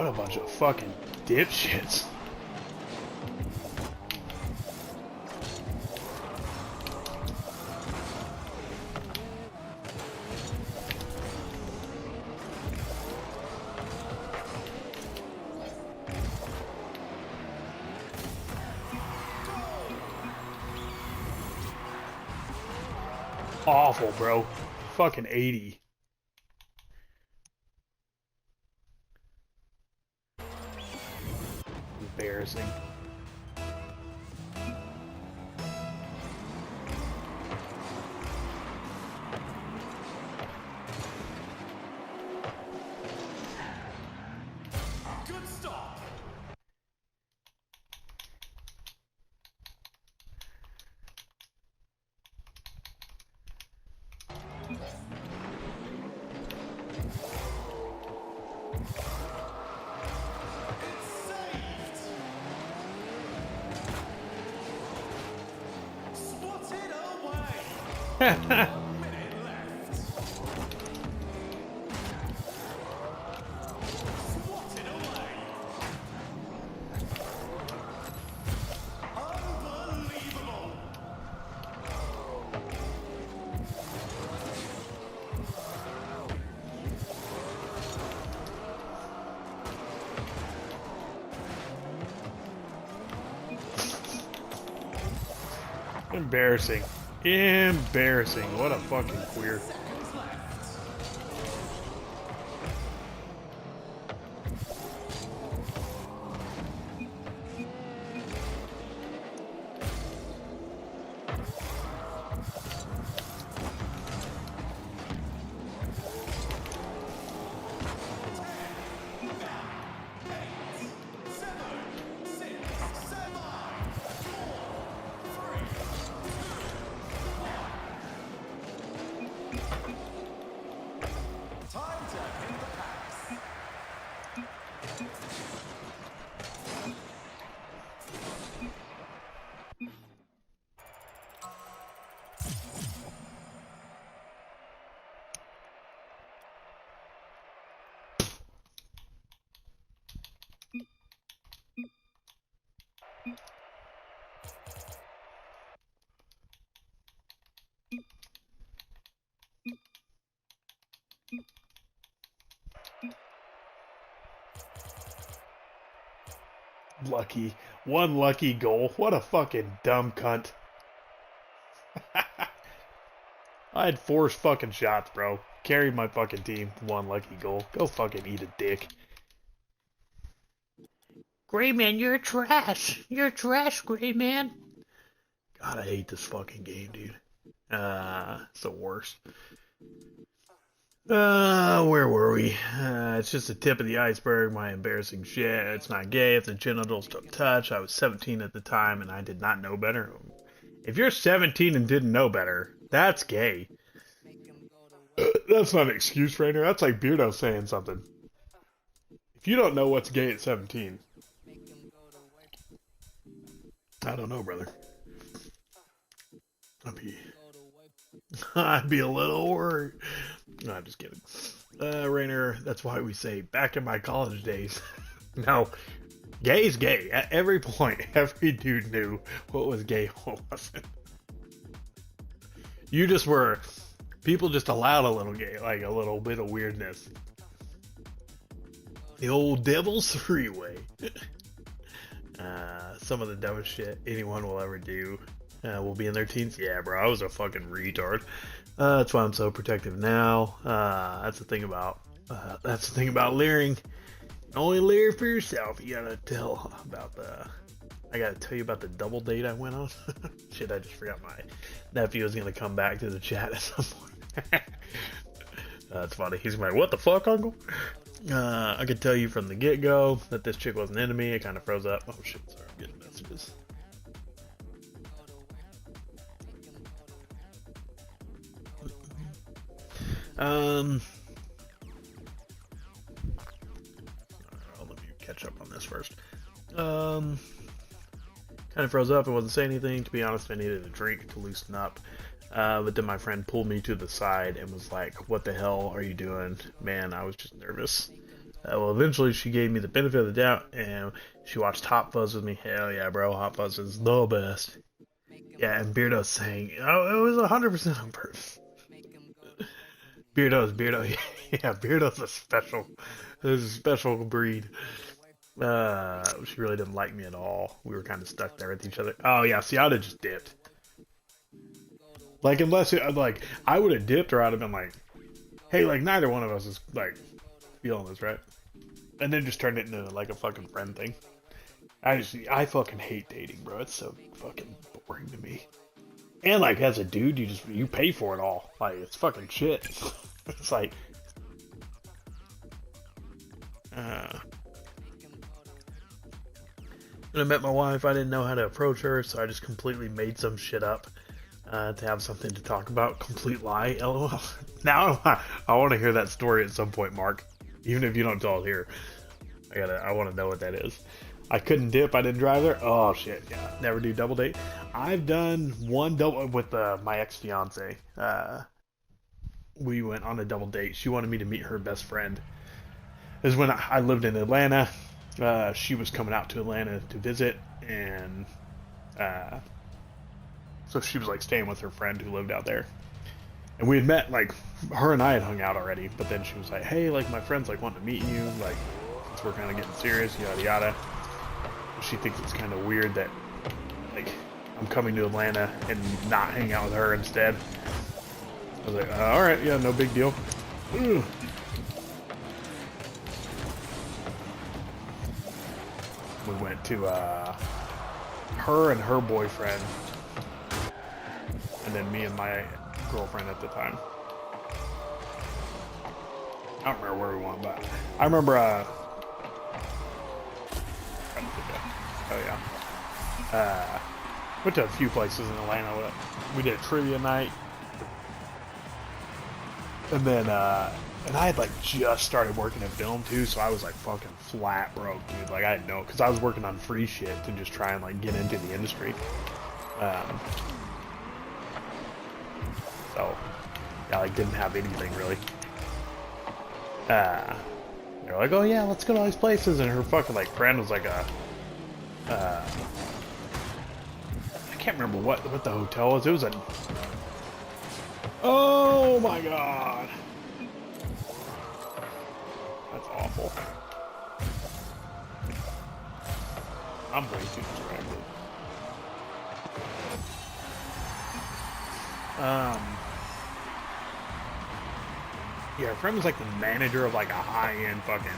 What a bunch of fucking dipshits. Awful, bro. Fucking 80. Embarrassing. Good stop. Embarrassing. Embarrassing. What a fucking queer. Lucky. One lucky goal. What a fucking dumb cunt. I had 4 fucking shots, bro. Carried my fucking team. 1 lucky goal. Go fucking eat a dick. Gray man, you're trash. You're trash, Gray man. God, I hate this fucking game, dude. It's the worst. Where were we? It's just the tip of the iceberg, my embarrassing shit. It's not gay, it's a genitals don't touch. I was 17 at the time and I did not know better. If you're 17 and didn't know better, that's gay. That's not an excuse, Rainer. That's like Beardo saying something. If you don't know what's gay at 17. I don't know, brother. I'd be a little worried. No, I'm just kidding. Rainer, that's why we say back in my college days. No, gay's gay. At every point, every dude knew what was gay and what wasn't. You just were, people just allowed a little gay, like a little bit of weirdness. The old devil's three-way. Some of the dumbest shit anyone will ever do will be in their teens. Yeah, bro, I was a fucking retard. That's why I'm so protective now. That's the thing about leering. Only leer for yourself. You gotta tell about I gotta tell you about the double date I went on. Shit, I just forgot my nephew was gonna come back to the chat at some point. That's funny. He's like, "What the fuck, uncle?" I could tell you from the get-go that this chick wasn't into me. It kind of froze up. Oh shit, sorry, I'm getting messages. Let me catch up on this first. Kind of froze up and wasn't saying anything. To be honest, I needed a drink to loosen up. But then my friend pulled me to the side and was like, "What the hell are you doing?" Man, I was just nervous. Well, eventually she gave me the benefit of the doubt and she watched Hot Fuzz with me. Hell yeah, bro. Hot Fuzz is the best. Yeah, and Beardo's saying, "Oh, it was 100% on purpose." Beardo. Yeah, Beardo's a special breed. She really didn't like me at all. We were kind of stuck there with each other. Oh yeah, see, I'd have just dipped. Like, unless it, like, I would have dipped or I'd have been like, "Hey, like, neither one of us is, like, feeling this, right?" And then just turned it into, like, a fucking friend thing. I fucking hate dating, bro. It's so fucking boring to me. And, like, as a dude, you pay for it all. Like, it's fucking shit. It's like, When I met my wife, I didn't know how to approach her, so I just completely made some shit up to have something to talk about. Complete lie, lol. now I want to hear that story at some point, Mark. Even if you don't tell it here. I want to know what that is. I couldn't dip. I didn't drive there. Oh shit, yeah. Never do double date. I've done one double with my ex-fiance. We went on a double date. She wanted me to meet her best friend. This is when I lived in Atlanta. She was coming out to Atlanta to visit, and so she was like staying with her friend who lived out there. And we had met, like, her and I had hung out already, but then she was like, "Hey, like, my friend's like wanting to meet you, like, since we're kind of getting serious, yada yada." She thinks it's kind of weird that, like, I'm coming to Atlanta and not hanging out with her instead. I was like, "All right, yeah, no big deal." Ugh. We went to her and her boyfriend, and then me and my girlfriend at the time. I don't remember where we went, but I remember went to a few places in Atlanta. We did a trivia night, and then and I had like just started working in film too, so I was like fucking flat broke, dude. Like I didn't know, because I was working on free shit to just try and like get into the industry. So yeah, like didn't have anything really. They're like, "Oh yeah, let's go to all these places," and her fucking like friend was like I can't remember what the hotel was. It was a, oh my god. That's awful. I'm way too distracted. Yeah, her friend was like the manager of like a high-end fucking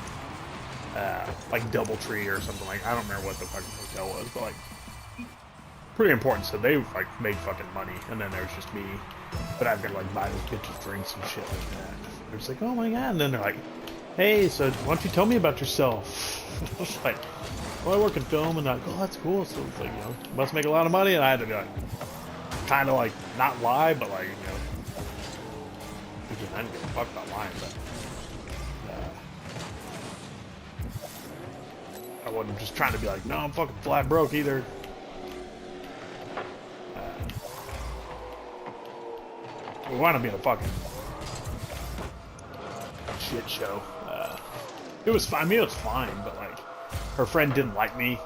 like DoubleTree or something. Like, I don't remember what the fucking hotel was, but like pretty important. So they like made fucking money, and then there's just me. But I've got to like buy those bitches drinks and shit like that. They're just like, oh my god, and then they're like, hey, so why don't you tell me about yourself? I was like, well, I work in film, and they're like, oh, that's cool. So it's like, you know, must make a lot of money, and I had to be like, kind of like not lie, but like, you know, because I didn't give a fuck about lying, but I wasn't just trying to be like, no, I'm fucking flat broke either. We want to be in a fucking shit show. It was fine. I mean, it was fine, but like, her friend didn't like me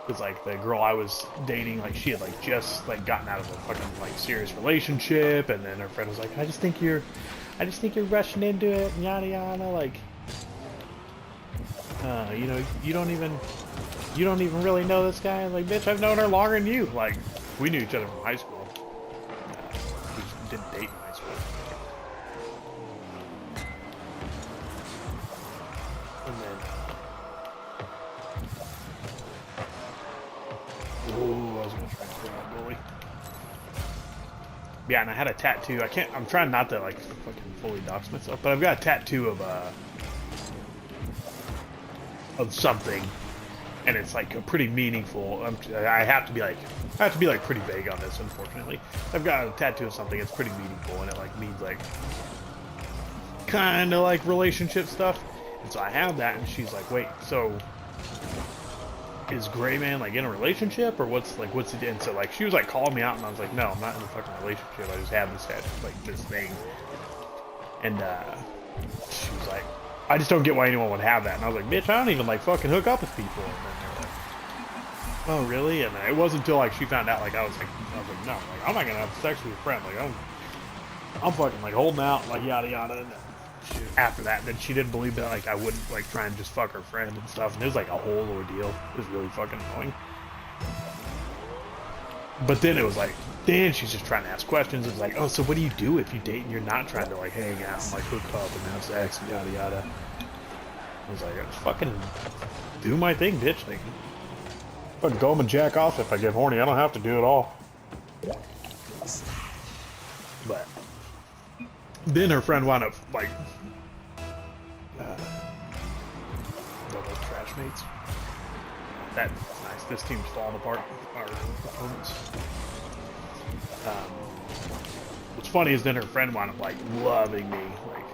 because like the girl I was dating, like she had like just like gotten out of a fucking like serious relationship, and then her friend was like, I just think you're rushing into it, and yada yada. Like, you know, you don't even really know this guy. Like, bitch, I've known her longer than you. Like, we knew each other from high school. We just didn't date in high school. And then, I was gonna try and throw out goalie. Yeah, and I had a tattoo. I'm trying not to like fucking fully dox myself, but I've got a tattoo of something, and it's like a pretty meaningful. I have to be like pretty vague on this, unfortunately. I've got a tattoo of something that's pretty meaningful, and it like means like kind of like relationship stuff. And so I have that, and she's like, wait, so is Gray Man like in a relationship, or what's it? And so like she was like calling me out, and I was like, no, I'm not in a fucking relationship. I just have this like this thing. And she was like, I just don't get why anyone would have that. And I was like, bitch, I don't even like fucking hook up with people. And then they're like, oh really? And it wasn't until like she found out, like I was like no, like I'm not gonna have sex with your friend. Like I'm fucking like holding out, like yada yada. And then after that, then she didn't believe that like I wouldn't like try and just fuck her friend and stuff. And it was like a whole ordeal. It was really fucking annoying. But then it was like, then she's just trying to ask questions. It's like, oh, so what do you do if you date and you're not trying to like hang out and like hook up and have sex and yada yada? I was like, I just fucking do my thing, bitch. Like, fucking go home and jack off if I get horny. I don't have to do it all. But then her friend wound up like those trash mates. That's nice. This team's falling apart. Our opponents. What's funny is then her friend wound up like loving me, like,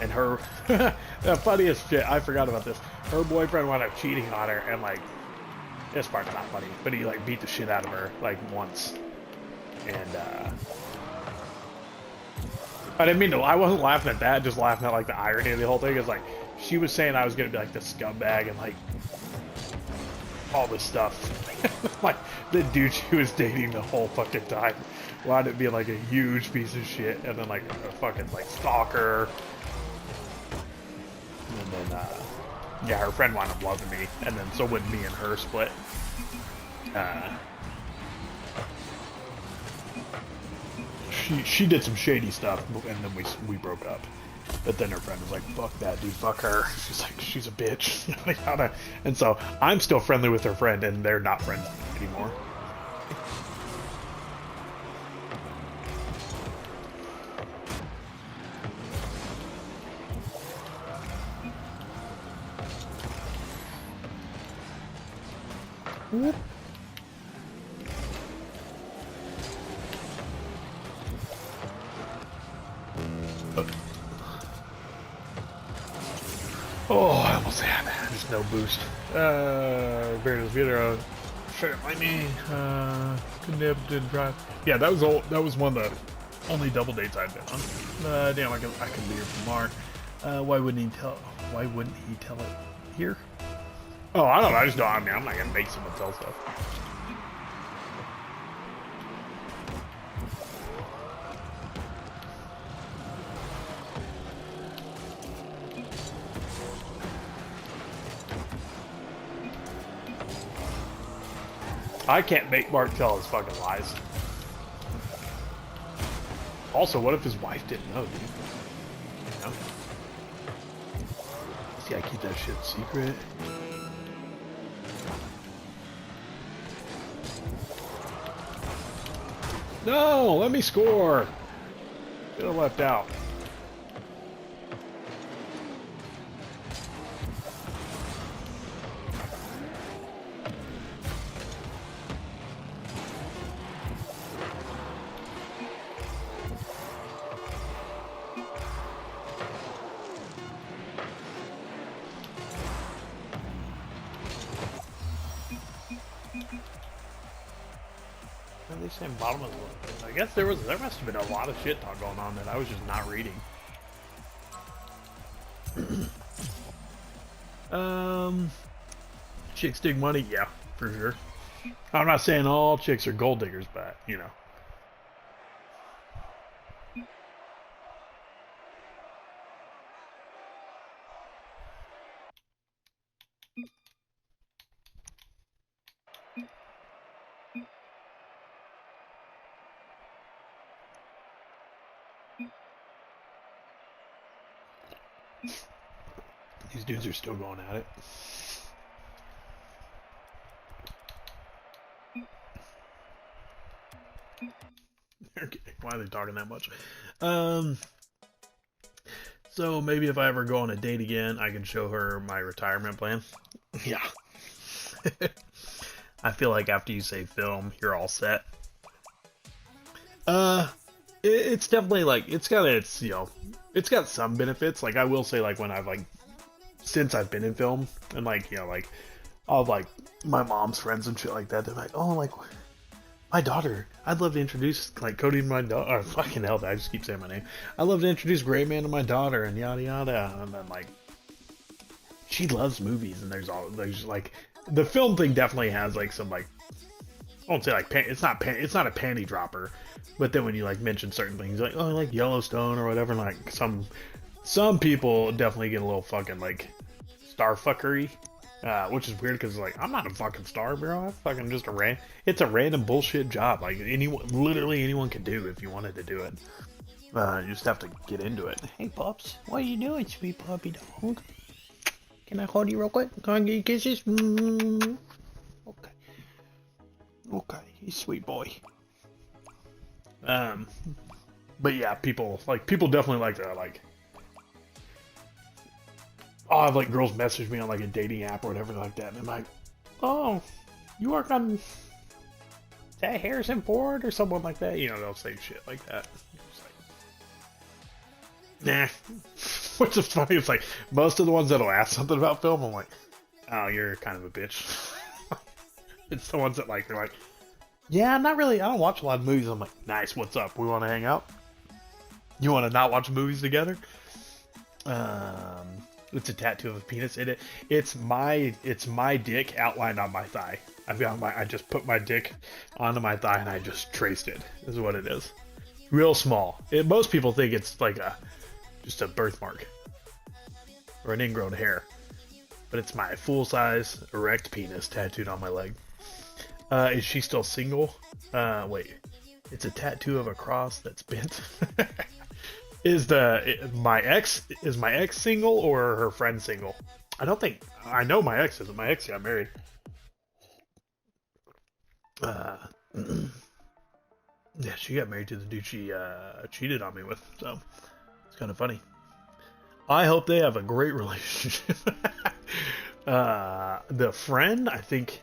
and her the funniest shit. I forgot about this. Her boyfriend wound up cheating on her, and like this part's not funny, but he like beat the shit out of her like once, and I didn't mean to. I wasn't laughing at that. Just laughing at like the irony of the whole thing. It's like she was saying I was gonna be like the scumbag and like all this stuff. Like the dude she was dating the whole fucking time wound up being like a huge piece of shit, and then like a fucking like stalker. And then yeah, her friend wound up loving me, and then so when me and her split, she did some shady stuff, and then we broke up. But then her friend was like, fuck that dude, fuck her. She's like, she's a bitch. And so I'm still friendly with her friend, and they're not friends anymore. Whoop. Oh, I almost had that. Just no boost. Various video. Straight up like me. Didn't drive. Yeah, that was all. That was one of the only double dates I've been on. Damn, I can leave from Marc. Why wouldn't he tell it here? Oh, I don't know. I just don't. I mean, I'm not gonna make someone tell stuff. I can't make Mark tell his fucking lies. Also, what if his wife didn't know, dude? You know? See, I keep that shit secret. No, let me score. Should have left out. What are they saying? Bottom of the list. I guess there must have been a lot of shit talk going on that I was just not reading. Chicks dig money, yeah, for sure. I'm not saying all chicks are gold diggers, but you know. These dudes are still going at it. Okay, why are they talking that much? So maybe if I ever go on a date again, I can show her my retirement plan. Yeah. I feel like after you say film, you're all set. It's definitely like it's got some benefits. Like I will say, like when I've since I've been in film and like all of my mom's friends and shit like that, they're like, oh, like my daughter. I'd love to introduce Cody to my daughter. Or fucking hell, I just keep saying my name. I'd love to introduce Gray Man to my daughter and yada yada. And then she loves movies and there's the film thing definitely has some I won't say it's not a panty dropper, but then when you mention certain things oh I like Yellowstone or whatever, some people definitely get a little fucking star fuckery, which is weird because I'm not a fucking star, bro. I'm fucking just it's a random bullshit job literally anyone can do if you wanted to do it. You just have to get into it. Hey, Pops. What are you doing, sweet puppy dog? Can I hold you real quick? Can I get you kisses? Okay. Okay, you sweet boy. But yeah, people definitely like to I'll have girls message me on a dating app or whatever like that, and I'm like, oh, you work on is that Harrison Ford or someone like that? You know, they'll say shit like that. Nah. Which is funny, it's most of the ones that'll ask something about film, I'm like, oh, you're kind of a bitch. It's the ones that they're like, yeah, I don't watch a lot of movies. I'm like, nice, what's up? We want to hang out? You want to not watch movies together? It's a tattoo of a penis. It's my dick outlined on my thigh. I just put my dick onto my thigh and I just traced it. This is what it is. Real small. Most people think it's just a birthmark or an ingrown hair, but it's my full-size erect penis tattooed on my leg. Is she still single? Wait, it's a tattoo of a cross that's bent. Is my ex single or her friend single? I know my ex isn't. My ex got married. Yeah, she got married to the dude she cheated on me with, so it's kind of funny. I hope they have a great relationship. The friend, I think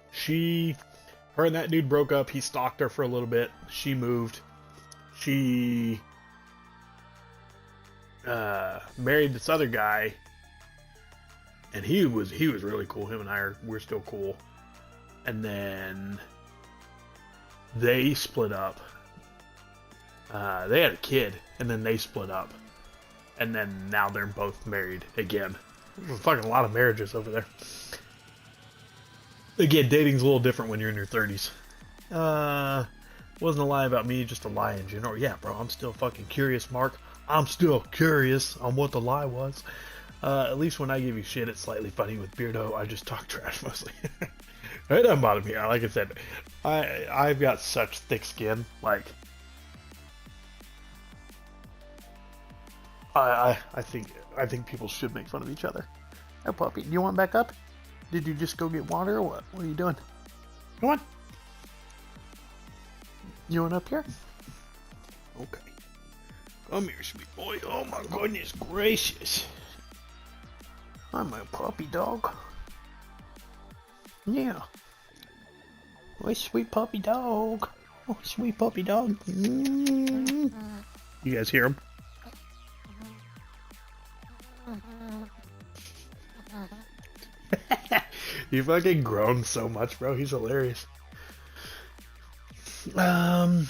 her and that dude broke up. He stalked her for a little bit. She moved. She married this other guy, and he was really cool. Him and we're still cool. And then they split up. They had a kid, and then they split up, and then now they're both married again. There's fucking a lot of marriages over there. Again, dating's a little different when you're in your 30s. Wasn't a lie about me, just a lie in general. Yeah, bro, I'm still fucking curious, Mark. I'm still curious on what the lie was. At least when I give you shit, it's slightly funny. With Beardo, I just talk trash mostly. It doesn't bother me. Like I said, I've got such thick skin. Like, I think people should make fun of each other. Oh, puppy, do you want back up? Did you just go get water or what? What are you doing? Come on. You want up here? Okay. Come here, sweet boy. Oh my goodness gracious. I'm a puppy dog. Yeah. Oh, sweet puppy dog. Oh, sweet puppy dog. You guys hear him? He fucking groans so much, bro. He's hilarious. I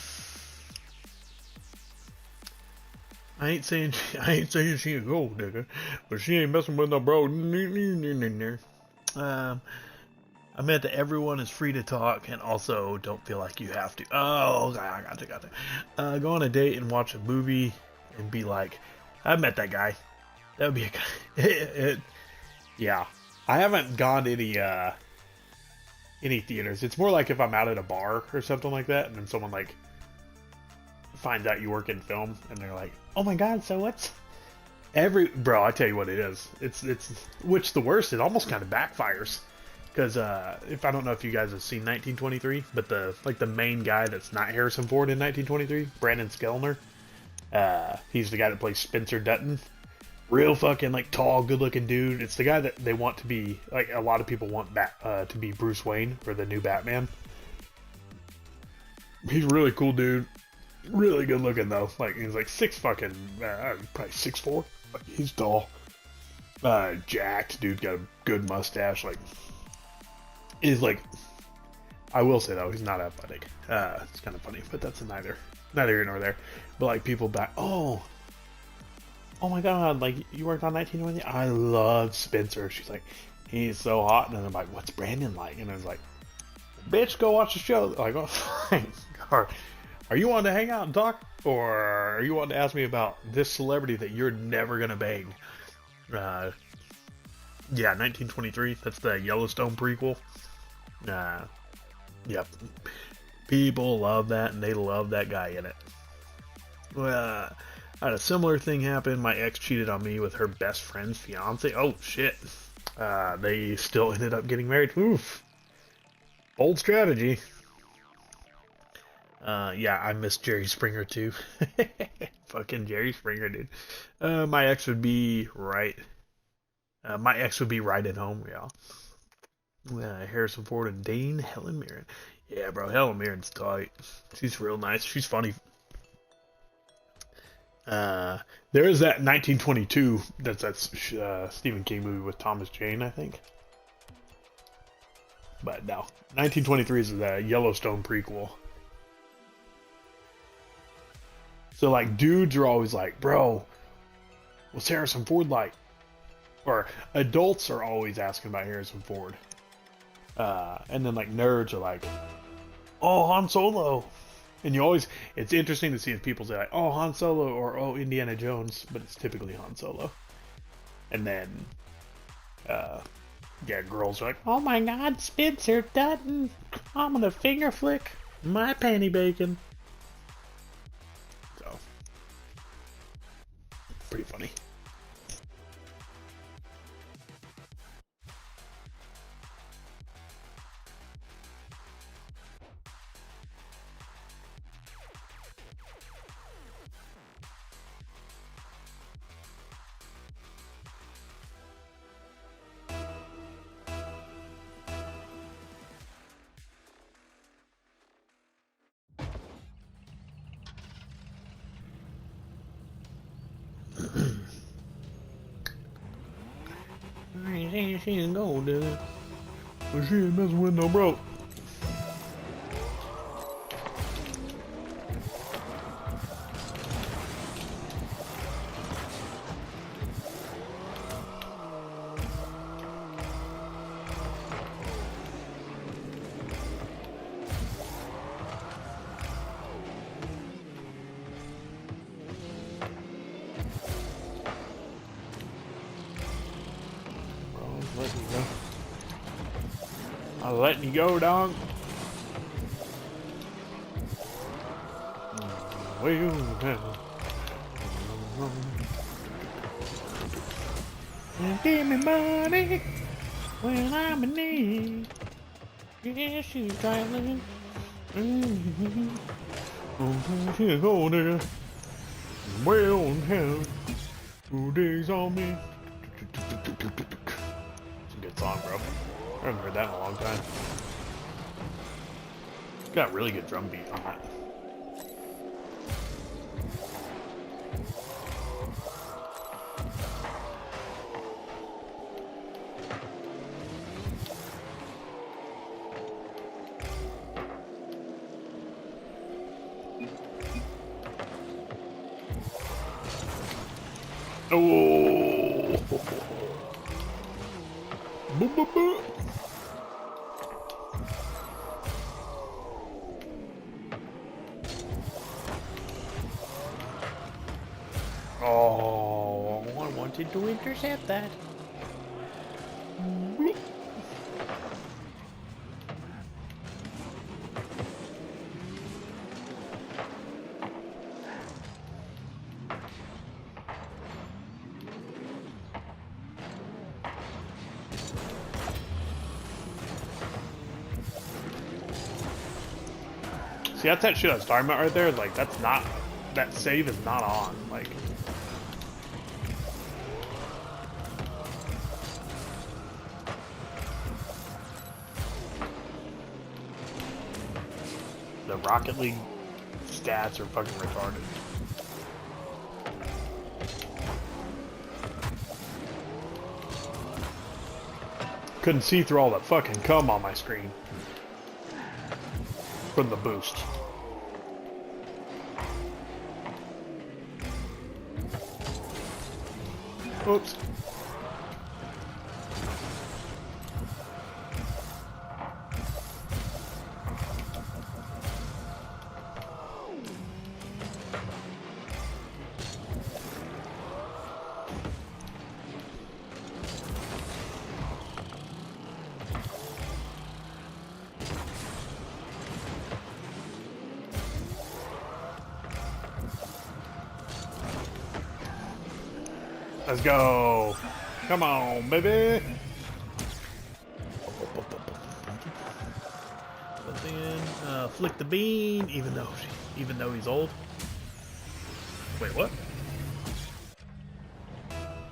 ain't saying she a gold digger, but she ain't messing with no bro. I meant that everyone is free to talk and also don't feel like you have to. Oh, okay, I got you. Go on a date and watch a movie and be like, I met that guy. That would be a guy. Yeah. I haven't gone to any theaters. It's more like if I'm out at a bar or something like that, and then someone like finds out you work in film, and they're like, "Oh my god, so what's bro?" I tell you what it is. It's which the worst. It almost kind of backfires because if I don't know if you guys have seen 1923, but the main guy that's not Harrison Ford in 1923, Brandon Skellner, he's the guy that plays Spencer Dutton. Real fucking like tall, good-looking dude. It's the guy that they want to be like. A lot of people want to be Bruce Wayne for the new Batman. He's a really cool dude. Really good looking though. Like he's like probably 6'4". Like, he's tall. Jacked dude, got a good mustache. Like he's like. I will say though, he's not athletic. It's kind of funny, but that's neither here nor there. But like people back. Oh my god, like, you worked on 1920? I love Spencer. She's like, he's so hot. And then I'm like, what's Brandon like? And I was like, bitch, go watch the show. Like, oh, fine. Are you wanting to hang out and talk? Or are you wanting to ask me about this celebrity that you're never going to bang? Yeah, 1923. That's the Yellowstone prequel. Yep. People love that, and they love that guy in it. I had a similar thing happen. My ex cheated on me with her best friend's fiance. Oh, shit. They still ended up getting married. Oof. Bold strategy. Yeah, I miss Jerry Springer, too. Fucking Jerry Springer, dude. My ex would be right. My ex would be right at home, y'all. Harrison Ford and Helen Mirren. Yeah, bro, Helen Mirren's tight. She's real nice. She's funny. There is that 1922. That's that Stephen King movie with Thomas Jane, I think. But no, 1923 is the Yellowstone prequel. So like, dudes are always like, "Bro, what's Harrison Ford like?" Or adults are always asking about Harrison Ford. And then like nerds are like, "Oh, Han Solo." And it's interesting to see if people say like, "Oh, Han Solo," or "Oh, Indiana Jones," but it's typically Han Solo. And then, girls are like, "Oh my god, Spencer Dutton, I'm gonna finger flick my panty bacon." So, pretty funny. She ain't gold, dude. But she ain't messing with no bro. I'm letting you go, dog. way on down. Give me money when I'm in need. Yeah, she's traveling. She's going there. Way on down. 2 days on me. It's a good song, bro. I haven't heard that in a long time. It's got a really good drum beat on that. Oh! Boop, boop, boop. Oh, I wanted to intercept that. see, that's that shit I was talking about right there. Like, that's not, that save is not on. Like, the Rocket League stats are fucking retarded. Couldn't see through all that fucking cum on my screen from the boost. Oops. Let's go. Come on, baby. Flick the bean, even though he's old. Wait, what?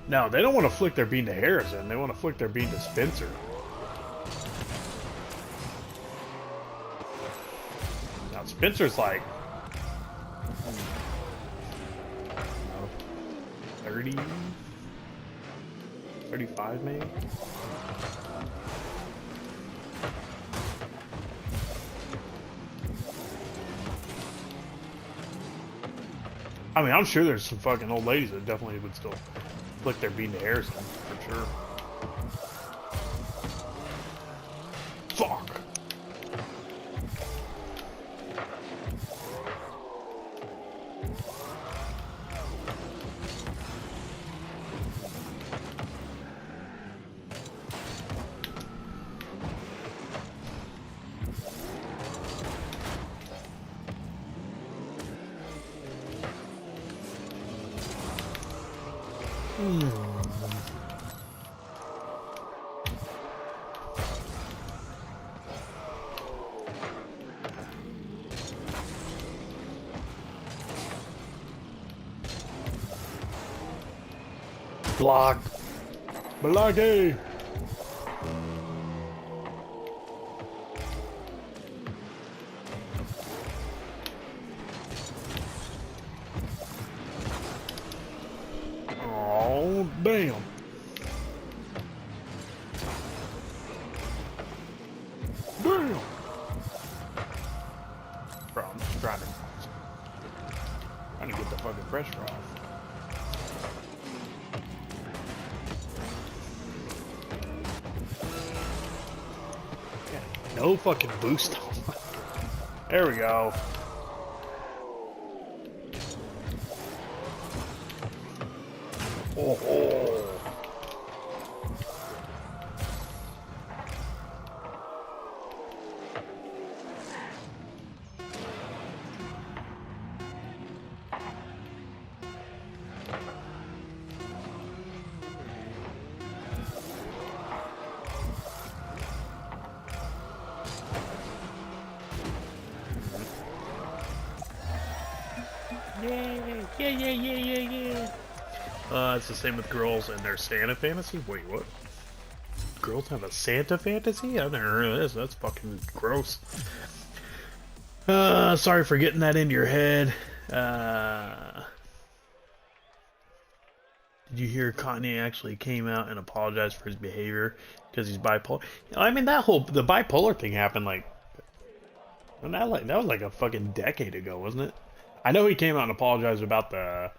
No, they don't want to flick their bean to Harrison. They want to flick their bean to Spencer. Now, Spencer's like 30, 35 maybe? I mean, I'm sure there's some fucking old ladies that definitely would still flick their bean to Harrison, for sure. Fuck! Block. Blocky. Oh, damn. Damn. Bro, I'm just trying to get the fucking pressure off. No fucking boost on. There we go. Oh, oh. Yeah, yeah, yeah, yeah, yeah. It's the same with girls and their Santa fantasy. Wait, what? Girls have a Santa fantasy? I've never heard of this. That's fucking gross. Sorry for getting that into your head. Did you hear Kanye actually came out and apologized for his behavior because he's bipolar? I mean, the bipolar thing happened like that was like a fucking decade ago, wasn't it? I know he came out and apologized about the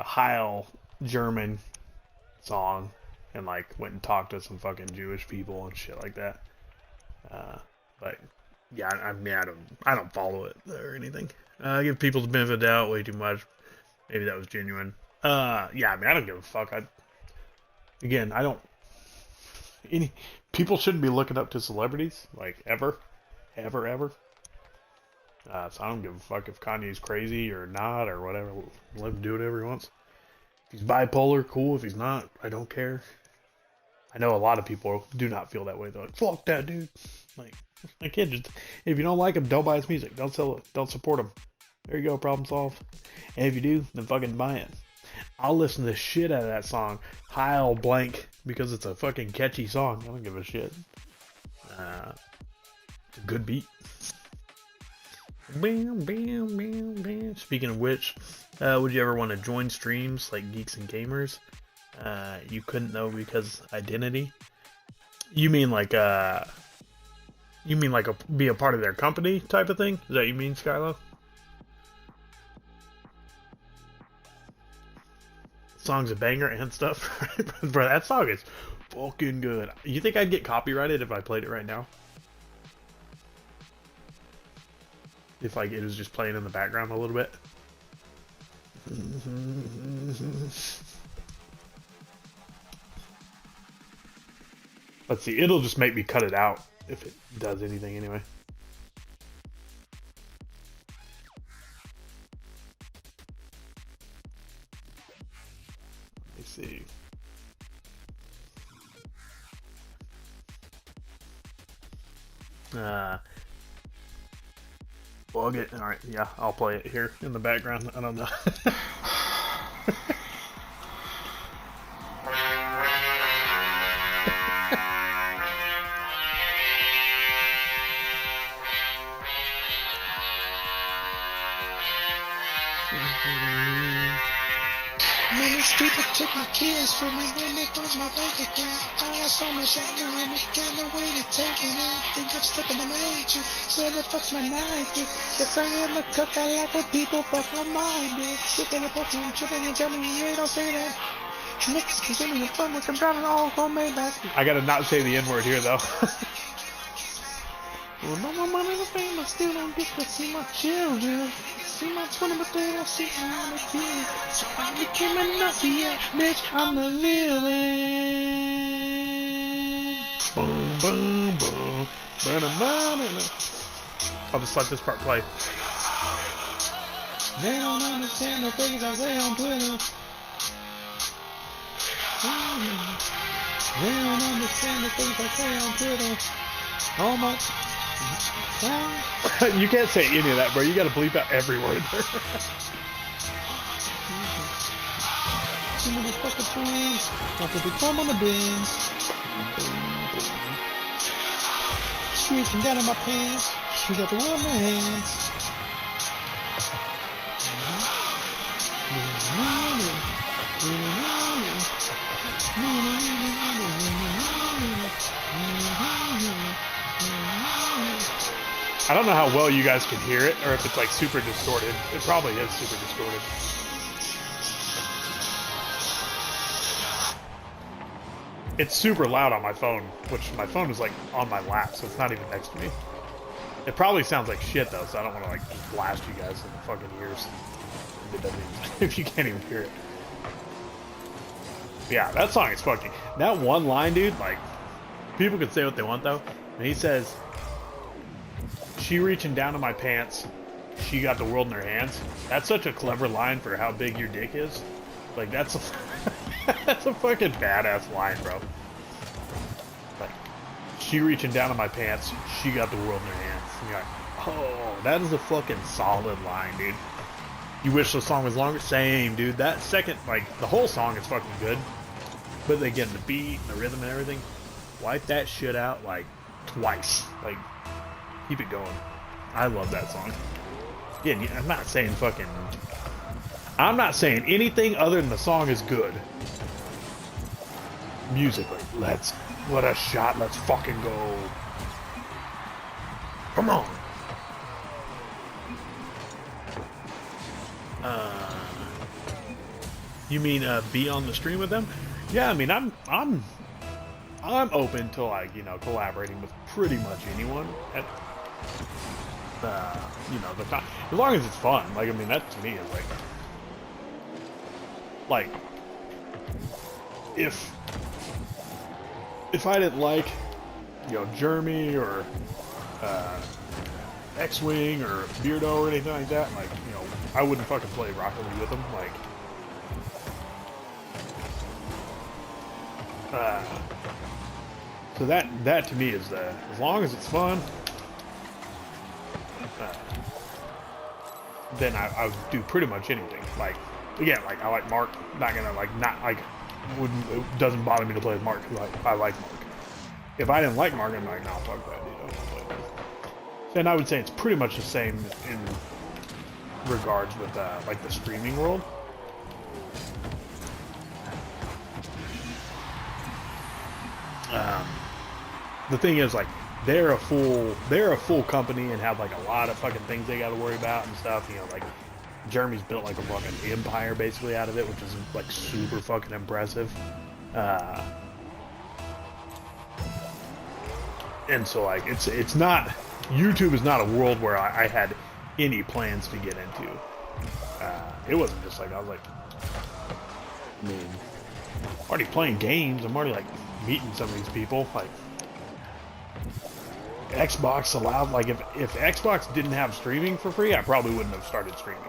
Heil German song and like went and talked to some fucking Jewish people and shit like that. But yeah, I mean, I don't follow it or anything. I give people the benefit of the doubt way too much. Maybe that was genuine. Yeah, I mean, I don't give a fuck. I don't. People shouldn't be looking up to celebrities like ever. So I don't give a fuck if Kanye's crazy or not or whatever. Let him do whatever he wants. If he's bipolar, cool. If he's not, I don't care. I know a lot of people do not feel that way. They're like, fuck that dude. Like, I can't just, if you don't like him, don't buy his music. Don't sell it. Don't support him. There you go, problem solved. And if you do, then fucking buy it. I'll listen to the shit out of that song, Heil Blank, because it's a fucking catchy song. I don't give a shit. It's a good beat. Bam, bam, bam, bam. Speaking of which, would you ever want to join streams like Geeks and Gamers? You couldn't though because identity. You mean like be a part of their company type of thing? Is that what you mean, Skylo? Song's a banger and stuff. Bro, that song is fucking good. You think I'd get copyrighted if I played it right now? If like it was just playing in the background a little bit. Let's see, it'll just make me cut it out if it does anything anyway. Let me see. Well, alright, yeah, I'll play it here in the background. I don't know. Many people took my kids from me when they closed my bank account. I got so much anger in it, got no way to take it in. Think I'm slipping the major, so the fuck's my night, dude. If I am a cook, I like what people fuck my mind, dude. Sick of the book, I'm tripping and tell me you don't say that. Niggas can give me the fun, like I'm drowning all on Maybach. I gotta not say the N-word here though. Well, no more money to fame, I still don't get to see my children. See my 20, but they don't see how they feel. So I became a Nazi, yeah, bitch, I'm the villain. Boom, boom, boom. I'll just let this part play. They don't understand the things I say on Twitter. They don't understand the things I say on Twitter. Oh my... You can't say any of that, bro. You gotta bleep out every word there. Too many fucking twins. Got to become on the bins. She reaching down in my pants. She got the world in her hands. I don't know how well you guys can hear it, or if it's like super distorted. It probably is super distorted. It's super loud on my phone, which my phone is like on my lap, so it's not even next to me. It probably sounds like shit though, so I don't want to like just blast you guys in the fucking ears. If it doesn't even, if you can't even hear it. Yeah, that song is fucking... That one line, dude, like... People can say what they want, though. And he says... She reaching down to my pants. She got the world in her hands. That's such a clever line for how big your dick is. Like, that's a... that's a fucking badass line, bro. Like... She reaching down to my pants. She got the world in her hands. And you're like... Oh, that is a fucking solid line, dude. You wish the song was longer? Same, dude. That second, like, the whole song is fucking good. But again, the beat, and the rhythm, and everything, wipe that shit out, like, twice. Like, keep it going. I love that song. Again, I'm not saying fucking... I'm not saying anything other than the song is good. Musically. What a shot. Let's fucking go. Come on. You mean be on the stream with them? Yeah, I mean I'm open to, like, you know, collaborating with pretty much anyone at you know, the time, as long as it's fun. Like, I mean, that to me is like if I didn't like, you know, Jeremy or X-Wing or Beardo or anything like that, like, you know, I wouldn't fucking play Rocket League with them. Like, so that to me is as long as it's fun, then I would do pretty much anything. Like, again, like, I like Marc. Not like it doesn't bother me to play with Marc. Like, I like Marc. If I didn't like Marc, I'm like, nah, fuck that dude. I don't wanna play with him. And I would say it's pretty much the same in regards with like the streaming world. The thing is, like, they're a full company and have, like, a lot of fucking things they got to worry about and stuff. You know, like, Jeremy's built, like, a fucking empire basically out of it, which is, like, super fucking impressive. And so, like, it's not, YouTube is not a world where I had any plans to get into. It wasn't just like, I was like, I mean, I'm already playing games. I'm already, like, meeting some of these people. Like, Xbox allowed, like, if Xbox didn't have streaming for free, I probably wouldn't have started streaming.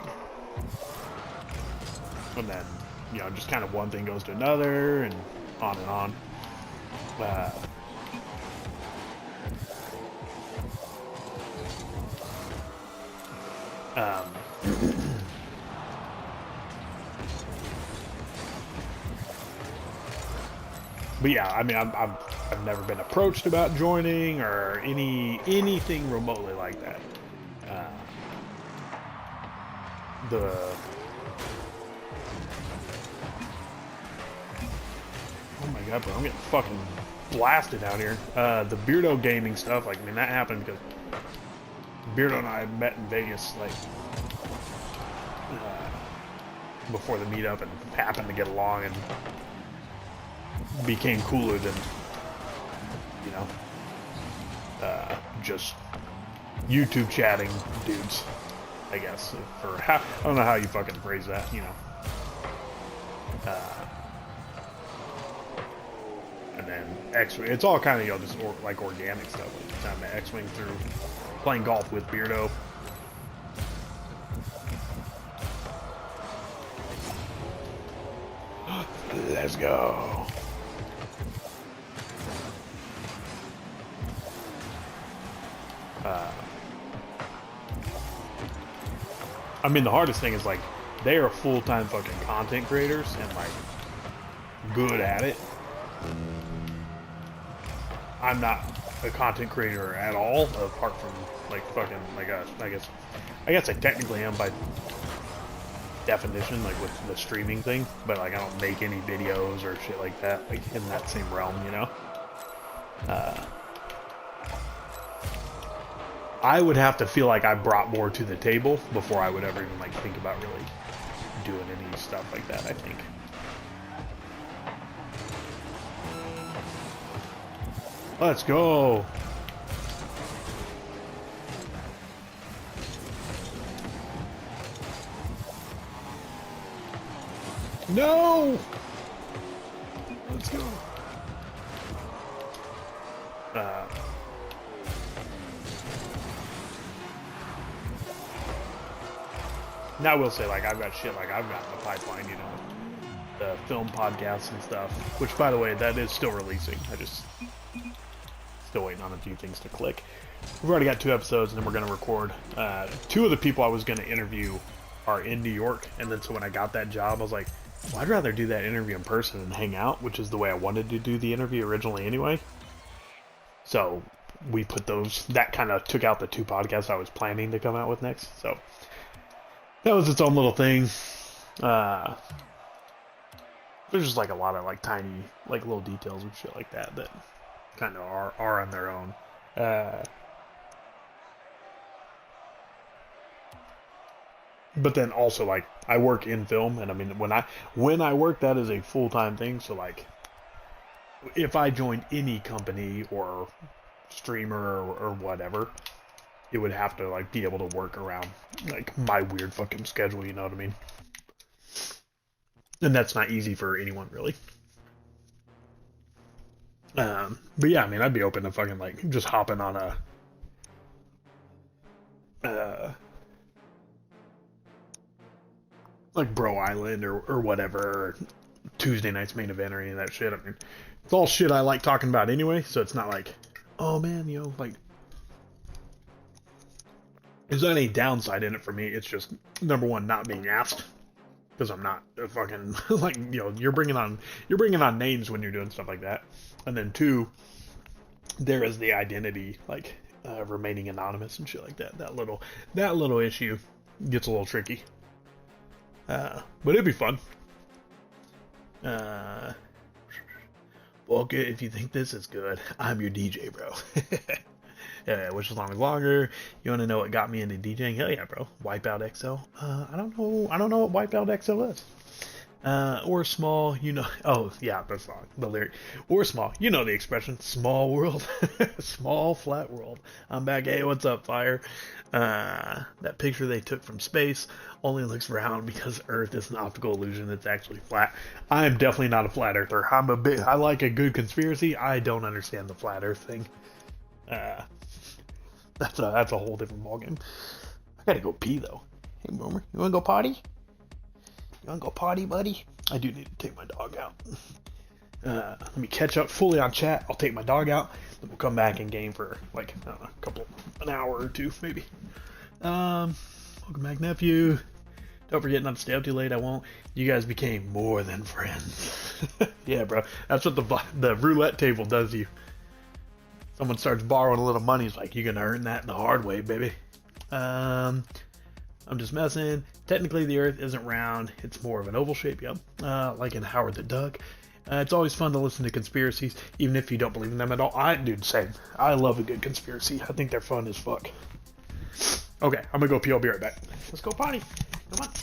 And then, you know, just kind of one thing goes to another, and on and on. But yeah, I mean, I've never been approached about joining or anything remotely like that. Oh my god, bro, I'm getting fucking blasted out here. The Beardo gaming stuff, like, I mean, that happened because Beardo and I met in Vegas, like, before the meetup, and happened to get along and became cooler than, you know, just YouTube chatting dudes, I guess. I don't know how you fucking phrase that, you know. And then X-Wing, it's all kind of, you know, just like organic stuff. Like, the time I met X-Wing through playing golf with Beardo. Let's go. I mean, the hardest thing is, like, they are full-time fucking content creators and, like, good at it. I'm not a content creator at all, apart from, like, fucking, like, I guess I technically am by definition, like, with the streaming thing, but, like, I don't make any videos or shit like that, like, in that same realm, you know? I would have to feel like I brought more to the table before I would ever even, like, think about really doing any stuff like that, I think. Let's go. No! Let's go. Now I will say, like, I've got shit, like, I've got in the pipeline, you know, the film podcasts and stuff, which, by the way, that is still releasing. I just still waiting on a few things to click. We've already got 2 episodes, and then we're going to record. 2 of the people I was going to interview are in New York, and then so when I got that job, I was like, well, I'd rather do that interview in person and hang out, which is the way I wanted to do the interview originally anyway. So we put those, that kind of took out the 2 podcasts I was planning to come out with next. So that was its own little thing. There's just like a lot of like tiny, like little details and shit like that that kind of are on their own. But then also like I work in film, and I mean when I work, that is a full-time thing. So like if I joined any company or streamer or whatever, it would have to like be able to work around like my weird fucking schedule. You know what I mean? And that's not easy for anyone really. But yeah, I mean I'd be open to fucking like just hopping on a like Bro Island or whatever, Tuesday night's main event or any of that shit. I mean, it's all shit I like talking about anyway, so it's not like, oh man, you know, like, there's not any downside in it for me. It's just, number one, not being asked, because I'm not a fucking, like, you know, you're bringing on names when you're doing stuff like that. And then 2, there is the identity, like, remaining anonymous and shit like that. That little issue gets a little tricky. But it'd be fun. Well, if you think this is good, I'm your DJ, bro. Which is longer. You want to know what got me into DJing? Hell yeah, bro. Wipeout XL. I don't know what Wipeout XL is. Or small, you know. Oh yeah, the song, the lyric. Or small, you know the expression. Small world, small flat world. I'm back. Hey, what's up, fire? That picture they took from space only looks round because Earth is an optical illusion. It's actually flat. I am definitely not a flat earther. I like a good conspiracy. I don't understand the flat Earth thing. That's a whole different ballgame. I gotta go pee though. Hey, Boomer, you wanna go potty? You wanna go potty, buddy? I do need to take my dog out. Let me catch up fully on chat. I'll take my dog out. Then we'll come back and game for like I don't know, an hour or 2 maybe. Welcome back, nephew. Don't forget not to stay up too late. I won't. You guys became more than friends. Yeah, bro. That's what the roulette table does to you. Someone starts borrowing a little money. It's like, you're gonna earn that the hard way, baby. I'm just messing. Technically, the Earth isn't round. It's more of an oval shape. Yep. Like in Howard the Duck. It's always fun to listen to conspiracies, even if you don't believe in them at all. Dude, same. I love a good conspiracy. I think they're fun as fuck. Okay, I'm gonna go pee. I'll be right back. Let's go potty. Come on.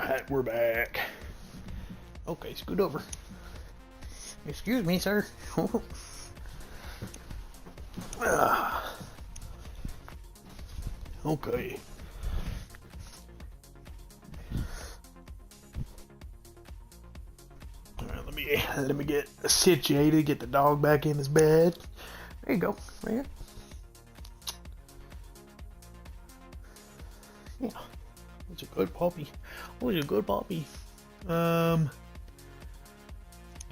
Alright, we're back. Okay, scoot over. Excuse me, sir. Okay. Alright, let me get situated, get the dog back in his bed. There you go, right here. Yeah. It's a good puppy. Oh, it's a good puppy. Do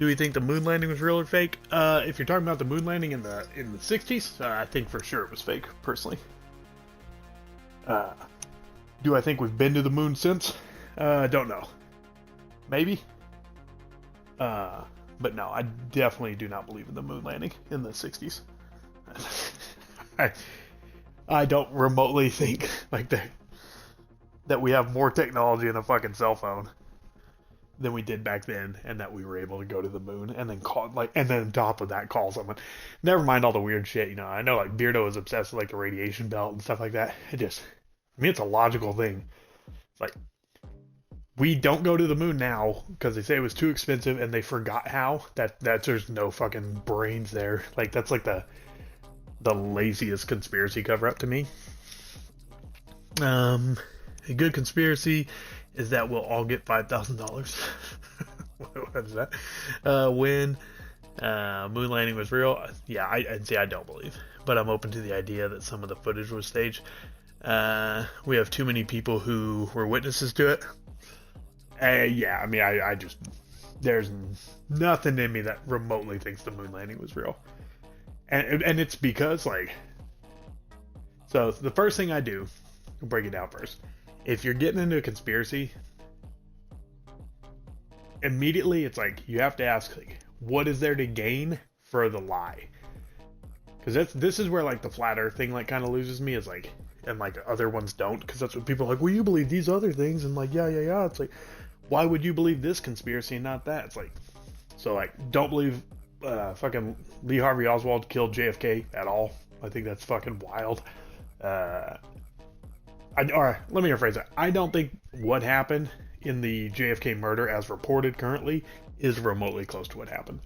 we think the moon landing was real or fake? If you're talking about the moon landing in the 60s, I think for sure it was fake, personally. Do I think we've been to the moon since? Don't know. Maybe. But no, I definitely do not believe in the moon landing in the 60s. I don't remotely think like that we have more technology in a fucking cell phone than we did back then, and that we were able to go to the moon and then call and then on top of that call someone. Never mind all the weird shit, you know. I know like Beardo is obsessed with like the radiation belt and stuff like that. I mean, it's a logical thing. It's like we don't go to the moon now because they say it was too expensive and they forgot how. That there's no fucking brains there. Like that's like the laziest conspiracy cover up to me. A good conspiracy is that we'll all get $5,000. What is that? When moon landing was real? Yeah, I'd say I don't believe, but I'm open to the idea that some of the footage was staged. We have too many people who were witnesses to it. Yeah, I mean, I just there's nothing in me that remotely thinks the moon landing was real, and it's because like, so the first thing I do, I'll break it down first. If you're getting into a conspiracy, immediately it's like you have to ask like, what is there to gain for the lie? Because this is where like the flat earth thing like kind of loses me, is like, and like other ones don't, because that's what people are like, well, you believe these other things, and like yeah, it's like, why would you believe this conspiracy and not that? It's like, so like, don't believe fucking Lee Harvey Oswald killed JFK at all. I think that's fucking wild. Alright, let me rephrase that. I don't think what happened in the JFK murder, as reported currently, is remotely close to what happened.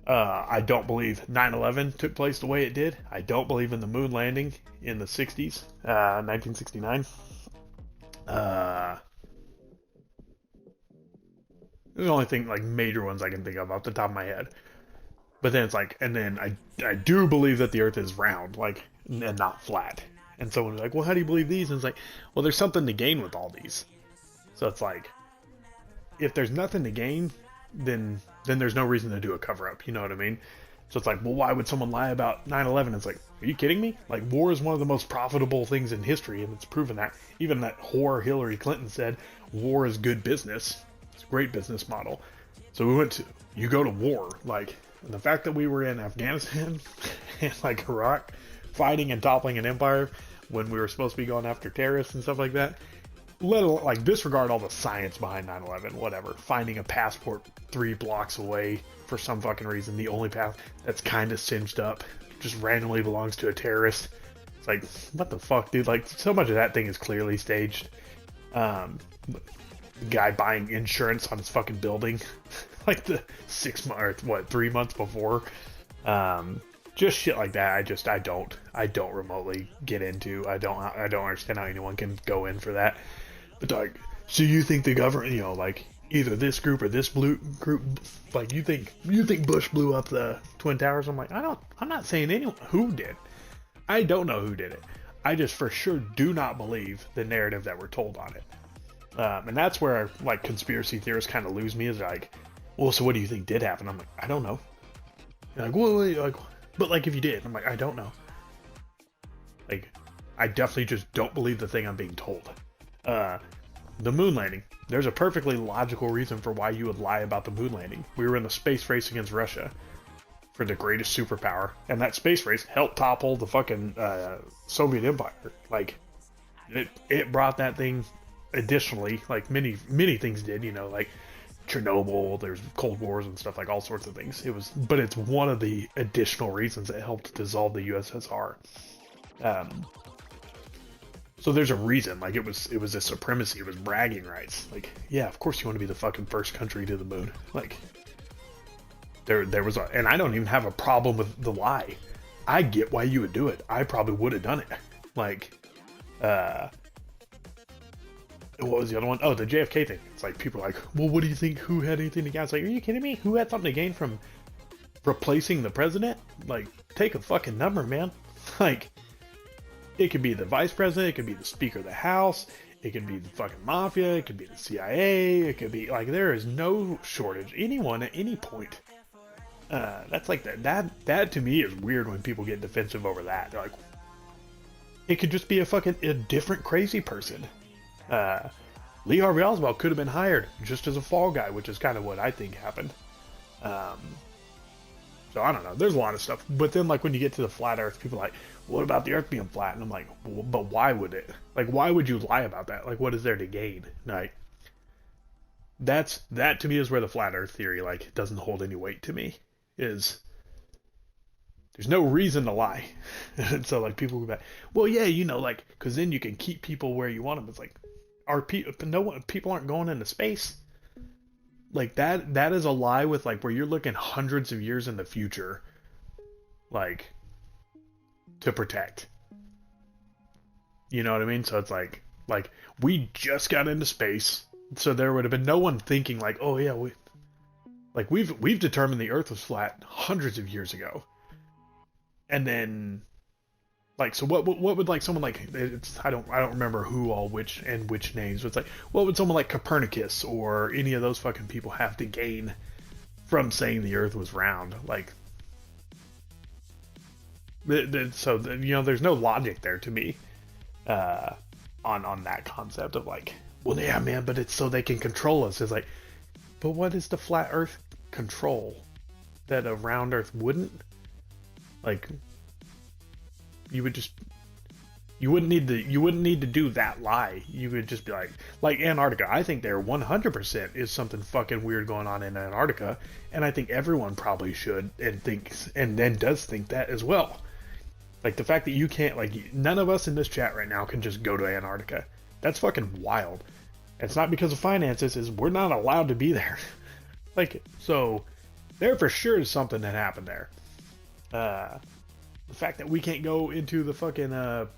I don't believe 9/11 took place the way it did. I don't believe in the moon landing in the 60s, 1969. There's the only thing, like, major ones I can think of off the top of my head. But then it's like, and then I do believe that the earth is round, like, and not flat. And someone's like, well, how do you believe these? And it's like, well, there's something to gain with all these. So it's like, if there's nothing to gain, then there's no reason to do a cover-up, you know what I mean? So it's like, well, why would someone lie about 9/11? It's like, are you kidding me? Like, war is one of the most profitable things in history, and it's proven that. Even that whore Hillary Clinton said, war is good business. It's a great business model. So you go to war, like, and the fact that we were in Afghanistan and like Iraq fighting and toppling an empire when we were supposed to be going after terrorists and stuff like that, let alone, like, disregard all the science behind 9/11, whatever. Finding a passport 3 blocks away for some fucking reason, the only path that's kind of singed up, just randomly belongs to a terrorist. It's like, what the fuck, dude? Like, so much of that thing is clearly staged. The guy buying insurance on his fucking building, like the 6 months, or 3 months before. Just shit like that. I don't remotely get into. I don't understand how anyone can go in for that. But like, so you think the government, you know, like either this group or this blue group, like you think Bush blew up the Twin Towers? I'm like, I'm not saying anyone who did. I don't know who did it. I just for sure do not believe the narrative that we're told on it. And that's where like conspiracy theorists kind of lose me, is like, well, so what do you think did happen? I'm like, I don't know. They're like, well, like, but like if you did, I'm like, I don't know. Like, I definitely just don't believe the thing I'm being told. The moon landing. There's a perfectly logical reason for why you would lie about the moon landing. We were in a space race against Russia for the greatest superpower, and that space race helped topple the fucking Soviet Empire. Like, it brought that thing additionally, like many things did, you know, like Chernobyl, there's Cold Wars and stuff, like all sorts of things. But it's one of the additional reasons that helped dissolve the USSR. So there's a reason. Like, it was a supremacy. It was bragging rights. Like, yeah, of course you want to be the fucking first country to the moon. Like, there was and I don't even have a problem with the lie. I get why you would do it. I probably would have done it. Like, what was the other one? Oh, the JFK thing. It's like, people are like, well, what do you think? Who had anything to gain? It's like, are you kidding me? Who had something to gain from replacing the president? Like, take a fucking number, man. Like, it could be the vice president, it could be the speaker of the house, it could be the fucking mafia, it could be the CIA, it could be, like, there is no shortage. Anyone at any point. That's like, that to me is weird when people get defensive over that. They're like, it could just be a different crazy person. Lee Harvey Oswald could have been hired just as a fall guy, which is kind of what I think happened. So I don't know. There's a lot of stuff. But then, like, when you get to the flat Earth, people are like, what about the Earth being flat? And I'm like, well, but why would it? Like, why would you lie about that? Like, what is there to gain? Like, that to me is where the flat Earth theory, like, doesn't hold any weight to me. Is there's no reason to lie. And so, like, people go back, well, yeah, you know, like, because then you can keep people where you want them. It's like, people aren't going into space. Like, that is a lie with, like, where you're looking hundreds of years in the future, like, to protect. You know what I mean? So it's like we just got into space, so there would have been no one thinking like, oh yeah, we've determined the Earth was flat hundreds of years ago. And then, like, so what would, like, someone like, I don't remember who all which names, but it's like, what would someone like Copernicus or any of those fucking people have to gain from saying the Earth was round? Like, so you know, there's no logic there to me, on that concept of like, well, yeah, man, but it's so they can control us. It's like, but what is the flat Earth control that a round Earth wouldn't? Like, you wouldn't need to do that lie. You would just be like Antarctica. I think there 100% is something fucking weird going on in Antarctica, and I think everyone probably should and thinks and then does think that as well. Like, the fact that you can't, like, none of us in this chat right now can just go to Antarctica. That's fucking wild. It's not because of finances, is we're not allowed to be there. Like, so there for sure is something that happened there. The fact that we can't go into the fucking,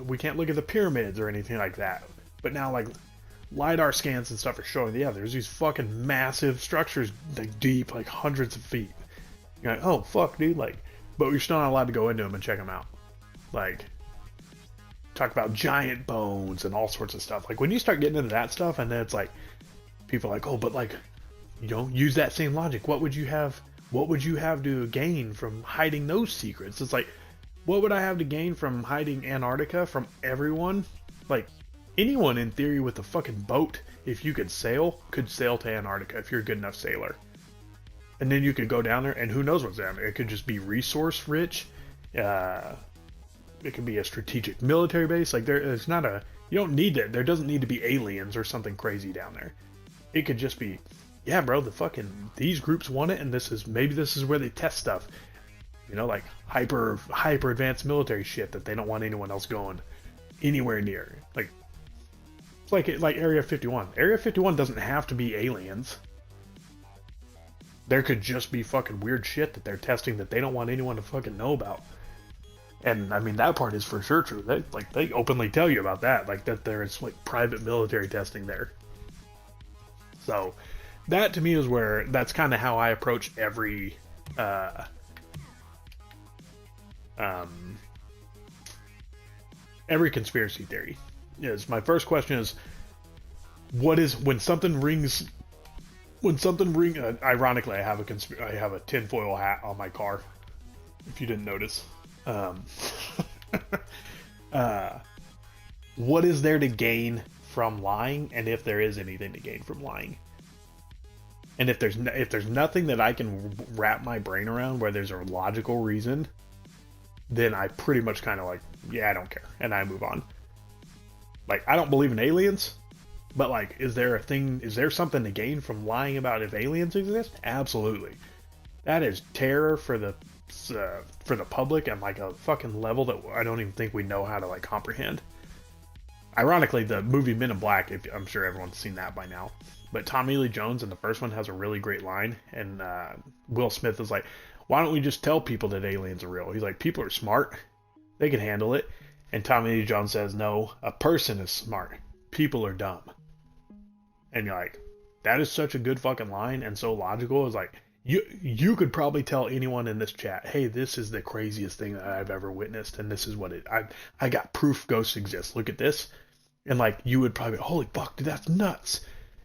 we can't look at the pyramids or anything like that. But now, like, LiDAR scans and stuff are showing, yeah, there's these fucking massive structures, like, deep, like, hundreds of feet. You're like, oh, fuck, dude, like, but you're still not allowed to go into them and check them out. Like, talk about giant bones and all sorts of stuff. Like, when you start getting into that stuff, and then it's like, people are like, oh, but, like, you know, use that same logic. What would you have to gain from hiding those secrets? It's like, what would I have to gain from hiding Antarctica from everyone? Like, anyone in theory with a fucking boat, if you could sail to Antarctica if you're a good enough sailor. And then you could go down there, and who knows what's down there. It could just be resource rich. It could be a strategic military base. Like, there's not you don't need it. There doesn't need to be aliens or something crazy down there. It could just be, yeah, bro, these groups want it, and maybe this is where they test stuff. You know, like hyper advanced military shit that they don't want anyone else going anywhere near. Like, it's like Area 51. Area 51 doesn't have to be aliens. There could just be fucking weird shit that they're testing that they don't want anyone to fucking know about. And I mean, that part is for sure true. They openly tell you about that, like that there's like private military testing there. So that to me is where that's kind of how I approach every conspiracy theory. Is my first question is, what is when something rings? Ironically, I have a tinfoil hat on my car. If you didn't notice. What is there to gain from lying, and if there is anything to gain from lying? And if there's nothing that I can wrap my brain around where there's a logical reason, then I pretty much kind of like, yeah, I don't care, and I move on. Like, I don't believe in aliens, but like, is there something to gain from lying about if aliens exist? Absolutely. That is terror for the public and like a fucking level that I don't even think we know how to like comprehend. Ironically, the movie Men in Black, I'm sure everyone's seen that by now, but Tommy Lee Jones in the first one has a really great line, and Will Smith is like, why don't we just tell people that aliens are real? He's like, people are smart, they can handle it. And Tommy Lee Jones says, no, a person is smart, people are dumb. And you're like, that is such a good fucking line and so logical. It's like, you could probably tell anyone in this chat, hey, this is the craziest thing that I've ever witnessed, and this is what I got proof ghosts exist. Look at this. And like, you would probably be, holy fuck, dude, that's nuts.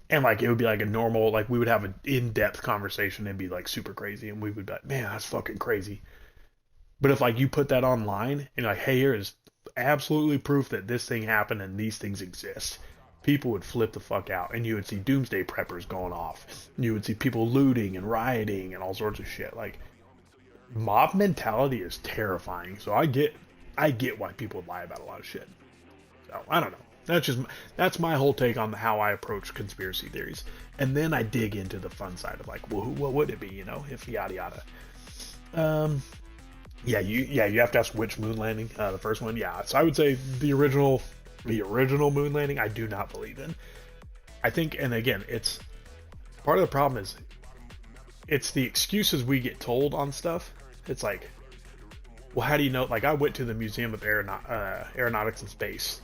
And like, it would be like a normal, like, we would have an in-depth conversation and be like super crazy, and we would be like, man, that's fucking crazy. But if like you put that online and like, hey, here is absolutely proof that this thing happened and these things exist, people would flip the fuck out, and you would see doomsday preppers going off. You would see people looting and rioting and all sorts of shit. Like, mob mentality is terrifying. So I get why people would lie about a lot of shit. So I don't know. That's my whole take on how I approach conspiracy theories. And then I dig into the fun side of like, well, what would it be, you know, if yada yada. You have to ask which moon landing. The first one, yeah. So I would say the original moon landing, I do not believe in. I think, and again, it's part of the problem is it's the excuses we get told on stuff. It's like, well, how do you know? Like, I went to the Museum of Aeronautics and Space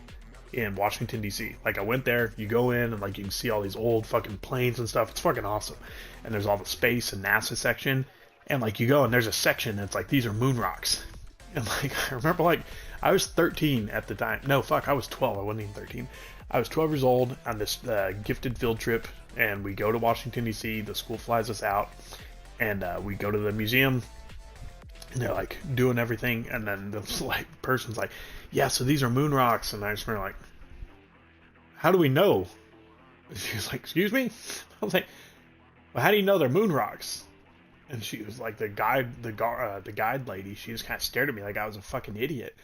in Washington, D.C. Like, I went there, you go in, and like, you can see all these old fucking planes and stuff. It's fucking awesome. And there's all the space and NASA section. And like, you go and there's a section that's like, these are moon rocks. And like, I remember like, I was 13 at the time. No, fuck, I was 12. I wasn't even 13. I was 12 years old on this gifted field trip, and we go to Washington, D.C. The school flies us out, and we go to the museum, and they're like doing everything, and then the like person's like, yeah, so these are moon rocks. And I just remember like, how do we know? She was like, excuse me? I was like, well, how do you know they're moon rocks? And she was like, the guide lady, she just kind of stared at me like I was a fucking idiot.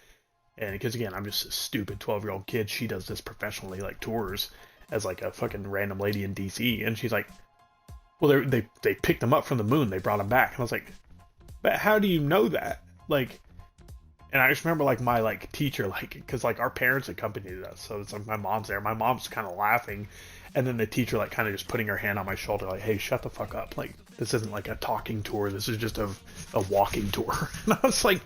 And because again, I'm just a stupid 12-year-old kid. She does this professionally, like tours as like a fucking random lady in DC. And she's like, well, they picked them up from the moon. They brought them back. And I was like, but how do you know that? Like, and I just remember like my like teacher, like, because like our parents accompanied us. So it's like my mom's there. My mom's kind of laughing. And then the teacher like kind of just putting her hand on my shoulder like, hey, shut the fuck up. Like, this isn't like a talking tour. This is just a walking tour. And I was like,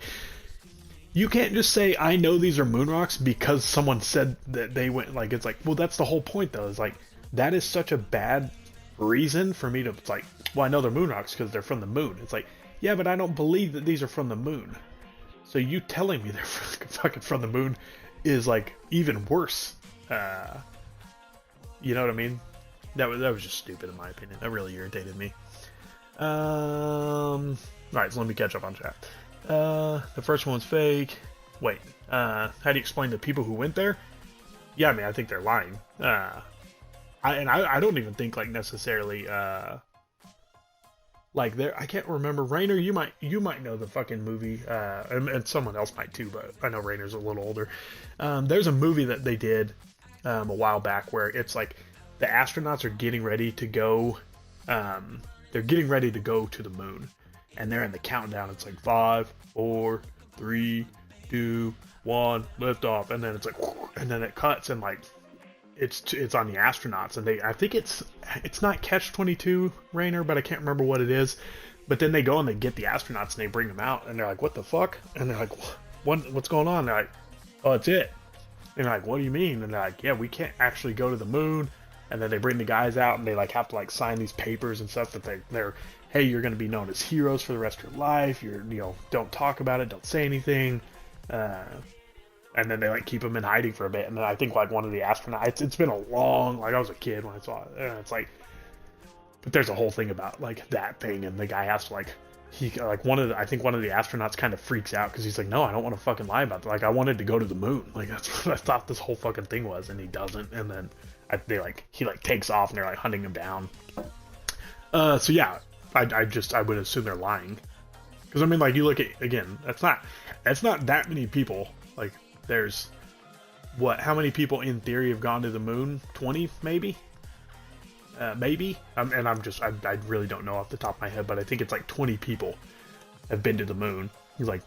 you can't just say, I know these are moon rocks because someone said that they went, like, it's like, well, that's the whole point, though. It's like, that is such a bad reason for me to, it's like, well, I know they're moon rocks because they're from the moon. It's like, yeah, but I don't believe that these are from the moon. So you telling me they're fucking from the moon is, like, even worse. You know what I mean? That was just stupid, in my opinion. That really irritated me. Alright, so let me catch up on chat. The first one's fake. Wait, how do you explain to people who went there? Yeah, I mean, I think they're lying. I don't even think like necessarily like there. I can't remember. Rainer, you might know the fucking movie, and someone else might too, but I know Rainer's a little older. There's a movie that they did a while back where it's like the astronauts are getting ready to go. They're getting ready to go to the moon. And they're in the countdown. It's like 5, 4, 3, 2, 1, lift off. And then it's like, and then it cuts and like, it's on the astronauts. And I think it's not Catch-22, Rainer, but I can't remember what it is. But then they go and they get the astronauts and they bring them out. And they're like, what the fuck? And they're like, what's going on? And they're like, oh, it's it. And they're like, what do you mean? And they're like, yeah, we can't actually go to the moon. And then they bring the guys out and they like have to like sign these papers and stuff that they're hey, you're going to be known as heroes for the rest of your life. Don't talk about it. Don't say anything. And then they like keep them in hiding for a bit. And then I think like one of the astronauts, it's been a long, like I was a kid when I saw it. And it's like, but there's a whole thing about like that thing. And the guy has to like, I think one of the astronauts kind of freaks out because he's like, no, I don't want to fucking lie about that. Like I wanted to go to the moon. Like that's what I thought this whole fucking thing was. And he doesn't. And then he takes off and they're like hunting him down. So yeah. I would assume they're lying, because I mean, like, you look at, again, that's not that many people. Like, there's how many people in theory have gone to the moon? 20 maybe, maybe. And I really don't know off the top of my head, but I think it's like 20 people have been to the moon. He's like,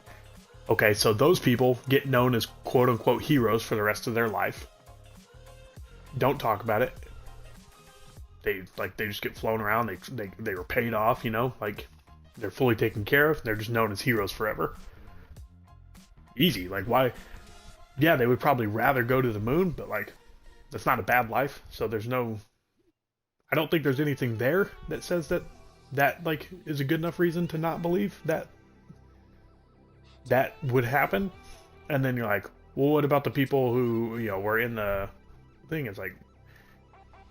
okay, so those people get known as quote unquote heroes for the rest of their life. don't talk about it. They just get flown around. They were paid off, you know, like they're fully taken care of. They're just known as heroes forever. Easy. Like, why? Yeah, they would probably rather go to the moon, but like that's not a bad life. So there's no. I don't think there's anything there that says that like is a good enough reason to not believe that would happen. And then you're like, well, what about the people who, you know, were in the thing? It's like,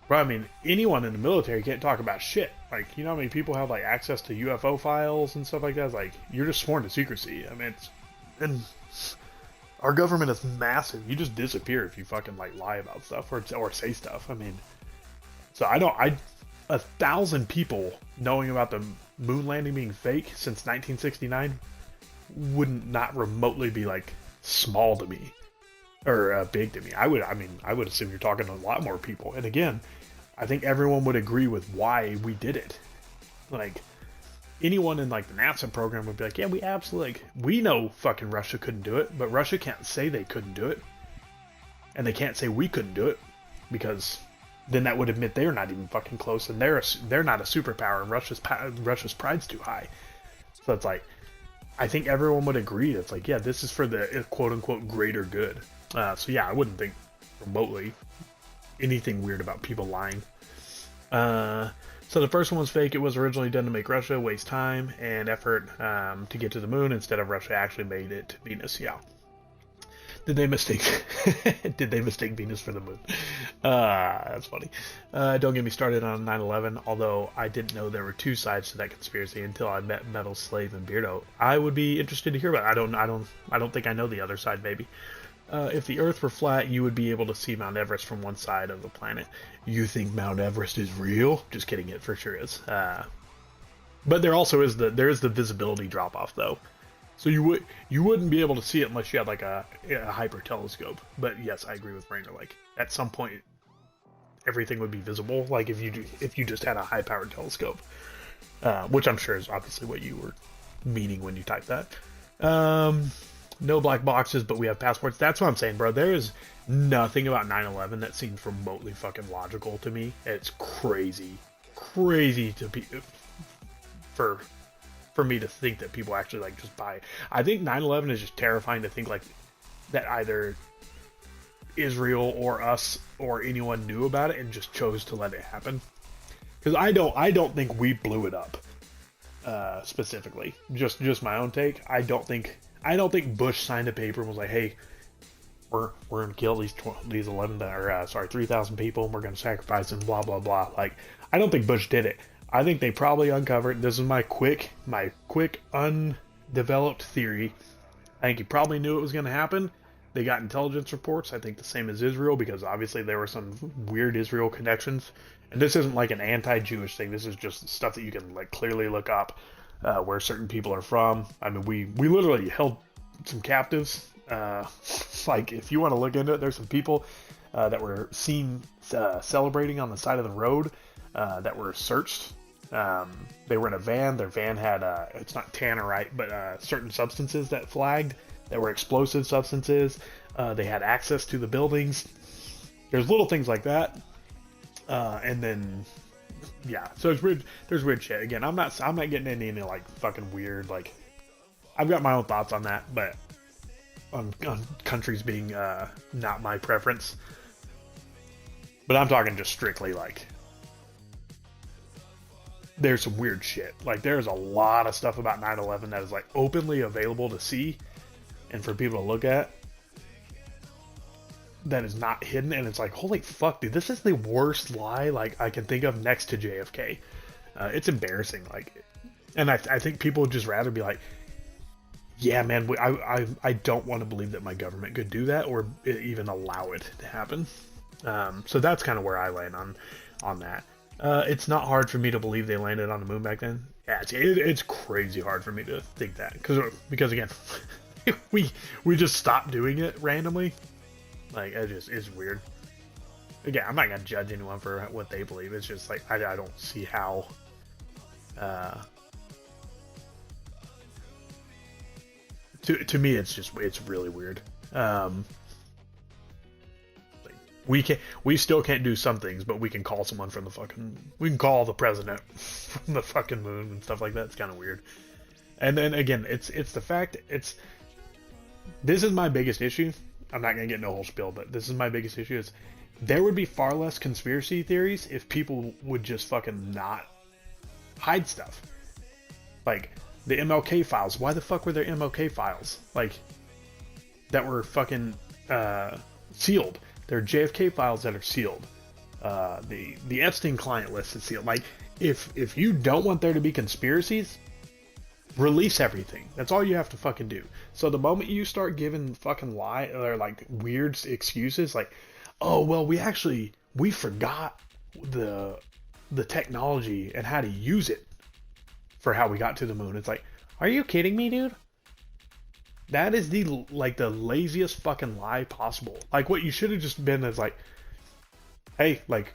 bro, I mean, anyone in the military can't talk about shit. Like, you know how many people have like access to UFO files and stuff like that? It's like, you're just sworn to secrecy. I mean, and our government is massive. You just disappear if you fucking like lie about stuff or say stuff. I mean, so 1,000 people knowing about the moon landing being fake since 1969 wouldn't not remotely be like small to me or big to me. I would assume you're talking to a lot more people. And again, I think everyone would agree with why we did it. Like anyone in like the NASA program would be like, yeah, we absolutely, like, we know fucking Russia couldn't do it, but Russia can't say they couldn't do it, and they can't say we couldn't do it, because then that would admit they're not even fucking close, and they're not a superpower, and Russia's pride's too high. So it's like, I think everyone would agree. It's like, yeah, this is for the quote-unquote greater good. So yeah, I wouldn't think remotely anything weird about people lying. So the first one was fake. It was originally done to make Russia waste time and effort to get to the moon instead of Russia actually made it to Venus. Yeah. Did they mistake Venus for the moon? That's funny. Don't get me started on 9/11, although I didn't know there were two sides to that conspiracy until I met Metal Slave and Beardo. I would be interested to hear about it. I don't think I know the other side, maybe. If the Earth were flat, you would be able to see Mount Everest from one side of the planet. You think Mount Everest is real? Just kidding, it for sure is. But there also is the visibility drop off though. So you wouldn't be able to see it unless you had like a hyper telescope. But yes, I agree with Rainer. Like at some point, everything would be visible. Like if you just had a high powered telescope, which I'm sure is obviously what you were meaning when you typed that. No black boxes, but we have passports. That's what I'm saying, bro. There is nothing about 9/11 that seems remotely fucking logical to me. It's crazy to be for me to think that people actually like just buy it. I think 9/11 is just terrifying to think like that either Israel or us or anyone knew about it and just chose to let it happen. Because I don't think we blew it up specifically. Just my own take. I don't think Bush signed a paper and was like, hey, we're gonna kill these 3,000 people and we're gonna sacrifice them, blah blah blah. Like, I don't think Bush did it. I think they probably uncovered, this is my quick undeveloped theory. I think he probably knew it was gonna happen. They got intelligence reports, I think the same as Israel, because obviously there were some weird Israel connections. And this isn't like an anti-Jewish thing, this is just stuff that you can like clearly look up. Where certain people are from. I mean, we literally held some captives. Like, if you want to look into it, there's some people that were seen celebrating on the side of the road that were searched. They were in a van. Their van had, it's not tannerite, but certain substances that flagged that were explosive substances. They had access to the buildings. There's little things like that. And then... yeah, so it's weird. There's weird shit. Again, I'm not getting into any like fucking weird, like, I've got my own thoughts on that, but on countries being not my preference. But I'm talking just strictly like there's some weird shit. Like there's a lot of stuff about 9/11 that is like openly available to see and for people to look at. That is not hidden, and it's like, holy fuck, dude, this is the worst lie like I can think of next to JFK. It's embarrassing, like, and I think people would just rather be like, yeah, man, I don't want to believe that my government could do that or even allow it to happen. So that's kind of where I land on that. It's not hard for me to believe they landed on the moon back then. Yeah, it's crazy hard for me to think that because again, we just stopped doing it randomly. Like, it just is weird. Again, I'm not gonna judge anyone for what they believe. It's just like I don't see how. To me, it's really weird. Like, we still can't do some things, but we can call someone from we can call the president from the fucking moon and stuff like that. It's kind of weird. And then again, it's the fact this is my biggest issue. I'm not gonna get no whole spiel, but this is my biggest issue is there would be far less conspiracy theories if people would just fucking not hide stuff. Like the MLK files. Why the fuck were there MLK files? Like that were fucking sealed. There are JFK files that are sealed. The Epstein client list is sealed. Like if you don't want there to be conspiracies, release everything. That's all you have to fucking do. So the moment you start giving fucking lie or like weird excuses, like, oh well, we forgot the technology and how to use it for how we got to the moon. It's like, are you kidding me, dude? That is the laziest fucking lie possible. Like what you should have just been is like, hey, like,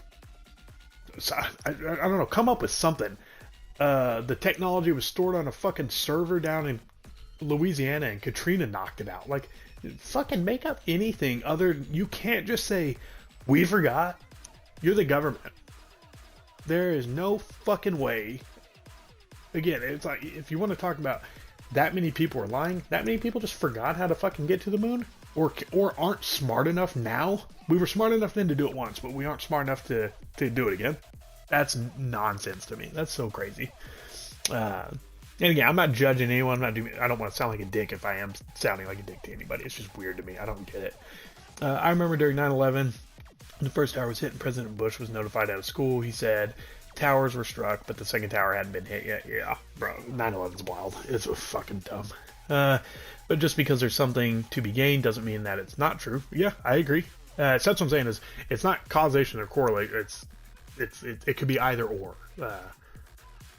I don't know, come up with something. The technology was stored on a fucking server down in Louisiana and Katrina knocked it out. Like, fucking make up anything other. You can't just say, we forgot. You're the government. There is no fucking way. Again, it's like, if you want to talk about that many people are lying, that many people just forgot how to fucking get to the moon? Or aren't smart enough now? We were smart enough then to do it once, but we aren't smart enough to do it again. That's nonsense to me. That's so crazy. And again, I'm not judging anyone. I don't want to sound like a dick if I am sounding like a dick to anybody. It's just weird to me. I don't get it. I remember during 9/11, the first tower was hit and President Bush was notified out of school. He said towers were struck, but the second tower hadn't been hit yet. Yeah, bro, 9/11's wild. It's fucking dumb. But just because there's something to be gained doesn't mean that it's not true. Yeah, I agree. So that's what I'm saying is it's not causation or correlate. It could be either or.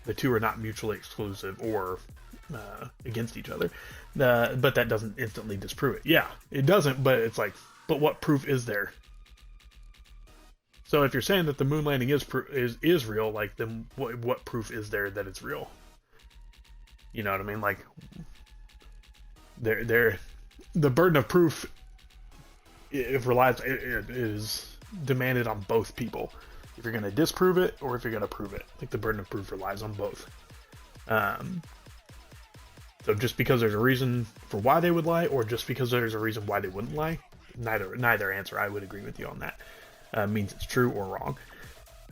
The two are not mutually exclusive or against each other. But that doesn't instantly disprove it. Yeah, it doesn't, but it's like, but what proof is there? So if you're saying that the moon landing is real, like, then what proof is there that it's real? You know what I mean? Like, the burden of proof is demanded on both people. If you're going to disprove it or if you're going to prove it. Like, the burden of proof relies on both. So just because there's a reason for why they would lie or just because there's a reason why they wouldn't lie, neither answer, I would agree with you on that. Means it's true or wrong.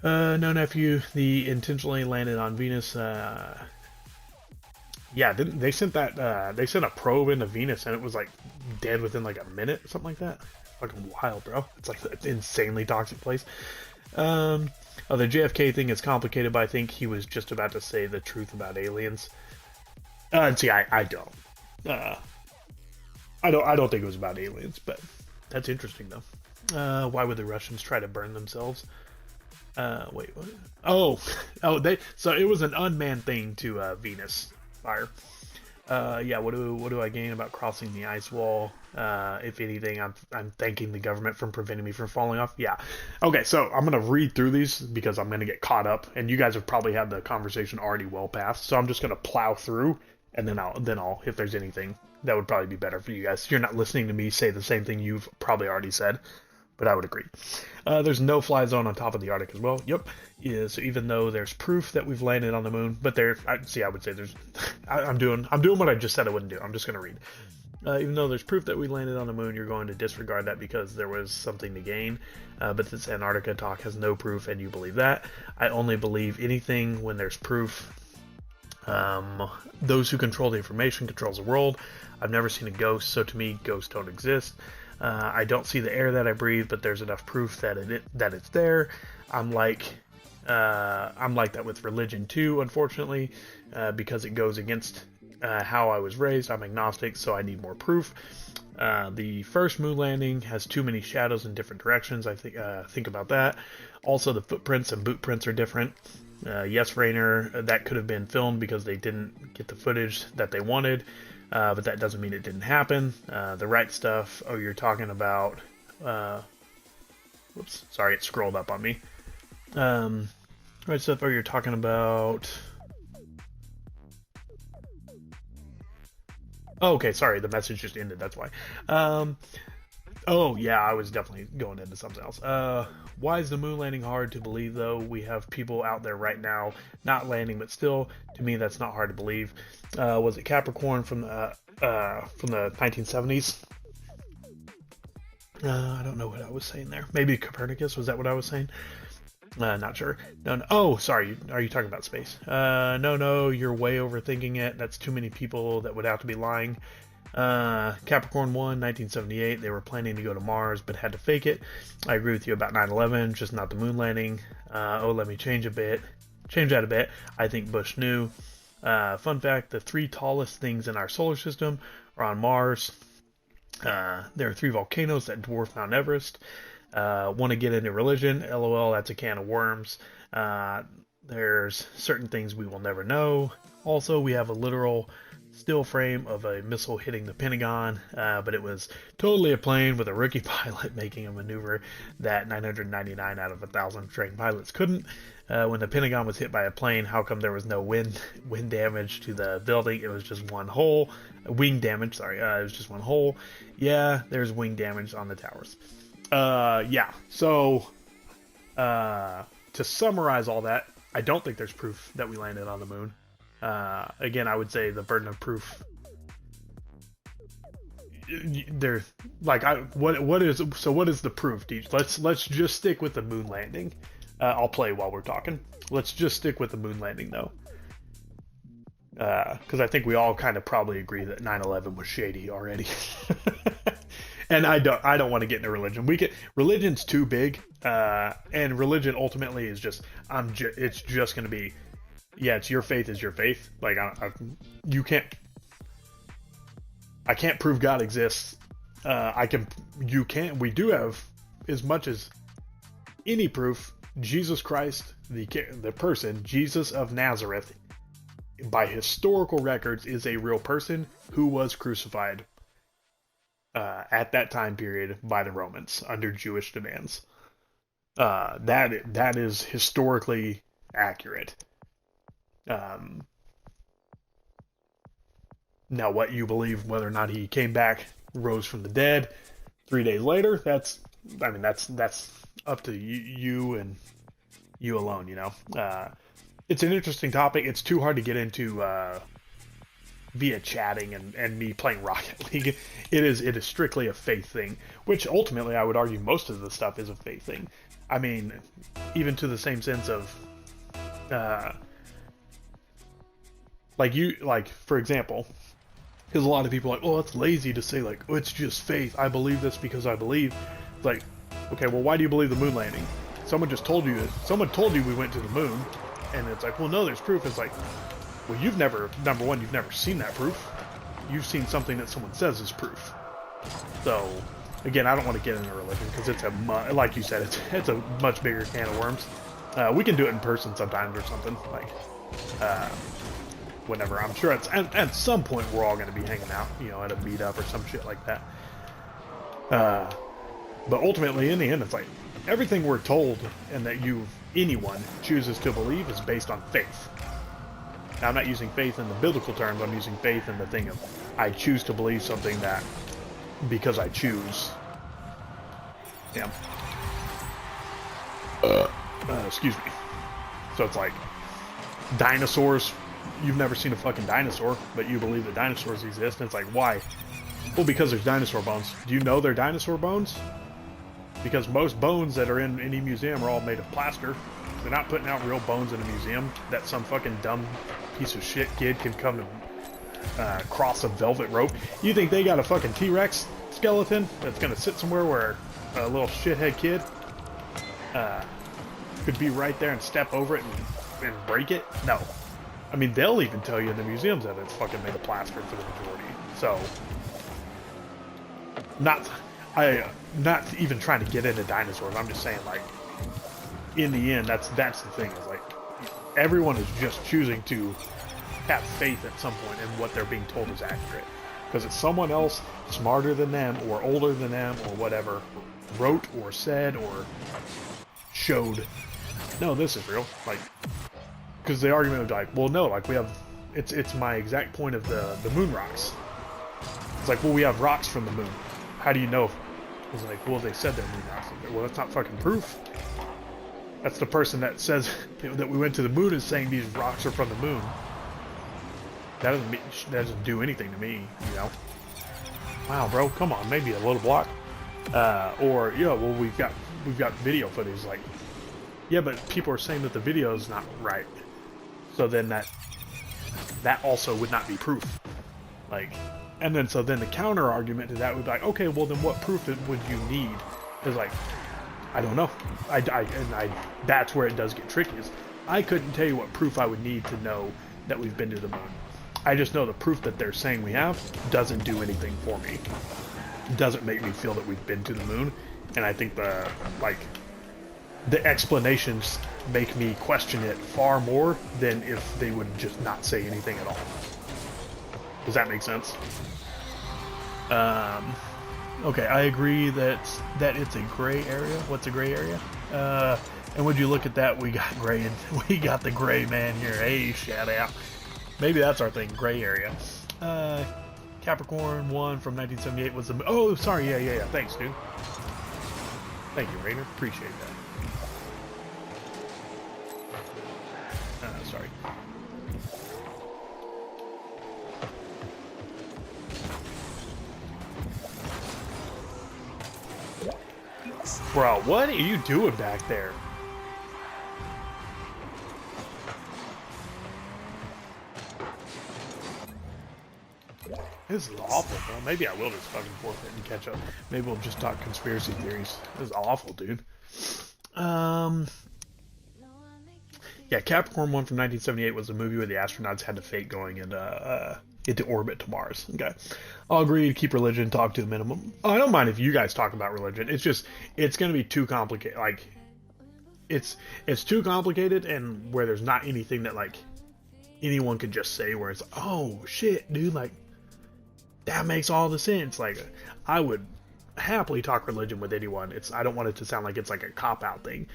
No, nephew, the intentionally landed on Venus. Yeah, they sent that, they sent a probe into Venus and it was like dead within like a minute or something like that. Fucking wild, bro. It's like an insanely toxic place. The JFK thing is complicated, but I think he was just about to say the truth about aliens. See, I don't. I don't think it was about aliens, but that's interesting though. Why would the Russians try to burn themselves? Wait, what? So it was an unmanned thing to Venus fire. Yeah, what do I gain about crossing the ice wall? If anything, I'm thanking the government for preventing me from falling off. Yeah. Okay, so I'm gonna read through these because I'm gonna get caught up, and you guys have probably had the conversation already well past. So I'm just gonna plow through, and then I'll if there's anything that would probably be better for you guys. You're not listening to me say the same thing you've probably already said, but I would agree. There's no fly zone on top of the Arctic as well. Yep. Yeah, so even though there's proof that we've landed on the moon, but I would say there's, I'm doing what I just said I wouldn't do. I'm just going to read. Even though there's proof that we landed on the moon, you're going to disregard that because there was something to gain. But this Antarctica talk has no proof and you believe that. I only believe anything when there's proof. Those who control the information controls the world. I've never seen a ghost, so to me, ghosts don't exist. I don't see the air that I breathe, but there's enough proof that it's there. I'm like that with religion too, unfortunately, because it goes against how I was raised. I'm agnostic, so I need more proof. The first moon landing has too many shadows in different directions. I think about that. Also, the footprints and boot prints are different. Yes, Rainer, that could have been filmed because they didn't get the footage that they wanted. But that doesn't mean it didn't happen. The right stuff. Oh, you're talking about... whoops. Sorry, it scrolled up on me. Right stuff. Oh, you're talking about... Oh, okay, sorry. The message just ended. That's why. Oh, yeah, I was definitely going into something else. Why is the moon landing hard to believe, though? We have people out there right now not landing, but still, to me, that's not hard to believe. Was it Capricorn from the 1970s? I don't know what I was saying there. Maybe Copernicus, was that what I was saying? Not sure. No. Oh, sorry. Are you talking about space? No. You're way overthinking it. That's too many people that would have to be lying. Capricorn 1, 1978. They were planning to go to Mars, but had to fake it. I agree with you about 9/11, just not the moon landing. Let me change that a bit. I think Bush knew. Fun fact: the 3 tallest things in our solar system are on Mars. There are 3 volcanoes that dwarf Mount Everest. Want to get into religion? LOL, that's a can of worms. There's certain things we will never know. Also, we have a literal still frame of a missile hitting the Pentagon, but it was totally a plane with a rookie pilot making a maneuver that 999 out of 1,000 trained pilots couldn't. When the Pentagon was hit by a plane, how come there was no wind damage to the building? It was just one hole. Wing damage, sorry. It was just one hole. Yeah, there's wing damage on the towers. Yeah. So, to summarize all that, I don't think there's proof that we landed on the moon. Again, I would say the burden of proof. There, like, what is the proof, Deej? Let's just stick with the moon landing. I'll play while we're talking. Let's just stick with the moon landing, though, because I think we all kind of probably agree that 9/11 was shady already. And I don't want to get into religion. Religion's too big, and religion ultimately is just it's just going to be, yeah, it's your faith is your faith. Like I can't prove God exists. We do have as much as any proof. Jesus Christ, the person, Jesus of Nazareth, by historical records, is a real person who was crucified at that time period by the Romans under Jewish demands. That is historically accurate. Now, what you believe, whether or not he came back, rose from the dead 3 days later, that's up to you and you alone, you know. It's an interesting topic. It's too hard to get into via chatting and me playing Rocket League. It is strictly a faith thing, which ultimately I would argue most of the stuff is a faith thing. I mean, even to the same sense of like for example, because a lot of people are like, oh, it's lazy to say, like, oh, it's just faith. I believe this because I believe. It's like, okay, well, why do you believe the moon landing? Someone told you we went to the moon, and it's like, well, no, there's proof. It's like, well, you've never seen that proof. You've seen something that someone says is proof. So, again, I don't want to get into religion because it's like you said, it's a much bigger can of worms. We can do it in person sometimes or something, like, whenever. I'm sure at some point we're all going to be hanging out, you know, at a meetup or some shit like that. But ultimately, in the end, it's like everything we're told and that anyone chooses to believe is based on faith. Now, I'm not using faith in the biblical terms. I'm using faith in the thing of I choose to believe something that because I choose. Yeah. Excuse me. So it's like dinosaurs. You've never seen a fucking dinosaur, but you believe that dinosaurs exist. And it's like, why? Well, because there's dinosaur bones. Do you know they're dinosaur bones? Because most bones that are in any museum are all made of plaster. They're not putting out real bones in a museum that some fucking dumb piece of shit kid can come and cross a velvet rope. You think they got a fucking T-Rex skeleton that's gonna sit somewhere where a little shithead kid could be right there and step over it and break it? No. I mean, they'll even tell you in the museums that it's fucking made of plaster for the majority. So, not even trying to get into dinosaurs. I'm just saying, like, in the end, that's the thing. Is like everyone is just choosing to have faith at some point in what they're being told is accurate, because it's someone else smarter than them or older than them or whatever wrote or said or showed. No, this is real. Like, because the argument would be like, well, no, like we have. It's my exact point of the moon rocks. It's like, well, we have rocks from the moon. How do you know? It's like, well, they said they're moon rocks. Well, that's not fucking proof. That's the person that says that we went to the moon is saying these rocks are from the moon. That doesn't do anything to me, you know. Wow, bro, come on, maybe a little block. Or, you know, well, we've got video footage. Like, yeah, but people are saying that the video is not right. So then that also would not be proof. Like, and then so then the counter argument to that would be like, okay, well then what proof would you need? It's like, I don't know. That's where it does get tricky. Is I couldn't tell you what proof I would need to know that we've been to the moon. I just know the proof that they're saying we have doesn't do anything for me. It doesn't make me feel that we've been to the moon, and I think the explanations make me question it far more than if they would just not say anything at all. Does that make sense? Okay, I agree that it's a gray area. What's a gray area? And would you look at that? We got gray, and we got the gray man here. Hey, shout out. Maybe that's our thing, gray area. Capricorn 1 from 1978 was the... Oh, sorry, yeah. Thanks, dude. Thank you, Rainer. Appreciate that. Sorry. Bro, what are you doing back there? This is awful, bro. Maybe I will just fucking forfeit and catch up. Maybe we'll just talk conspiracy theories. This is awful, dude. Yeah, Capricorn 1 from 1978 was a movie where the astronauts had to fake going into orbit to Mars. Okay. I'll agree to keep religion talk to a minimum. I don't mind if you guys talk about religion. It's just, it's going to be too complicated. Like, it's too complicated, and where there's not anything that, like, anyone could just say where it's, oh, shit, dude, like, that makes all the sense. Like, I would happily talk religion with anyone. I don't want it to sound like it's like a cop-out thing.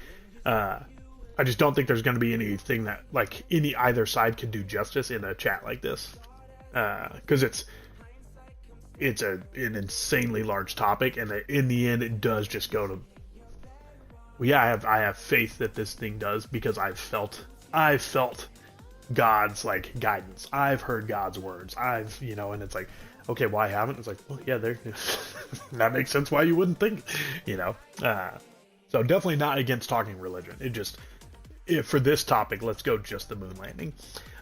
I just don't think there's going to be anything that, like, either side can do justice in a chat like this. Because it's an insanely large topic, and in the end, it does just go to... Well, yeah, I have faith that this thing does, because I've felt God's, like, guidance. I've heard God's words. And it's like, okay, well, I haven't. It's like, well, yeah, that makes sense why you wouldn't think, so definitely not against talking religion. It just, for this topic, let's go just the moon landing.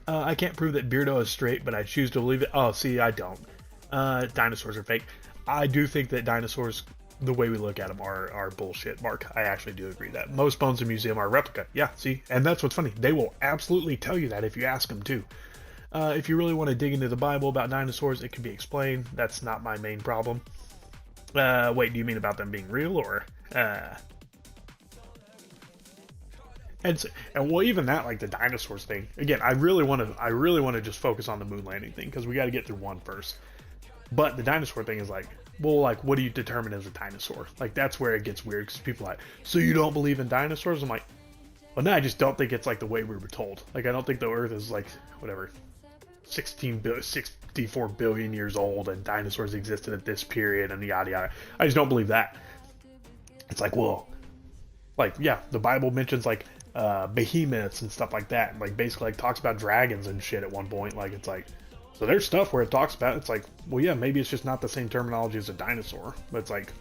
I can't prove that Beardo is straight, but I choose to believe it. Oh, see, I don't. Dinosaurs are fake. I do think that dinosaurs, the way we look at them, are bullshit, Mark. I actually do agree that. Most bones in museum are replica. Yeah, see? And that's what's funny. They will absolutely tell you that if you ask them to. If you really want to dig into the Bible about dinosaurs, it can be explained. That's not my main problem. Wait, do you mean about them being real, or... And well, even that, like the dinosaurs thing. Again, I really want to just focus on the moon landing thing, because we got to get through one first. But the dinosaur thing is like, well, like, what do you determine as a dinosaur? Like, that's where it gets weird, because people are like, so you don't believe in dinosaurs? I'm like, well, no, I just don't think it's like the way we were told. Like, I don't think the Earth is like, whatever, 64 billion years old, and dinosaurs existed at this period, and yada yada. I just don't believe that. It's like, well, like, yeah, the Bible mentions like behemoths and stuff like that, and like basically like talks about dragons and shit at one point. Like, it's like, so there's stuff where it talks about, it's like, well, yeah, maybe it's just not the same terminology as a dinosaur, but it's like,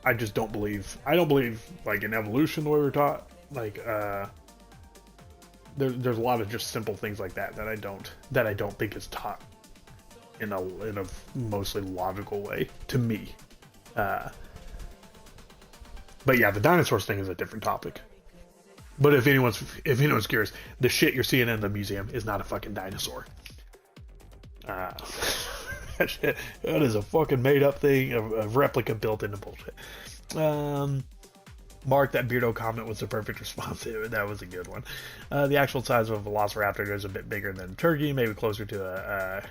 I just don't believe like in evolution the way we're taught. Like, there's a lot of just simple things like that I don't think is taught in a mostly logical way to me. But yeah, the dinosaurs thing is a different topic. But if anyone's curious, the shit you're seeing in the museum is not a fucking dinosaur. That is a fucking made up thing, a replica built into bullshit. Mark, that Beardo comment was the perfect response to it. That was a good one. The actual size of a velociraptor is a bit bigger than a turkey, maybe closer to a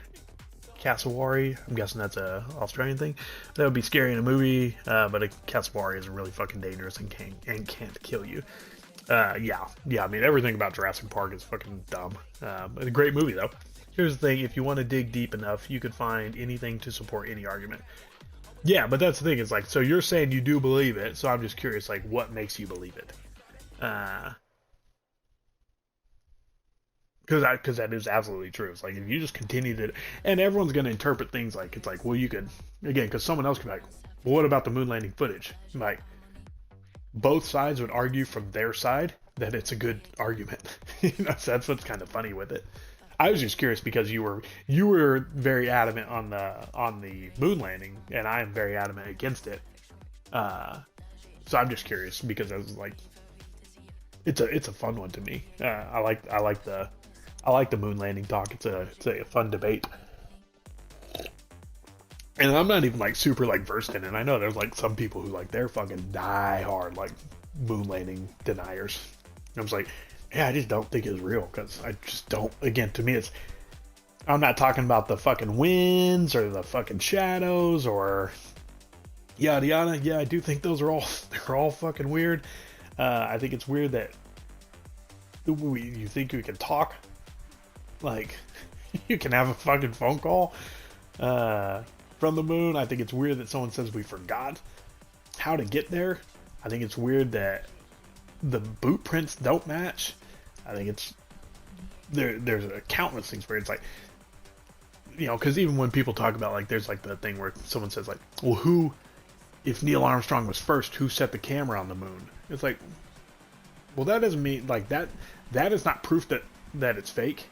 cassowary. I'm guessing that's a Australian thing. That would be scary in a movie, but a cassowary is really fucking dangerous and can't kill you. Yeah, I mean, everything about Jurassic Park is fucking dumb. It's a great movie, though. Here's the thing, if you want to dig deep enough, you could find anything to support any argument. Yeah, but that's the thing. It's like, so you're saying you do believe it. So I'm just curious, like, what makes you believe it? Because that is absolutely true. It's like if you just continue to, and everyone's going to interpret things like it's like, well, you could again, because someone else could be like, well, what about the moon landing footage? Like, both sides would argue from their side that it's a good argument. You know, so that's what's kind of funny with it. I was just curious because you were very adamant on the moon landing, and I am very adamant against it. So I'm just curious because I was like, it's a fun one to me. I like the moon landing talk. It's a fun debate. And I'm not even like super like versed in it. I know there's like some people who like they're fucking die hard like moon landing deniers. I was like, yeah, I just don't think it's real because I just don't. Again, to me, I'm not talking about the fucking winds or the fucking shadows or yada yada. Yeah, I do think they're all fucking weird. I think it's weird that you think you can talk, like you can have a fucking phone call from the moon. I think it's weird that someone says we forgot how to get there. I think it's weird that the boot prints don't match. I think it's there's a countless things where it's like, you know, because even when people talk about like there's like the thing where someone says like, well, if Neil Armstrong was first, who set the camera on the moon? It's like, well, that doesn't mean like that is not proof that it's fake.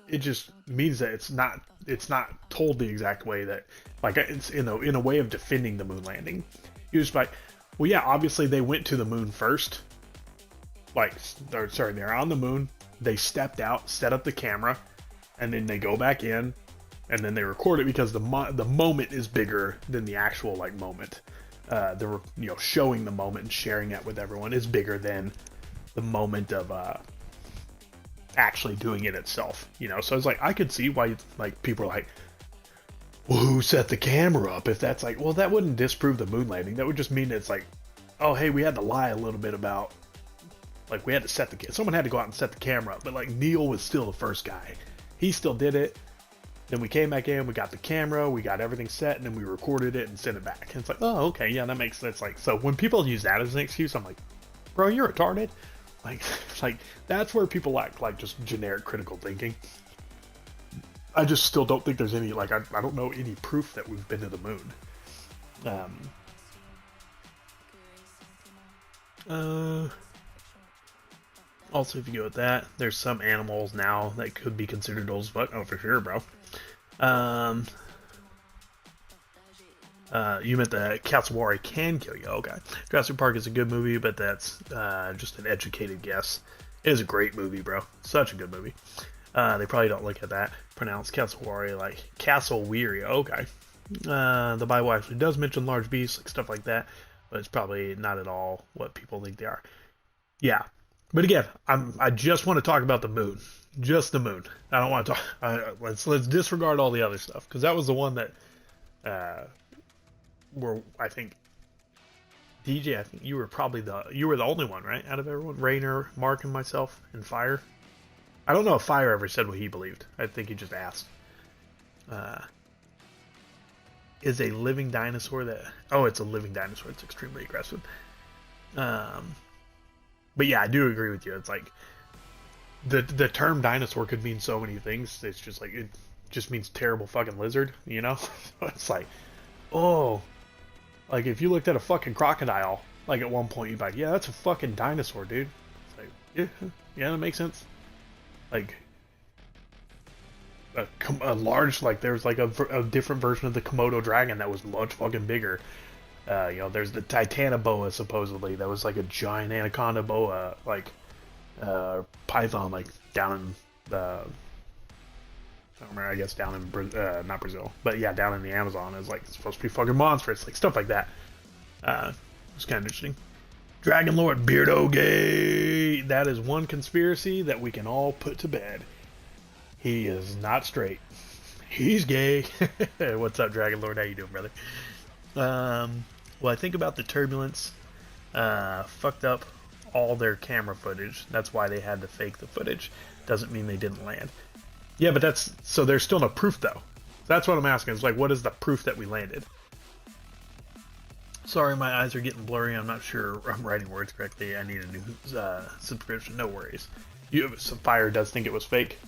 It just means that it's not told the exact way that, like, it's in a way of defending the moon landing. You're just like, well, yeah, obviously they went to the moon first. Like, they're on the moon. They stepped out, set up the camera, and then they go back in, and then they record it because the moment is bigger than the actual like moment. They're showing the moment and sharing it with everyone is bigger than the moment of actually doing it itself. You know, so it's like I could see why like people are like, well, who set the camera up? If that's like, well, that wouldn't disprove the moon landing. That would just mean it's like, oh, hey, we had to lie a little bit about, like, we had to someone had to go out and set the camera up, but like Neil was still the first guy. He still did it. Then we came back in, we got the camera, we got everything set, and then we recorded it and sent it back. And it's like, oh, okay, yeah, that makes sense. Like, so when people use that as an excuse, I'm like, bro, you're retarded. Like that's where people lack like just generic critical thinking. I just still don't think there's any like I don't know any proof that we've been to the moon. Also, if you go with that, there's some animals now that could be considered old as fuck. Oh, for sure, bro. You meant the Cassowary can kill you. Okay. Jurassic Park is a good movie, but that's just an educated guess. It is a great movie, bro. Such a good movie. They probably don't look at that. Pronounce Cassowary like Castle-weary. Okay. The Bible actually does mention large beasts, like stuff like that, but it's probably not at all what people think they are. Yeah. But again, I just want to talk about the moon. Just the moon. I don't want to talk. Let's disregard all the other stuff, because that was the one that were, I think, DJ, I think you were the only one, right, out of everyone? Rainer, Mark, and myself, and Fire. I don't know if Fire ever said what he believed. I think he just asked. Is a living dinosaur that... Oh, it's a living dinosaur. It's extremely aggressive. But yeah, I do agree with you. It's like the term dinosaur could mean so many things. It's just like it just means terrible fucking lizard, you know? It's like, oh, like if you looked at a fucking crocodile, like at one point you'd be like, yeah, that's a fucking dinosaur, dude. It's like, yeah, that makes sense. Like a large, like there's like a different version of the Komodo dragon that was much fucking bigger. There's the Titanoboa, supposedly, that was like a giant anaconda boa, like python, like down in the, I don't remember, I guess down in not Brazil, but yeah, down in the Amazon. Is like supposed to be fucking monstrous, like stuff like that. It's kind of interesting. Dragon Lord Beardo gay. That is one conspiracy that we can all put to bed. He is not straight. He's gay. What's up, Dragon Lord? How you doing, brother? Well, I think about the turbulence fucked up all their camera footage. That's why they had to fake the footage. Doesn't mean they didn't land. Yeah, but so there's still no proof, though. That's what I'm asking. It's like, what is the proof that we landed? Sorry, my eyes are getting blurry. I'm not sure I'm writing words correctly. I need a new subscription. No worries. Fire does think it was fake.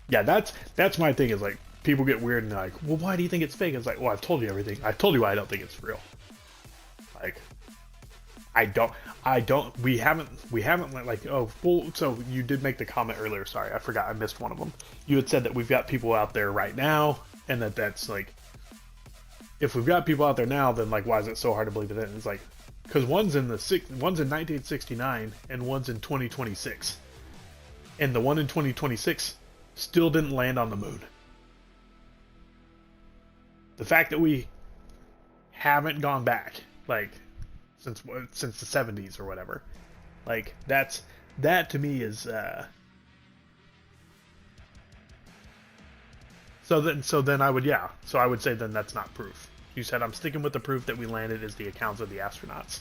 Yeah, that's my thing. Is like people get weird and they're like, well, why do you think it's fake? It's like, well, I've told you everything. I told you why I don't think it's real. Like, I don't. We haven't like. Oh, well. So you did make the comment earlier. Sorry, I forgot. I missed one of them. You had said that we've got people out there right now, and that's like. If we've got people out there now, then like, why is it so hard to believe it? It's like, because one's in 1969 and one's in 2026, and the one in 2026 still didn't land on the moon. The fact that we haven't gone back, like, since the 70s or whatever, like that to me is. So then I would say then that's not proof. You said I'm sticking with the proof that we landed is the accounts of the astronauts.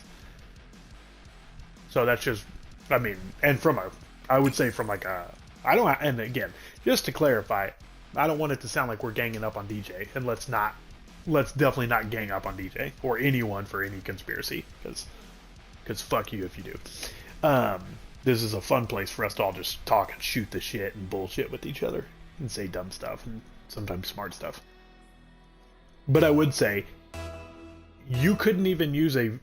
So that's just, I mean, and I would say from like and again, just to clarify, I don't want it to sound like we're ganging up on DJ, and let's definitely not gang up on DJ or anyone for any conspiracy, because fuck you if you do. This is a fun place for us to all just talk and shoot the shit and bullshit with each other and say dumb stuff and sometimes smart stuff. But I would say you couldn't even use an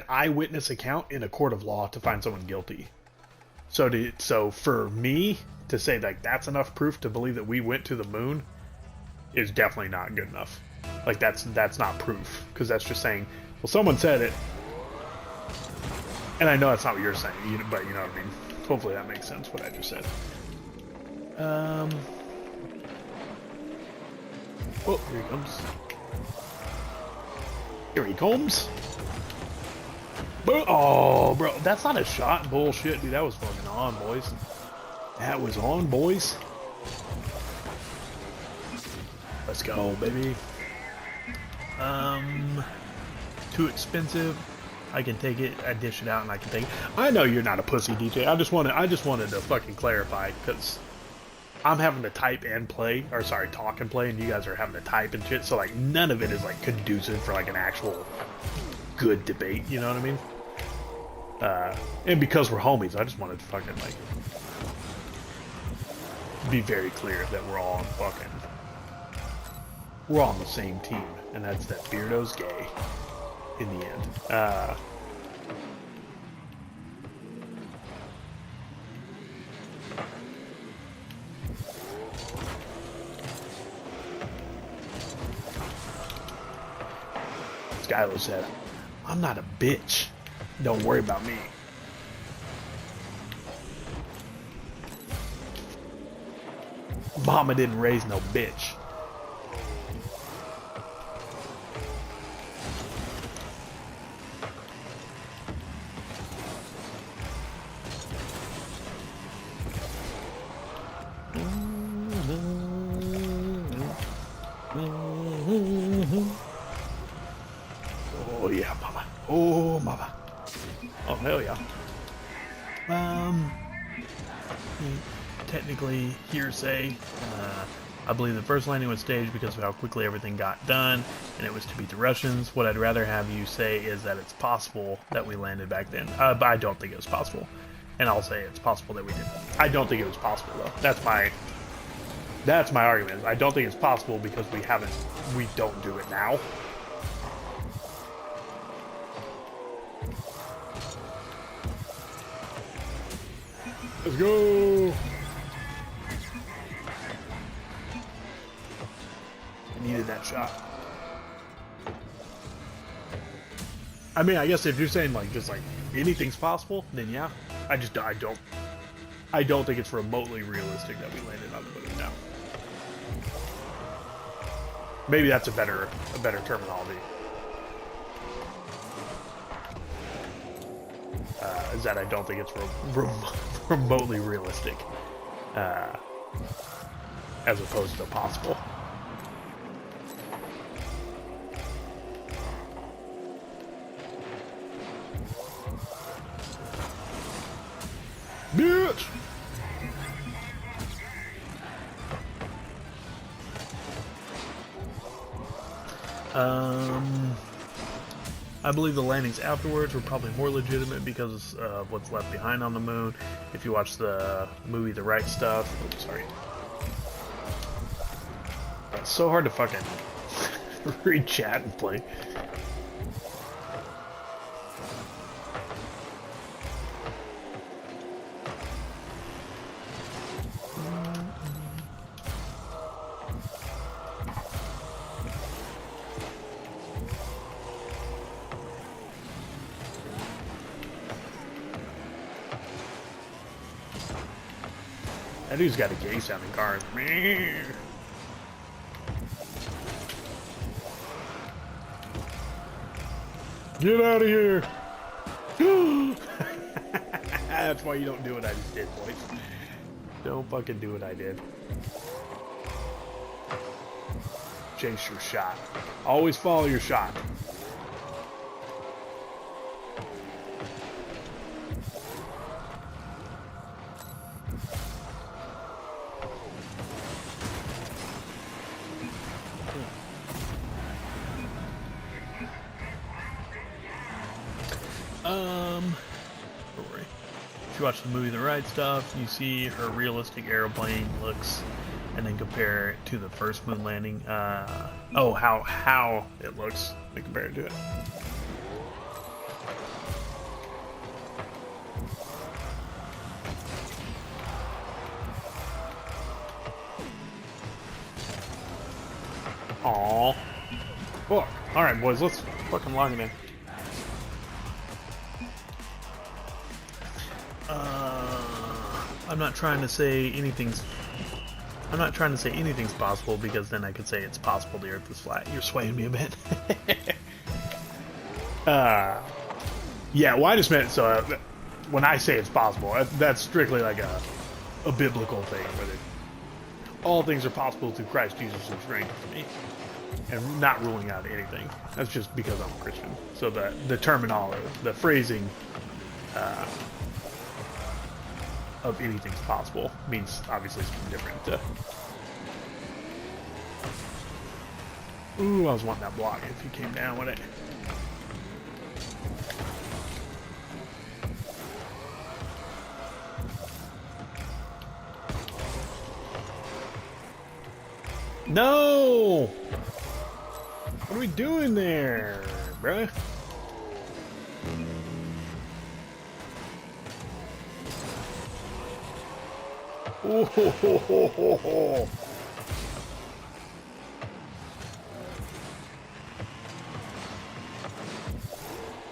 eyewitness account in a court of law to find someone guilty. So for me to say like that's enough proof to believe that we went to the moon is definitely not good enough. Like that's not proof, because that's just saying, well, someone said it. And I know that's not what you're saying, but you know what I mean. Hopefully that makes sense what I just said. Oh, here he comes. Here he comes. Oh, bro, that's not a shot. Bullshit, dude. That was fucking on, boys. That was on, boys. Let's go, baby. Too expensive. I can take it. I dish it out, and I can take it. I know you're not a pussy, DJ. I just wanted to fucking clarify, because I'm having to type and play, or sorry, talk and play, and you guys are having to type and shit. So like none of it is like conducive for like an actual good debate. You know what I mean? And because we're homies, I just wanted to fucking like be very clear that we're all on the same team, and that's that Beardo's gay in the end. Skylar said, I'm not a bitch. Don't worry about me. Mama didn't raise no bitch. Oh yeah, mama. Oh mama. Oh hell yeah. Technically hearsay. I believe the first landing was staged because of how quickly everything got done, and it was to beat the Russians. What I'd rather have you say is that it's possible that we landed back then. But I don't think it was possible. And I'll say it's possible that we did. I don't think it was possible though. That's my argument. I don't think it's possible because we don't do it now. Let's go. I needed that shot. I mean, I guess if you're saying like just like anything's possible, then yeah. I don't think it's remotely realistic that we landed on the moon now. Maybe that's a better terminology. Is that I don't think it's remotely realistic, as opposed to possible. Bitch! I believe the landings afterwards were probably more legitimate because of what's left behind on the moon. If you watch the movie The Right Stuff... Oops, sorry. It's so hard to fucking read chat and play. That dude's got a gay sounding car. Get out of here! That's why you don't do what I just did, boys. Don't fucking do what I did. Chase your shot. Always follow your shot. If you watch the movie The Right Stuff, you see her realistic airplane looks, and then compare it to the first moon landing. How it looks when compared to it. Aww. Fuck. Alright, boys, let's fucking log it in. I'm not trying to say anything's possible, because then I could say it's possible the Earth is flat. You're swaying me a bit. Yeah, well, I just meant, so when I say it's possible, that's strictly like a biblical thing, where all things are possible through Christ Jesus who strengthens me, and not ruling out anything. That's just because I'm a Christian. So the terminology, the phrasing, of anything's possible means obviously something different. Ooh, I was wanting that block if he came down with it. No! What are we doing there, bruh? Oh, ho, ho, ho, ho, ho.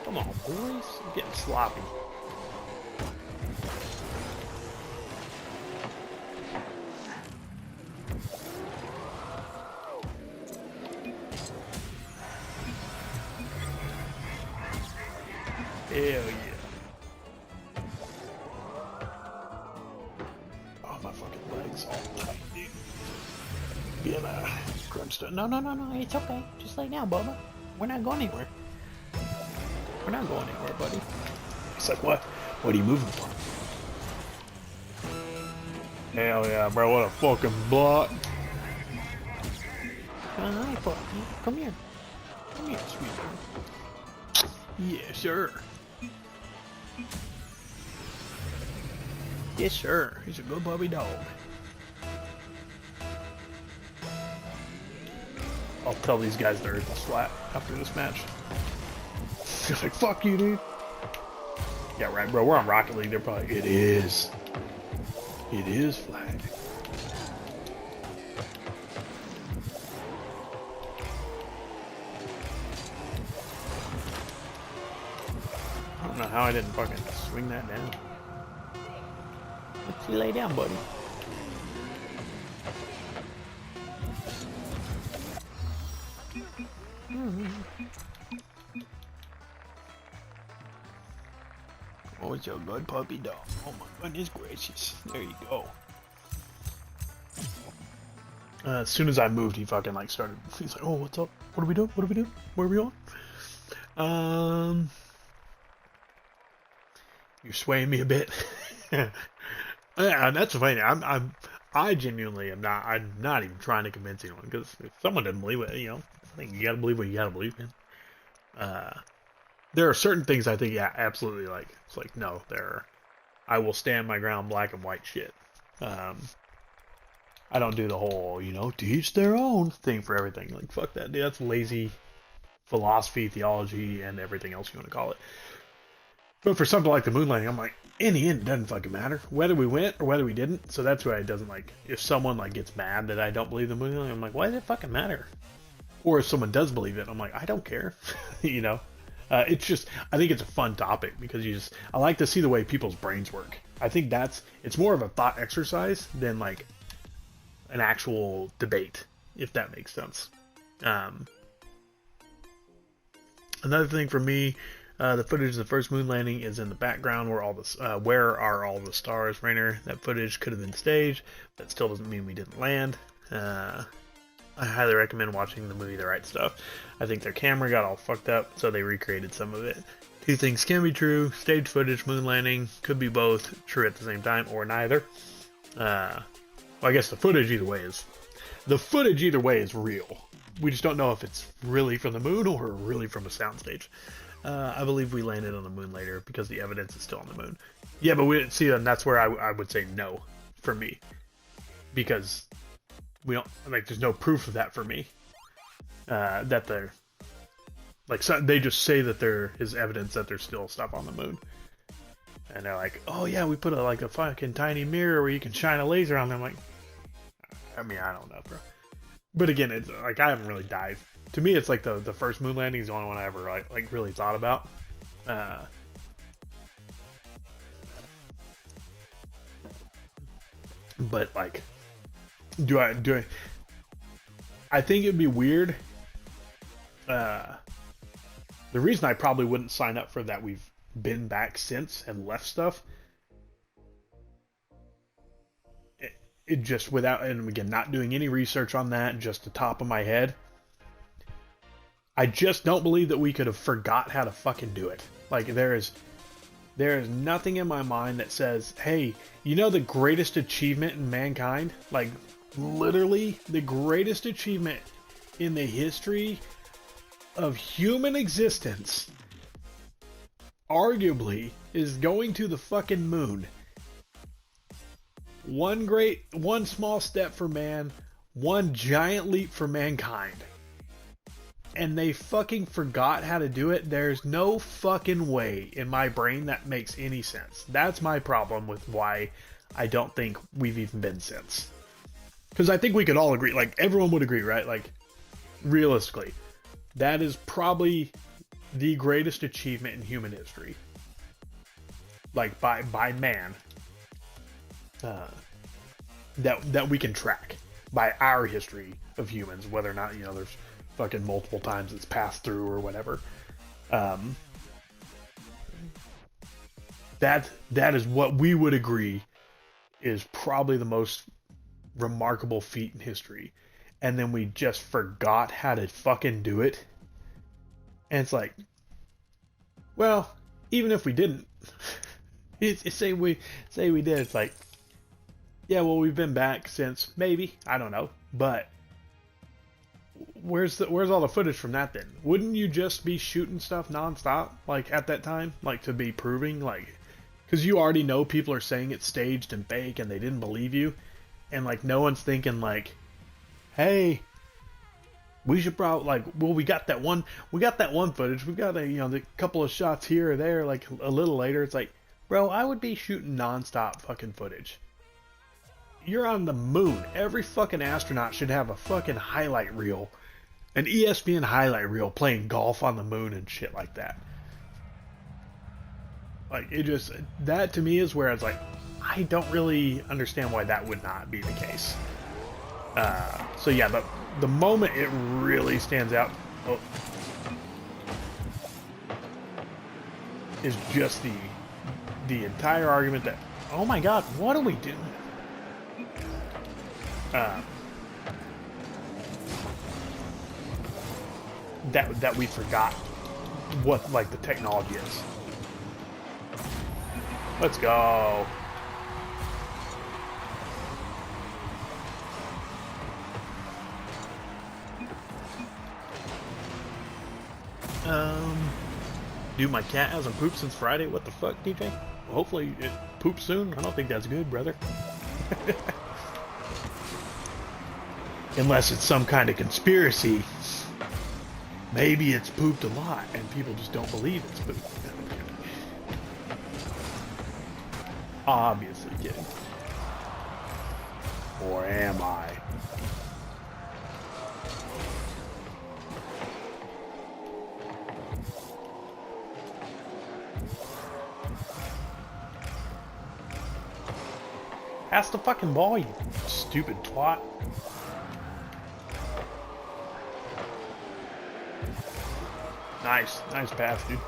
Come on, boys. I'm getting sloppy. Hell yeah. Oh, my fucking legs all tight, dude. Being crunched up. No, it's okay. Just lay down, Bubba. We're not going anywhere. We're not going anywhere, buddy. He's like, what? What are you moving for? Hell yeah, bro. What a fucking block. Hi, puppy. Come here. Come here, sweetheart. Yeah, sure. Yes, sir. He's a good puppy dog. I'll tell these guys the Earth is flat after this match. He's like, fuck you, dude. Yeah, right, bro. We're on Rocket League. They're probably... It is. It is flat. I don't know how I didn't fucking swing that down. Let's you lay down, buddy. Oh, it's your good puppy dog. Oh my goodness gracious. There you go. As soon as I moved, he fucking like started. He's like, "Oh, what's up? What are we doing? What are we doing? Where are we on?" You're swaying me a bit. Yeah, that's funny. I genuinely am not. I'm not even trying to convince anyone, because if someone doesn't believe it, you know, I think you gotta believe what you gotta believe, man. there are certain things I think, yeah, absolutely, like, it's like, no, I will stand my ground, black and white shit. I don't do the whole, to each their own thing for everything. Like, fuck that, dude. That's lazy philosophy, theology, and everything else you want to call it. But for something like the moon landing, I'm like, in the end, it doesn't fucking matter whether we went or whether we didn't. So that's why it doesn't, like, if someone, like, gets mad that I don't believe the moon landing, I'm like, why does it fucking matter? Or if someone does believe it, I'm like, I don't care. It's just, I think it's a fun topic because I like to see the way people's brains work. I think it's more of a thought exercise than, like, an actual debate, if that makes sense. Another thing for me, the footage of the first moon landing is in the background where where are all the stars, Rainer. That footage could have been staged. That still doesn't mean we didn't land. I highly recommend watching the movie The Right Stuff. I think their camera got all fucked up, so they recreated some of it. Two things can be true. Stage footage, moon landing, could be both true at the same time, or neither. Well, I guess the footage either way is real. We just don't know if it's really from the moon or really from a soundstage. I believe we landed on the moon later because the evidence is still on the moon. Yeah, but we didn't see it, and that's where I would say no for me. Because we don't, like, there's no proof of that for me. That they're, like, so they just say that there is evidence that there's still stuff on the moon. And they're like, oh yeah, we put a fucking tiny mirror where you can shine a laser on them. I'm like, I mean, I don't know, bro. But again, it's like, I haven't really dived. To me, it's like the first moon landing is the only one I ever like really thought about. But like, I think it'd be weird. The reason I probably wouldn't sign up for that we've been back since and left stuff, it just without, and again, not doing any research on that, just the top of my head, I just don't believe that we could have forgot how to fucking do it. Like, there is nothing in my mind that says, hey, the greatest achievement in mankind, like literally the greatest achievement in the history of human existence, arguably, is going to the fucking moon. One small step for man, one giant leap for mankind. And they fucking forgot how to do it. There's no fucking way in my brain that makes any sense. That's my problem with why I don't think we've even been since. Because I think we could all agree, like, everyone would agree, right? Like, realistically, that is probably the greatest achievement in human history. Like, by man. That we can track. By our history of humans, whether or not, there's fucking multiple times it's passed through or whatever. That is what we would agree is probably the most remarkable feat in history. And then we just forgot how to fucking do it. And it's like, well, even if we didn't, say we did, it's like, yeah, well, we've been back since, maybe, I don't know, but where's all the footage from that then? Wouldn't you just be shooting stuff nonstop, like, at that time, like, to be proving, like, because you already know people are saying it's staged and fake and they didn't believe you, and, like, no one's thinking, like, hey, we should probably, like, well, we got that one footage, we got the couple of shots here or there, like, a little later, it's like, bro, I would be shooting nonstop fucking footage. You're on the moon. Every fucking astronaut should have a fucking highlight reel. An ESPN highlight reel playing golf on the moon and shit like that. Like, that to me is where it's like, I don't really understand why that would not be the case. So yeah, the moment it really stands out is just the entire argument that, oh my god, what are we doing? That we forgot what, like, the technology is. Let's go. Dude, my cat hasn't pooped since Friday. What the fuck, DJ? Well, hopefully it poops soon. I don't think that's good, brother. Unless it's some kind of conspiracy. Maybe it's pooped a lot and people just don't believe it's pooped. Obviously kidding. Or am I? Pass the fucking ball, you stupid twat. Nice pass, dude.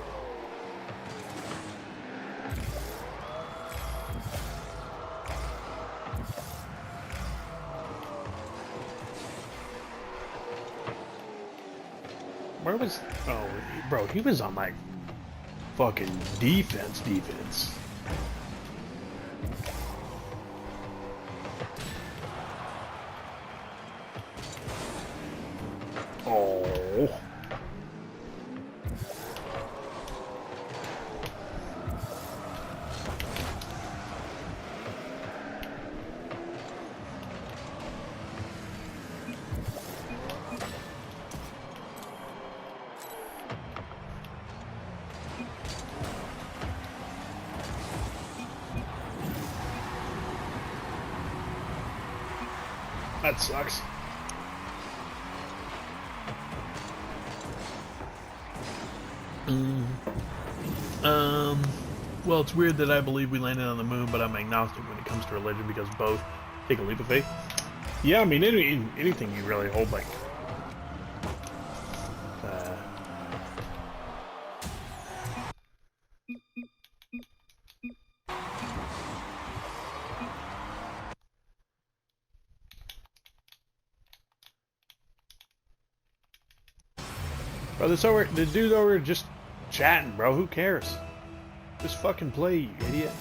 Where was... Oh, bro, he was on, like, fucking defense. Oh. That sucks. Well, it's weird that I believe we landed on the moon, but I'm agnostic when it comes to religion because both take a leap of faith. Yeah, I mean, anything you really hold, like... Bro, the dude's over just chatting, bro. Who cares? Just fucking play, you idiot.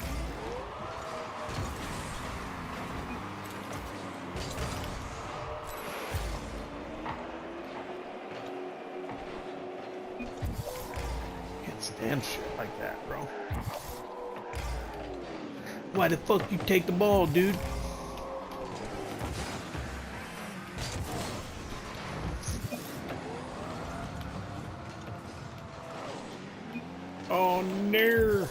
Can't stand shit like that, bro. Why the fuck you take the ball, dude? Oh, no.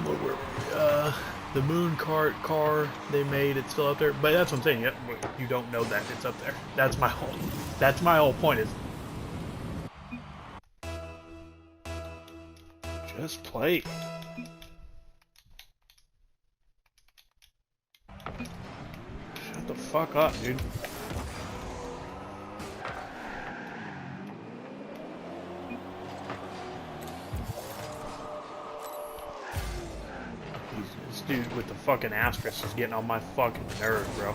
Where were we? The moon car they made, it's still up there. But that's what I'm saying. You don't know that it's up there. That's my whole point is just play. Shut the fuck up, dude. This dude with the fucking asterisk is getting on my fucking nerve, bro.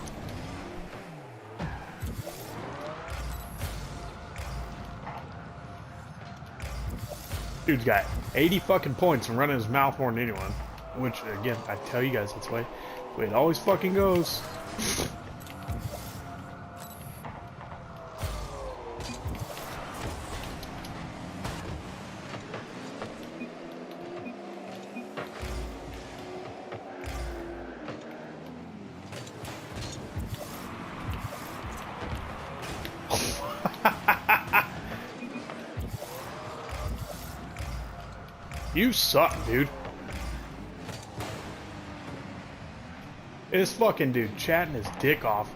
Dude's got 80 fucking points and running his mouth more than anyone. Which, again, I tell you guys, that's the way it always fucking goes. You suck, dude. This fucking dude chatting his dick off.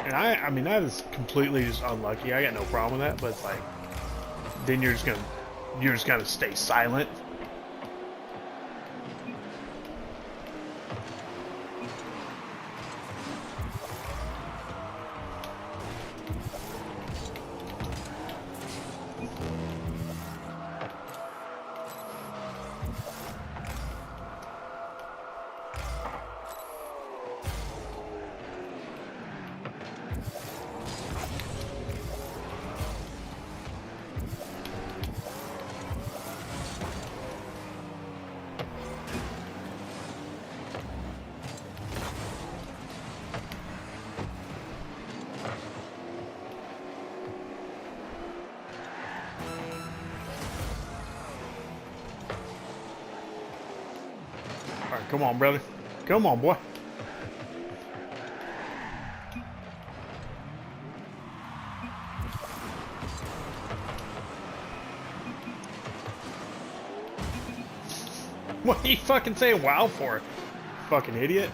And I mean, that is completely just unlucky. I got no problem with that, but it's like, then you're just gonna stay silent. Come on, brother. Come on, boy. What are you fucking saying wow for? Fucking idiot.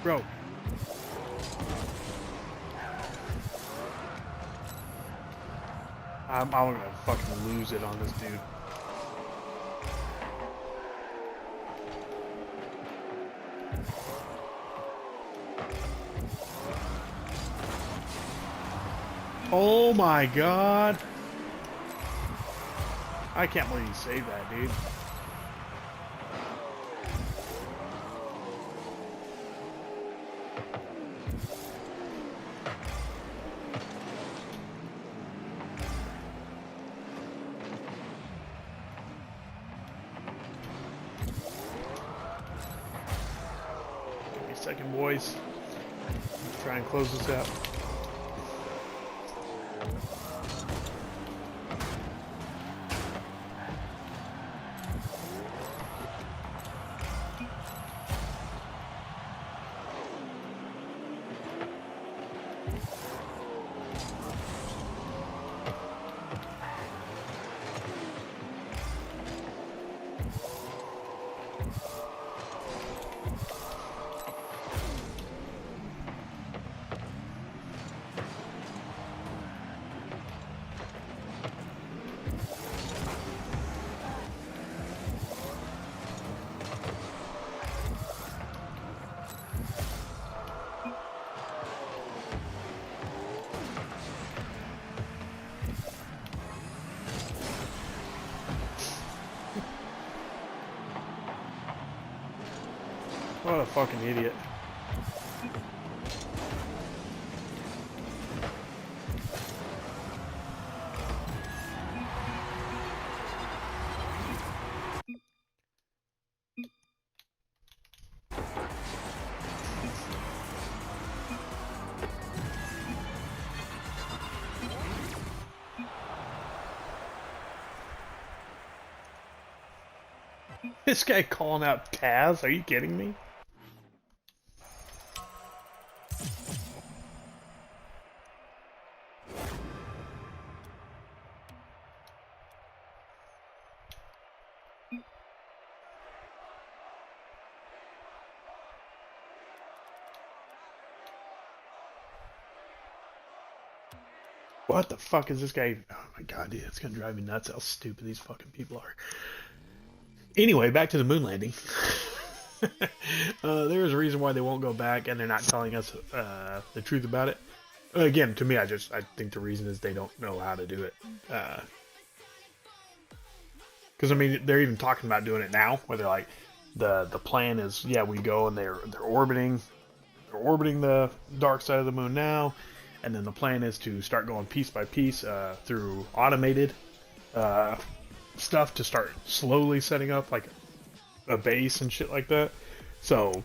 Bro. I'm gonna fucking lose it on this dude. Oh my god. I can't believe you saved that, dude. Give me a second, boys. Let's try and close this out. What a fucking idiot. This guy calling out Taz? Are you kidding me? What the fuck is this guy? Oh my god, dude, it's gonna drive me nuts how stupid these fucking people are. Anyway, back to the moon landing. There is a reason why they won't go back, and they're not telling us the truth about it. Again, to me, I think the reason is they don't know how to do it. Because I mean, they're even talking about doing it now, where they're like, the plan is, yeah, we go and they're orbiting the dark side of the moon now, and then the plan is to start going piece by piece through automated stuff to start slowly setting up like a base and shit like that. So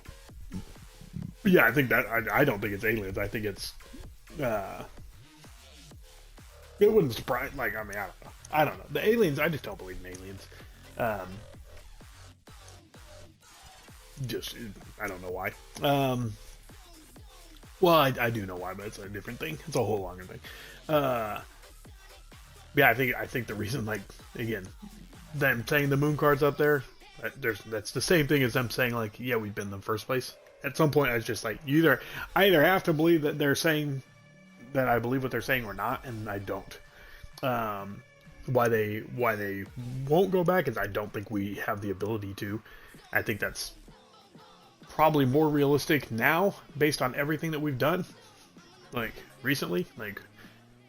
yeah, I think that I don't think it's aliens. I think it's it wouldn't surprise. Like, I mean, I don't know. The aliens, I just don't believe in aliens. Just I don't know why. Well, I do know why, but it's a different thing. It's a whole longer thing. Yeah, I think the reason, like, again, them saying the moon card's up there, that's the same thing as them saying, like, yeah, we've been in the first place. At some point, I was just like, I either have to believe that they're saying that I believe what they're saying or not, and I don't. Why they won't go back is I don't think we have the ability to. I think that's probably more realistic now, based on everything that we've done, like, recently. Like,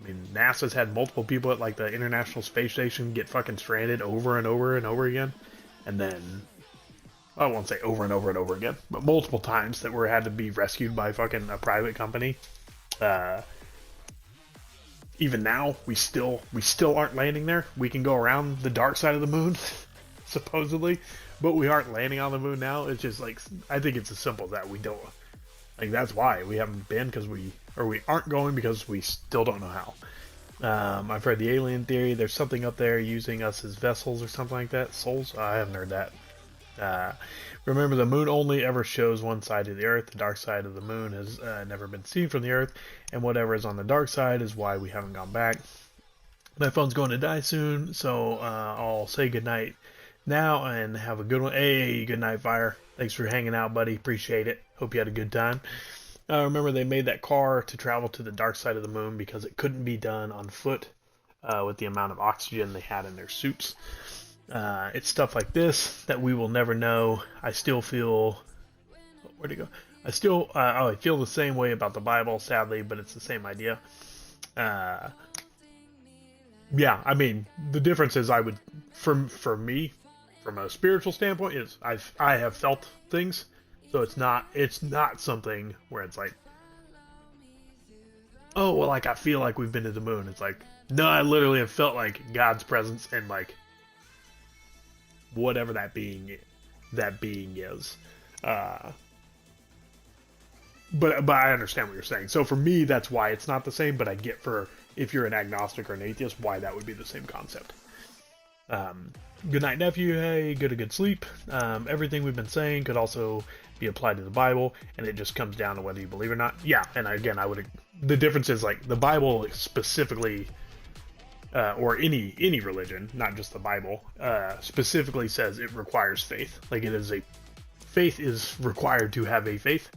I mean, NASA's had multiple people at, like, the International Space Station get fucking stranded over and over and over again. And then, I won't say over and over and over again, but multiple times that were had to be rescued by fucking a private company. Even now, we still aren't landing there. We can go around the dark side of the moon, supposedly, but we aren't landing on the moon now. It's just like, I think it's as simple as that. We don't, like, that's why we haven't been, because we aren't going because we still don't know how. I've heard the alien theory. There's something up there using us as vessels or something like that. Souls? I haven't heard that. Remember, the moon only ever shows one side of the Earth. The dark side of the moon has never been seen from the Earth, and whatever is on the dark side is why we haven't gone back. My phone's going to die soon, so I'll say goodnight now and have a good one. Hey, good night, Fire. Thanks for hanging out, buddy. Appreciate it. Hope you had a good time. Remember, they made that car to travel to the dark side of the moon because it couldn't be done on foot with the amount of oxygen they had in their suits. It's stuff like this that we will never know. I still feel... Where'd it go? I feel the same way about the Bible, sadly, but it's the same idea. Yeah, I mean, the difference is for me, from a spiritual standpoint, is I have felt things, so it's not something where it's like, oh, well, like, I feel like we've been to the moon. It's like, no, I literally have felt like God's presence and, like, whatever that being is. But I understand what you're saying. So for me, that's why it's not the same, but I get for if you're an agnostic or an atheist, why that would be the same concept. Good night, nephew. Hey, get a good sleep. Everything we've been saying could also be applied to the Bible, and it just comes down to whether you believe or not. Yeah, and again, the difference is, like, the Bible specifically, or any religion, not just the Bible, specifically says it requires faith. Like, faith is required to have a faith.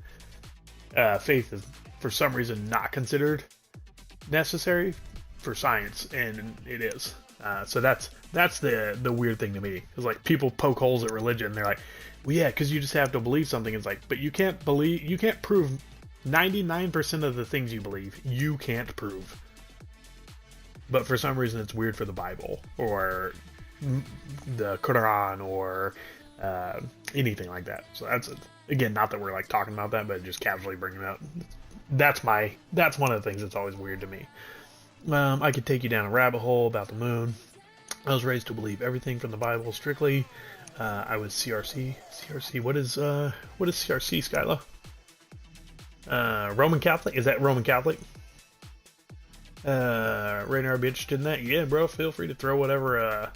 Faith is, for some reason, not considered necessary for science, and it is. So that's the weird thing to me. Because, like, people poke holes at religion. They're like, well, yeah, because you just have to believe something. It's like, but you can't prove 99% of the things you believe. You can't prove. But for some reason, it's weird for the Bible or the Quran or anything like that. So that's again, not that we're, like, talking about that, but just casually bringing it up. That's one of the things that's always weird to me. I could take you down a rabbit hole about the moon. I was raised to believe everything from the Bible strictly. I was CRC. What is CRC, Skyla? Roman Catholic? Is that Roman Catholic? Rainer, be interested in that? Yeah, bro. Feel free to throw whatever.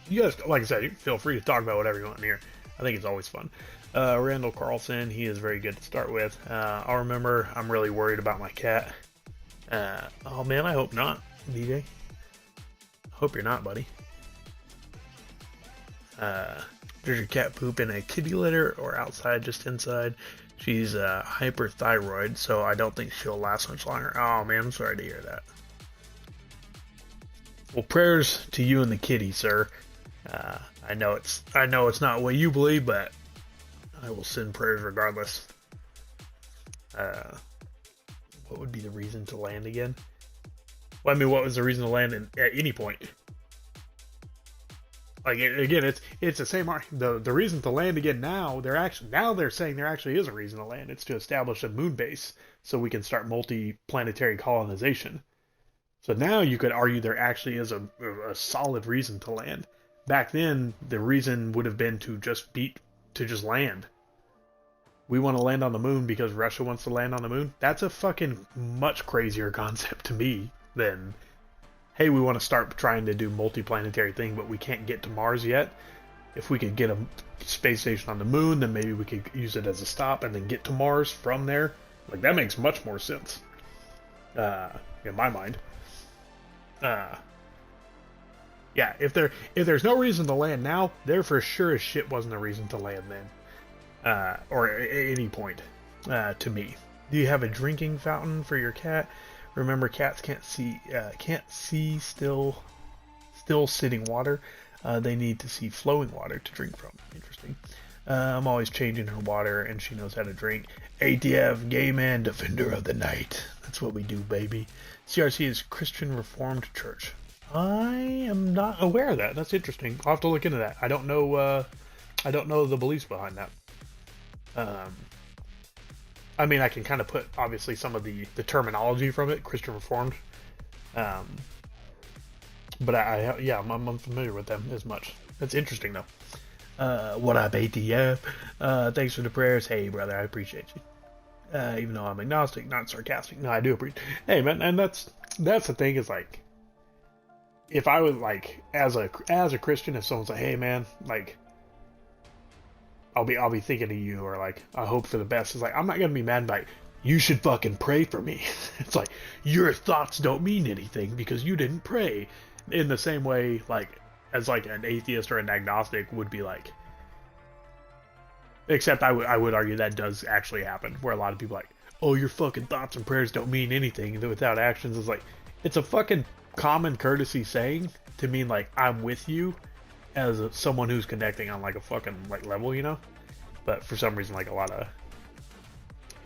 You guys, like I said, feel free to talk about whatever you want in here. I think it's always fun. Randall Carlson, he is very good to start with. I'll remember. I'm really worried about my cat. Oh man, I hope not, DJ. Hope you're not, buddy. Does your cat poop in a kitty litter or outside, just inside? She's hyperthyroid, so I don't think she'll last much longer. Oh man, I'm sorry to hear that. Well, prayers to you and the kitty, sir. I know it's not what you believe, but I will send prayers regardless. What would be the reason to land again? Well, I mean, what was the reason to land at any point? Like, again, it's the same. The reason to land again now, they're saying there actually is a reason to land. It's to establish a moon base so we can start multi-planetary colonization. So now you could argue there actually is a solid reason to land. Back then, the reason would have been to just land. We want to land on the moon because Russia wants to land on the moon. That's a fucking much crazier concept to me than, hey, we want to start trying to do multi-planetary thing, but we can't get to Mars yet. If we could get a space station on the moon, then maybe we could use it as a stop and then get to Mars from there. Like, that makes much more sense, in my mind. Yeah, if there's no reason to land now, there for sure as shit wasn't a reason to land then, or at any point, to me. Do you have a drinking fountain for your cat? Remember, cats can't see still sitting water. They need to see flowing water to drink from. Interesting. I'm always changing her water, and she knows how to drink. ATF, gay man, defender of the night. That's what we do, baby. CRC is Christian Reformed Church. I am not aware of that. That's interesting. I'll have to look into that. I don't know the beliefs behind that. I mean, I can kind of put, obviously, some of the terminology from it, Christian Reformed. But I'm familiar with them as much. That's interesting, though. What up, ATF? Thanks for the prayers. Hey, brother, I appreciate you. Even though I'm agnostic, not sarcastic. No, I do appreciate. Hey, man, and that's the thing is, like, if I was, like, as a Christian, if someone's like, hey, man, like, I'll be thinking of you, or, like, I hope for the best. It's like, I'm not gonna be mad by, you should fucking pray for me. It's like, your thoughts don't mean anything because you didn't pray. In the same way, like, as, like, an atheist or an agnostic would be like, except I would argue that does actually happen, where a lot of people are like, oh, your fucking thoughts and prayers don't mean anything without actions. It's like, it's a fucking common courtesy saying to mean, like, I'm with you as someone who's connecting on, like, a fucking, like, level, you know? But for some reason, like, a lot of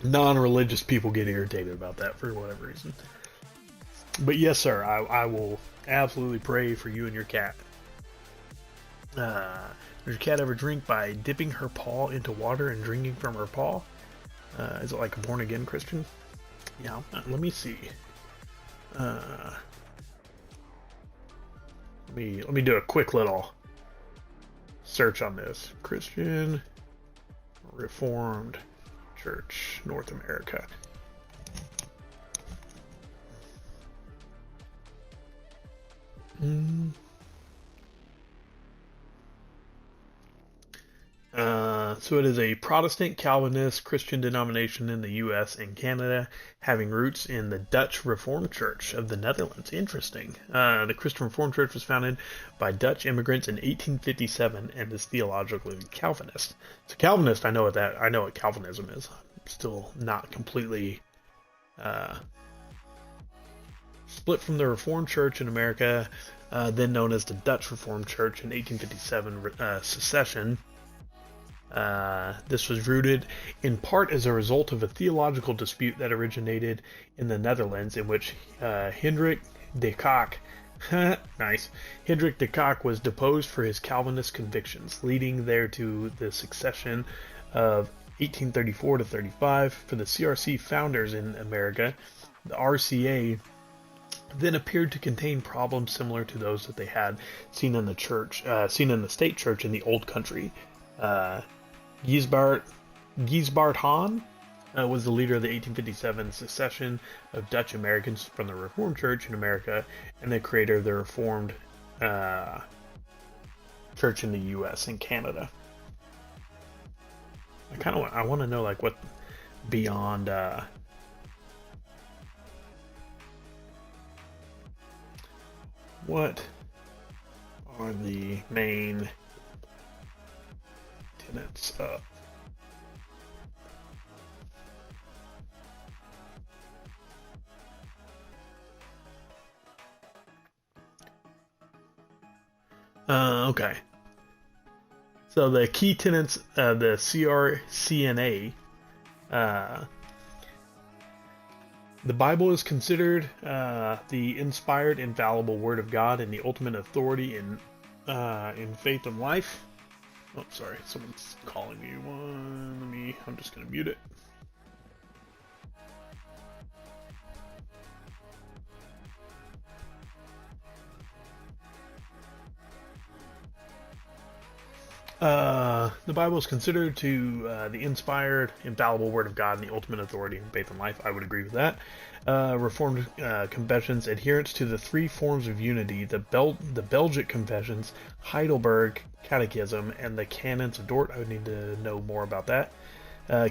non-religious people get irritated about that for whatever reason. But yes, sir, I will absolutely pray for you and your cat. Does your cat ever drink by dipping her paw into water and drinking from her paw? Is it like a born-again Christian? Yeah, let me see. Let me do a quick little search on this. Christian Reformed Church, North America. So it is a Protestant Calvinist Christian denomination in the U.S. and Canada, having roots in the Dutch Reformed Church of the Netherlands. Interesting. The Christian Reformed Church was founded by Dutch immigrants in 1857 and is theologically Calvinist. So Calvinist, I know what Calvinism is. I'm still not completely split from the Reformed Church in America, then known as the Dutch Reformed Church in 1857 secession. This was rooted in part as a result of a theological dispute that originated in the Netherlands, in which Hendrik de Cock Hendrik de Cock was deposed for his Calvinist convictions, leading there to the succession of 1834 to 35 for the CRC founders in America. The RCA then appeared to contain problems similar to those that they had seen in the state church in the Old Country. Giesbert Hahn was the leader of the 1857 secession of Dutch Americans from the Reformed Church in America, and the creator of the Reformed Church in the U.S. and Canada. I want to know, like, what beyond what are the main tenets of okay. So the key tenets of the CRCNA, the Bible is considered the inspired, infallible Word of God and the ultimate authority in faith and life. Oh, sorry, someone's calling me. I'm just gonna mute it. The Bible is considered to the inspired, infallible Word of God and the ultimate authority in faith and life. I would agree with that. Reformed Confessions, adherence to the three forms of unity, the Belgic Confessions, Heidelberg Catechism, and the Canons of Dort. I would need to know more about that.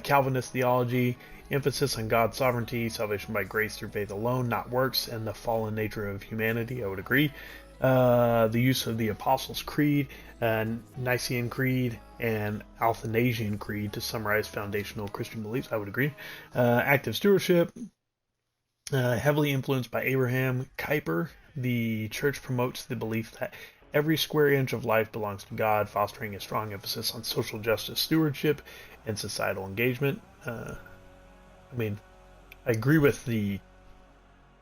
Calvinist theology, emphasis on God's sovereignty, salvation by grace through faith alone, not works, and the fallen nature of humanity. I would agree. The use of the Apostles' Creed, Nicene Creed, and Athanasian Creed to summarize foundational Christian beliefs. I would agree. Active stewardship, heavily influenced by Abraham Kuyper. The church promotes the belief that every square inch of life belongs to God, fostering a strong emphasis on social justice, stewardship, and societal engagement. I mean, I agree with the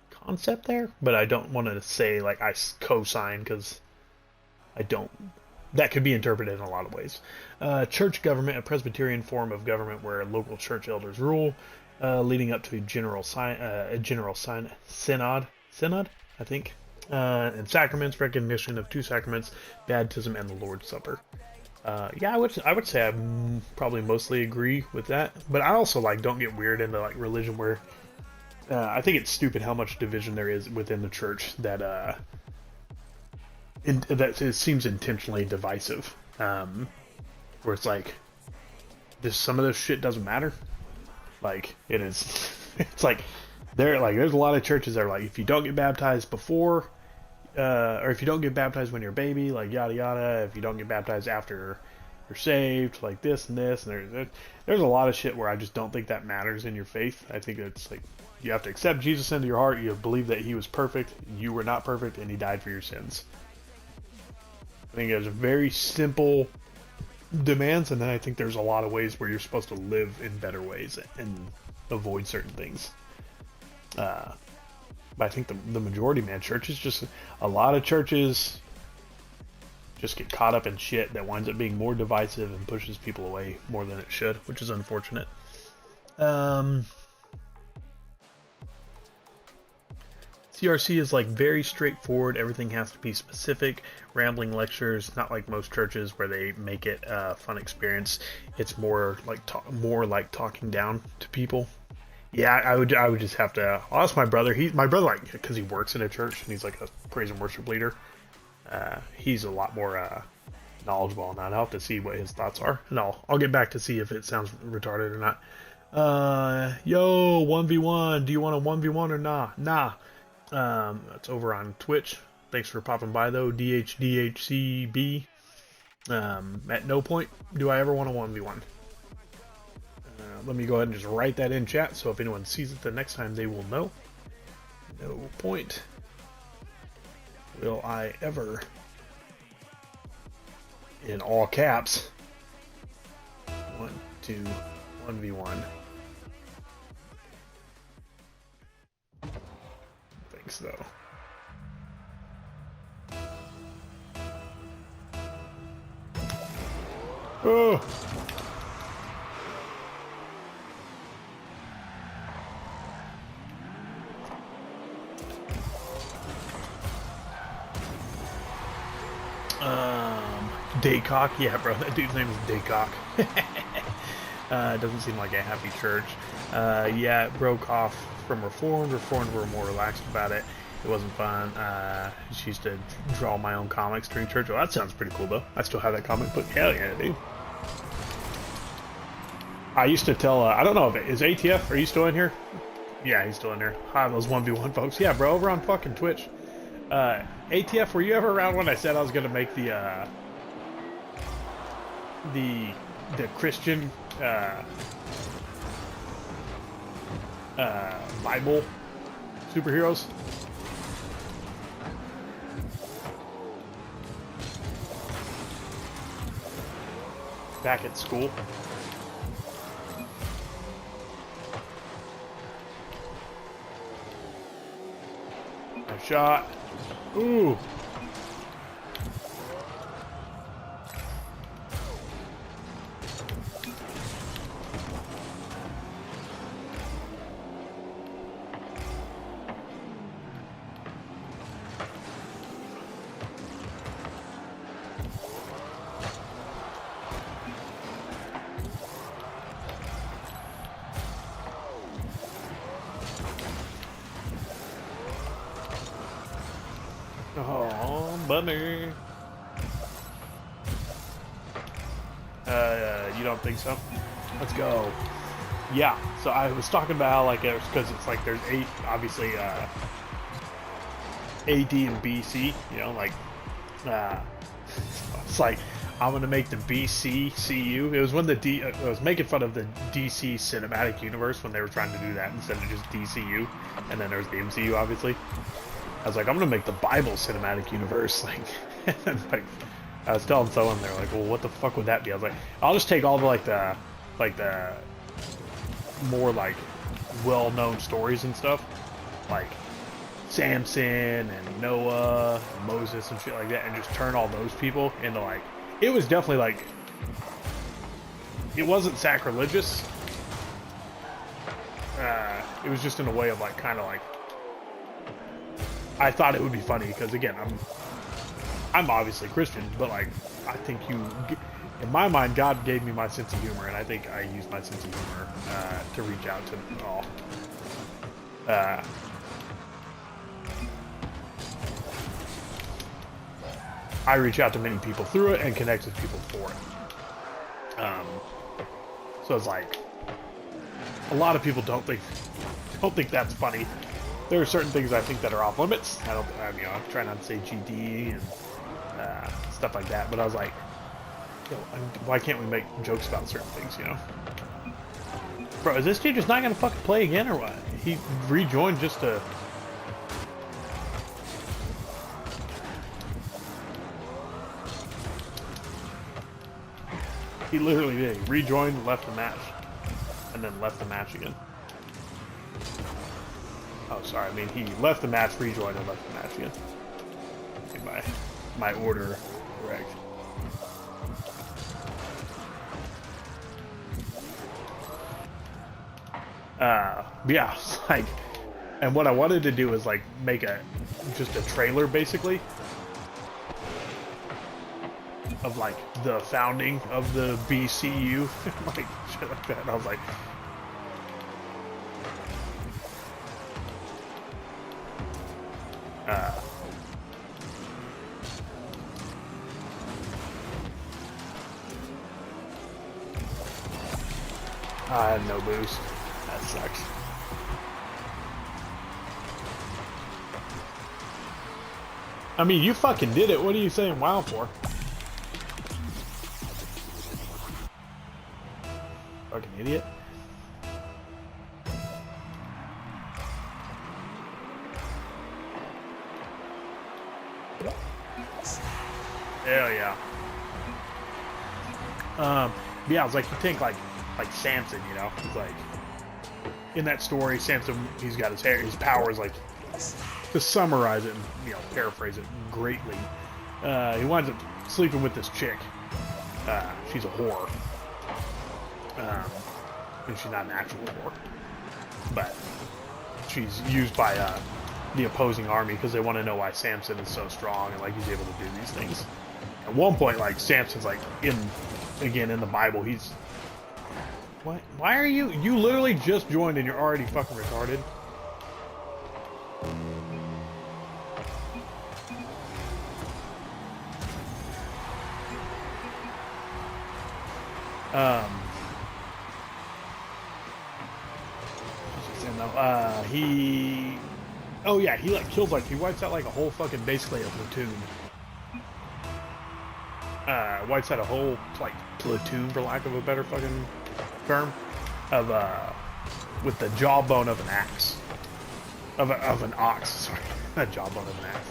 concept there, but I don't want to say like I co-sign, because I don't. That could be interpreted in a lot of ways. Church government, a Presbyterian form of government where local church elders rule, leading up to a general synod, I think. And sacraments, recognition of two sacraments, baptism and the Lord's Supper. Yeah, I would say I probably mostly agree with that, but I also like don't get weird into like religion where I think it's stupid how much division there is within the church that that it seems intentionally divisive. Where it's like some of this shit doesn't matter. Like it is, it's like there's a lot of churches that are like, if you don't get baptized before, or if you don't get baptized when you're a baby, like yada yada. If you don't get baptized after you're saved, like this and this, and there's a lot of shit where I just don't think that matters in your faith. I think it's like you have to accept Jesus into your heart. You believe that he was perfect, you were not perfect, and he died for your sins. I think there's very simple demands, and then I think there's a lot of ways where you're supposed to live in better ways and avoid certain things. But I think the majority, man, churches just, a lot of churches just get caught up in shit that winds up being more divisive and pushes people away more than it should, which is unfortunate. CRC is like very straightforward. Everything has to be specific. Rambling lectures, not like most churches where they make it a fun experience. It's more like talking down to people. Yeah, I would just have to. I'll ask my brother. My brother, like, because he works in a church and he's like a praise and worship leader. He's a lot more knowledgeable on that. I'll have to see what his thoughts are, and I'll get back to see if it sounds retarded or not. Yo, 1v1. Do you want a 1v1 or nah? Nah. That's over on Twitch. Thanks for popping by though, DHDHCB. At no point do I ever want a 1v1. Let me go ahead and just write that in chat, so if anyone sees it the next time, they will know. No point will I ever, in all caps, 1v1. Thanks, though. Oh! Daycock, yeah, bro, that dude's name is Daycock. Doesn't seem like a happy church. Yeah, it broke off from Reformed. Reformed were more relaxed about it. It wasn't fun. She used to draw my own comics during church. Oh, that sounds pretty cool, though. I still have that comic book. Hell yeah, dude. I used to tell, I don't know if is ATF, are you still in here? Yeah, he's still in there. Hi, those 1v1 folks. Yeah, bro, over on fucking Twitch. ATF, were you ever around when I said I was going to make the Christian Bible superheroes? Back at school. A shot. Ooh. Oh, bunny. You don't think so? Let's go. Yeah, so I was talking about how, like, it was because it's like there's obviously, AD and BC, you know, like, it's like, I'm gonna make the BCCU. It was when I was making fun of the DC cinematic universe when they were trying to do that instead of just DCU, and then there's the MCU, obviously. I was like, I'm gonna make the Bible cinematic universe, like, and like, I was telling someone, they're like, well, what the fuck would that be? I was like, I'll just take all the, like the more, like, well-known stories and stuff, like Samson and Noah and Moses and shit like that, and just turn all those people into, like, it was definitely, like, it wasn't sacrilegious. It was just in a way of, like, kind of like, I thought it would be funny because, again, I'm obviously Christian, but, like, I think in my mind, God gave me my sense of humor, and I think I used my sense of humor to reach out to all. I reach out to many people through it and connect with people for it. So it's like, a lot of people don't think that's funny. There are certain things I think that are off limits. I'm trying not to say GD and stuff like that, but I was like, yo, why can't we make jokes about certain things, you know? Bro, is this dude just not gonna fucking play again or what? He rejoined just to... He literally did. He rejoined, left the match, and then left the match again. Oh, sorry. I mean, he left the match, rejoined, and left the match again. Okay, my order correct. Yeah, like, and what I wanted to do is, like, make just a trailer, basically, of, like, the founding of the BCU, like, shit like that, and I was like, I had no boost. That sucks. I mean, you fucking did it. What are you saying wow for? Fucking idiot. Hell yeah. Yeah, it's like you think like Samson, you know? He's like, in that story, Samson, he's got his powers, like, to summarize it and, you know, paraphrase it greatly, he winds up sleeping with this chick. She's a whore. And she's not an actual whore. But she's used by the opposing army because they want to know why Samson is so strong and, like, he's able to do these things. At one point, like, Samson's, like, in the Bible, he's... What? Why are you... You literally just joined and you're already fucking retarded. He... Oh yeah, he, like, kills, like, he wipes out, like, a whole fucking, basically a platoon. Wipes out a whole, like, platoon, for lack of a better fucking term, of, with the jawbone of an axe. Of an ox, sorry. Not jawbone of an axe.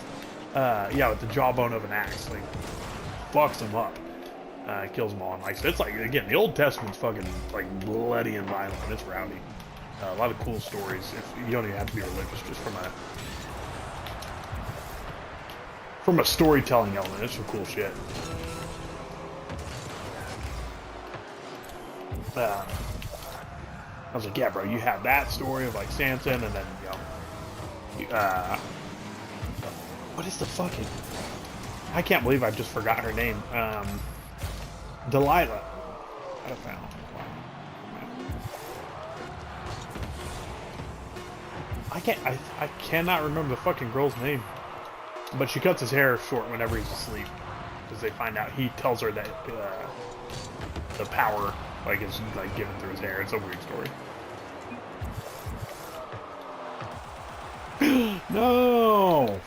Yeah, with the jawbone of an axe, like, fucks them up. Kills them all. And, like, so it's like, again, the Old Testament's fucking, like, bloody and violent, and it's rowdy. A lot of cool stories. You don't even have to be religious, just from a storytelling element. It's some cool shit. I was like, yeah, bro, you have that story of, like, Samson, and then, you know, what is the fucking... I can't believe I just forgot her name. Delilah. I found. I cannot remember the fucking girl's name. But she cuts his hair short whenever he's asleep. Because they find out, he tells her that the power Like, it's like given through his hair. It's a weird story. No!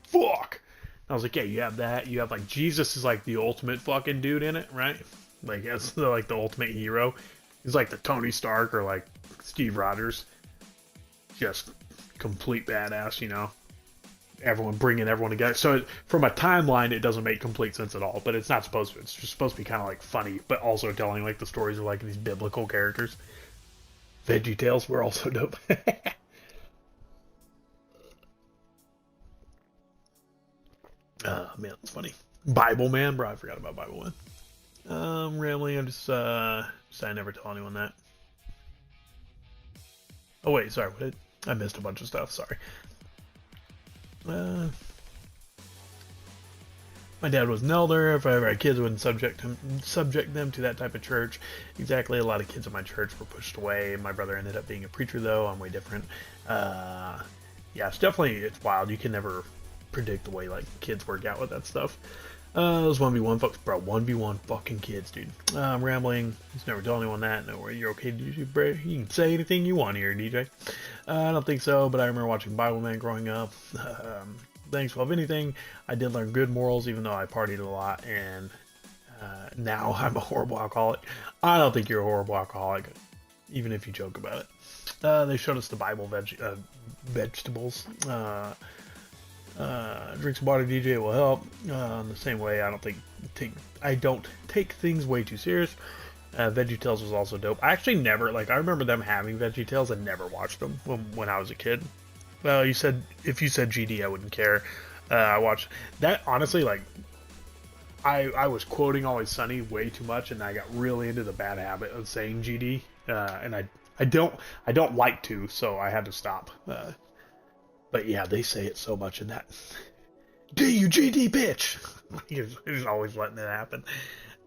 Fuck! I was like, yeah, you have that. You have, like, Jesus is, like, the ultimate fucking dude in it, right? Like, as the, like, the ultimate hero. He's like the Tony Stark or, like, Steve Rogers. Just complete badass, you know? Everyone bringing everyone together. So, from a timeline, it doesn't make complete sense at all. But it's not supposed to. It's just supposed to be kind of, like, funny. But also telling, like, the stories of, like, these biblical characters. VeggieTales were also dope. Man, that's funny. Bible Man, bro, I forgot about Bible Man. Rambling, I'm just I never tell anyone that. Oh wait, sorry, what did I missed a bunch of stuff, sorry. My dad was an elder. If I ever had kids, I wouldn't subject them to that type of church. Exactly, a lot of kids in my church were pushed away. My brother ended up being a preacher, though. I'm way different. Yeah, it's wild. You can never predict the way, like, kids work out with that stuff. Those 1v1 folks, bro, 1v1 fucking kids, dude. I'm rambling. Just never tell anyone that. No worry, you're okay, DJ, bro. You can say anything you want here, DJ. I don't think so, but I remember watching Bible Man growing up. Thanks, well, if anything, I did learn good morals, even though I partied a lot, and now I'm a horrible alcoholic. I don't think you're a horrible alcoholic, even if you joke about it. They showed us the Bible vegetables. Drink some water, DJ, will help. The same way, I don't take things way too serious. VeggieTales was also dope. I actually never, like, I remember them having VeggieTales. I never watched them when I was a kid. Well, if you said GD, I wouldn't care. I watched that, honestly, like, I was quoting Always Sunny way too much, and I got really into the bad habit of saying GD, and I don't like to, so I had to stop. But yeah, they say it so much in that. D-U-G-D, bitch! He's always letting it happen.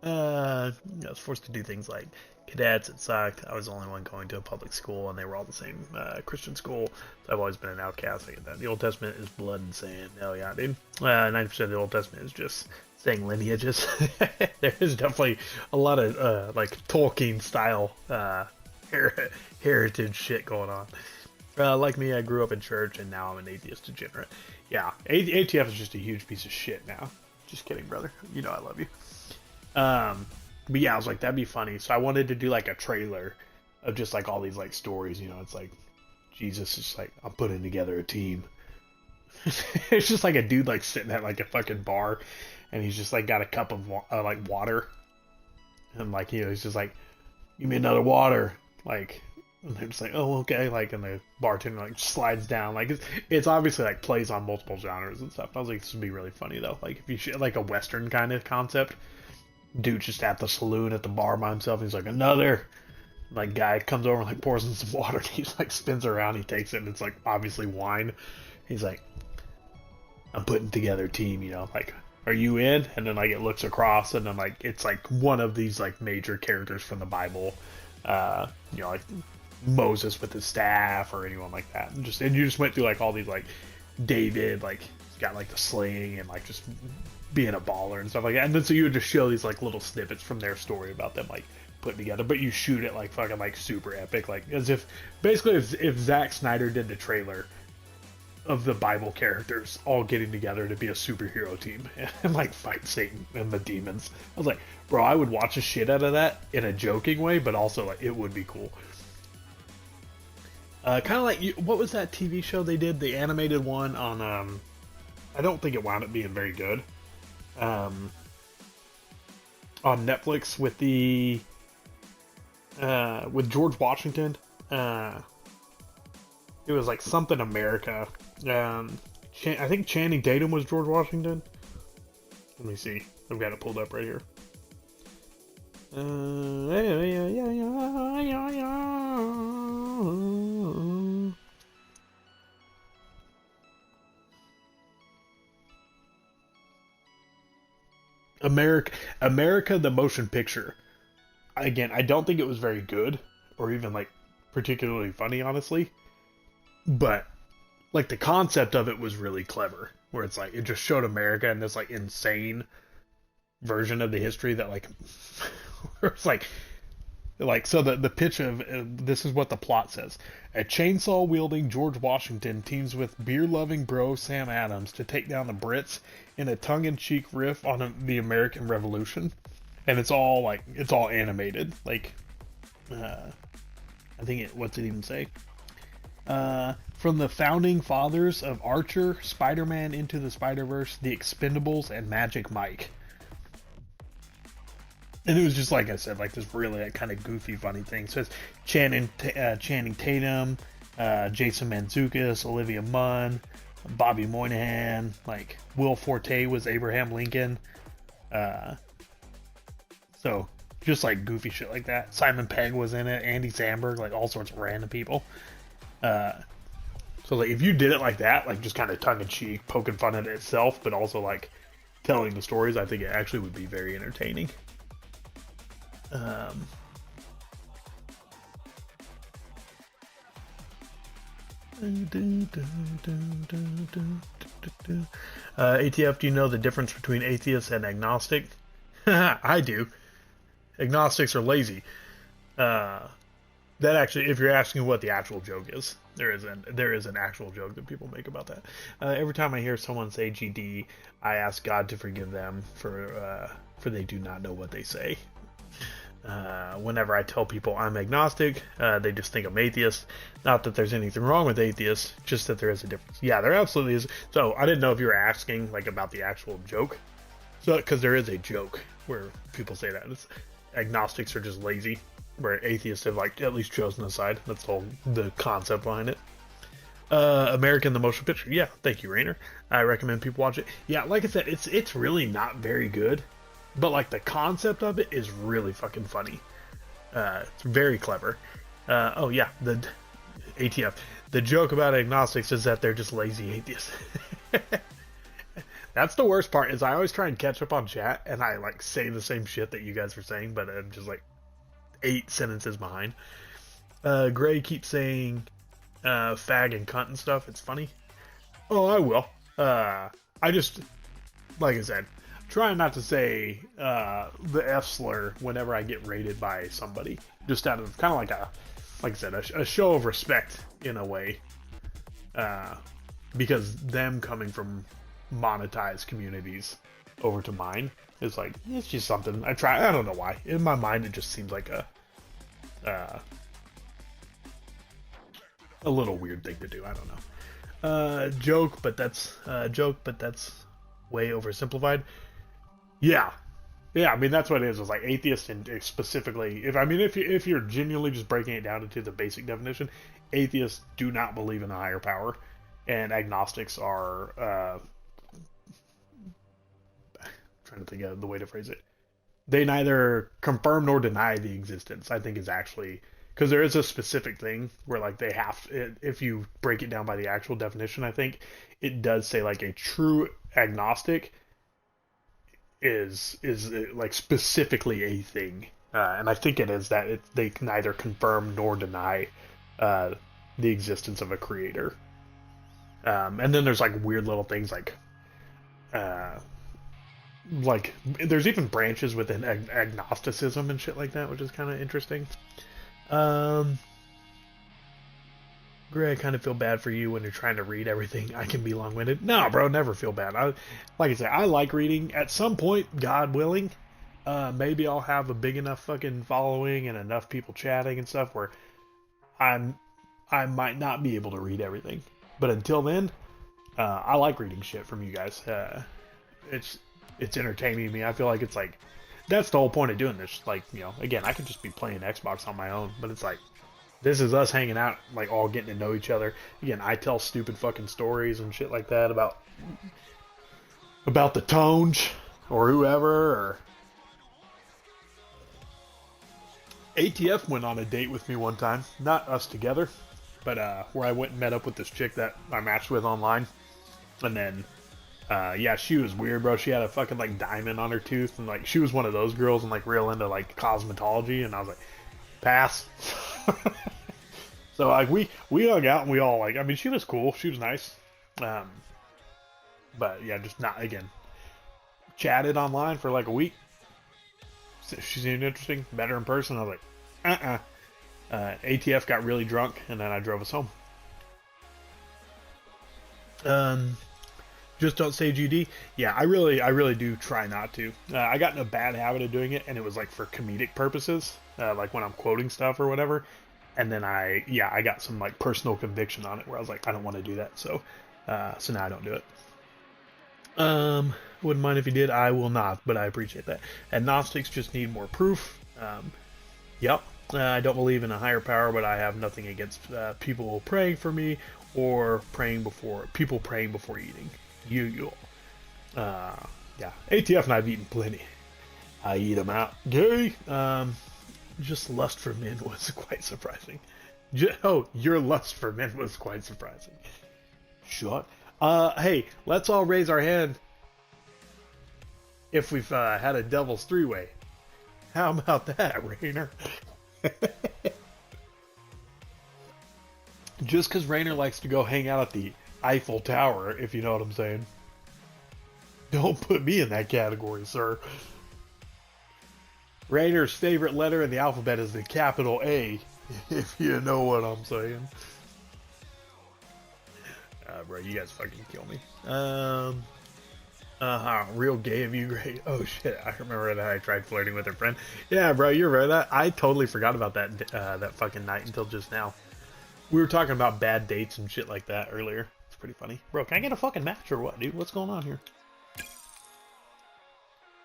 I was forced to do things like cadets. It sucked. I was the only one going to a public school, and they were all the same Christian school. So I've always been an outcast. I get that. The Old Testament is blood and sand. Hell yeah, dude. 90% of the Old Testament is just saying lineages. There is definitely a lot of like Tolkien-style heritage shit going on. Like me, I grew up in church, and now I'm an atheist degenerate. Yeah, ATF is just a huge piece of shit now. Just kidding, brother. You know I love you. But yeah, I was like, that'd be funny. So I wanted to do, like, a trailer of just, like, all these, like, stories. You know, it's like, Jesus is like, I'm putting together a team. It's just, like, a dude, like, sitting at, like, a fucking bar, and he's just, like, got a cup of, like, water. And, like, you know, he's just like, give me another water. Like... And they're just like, oh, okay, like, and the bartender, like, slides down, like, it's obviously, like, plays on multiple genres and stuff. I was like, this would be really funny, though, like, if you like, a Western kind of concept, dude just at the saloon at the bar by himself, he's like, another, like, guy comes over and, like, pours in some water, and he, like, spins around, he takes it, and it's, like, obviously wine. He's like, I'm putting together a team, you know, like, are you in? And then, like, it looks across, and then, like, it's, like, one of these, like, major characters from the Bible, you know, like, Moses with his staff or anyone like that, and you just went through, like, all these, like, David, like, he's got, like, the sling and, like, just being a baller and stuff like that, and then so you would just show these, like, little snippets from their story about them, like, putting together, but you shoot it, like, fucking, like, super epic, like, as if basically if Zack Snyder did the trailer of the Bible characters all getting together to be a superhero team and, like, fight Satan and the demons. I was like, bro, I would watch the shit out of that in a joking way, but also, like, it would be cool. Kind of like, what was that TV show they did? The animated one on, I don't think it wound up being very good. On Netflix with with George Washington. It was like something America. I think Channing Tatum was George Washington. Let me see. I've got it pulled up right here. America the Motion Picture. Again, I don't think it was very good or even, like, particularly funny, honestly. But, like, the concept of it was really clever, where it's like it just showed America in this, like, insane version of the history that, like, where it's like Like, so the pitch of this is what the plot says: a chainsaw-wielding George Washington teams with beer-loving bro Sam Adams to take down the Brits in a tongue-in-cheek riff on the American Revolution, and it's all animated. Like, I think what's it even say? From the founding fathers of Archer, Spider-Man Into the Spider-Verse, The Expendables, and Magic Mike. And it was just, like I said, like this really kind of goofy, funny thing. So it's Channing Tatum, Jason Mantzoukas, Olivia Munn, Bobby Moynihan, like Will Forte was Abraham Lincoln. So just like goofy shit like that. Simon Pegg was in it, Andy Samberg, like all sorts of random people. So like if you did it like that, like just kind of tongue in cheek, poking fun at it itself, but also like telling the stories, I think it actually would be very entertaining. ATF, do you know the difference between atheist and agnostic? I do. Agnostics are lazy. That actually, if you're asking what the actual joke is, there is an actual joke that people make about that. Every time I hear someone say GD, I ask God to forgive them for they do not know what they say. Whenever I tell people I'm agnostic, they just think I'm atheist. Not that there's anything wrong with atheists, just that there is a difference. Yeah, there absolutely is. So I didn't know if you were asking like about the actual joke. So because there is a joke where people say that agnostics are just lazy, where atheists have like at least chosen a side. That's the concept behind it. American the Motion Picture. Yeah, thank you, Rainer. I recommend people watch it. Yeah, like I said, it's really not very good. But, like, the concept of it is really fucking funny. It's very clever. Oh, yeah, the ATF. The joke about agnostics is that they're just lazy atheists. That's the worst part, is I always try and catch up on chat, and I, like, say the same shit that you guys were saying, but I'm just, like, 8 sentences behind. Gray keeps saying fag and cunt and stuff. It's funny. Oh, I will. I just, like I said, try not to say the F slur whenever I get rated by somebody. Just out of kind of like I said, a show of respect in a way. Because them coming from monetized communities over to mine is like, it's just something I try. I don't know why. In my mind, it just seems like a little weird thing to do. I don't know. Joke, but that's way oversimplified. Yeah, I mean that's what it is. It's like atheist, and specifically, if you're genuinely just breaking it down into the basic definition, atheists do not believe in a higher power, and agnostics are trying to think of the way to phrase it. They neither confirm nor deny the existence. I think is actually because there is a specific thing where like they have, if you break it down by the actual definition, I think it does say like a true agnostic is like specifically a thing, and I think it is that they can neither confirm nor deny the existence of a creator. And then there's like weird little things like there's even branches within agnosticism and shit like that, which is kind of interesting. Gray, I kind of feel bad for you when you're trying to read everything. I can be long-winded. No, bro, never feel bad. Like I said, I like reading. At some point, God willing, maybe I'll have a big enough fucking following and enough people chatting and stuff where I might not be able to read everything. But until then, I like reading shit from you guys. It's entertaining to me. I feel like it's like that's the whole point of doing this. Like, you know, again, I could just be playing Xbox on my own, but it's like this is us hanging out, like all getting to know each other. Again, I tell stupid fucking stories and shit like that about the Tones or whoever. Or ATF went on a date with me one time, not us together, but where I went and met up with this chick that I matched with online, and then yeah, she was weird, bro. She had a fucking like diamond on her tooth, and like she was one of those girls and like real into like cosmetology, and I was like, pass. So like we hung out and we all like, I mean, she was cool, she was nice, but yeah, just not, again, chatted online for like a week. She seemed interesting. Met her in person, I was like, ATF got really drunk, and then I drove us home. Just don't say GD. Yeah, I really do try not to. I got in a bad habit of doing it, and it was like for comedic purposes, like when I'm quoting stuff or whatever. And then I got some like personal conviction on it where I was like, I don't want to do that. So now I don't do it. Wouldn't mind if you did. I will not, but I appreciate that. Agnostics just need more proof. Yep. I don't believe in a higher power, but I have nothing against people praying for me or people praying before eating. Yeah. ATF and I've eaten plenty. I eat them out. Gay. Just lust for men was quite surprising. Your lust for men was quite surprising. Shut. Hey, let's all raise our hand if we've had a devil's three-way. How about that, Rainer? Just because Rainer likes to go hang out at the Eiffel Tower, if you know what I'm saying. Don't put me in that category, sir. Rainer's favorite letter in the alphabet is the capital A, if you know what I'm saying. Bro, you guys fucking kill me. Real gay of you, great. Oh shit, I remember that I tried flirting with her friend. Yeah, bro, you're right. That I totally forgot about that that fucking night until just now. We were talking about bad dates and shit like that earlier. It's pretty funny. Bro, can I get a fucking match or what, dude? What's going on here?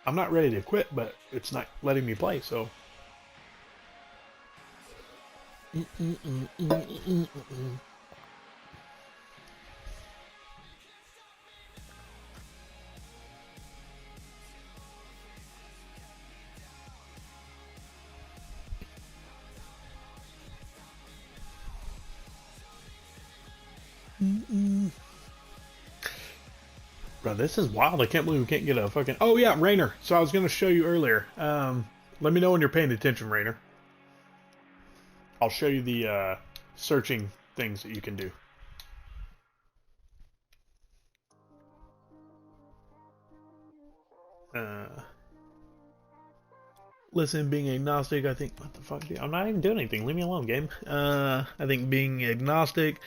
I'm not ready to quit, but it's not letting me play, so. Bro, this is wild. I can't believe we can't get a fucking... Oh, yeah, Rainer. So I was going to show you earlier. Let me know when you're paying attention, Rainer. I'll show you the searching things that you can do. Listen, being agnostic, I think... What the fuck, dude? I'm not even doing anything. Leave me alone, game. I think being agnostic...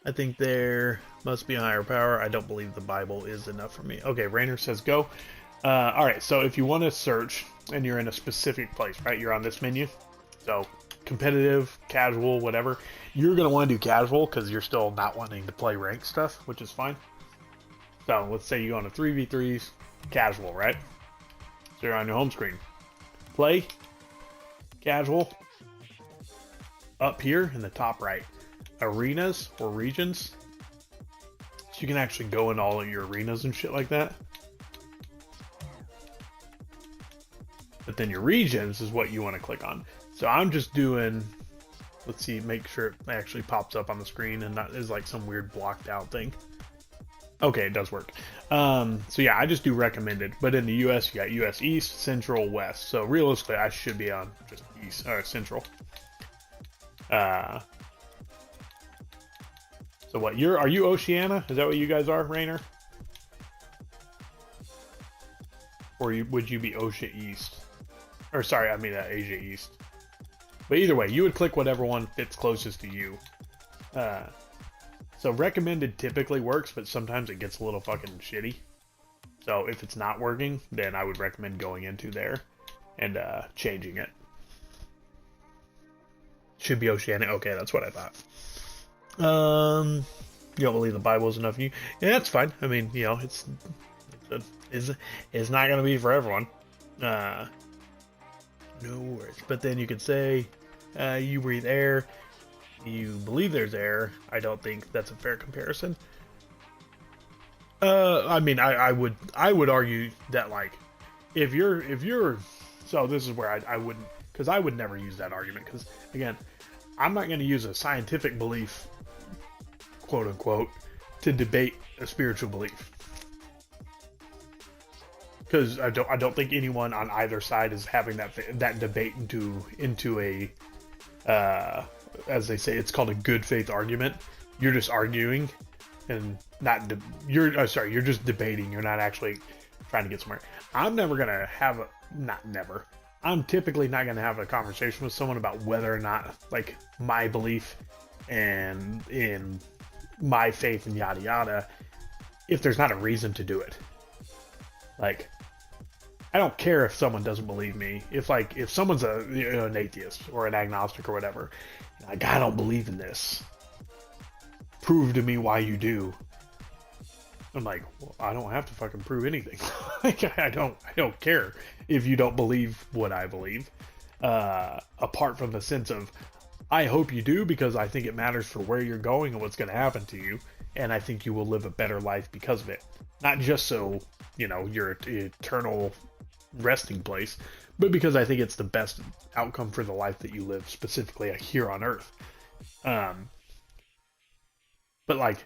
I think there must be a higher power. I don't believe the Bible is enough for me. Okay, Rainer says go. Alright, so if you want to search, and you're in a specific place, right? You're on this menu. So, competitive, casual, whatever. You're going to want to do casual, because you're still not wanting to play ranked stuff, which is fine. So, let's say you go on a 3v3s, casual, right? So you're on your home screen. Play, casual, up here in the top right. Arenas or regions, so you can actually go in all of your arenas and shit like that. But then your regions is what you want to click on. So I'm just doing, let's see, make sure it actually pops up on the screen and not is like some weird blocked out thing. Okay, it does work. So yeah, I just do recommended. But in the US, you got US East, Central, West. So realistically, I should be on just East or Central. So what, are you Oceania? Is that what you guys are, Rainer? Or would you be Oceania East? Or sorry, I mean Asia East. But either way, you would click whatever one fits closest to you. So recommended typically works, but sometimes it gets a little fucking shitty. So if it's not working, then I would recommend going into there and changing it. Should be Oceania. Okay, that's what I thought. You don't believe the Bible is enough for you? Yeah, that's fine. I mean, you know, it's not going to be for everyone. No worries. But then you could say, you breathe air. You believe there's air. I don't think that's a fair comparison. I mean, I would argue that, like, if you're, so this is where I wouldn't, because I would never use that argument, because again, I'm not going to use a scientific belief, quote unquote, to debate a spiritual belief, because I don't think anyone on either side is having that debate into a as they say, it's called a good faith argument. You're just arguing and you're just debating. You're not actually trying to get somewhere. I'm never gonna have not never. I'm typically not going to have a conversation with someone about whether or not, like, my belief and in my faith and yada yada, if there's not a reason to do it. Like, I don't care if someone doesn't believe me. If someone's an atheist or an agnostic or whatever, like, I don't believe in this. Prove to me why you do. I'm like, well, I don't have to fucking prove anything. Like, I don't care if you don't believe what I believe. Apart from the sense of, I hope you do, because I think it matters for where you're going and what's going to happen to you, and I think you will live a better life because of it. Not just so, your eternal resting place, but because I think it's the best outcome for the life that you live, specifically here on Earth. But like,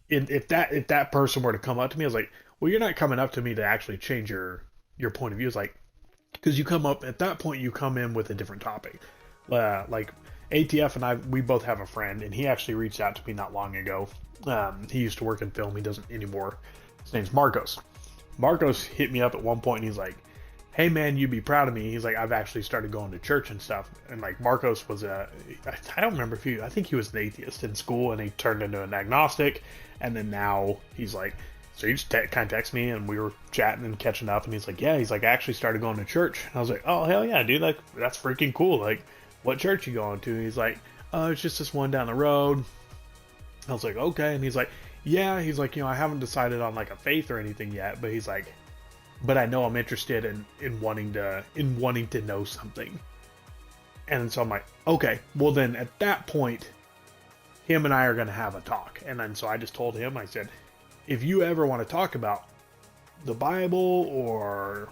if that person were to come up to me, I was like, well, you're not coming up to me to actually change your point of view. It's like, because you come up at that point, you come in with a different topic. Like ATF and I, we both have a friend, and he actually reached out to me not long ago. He used to work in film. He doesn't anymore. His name's Marcos. Marcos hit me up at one point, and he's like, hey man, you'd be proud of me. He's like, I've actually started going to church and stuff. And like, Marcos was I don't remember I think he was an atheist in school, and he turned into an agnostic. And then now he's like, so he just kind of texted me, and we were chatting and catching up, and he's like, yeah, he's like, I actually started going to church. And I was like, oh, hell yeah, dude, like, that's freaking cool. Like, what church you going to? And he's like, oh, it's just this one down the road. I was like, okay. And he's like, yeah, he's like, I haven't decided on like a faith or anything yet, but he's like, but I know I'm interested in wanting to know something. And so I'm like, okay, well then at that point, him and I are going to have a talk. And then so I just told him, I said, if you ever want to talk about the Bible or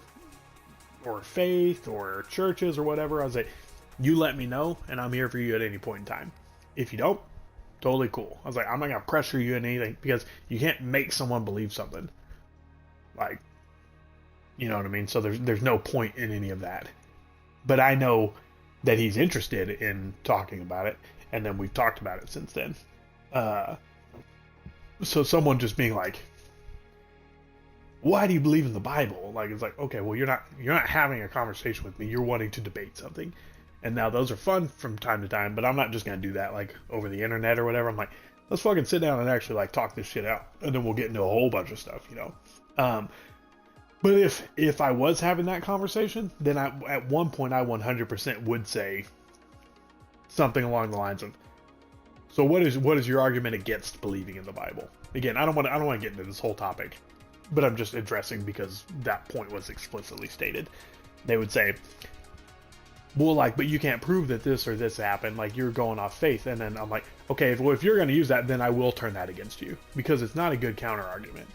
faith or churches or whatever, I was like, you let me know, and I'm here for you at any point in time. If you don't, totally cool. I was like, I'm not going to pressure you in anything, because you can't make someone believe something. Like, you know what I mean? So there's no point in any of that. But I know that he's interested in talking about it, and then we've talked about it since then. So someone just being like, why do you believe in the Bible? Like, it's like, okay, well, you're not having a conversation with me. You're wanting to debate something. And now those are fun from time to time, but I'm not just going to do that like over the internet or whatever. I'm like, let's fucking sit down and actually like talk this shit out, and then we'll get into a whole bunch of stuff, But if I was having that conversation, then at one point I 100% would say something along the lines of, so what is your argument against believing in the Bible? Again, I don't want to get into this whole topic, but I'm just addressing because that point was explicitly stated. They would say, well, like, but you can't prove that this or this happened. Like, you're going off faith. And then I'm like, okay, if you're going to use that, then I will turn that against you, because it's not a good counter argument.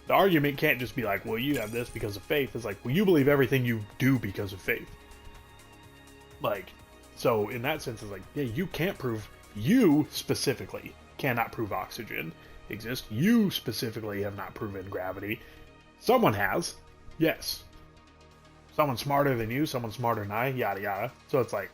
The argument can't just be like, well, you have this because of faith. It's like, well, you believe everything you do because of faith. Like, so in that sense, it's like, yeah, you specifically cannot prove oxygen exists. You specifically have not proven gravity. Someone has, yes. Someone smarter than you, someone smarter than I, yada yada. So it's like,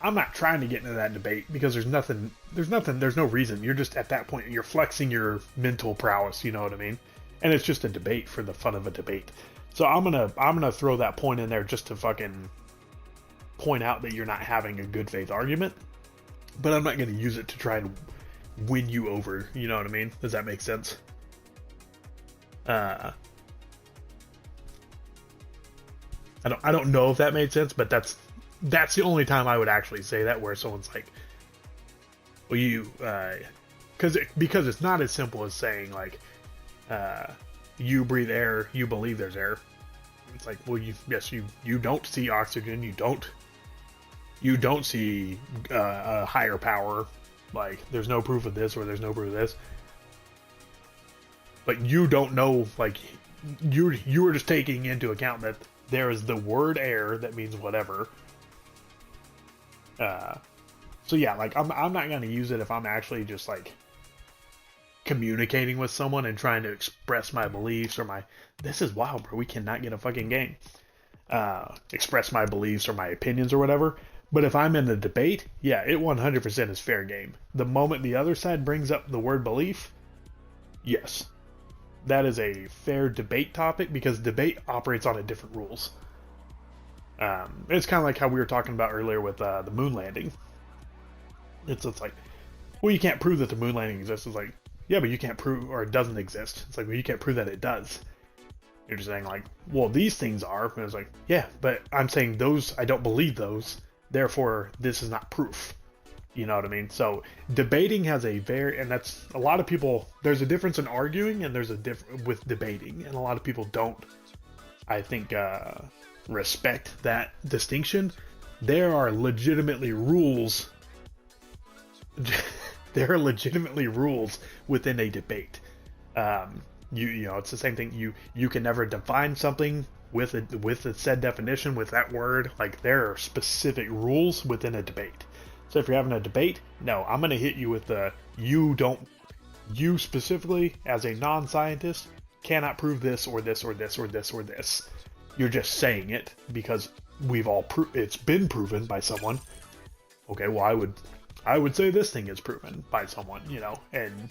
I'm not trying to get into that debate, because there's no reason. You're just at that point, you're flexing your mental prowess, you know what I mean? And it's just a debate for the fun of a debate. So I'm gonna throw that point in there just to fucking point out that you're not having a good faith argument. But I'm not gonna use it to try and win you over, you know what I mean? Does that make sense? I don't know if that made sense, but that's the only time I would actually say that, where someone's like, well, you, because it's not as simple as saying like, you breathe air, you believe there's air. It's like, well, you don't see oxygen, you don't see a higher power, like there's no proof of this or there's no proof of this. But you don't know, like, you were just taking into account that there is the word air that means whatever. So yeah, like I'm not gonna use it if I'm actually just like communicating with someone and trying to express my beliefs or this is wild, bro. We cannot get a fucking game. Express my beliefs or my opinions or whatever. But if I'm in a debate, yeah, it 100% is fair game. The moment the other side brings up the word belief, yes, that is a fair debate topic, because debate operates on a different rules. It's kind of like how we were talking about earlier with the moon landing. It's like, well, you can't prove that the moon landing exists. It's like, yeah, but you can't prove, or it doesn't exist. It's like, well, you can't prove that it does. You're just saying like, well, these things are. And it's like, yeah, but I'm saying those, I don't believe those. Therefore, this is not proof. You know what I mean? So debating has a very, and that's a lot of people, there's a difference in arguing and there's a difference with debating. And a lot of people don't, I think, respect that distinction. There are legitimately rules. There are legitimately rules within a debate. You know, it's the same thing. You can never define something with a said definition with that word. Like, there are specific rules within a debate. So if you're having a debate, no, I'm going to hit you with the you specifically as a non-scientist cannot prove this or this or this or this or this. You're just saying it because we've all it's been proven by someone. Okay, well, I would say this thing is proven by someone, you know, and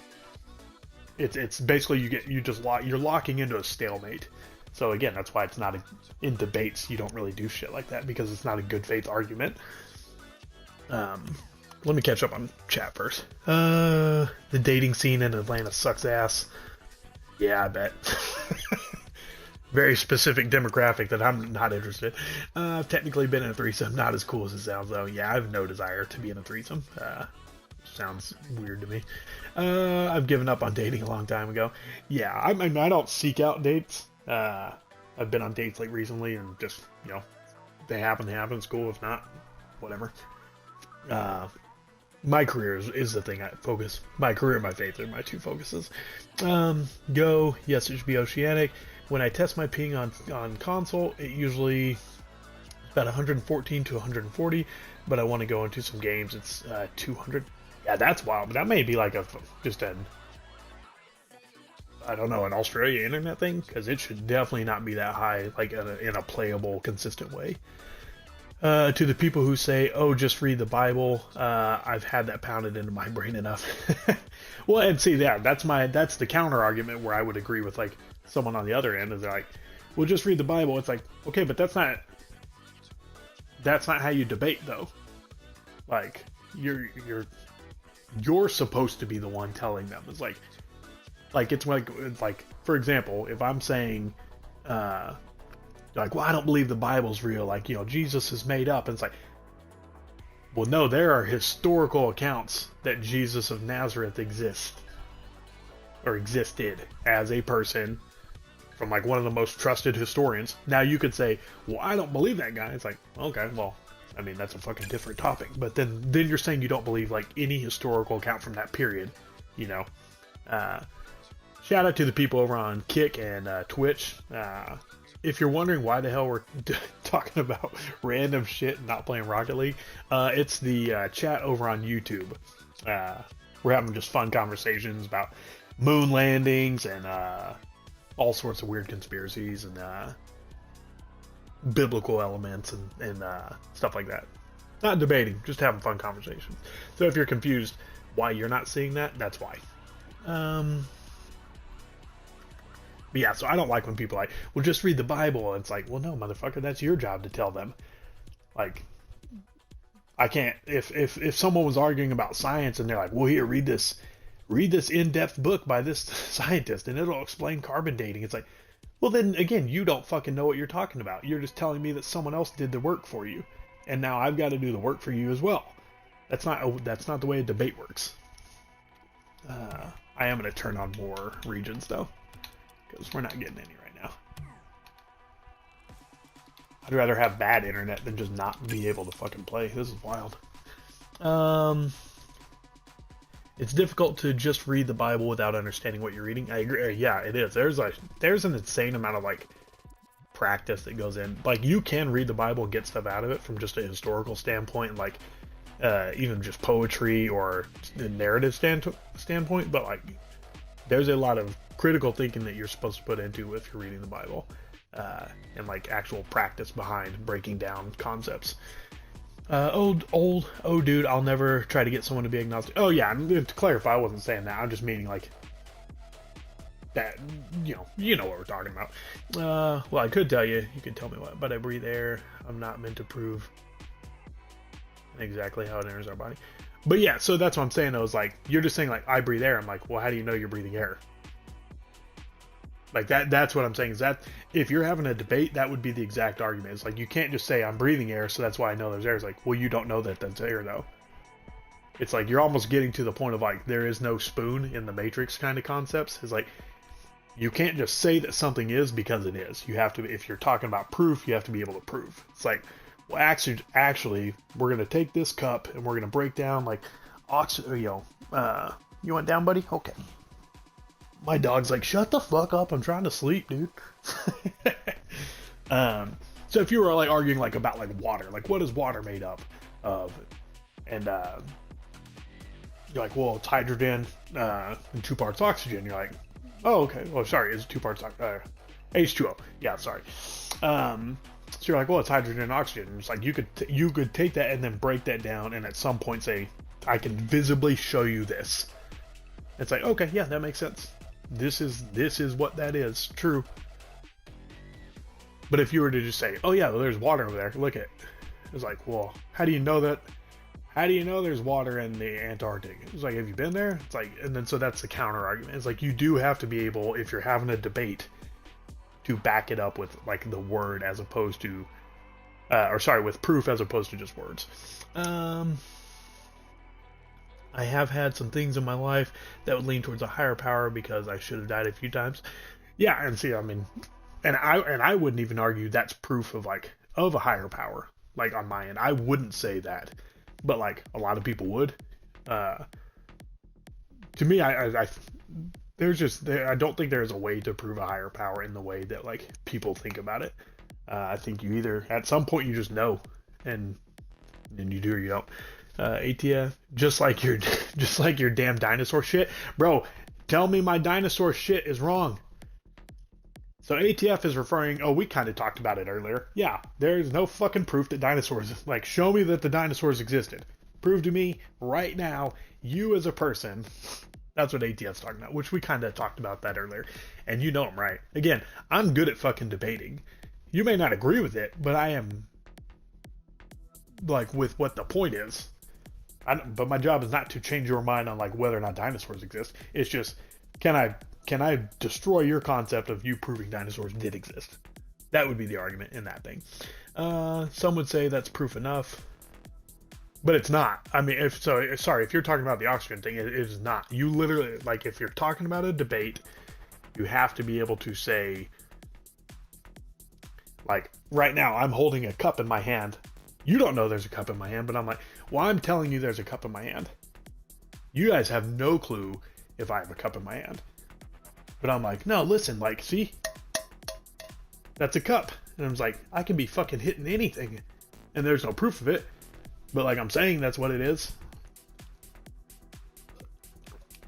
it's basically you're locking into a stalemate. So again, that's why it's not in debates. You don't really do shit like that because it's not a good faith argument. Let me catch up on chat first. The dating scene in Atlanta sucks ass. Yeah, I bet. Very specific demographic that I'm not interested. I've technically been in a threesome. Not as cool as it sounds, though. Yeah, I have no desire to be in a threesome. Sounds weird to me. I've given up on dating a long time ago. Yeah, I mean, I don't seek out dates. I've been on dates like recently and just, you know, they happen. It's cool. If not, whatever. My career is the thing I focus. My career and my faith are my two focuses. Go. Yes, it should be oceanic. When I test my ping on console, it usually about 114 to 140, but I want to go into some games. It's 200. Yeah, that's wild. But that may be like I don't know, an Australia internet thing, because it should definitely not be that high, like in a playable, consistent way. To the people who say, "Oh, just read the Bible," I've had that pounded into my brain enough. Well, and see, that's the counter argument where I would agree with like someone on the other end is like, "Well, just read the Bible." It's like, okay, but that's not how you debate, though. Like, you're supposed to be the one telling them. It's like it's like for example, if I'm saying, like, well, I don't believe the Bible's real. Like, you know, Jesus is made up. And it's like, well, no, there are historical accounts that Jesus of Nazareth existed as a person from like one of the most trusted historians. Now you could say, well, I don't believe that guy. It's like, okay, well, I mean, that's a fucking different topic. But then you're saying you don't believe like any historical account from that period, you know. Shout out to the people over on Kick and Twitch. If you're wondering why the hell we're talking about random shit and not playing Rocket League, it's the chat over on YouTube. We're having just fun conversations about moon landings and all sorts of weird conspiracies and biblical elements and stuff like that. Not debating, just having fun conversations. So if you're confused why you're not seeing that, that's why. But yeah, so I don't like when people are like, well, just read the Bible. And it's like, well, no, motherfucker, that's your job to tell them. Like, I can't, if someone was arguing about science and they're like, well, here, read this in-depth book by this scientist and it'll explain carbon dating. It's like, well, then again, you don't fucking know what you're talking about. You're just telling me that someone else did the work for you. And now I've got to do the work for you as well. That's not the way a debate works. I am going to turn on more regions though, because we're not getting any right now. I'd rather have bad internet than just not be able to fucking play. This is wild. It's difficult to just read the Bible without understanding what you're reading. I agree. Yeah, it is. There's an insane amount of like practice that goes in. Like, you can read the Bible and get stuff out of it from just a historical standpoint, like even just poetry or the narrative standpoint. But like, there's a lot of critical thinking that you're supposed to put into if you're reading the Bible, and like actual practice behind breaking down concepts. Dude, I'll never try to get someone to be agnostic. Oh yeah, to clarify, I wasn't saying that. I'm just meaning like, that, you know what we're talking about. Well, I could tell you. You could tell me what, but I breathe air. I'm not meant to prove exactly how it enters our body. But yeah, so that's what I'm saying. I was like, you're just saying like I breathe air. I'm like, well, how do you know you're breathing air? Like that's what I'm saying. Is that if you're having a debate, that would be the exact argument. It's like you can't just say I'm breathing air, so that's why I know there's air. It's like, well, you don't know that that's air though. It's like you're almost getting to the point of like there is no spoon in the Matrix kind of concepts. It's like you can't just say that something is because it is. You have to, if you're talking about proof, you have to be able to prove. It's like, well, actually, we're gonna take this cup and we're gonna break down like oxygen. You went down, buddy? Okay. My dog's like, shut the fuck up! I'm trying to sleep, dude. So if you were like arguing like about like water, like what is water made up of, and you're like, well, it's hydrogen and 2 parts oxygen. You're like, oh, okay. Well, sorry, it's 2 parts H2O. Yeah, sorry. So you're like, well, it's hydrogen and oxygen. And it's like you could take that and then break that down, and at some point say, I can visibly show you this. It's like, okay, yeah, that makes sense. This is what that is. True. But if you were to just say, oh yeah, well, there's water over there. Look at it. It's like, well, how do you know that? How do you know there's water in the Antarctic? It's like, have you been there? It's like, and then so that's the counter argument. It's like you do have to be able, if you're having a debate, to back it up with like the word as opposed to, with proof as opposed to just words. I have had some things in my life that would lean towards a higher power because I should have died a few times. Yeah, and see, I mean, and I wouldn't even argue that's proof of a higher power. Like on my end, I wouldn't say that, but like a lot of people would. To me, I don't think there's a way to prove a higher power in the way that like people think about it. I think you either at some point you just know, and you do or you don't. ATF, just like your damn dinosaur shit, bro. Tell me my dinosaur shit is wrong. So ATF is referring. Oh, we kind of talked about it earlier. Yeah, there's no fucking proof that dinosaurs. Like, show me that the dinosaurs existed. Prove to me right now, you as a person. That's what ATF's talking about, which we kind of talked about that earlier. And you know I'm right. Again, I'm good at fucking debating. You may not agree with it, but I am like with what the point is. But my job is not to change your mind on like whether or not dinosaurs exist. It's just, can I destroy your concept of you proving dinosaurs did exist? That would be the argument in that thing. Some would say that's proof enough, but it's not. I mean, if you're talking about the oxygen thing, it is not. You literally, like, if you're talking about a debate, you have to be able to say, like, right now I'm holding a cup in my hand. You don't know there's a cup in my hand, but I'm like, well, I'm telling you there's a cup in my hand. You guys have no clue if I have a cup in my hand. But I'm like, no, listen, like, see? That's a cup. And I was like, I can be fucking hitting anything. And there's no proof of it. But like I'm saying, that's what it is.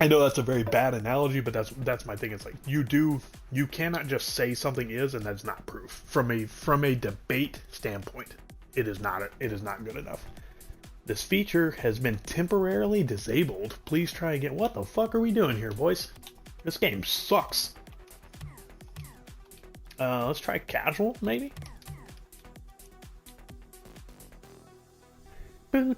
I know that's a very bad analogy, but that's my thing. It's like, you cannot just say something is and that's not proof. From a debate standpoint. It is not good enough. This feature has been temporarily disabled. Please try again. What the fuck are we doing here, boys? This game sucks. Let's try casual, maybe? I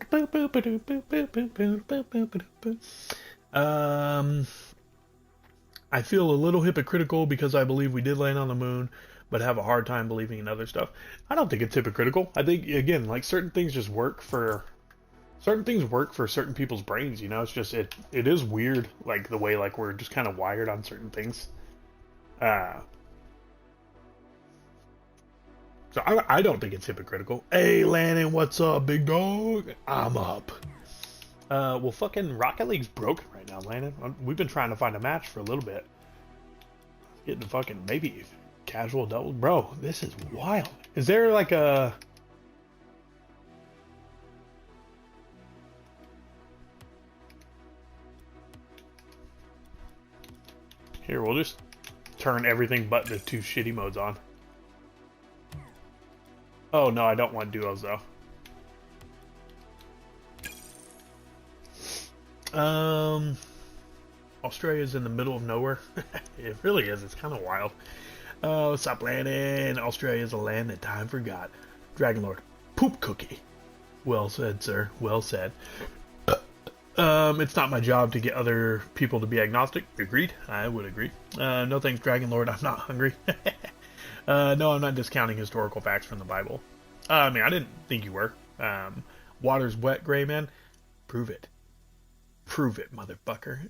feel a little hypocritical because I believe we did land on the moon, but have a hard time believing in other stuff. I don't think it's hypocritical. I think, again, like, certain things just work for certain people's brains, you know? It's just, it is weird, like, the way, like, we're just kind of wired on certain things. So I don't think it's hypocritical. Hey, Lannon, what's up, big dog? I'm up. Well, fucking Rocket League's broken right now, Lannon. We've been trying to find a match for a little bit. Getting fucking, maybe casual double. Bro, this is wild. Is there like a... Here, we'll just turn everything but the 2 shitty modes on. Oh, no, I don't want duos, though. Australia's in the middle of nowhere. It really is. It's kind of wild. Oh, stop landing. Australia is a land that time forgot. Dragon Lord. Poop cookie. Well said, sir. Well said. It's not my job to get other people to be agnostic. Agreed. I would agree. No thanks, Dragon Lord. I'm not hungry. No, I'm not discounting historical facts from the Bible. I mean, I didn't think you were. Water's wet, Gray Man. Prove it. Prove it, motherfucker.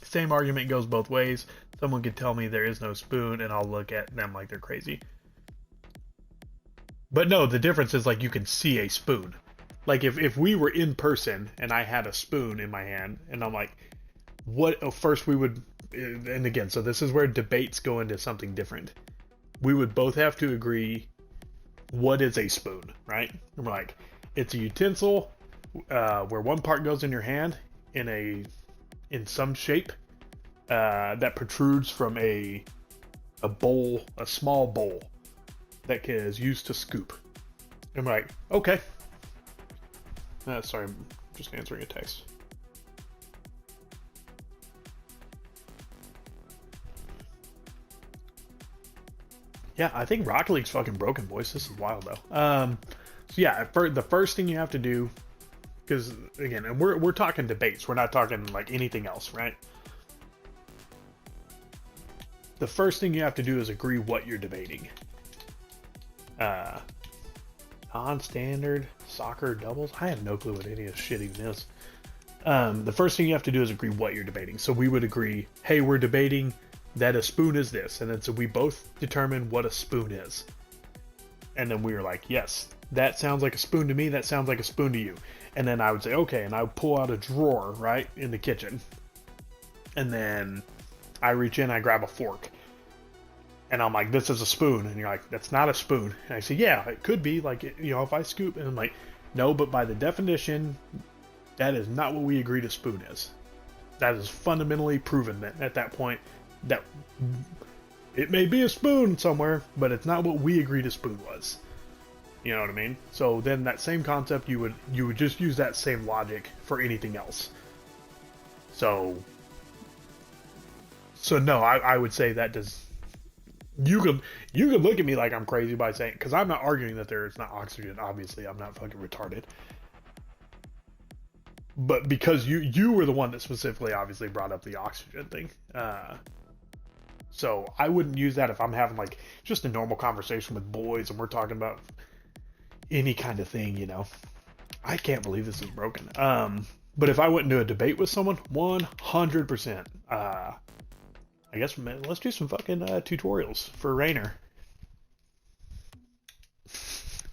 Same argument goes both ways. Someone could tell me there is no spoon, and I'll look at them like they're crazy. But no, the difference is, like, you can see a spoon. Like, if we were in person, and I had a spoon in my hand, and I'm like, what, first we would, and again, so this is where debates go into something different. We would both have to agree, what is a spoon, right? And we're like, it's a utensil, where one part goes in your hand, in some shape, that protrudes from a bowl, a small bowl, that is used to scoop. And we're like, okay. Sorry, I'm just answering a text. Yeah, I think Rocket League's fucking broken, boys. This is wild, though. So yeah, the first thing you have to do, because again, and we're talking debates. We're not talking like anything else, right? The first thing you have to do is agree what you're debating. Non-standard soccer doubles. I have no clue what any of this shit even is. The first thing you have to do is agree what you're debating. So we would agree, hey, we're debating that a spoon is this, and then so we both determine what a spoon is. And then we were like, yes, that sounds like a spoon to me. That sounds like a spoon to you. And then I would say, okay, and I would pull out a drawer, right, in the kitchen. And then I reach in, I grab a fork. And I'm like, this is a spoon. And you're like, that's not a spoon. And I say, yeah, it could be. Like, you know, if I scoop. And I'm like, no, but by the definition, that is not what we agreed a spoon is. That is fundamentally proven that at that point, that it may be a spoon somewhere, but it's not what we agreed a spoon was. You know what I mean? So then that same concept, you would just use that same logic for anything else. So no, I would say that does. You could look at me like I'm crazy by saying, because I'm not arguing that there is not oxygen. Obviously, I'm not fucking retarded. But because you were the one that specifically, obviously, brought up the oxygen thing. So I wouldn't use that if I'm having like just a normal conversation with boys and we're talking about any kind of thing, you know. I can't believe this is broken. But if I went into a debate with someone, 100%. I guess let's do some fucking tutorials for Rainer.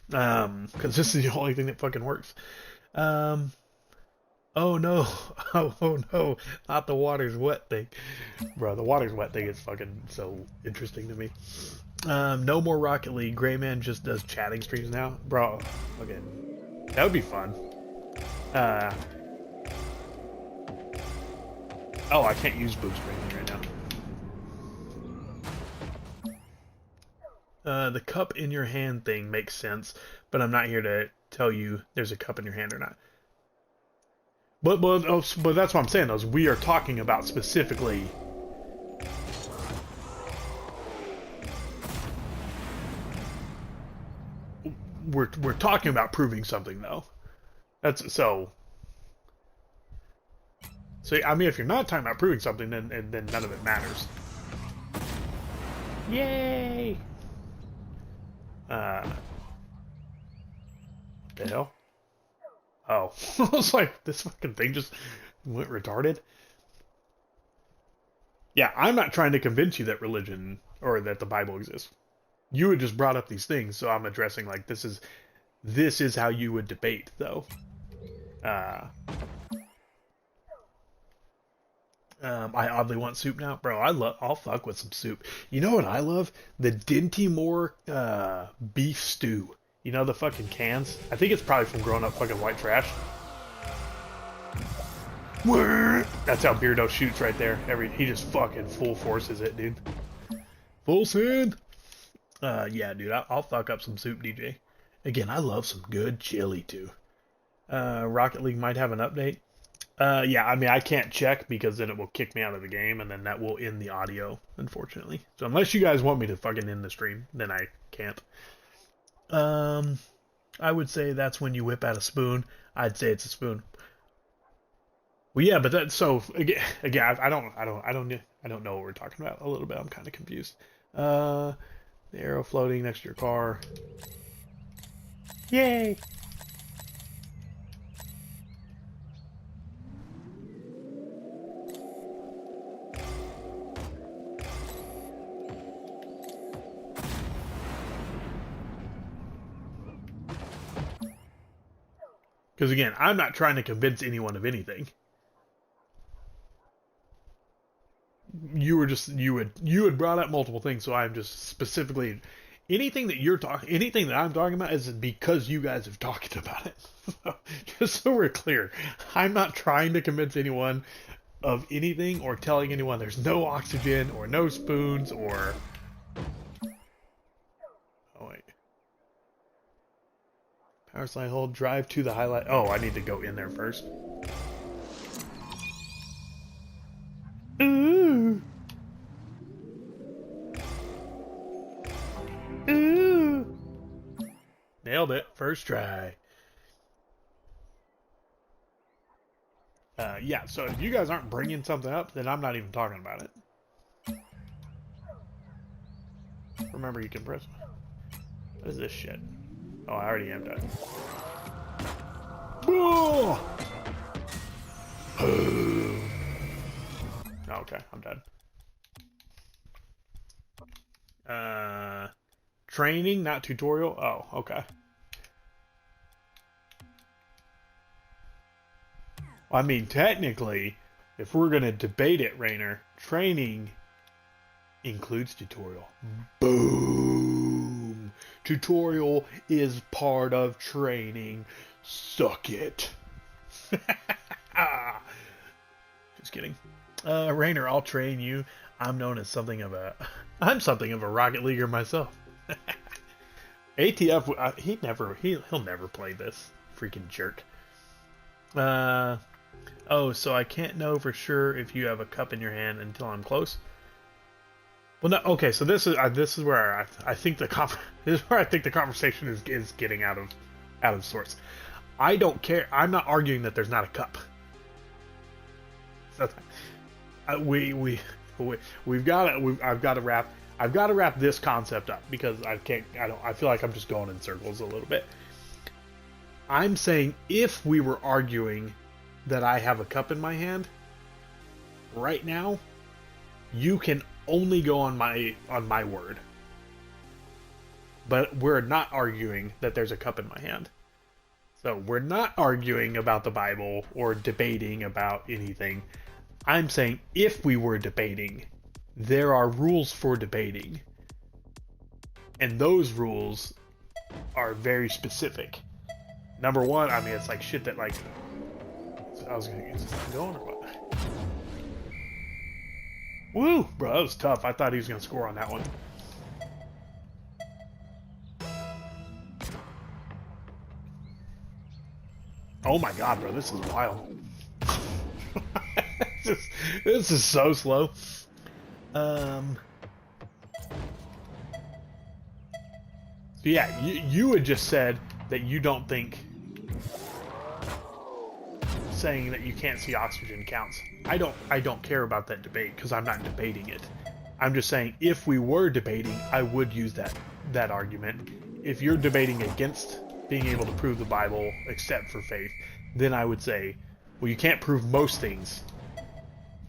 Because this is the only thing that fucking works. Oh no. Oh no. Not the water's wet thing. Bro, the water's wet thing is fucking so interesting to me. No more Rocket League. Gray Man just does chatting streams now. Bro, okay. That would be fun. Oh, I can't use boost rating right now. The cup in your hand thing makes sense, but I'm not here to tell you there's a cup in your hand or not. But that's what I'm saying, though. We are talking about specifically. We're talking about proving something, though. That's so. So I mean, if you're not talking about proving something, then none of it matters. Yay! What the hell? Oh, I was like, this fucking thing just went retarded. Yeah, I'm not trying to convince you that religion or that the Bible exists. You had just brought up these things, so I'm addressing like this is how you would debate, though. I oddly want soup now, bro. I'll fuck with some soup. You know what I love? The Dinty beef stew. You know the fucking cans? I think it's probably from growing up fucking white trash. That's how Beardo shoots right there. He just fucking full forces it, dude. Full send. Yeah, dude. I'll fuck up some soup, DJ. Again, I love some good chili too. Rocket League might have an update. Yeah, I mean, I can't check because then it will kick me out of the game, and then that will end the audio, unfortunately. So unless you guys want me to fucking end the stream, then I can't. Um, I would say that's when you whip out a spoon. I'd say it's a spoon. Well, yeah, but that's so again. I don't know what we're talking about. A little bit. I'm kind of confused. The arrow floating next to your car. Yay! Because again, I'm not trying to convince anyone of anything. You had brought up multiple things, so I'm just specifically anything that I'm talking about is because you guys have talked about it. So, just so we're clear, I'm not trying to convince anyone of anything or telling anyone there's no oxygen or no spoons or. Oh wait. Power slide hold, drive to the highlight. Oh, I need to go in there first. Ooh. Ooh. Nailed it. First try. Yeah, so if you guys aren't bringing something up, then I'm not even talking about it. Remember, you can press. What is this shit? Oh, I already am done. Okay, I'm done. Training, not tutorial. Oh, okay. I mean, technically, if we're gonna debate it, Rainer, training includes tutorial. Boom! Tutorial is part of training. Suck it. Just kidding. Rainer, I'll train you. I'm something of a Rocket Leaguer myself. ATF, he'll never play this. Freaking jerk. Oh, so I can't know for sure if you have a cup in your hand until I'm close. Well, no. Okay, so this is where I think the conversation is getting out of sorts. I don't care. I'm not arguing that there's not a cup. That's I've got to wrap this concept up because I feel like I'm just going in circles a little bit. I'm saying if we were arguing that I have a cup in my hand right now, you can only go on my word. But we're not arguing that there's a cup in my hand. So we're not arguing about the Bible or debating about anything. I'm saying if we were debating, there are rules for debating. And those rules are very specific. Number one, I mean, it's like shit that like... I was gonna get this going or what? Woo! Bro, that was tough. I thought he was gonna score on that one. Oh my god, bro, this is wild. This is so slow. So yeah, you had just said that you don't think saying that you can't see oxygen counts. I don't care about that debate because I'm not debating it. I'm just saying if we were debating, I would use that argument. If you're debating against being able to prove the Bible except for faith, then I would say, well, you can't prove most things.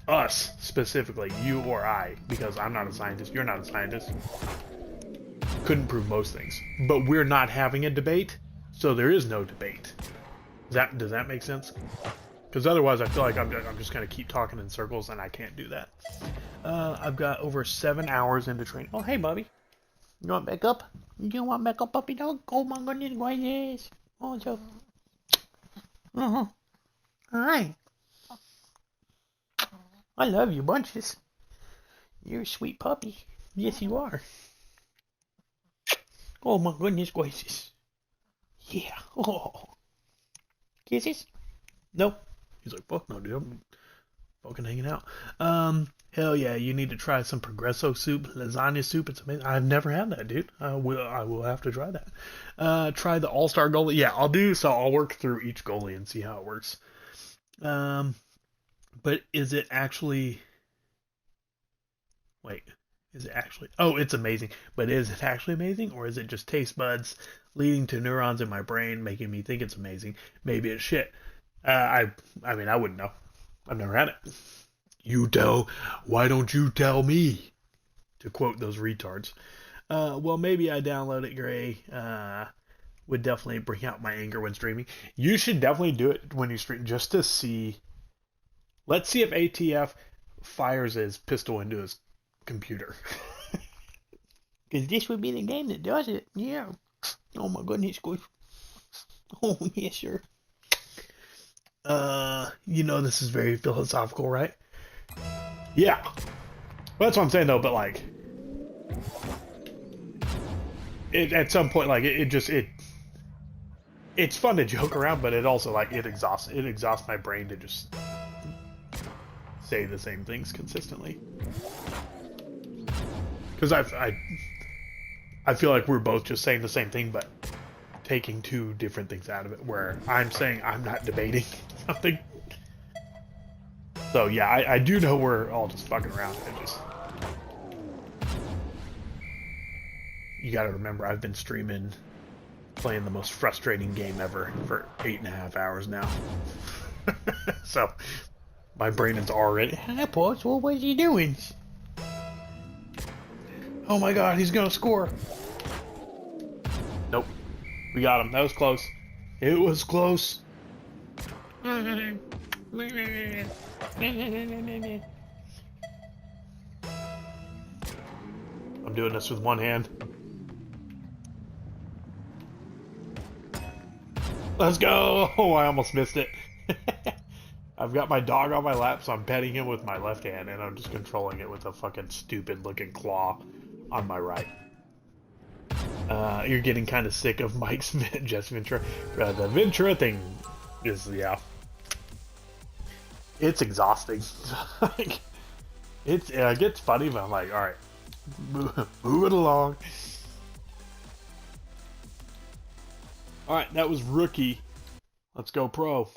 Us, specifically, you or I, because I'm not a scientist, you're not a scientist, couldn't prove most things. But we're not having a debate, so there is no debate. Does that make sense? Because otherwise I feel like I'm just going to keep talking in circles, and I can't do that. I've got over 7 hours into training. Oh, hey, Bobby. You want back up? You want back up, puppy dog? Oh, my goodness gracious. Oh, so... Uh-huh. Alright. I love you bunches. You're a sweet puppy. Yes, you are. Oh, my goodness gracious. Yeah. Oh. Kisses? Nope. He's like, fuck no, dude. I'm fucking hanging out. Hell yeah, you need to try some Progresso soup, lasagna soup. It's amazing. I've never had that, dude. I will have to try that. Try the All-Star goalie. Yeah, I'll do. So I'll work through each goalie and see how it works. But is it actually? Wait, is it actually? Oh, it's amazing. But is it actually amazing, or is it just taste buds leading to neurons in my brain making me think it's amazing? Maybe it's shit. I mean, I wouldn't know. I've never had it. Why don't you tell me? To quote those retards. Well, maybe I download it, Gray. Would definitely bring out my anger when streaming. You should definitely do it when you stream, just to see. Let's see if ATF fires his pistol into his computer. Because this would be the game that does it. Yeah. Oh my goodness, guys. Oh, yes, sir. This is very philosophical, right? Yeah. Well, that's what I'm saying, though, but, like, at some point, like, it's fun to joke around, but it also, like, it exhausts my brain to just say the same things consistently. Because I feel like we're both just saying the same thing, but taking two different things out of it, where I'm saying I'm not debating something. So yeah, I do know we're all just fucking around. You gotta remember, I've been streaming, playing the most frustrating game ever for 8.5 hours now. So my brain is already. Hi, Pops. What was he doing? Oh my God, he's gonna score. Nope. We got him. That was close. It was close. I'm doing this with one hand. Let's go! Oh, I almost missed it. I've got my dog on my lap, so I'm petting him with my left hand, and I'm just controlling it with a fucking stupid-looking claw on my right. You're getting kind of sick of Mike's Jesse Ventura. The Ventura thing is, yeah. It's exhausting. Like, it gets funny, but I'm like, alright, move it along. Alright, that was rookie. Let's go pro.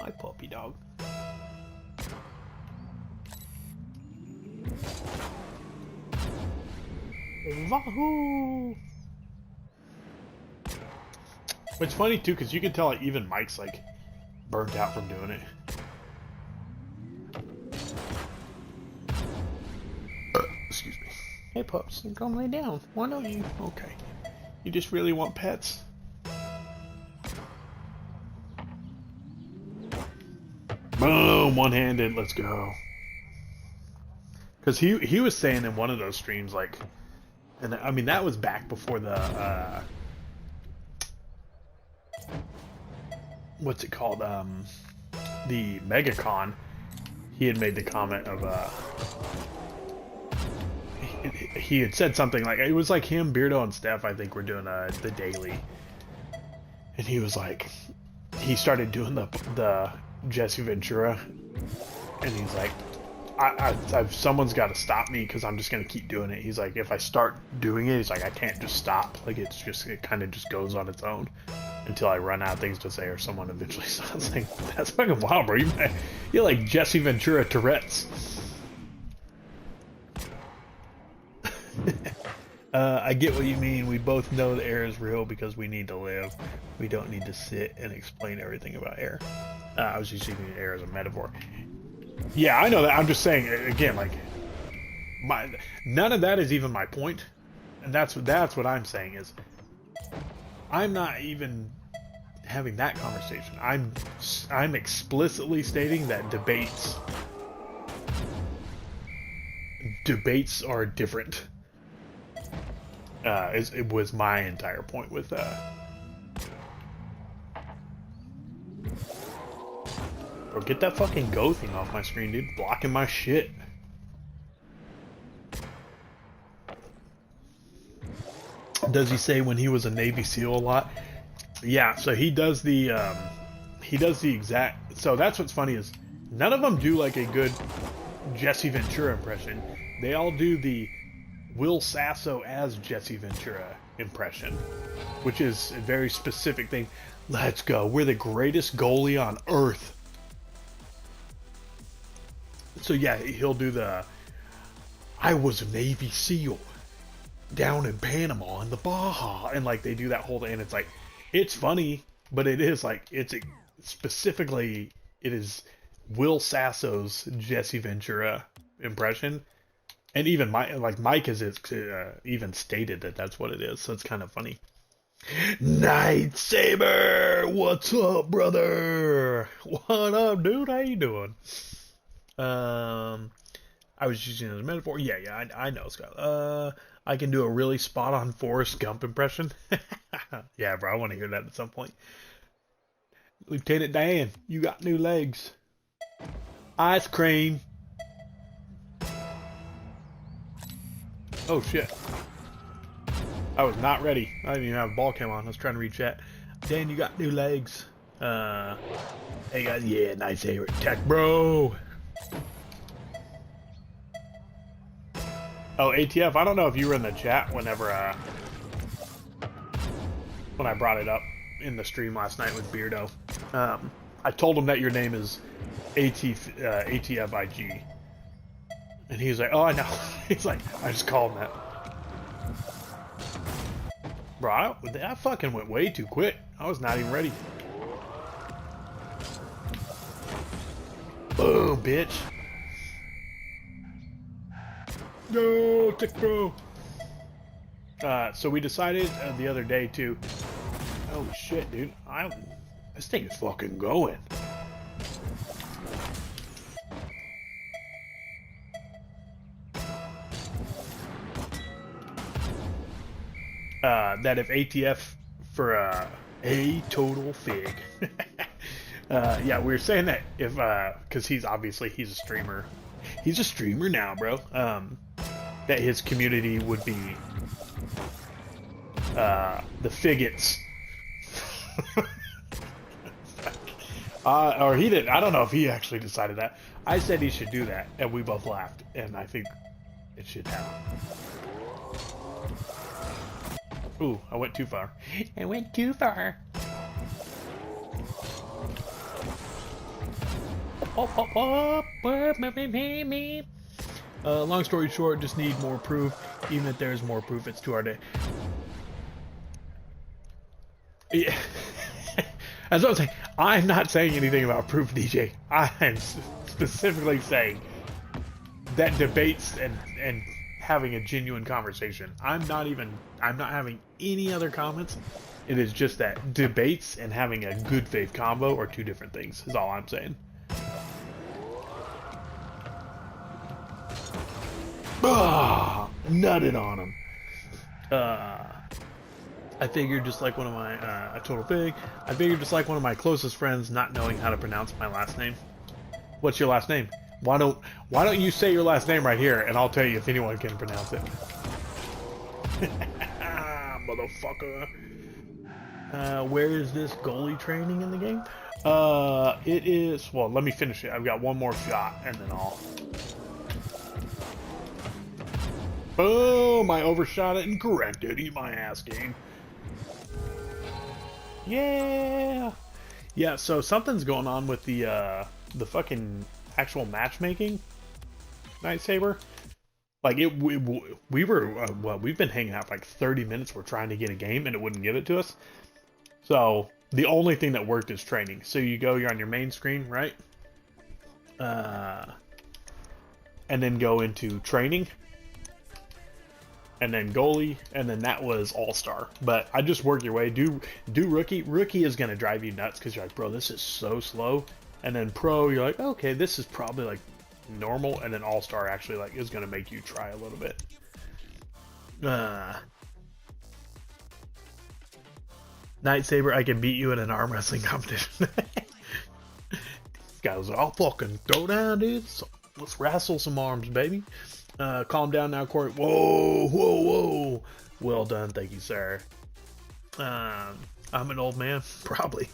My puppy dog. Wahoo! It's funny too, because you can tell like even Mike's like burnt out from doing it. Excuse me. Hey pups, come lay down. Why don't you? Okay. You just really want pets? Boom! One-handed. Let's go. Because he was saying in one of those streams, like, and I mean that was back before the what's it called? The MegaCon. He had made the comment of he had said something like, it was like him, Beardo, and Steph, I think, were doing the daily, and he was like, he started doing the Jesse Ventura, and he's like, someone's got to stop me because I'm just gonna keep doing it. He's like, if I start doing it, he's like, I can't just stop. Like it kind of just goes on its own until I run out of things to say or someone eventually stops. Like, that's fucking wild, bro. You're like Jesse Ventura Tourette's. I get what you mean. We both know the air is real because we need to live. We don't need to sit and explain everything about air. I was just using air as a metaphor. Yeah, I know that. I'm just saying, again, like, none of that is even my point. And that's what I'm saying is, I'm not even having that conversation. I'm explicitly stating that debates are different. It was my entire point with Bro, get that fucking go thing off my screen, dude. Blocking my shit. Does he say when he was a Navy SEAL a lot? Yeah, so he does the he does the exact. So that's what's funny is none of them do like a good Jesse Ventura impression. They all do the Will Sasso as Jesse Ventura impression, which is a very specific thing. Let's go. We're the greatest goalie on earth. So yeah, he'll do the I was a Navy SEAL down in Panama in the Baja, and like they do that whole thing, and it's like it's funny, but it is like it's specifically it is Will Sasso's Jesse Ventura impression, and even Mike has even stated that that's what it is, so it's kind of funny. Night Saber, what's up, brother? What up, dude? How you doing? I was using it as a metaphor. Yeah, I know, Scott. I can do a really spot-on Forrest Gump impression. Yeah, bro, I want to hear that at some point. Lieutenant Dan, you got new legs. Ice cream. Oh, shit. I was not ready. I didn't even have a ball cam on. I was trying to read chat. Dan, you got new legs. Hey, guys. Yeah, nice tech, bro. Oh, ATF, I don't know if you were in the chat whenever, when I brought it up in the stream last night with Beardo. I told him that your name is ATFIG. And he's like, oh, I know. He's like, I just called him that. Bro, that fucking went way too quick. I was not even ready. Boom, bitch. No, tick bro. So we decided the other day to. Oh shit, dude! This thing is fucking going. That if ATF for a total fig. Yeah, we were saying that if because he's a streamer. He's a streamer now, bro. That his community would be the Figgets. Or he didn't. I don't know if he actually decided that. I said he should do that, and we both laughed, and I think it should happen. Ooh, I went too far. I went too far. Long story short, just need more proof. Even if there's more proof, it's too hard to. Yeah. As I was saying, I'm not saying anything about proof, DJ. I'm specifically saying that debates and having a genuine conversation. I'm not having any other comments. It is just that debates and having a good faith combo are two different things, is all I'm saying. Nutted on him. I figured just like one of my a total pig. I figured just like one of my closest friends not knowing how to pronounce my last name. What's your last name? Why don't you say your last name right here and I'll tell you if anyone can pronounce it. Motherfucker. Where is this goalie training in the game? It is, well, let me finish it. I've got one more shot and then I'll. Boom! I overshot it and corrected. Eat my ass, game. Yeah! Yeah, so something's going on with the fucking actual matchmaking, Night Saber. Like, we were, we've been hanging out for like 30 minutes. We're trying to get a game and it wouldn't give it to us. So, the only thing that worked is training. So you're on your main screen, right? And then go into training. And then goalie, and then that was all-star. But I just work your way. Do rookie. Rookie is going to drive you nuts because you're like, bro, this is so slow. And then pro, you're like, okay, this is probably like normal. And then all-star actually like is going to make you try a little bit. Night Saber, I can beat you in an arm wrestling competition. These guys, I'll fucking throw down, dude. So let's wrestle some arms, baby. Calm down now, Corey. Whoa. Well done, thank you, sir. I'm an old man, probably.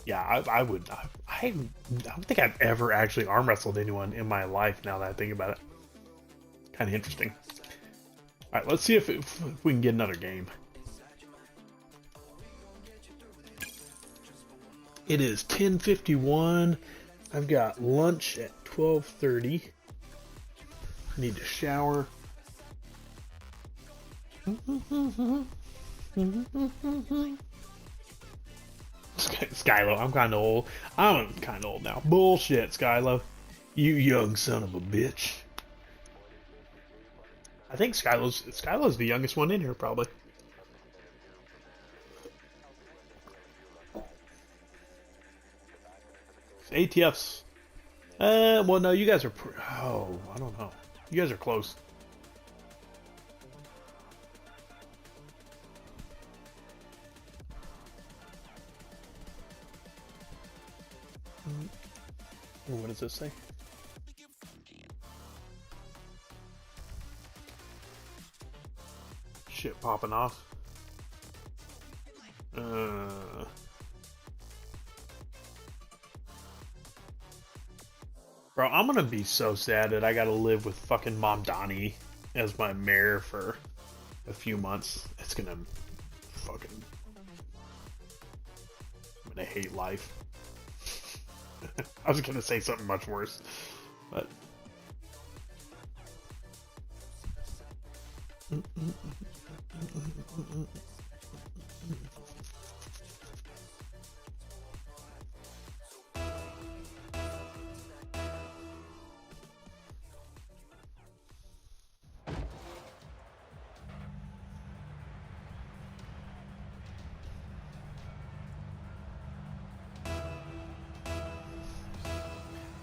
Yeah, I would. I don't think I've ever actually arm wrestled anyone in my life. Now that I think about it, kind of interesting. All right, let's see if we can get another game. It is 10:51. I've got lunch at 12:30. I need to shower. Skylo, I'm kind of old. I'm kind of old now. Bullshit, Skylo. You young son of a bitch. I think Skylo's the youngest one in here, probably. ATFs. Well, no, you guys are. Oh, I don't know. You guys are close. What does this say? Shit popping off. Bro, I'm gonna be so sad that I gotta live with fucking Mozamboni as my mayor for a few months. It's gonna fucking... I'm gonna hate life. I was gonna say something much worse, but...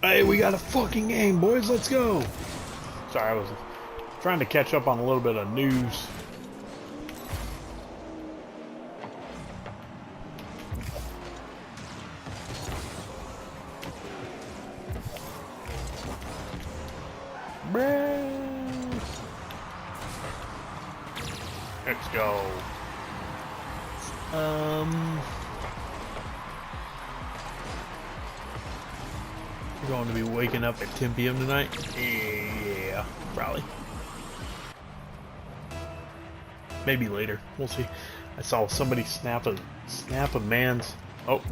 Hey, we got a fucking game, boys. Let's go. Sorry, I was trying to catch up on a little bit of news. Let's go. We're going to be waking up at 10 p.m. tonight? Yeah, probably. Maybe later. We'll see. I saw somebody snap a man's... Oh.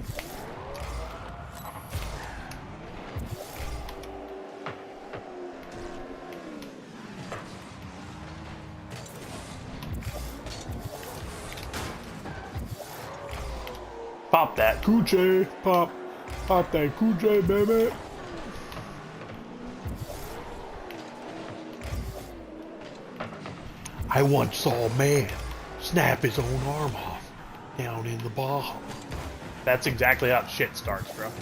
Pop that coochie. Pop that coochie, baby. I once saw a man snap his own arm off down in the bar. That's exactly how shit starts, bro.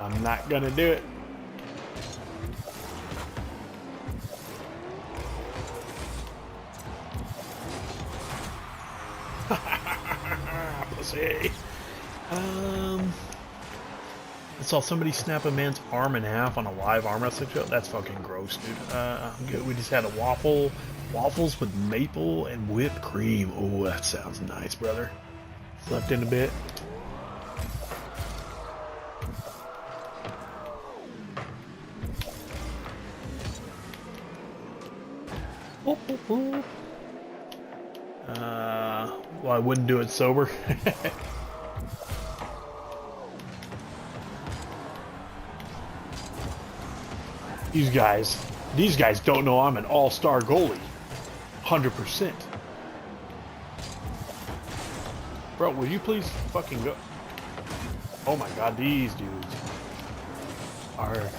I'm not gonna do it. Pussy. I saw somebody snap a man's arm in half on a live arm wrestling show. That's fucking gross, dude. I'm good. We just had a waffles with maple and whipped cream. Oh, that sounds nice, brother. Slept in a bit. Well, I wouldn't do it sober. These guys don't know I'm an all-star goalie. 100%. Bro, will you please fucking go? Oh my god, these dudes are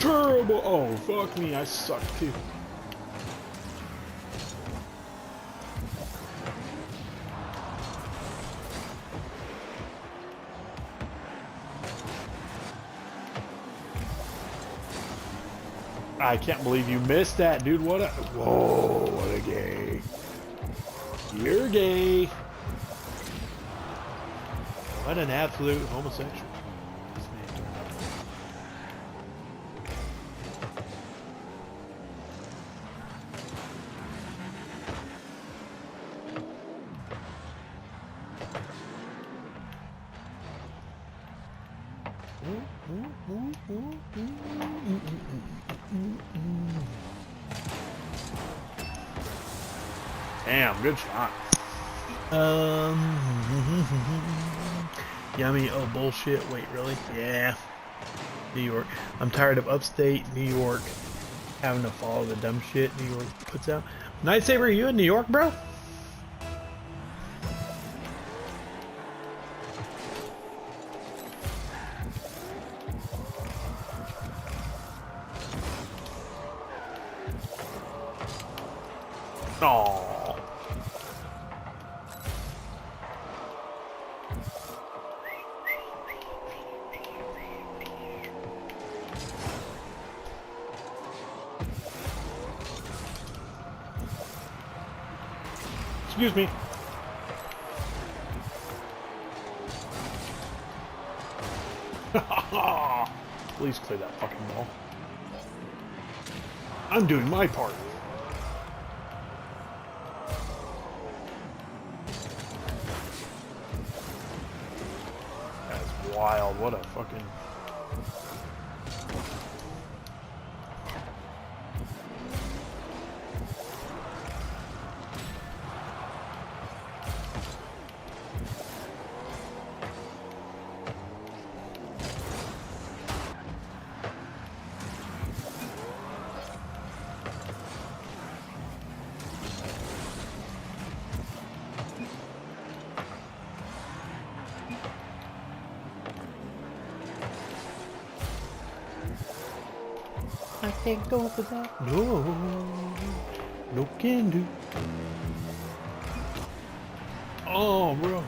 terrible. Oh, fuck me, I suck too. I can't believe you missed that, dude. What a... Whoa, what a gay. You're gay. What an absolute homosexual. This man turned up. Damn, good shot. Yummy. Oh, bullshit. Wait, really? Yeah. New York. I'm tired of upstate New York having to follow the dumb shit New York puts out. Nightsaber, are you in New York, bro? Aww. Excuse me. Please clear that fucking ball. I'm doing my part. That's wild. What a fucking... I can't go for that. No. No can do. Oh, bro.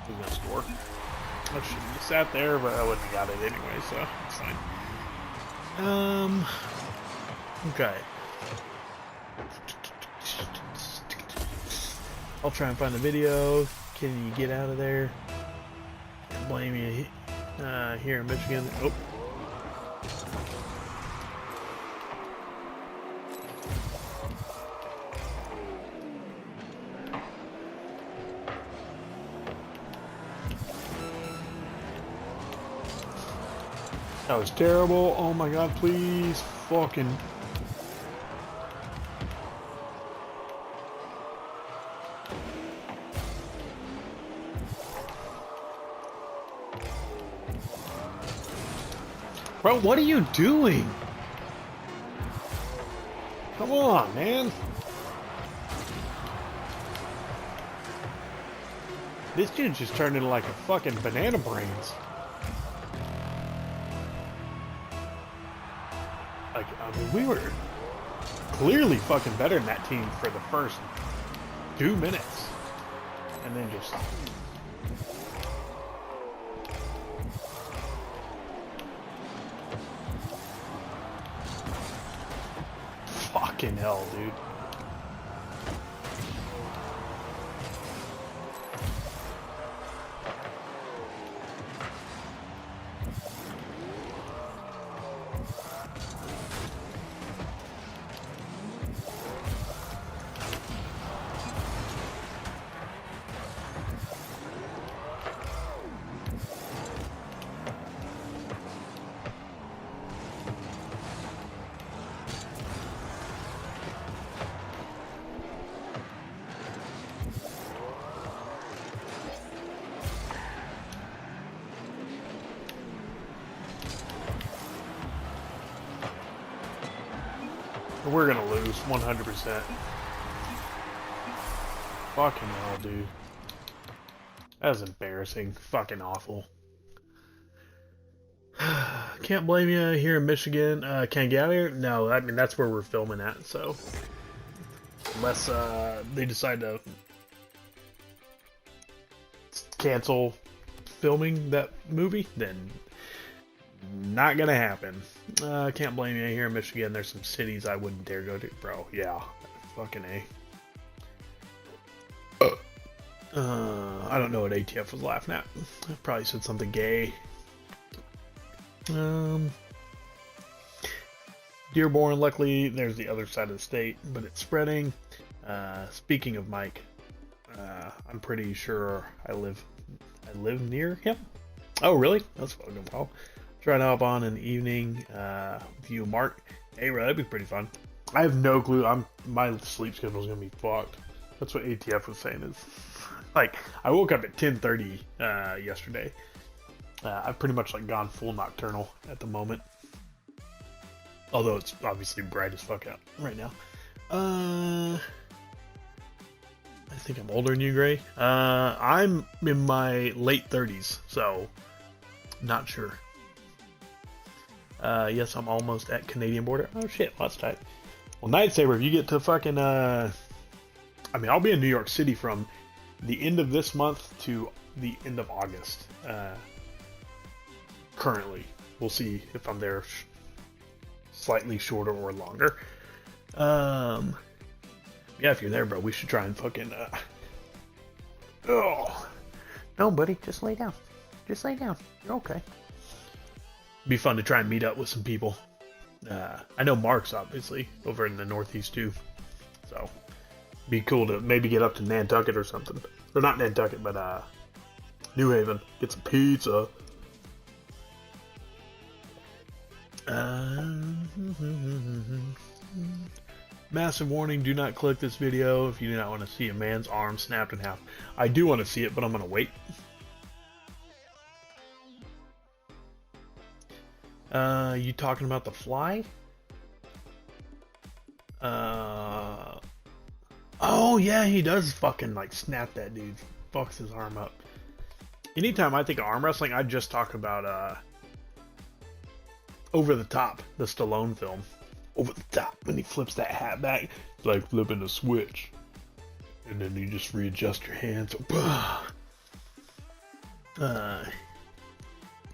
Who's gonna score? I should have sat there, but I wouldn't have got it anyway, so it's fine. Okay. I'll try and find the video. Can you get out of there? Can't blame you. Here in Michigan. Oh. That was terrible. Oh my god, please. Fucking... Bro, what are you doing? Come on, man. This dude just turned into like a fucking banana brains. Like, I mean, we were clearly fucking better than that team for the first 2 minutes. And then just... Fucking hell, dude. We're gonna lose 100%. Fucking hell, dude. That was embarrassing. Fucking awful. Can't blame you here in Michigan. Can't get out of here? No, I mean, that's where we're filming at, so. Unless they decide to cancel filming that movie, then not gonna happen. Can't blame you here in Michigan. There's some cities I wouldn't dare go to. Bro, yeah. Fucking A. I don't know what ATF was laughing at. I probably said something gay. Dearborn, luckily, there's the other side of the state, but it's spreading. Speaking of Mike, I'm pretty sure I live near him. Oh, really? That's fucking well. Trying to hop on in the evening. View Marc. Hey, bro, that'd be pretty fun. I have no clue. My sleep schedule's gonna be fucked. That's what ATF was saying. Is like I woke up at 10:30 yesterday. I've pretty much like gone full nocturnal at the moment. Although it's obviously bright as fuck out right now. I think I'm older than you, Gray. I'm in my late 30s, so not sure. Yes, I'm almost at Canadian border. Oh shit, well, that's tight. Well, Night Saber, if you get to fucking, I mean, I'll be in New York City from the end of this month to the end of August. Currently, we'll see if I'm there slightly shorter or longer. Yeah, if you're there, bro, we should try and fucking, oh. No, buddy, just lay down. Just lay down. You're okay. Be fun to try and meet up with some people. I know Marc's obviously over in the Northeast too, so be cool to maybe get up to Nantucket or something. Or not Nantucket, but New Haven. Get some pizza. Massive warning, do not click this video if you do not want to see a man's arm snapped in half. I do want to see it, but I'm going to wait. You talking about the fly? Oh yeah, he does fucking like snap that dude. Fucks his arm up. Anytime I think of arm wrestling, I just talk about Over the Top, the Stallone film. Over the Top, when he flips that hat back, it's like flipping a switch. And then you just readjust your hands.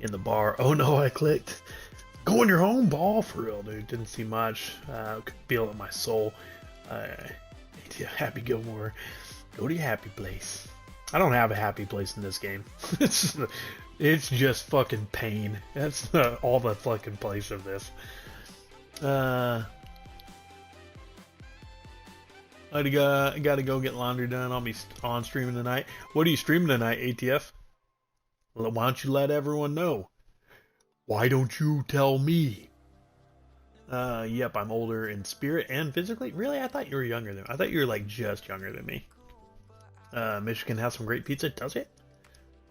In the bar. Oh no, I clicked. Go in your home ball, for real, dude. Didn't see much. Could feel it in my soul. Happy Gilmore. Go to your happy place. I don't have a happy place in this game. It's just fucking pain. That's all the fucking place of this. I gotta go get laundry done. I'll be on streaming tonight. What are you streaming tonight, ATF? Well, why don't you let everyone know? Why don't you tell me? Yep, I'm older in spirit and physically. Really? I thought you were younger than me. I thought you were like just younger than me. Michigan has some great pizza. Does it?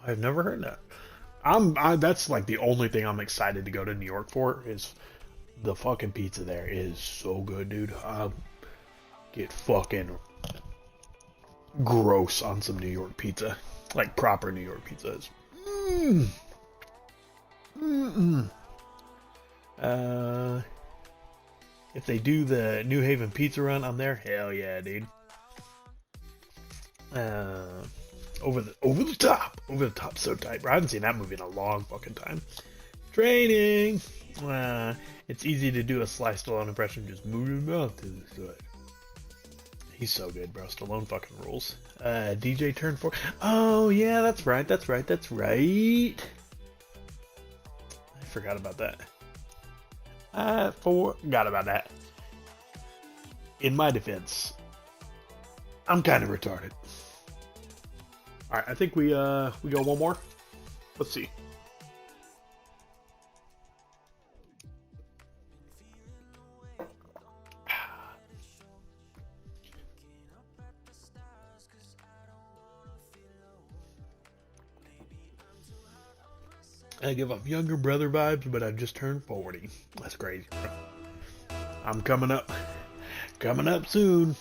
I've never heard that. That's like the only thing I'm excited to go to New York for is the fucking pizza there is so good, dude. I'll get fucking gross on some New York pizza. Like proper New York pizzas. If they do the New Haven pizza run, I'm there. Hell yeah, dude. Over the top, so tight. Bro, I haven't seen that movie in a long fucking time. Training. It's easy to do a Sly Stallone impression. Just move your mouth to the side. He's so good, bro. Stallone fucking rules. DJ turn 4. Oh yeah, that's right. I forgot about that. Forgot about that. In my defense, I'm kind of retarded. All right, I think we go one more. Let's see. I give off younger brother vibes, but I just turned 40. That's crazy, bro. I'm coming up soon.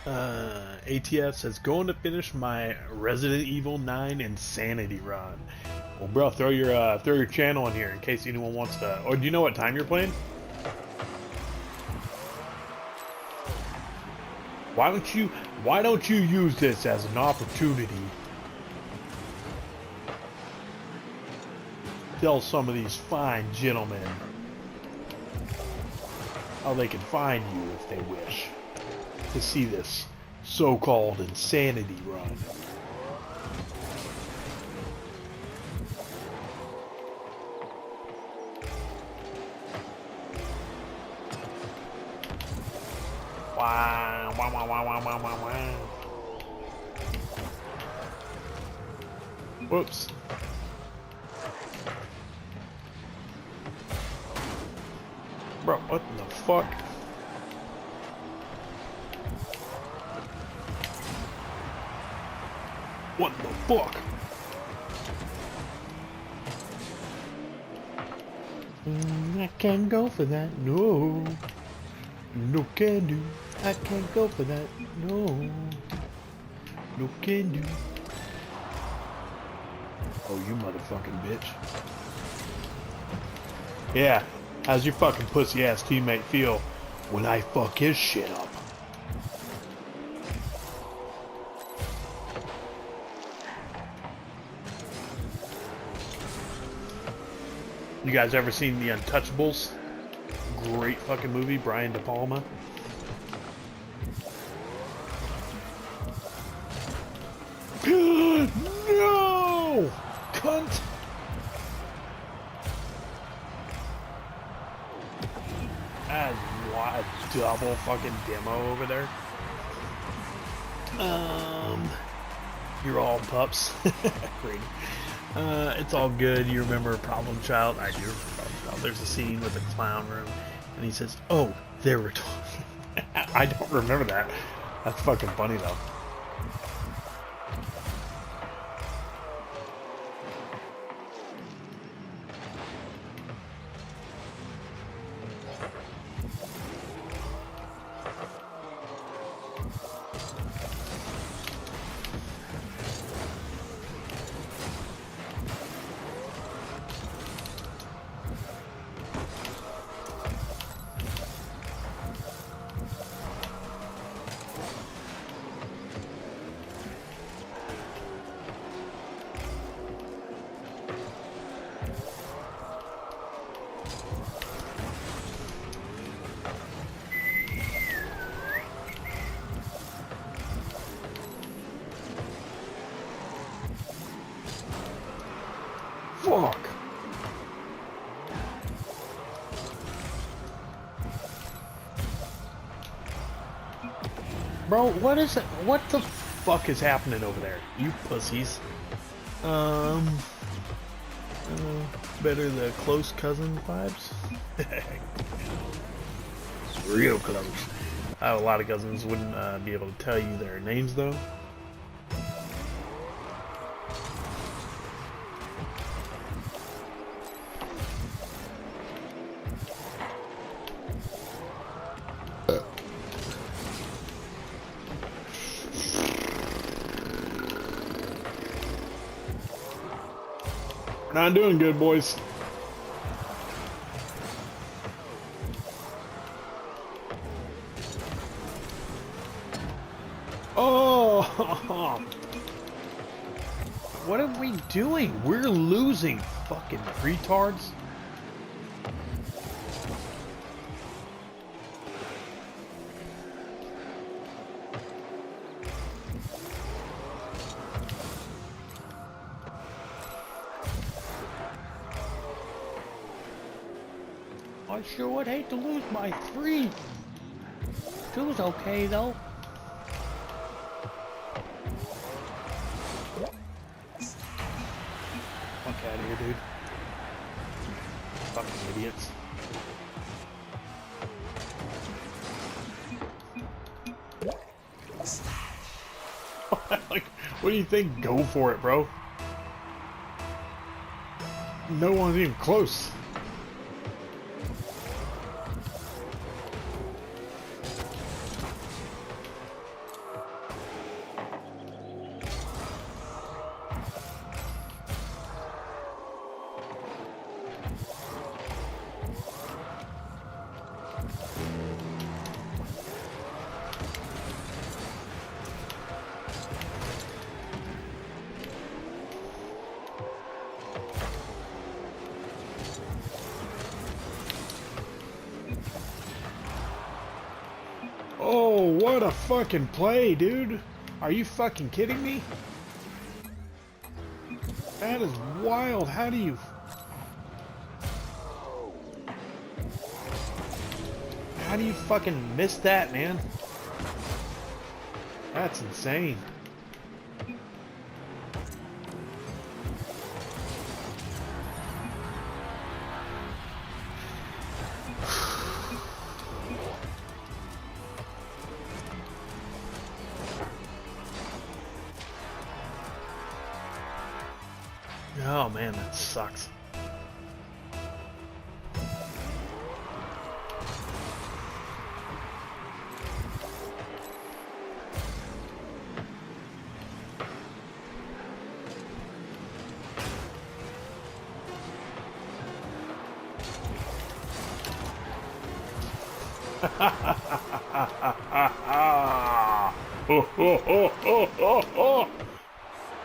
ATF says, going to finish my Resident Evil 9 Insanity run. Well, bro, throw your channel in here in case anyone wants to. Or do you know what time you're playing? Why don't you use this as an opportunity? Tell some of these fine gentlemen how they can find you if they wish to see this so-called insanity run. Wow, wow, wow, wow, wow, wow, wow, wow. Whoops. Bro, what the fuck? What the fuck? I can't go for that, no. No can do. I can't go for that, no. No can do. Oh, you motherfucking bitch. Yeah, how's your fucking pussy ass teammate feel when I fuck his shit up? You guys ever seen The Untouchables? Great fucking movie, Brian De Palma. No! Cunt! That's a double fucking demo over there. You're all pups. Great. It's all good. You remember Problem Child? I do remember Problem Child. There's a scene with the clown room, and he says, "Oh, they were talking." I don't remember that. That's fucking funny though. Fuck. Bro, what is it? What the fuck is happening over there? You pussies. Better the close cousin vibes? It's real close. I have a lot of cousins, wouldn't be able to tell you their names though. Not doing good, boys. Oh! What are we doing? We're losing, fucking retards. I sure would hate to lose by 3. 2's okay though. Fuck out of here, dude. Fucking idiots. Like, what do you think? Go for it, bro. No one's even close. Oh, what a fucking play, dude. Are you fucking kidding me? That is wild. How do you fucking miss that, man? That's insane. Oh man, that sucks.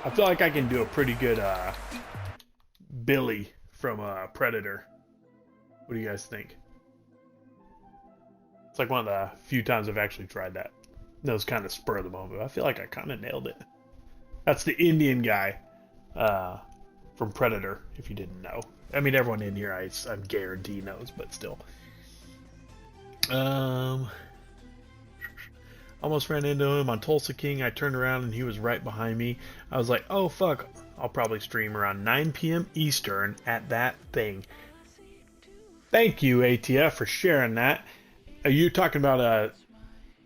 I feel like I can do a pretty good Billy from Predator. What do you guys think? It's like one of the few times I've actually tried that. That was kind of spur of the moment. I feel like I kind of nailed it. That's the Indian guy from Predator, if you didn't know. I mean, everyone in here, I'm guarantee knows, but still. Almost ran into him on Tulsa King. I turned around and he was right behind me. I was like, oh fuck, I'll probably stream around 9 p.m. Eastern at that thing. Thank you, ATF, for sharing that. Are you talking about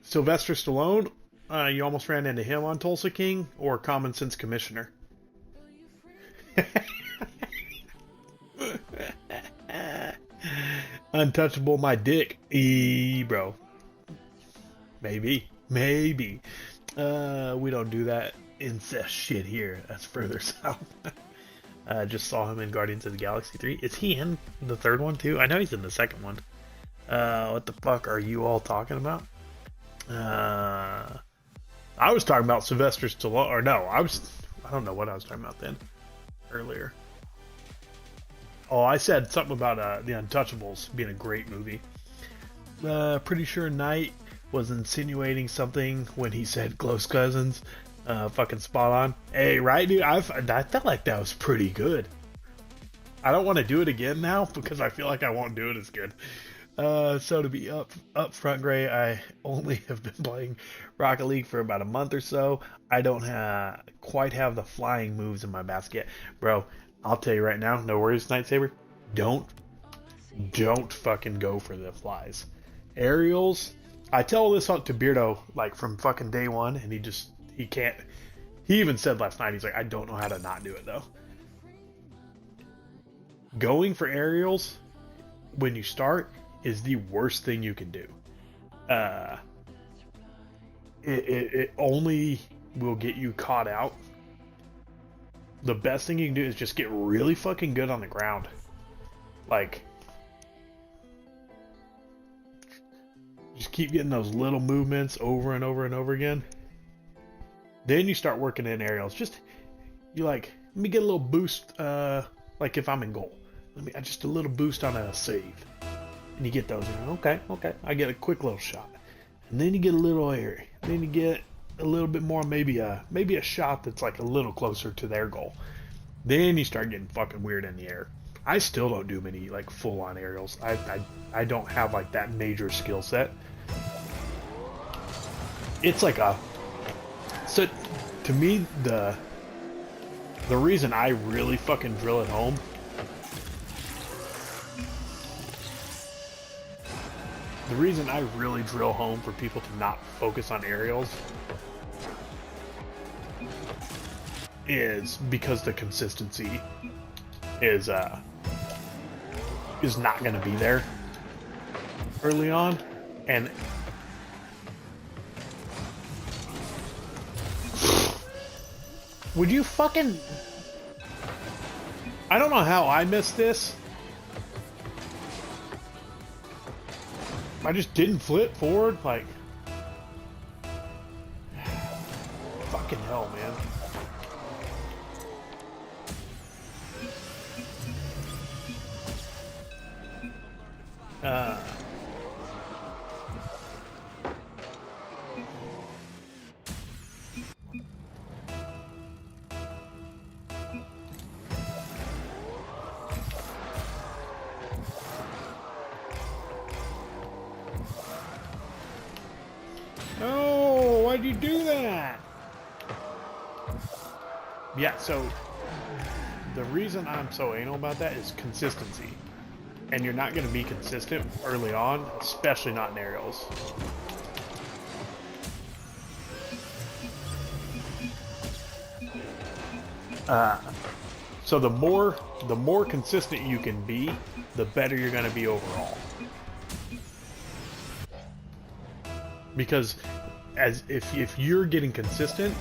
Sylvester Stallone? You almost ran into him on Tulsa King, or Common Sense Commissioner? Untouchable my dick. Bro. Maybe. We don't do that incest shit here. That's further south. Just saw him in Guardians of the Galaxy 3. Is he in the third one too? I know he's in the second one. What the fuck are you all talking about? I was talking about Sylvester Stallone, or no, I don't know what I was talking about then, earlier. Oh, I said something about The Untouchables being a great movie. Pretty sure Knight was insinuating something when he said close cousins. Fucking spot on. Hey, right, dude? I felt like that was pretty good. I don't want to do it again now because I feel like I won't do it as good. So to be up front, Gray, I only have been playing Rocket League for about a month or so. I don't quite have the flying moves in my basket. Bro, I'll tell you right now, no worries, Night Saber. Don't fucking go for the flies. Aerials, I tell this to Beardo, like, from fucking day one, and he can't. He even said last night, he's like, I don't know how to not do it, though. Going for aerials when you start is the worst thing you can do. It only will get you caught out. The best thing you can do is just get really fucking good on the ground. Like, just keep getting those little movements over and over and over again. Then you start working in aerials. You like, let me get a little boost, like if I'm in goal. Just a little boost on a save. And you get those, okay, I get a quick little shot. And then you get a little airy. Then you get a little bit more, maybe a shot that's like a little closer to their goal. Then you start getting fucking weird in the air. I still don't do many like full-on aerials. I don't have like that major skill set. It's like so to me, the reason I really fucking drill it home for people to not focus on aerials is because the consistency is not going to be there early on, and would you fucking, I don't know how I missed this. I just didn't flip forward, like, fucking hell, man. Oh, why'd you do that? Yeah, so the reason I'm so anal about that is consistency. And you're not going to be consistent early on, especially not in aerials. So the more consistent you can be, the better you're going to be overall. Because if you're getting consistent,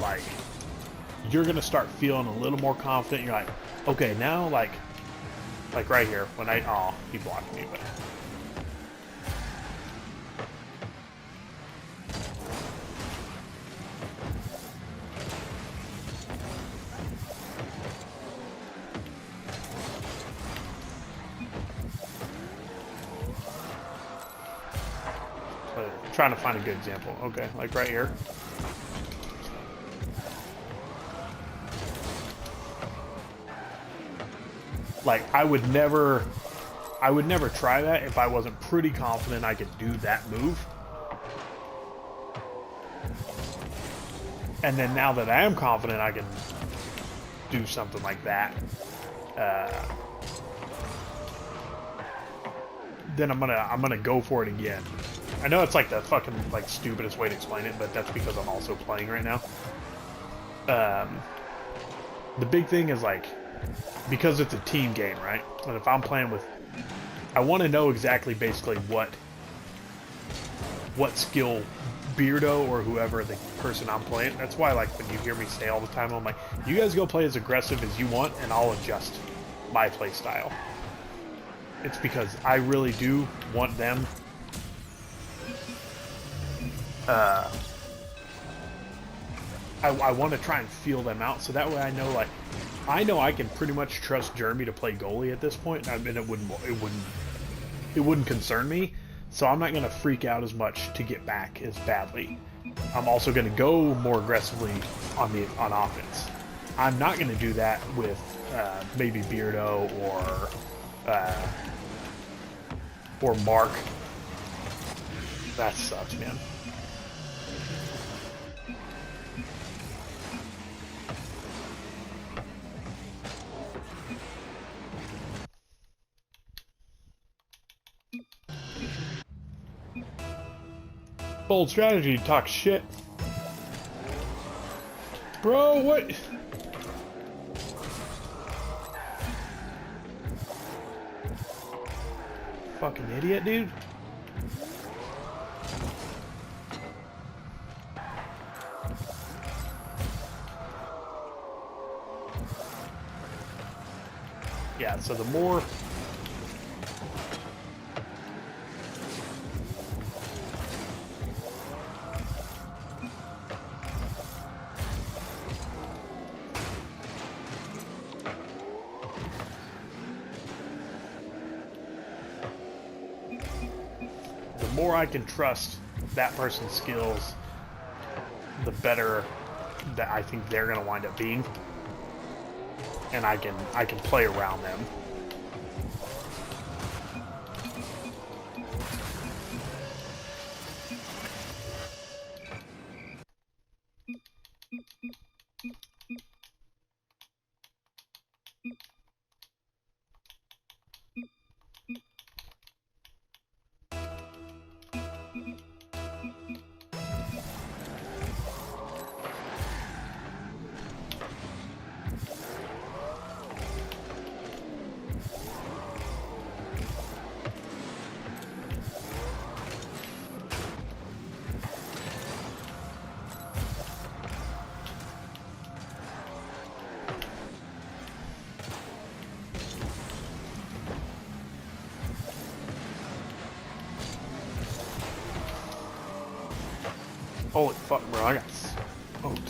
like, you're gonna start feeling a little more confident. You're like, okay, now like right here when he blocked me, but trying to find a good example. Okay, like right here. Like, I would never try that if I wasn't pretty confident I could do that move. And then now that I am confident I can do something like that, then I'm gonna go for it again. I know it's like the fucking like stupidest way to explain it, but that's because I'm also playing right now. The big thing is, like, because it's a team game, right? And if I'm playing with, I want to know exactly basically what skill Beardo or whoever the person I'm playing. That's why, like, when you hear me say all the time, I'm like, you guys go play as aggressive as you want, and I'll adjust my play style. It's because I really do want them. I want to try and feel them out, so that way I know, like, I know I can pretty much trust Jeremy to play goalie at this point. I mean, it wouldn't concern me, so I'm not gonna freak out as much to get back as badly. I'm also gonna go more aggressively on offense. I'm not gonna do that with maybe Beardo or Marc. That sucks, man. Bold strategy to talk shit. Bro, what? Fucking idiot, dude. Yeah, so the more I can trust that person's skills, the better that I think they're gonna wind up being, and I can play around them. Holy fuck, bro, I got smoked.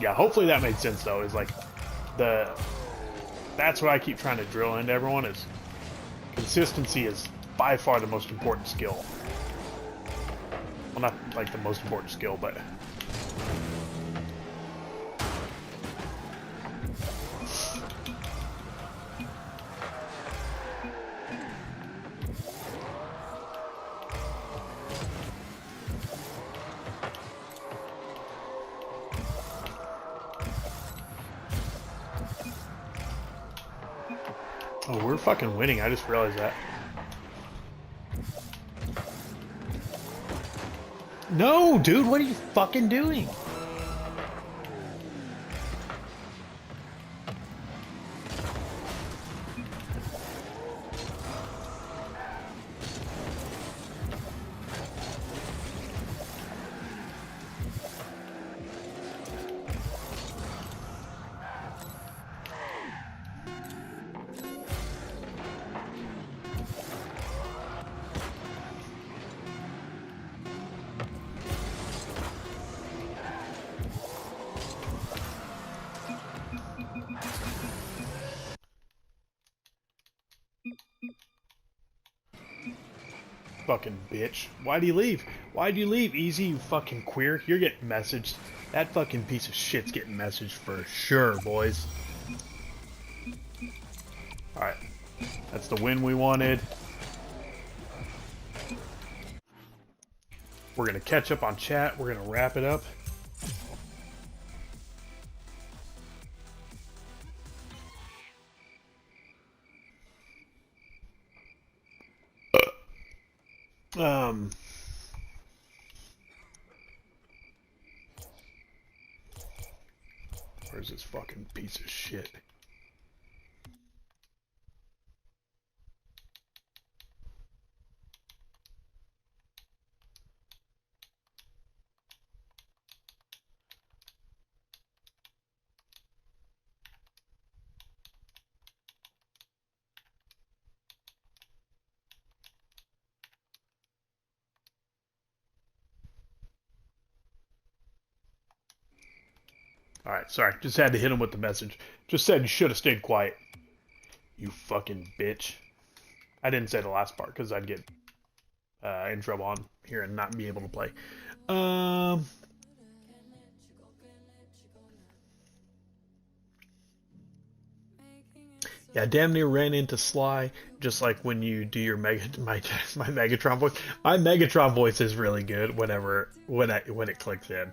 Yeah, hopefully that made sense, though, is like, that's what I keep trying to drill into everyone, is consistency is by far the most important skill. Well, not like the most important skill, but Oh, we're fucking winning. I just realized that. No, dude, what are you fucking doing? Fucking bitch. Why'd he leave? Why'd you leave? Easy, you fucking queer. You're getting messaged. That fucking piece of shit's getting messaged for sure, boys. Alright. That's the win we wanted. We're gonna catch up on chat. We're gonna wrap it up. Where's this fucking piece of shit? Alright, sorry. Just had to hit him with the message. Just said you should have stayed quiet. You fucking bitch. I didn't say the last part because I'd get in trouble on here and not be able to play. Yeah, damn near ran into Sly, just like when you do your my Megatron voice. My Megatron voice is really good when it clicks in.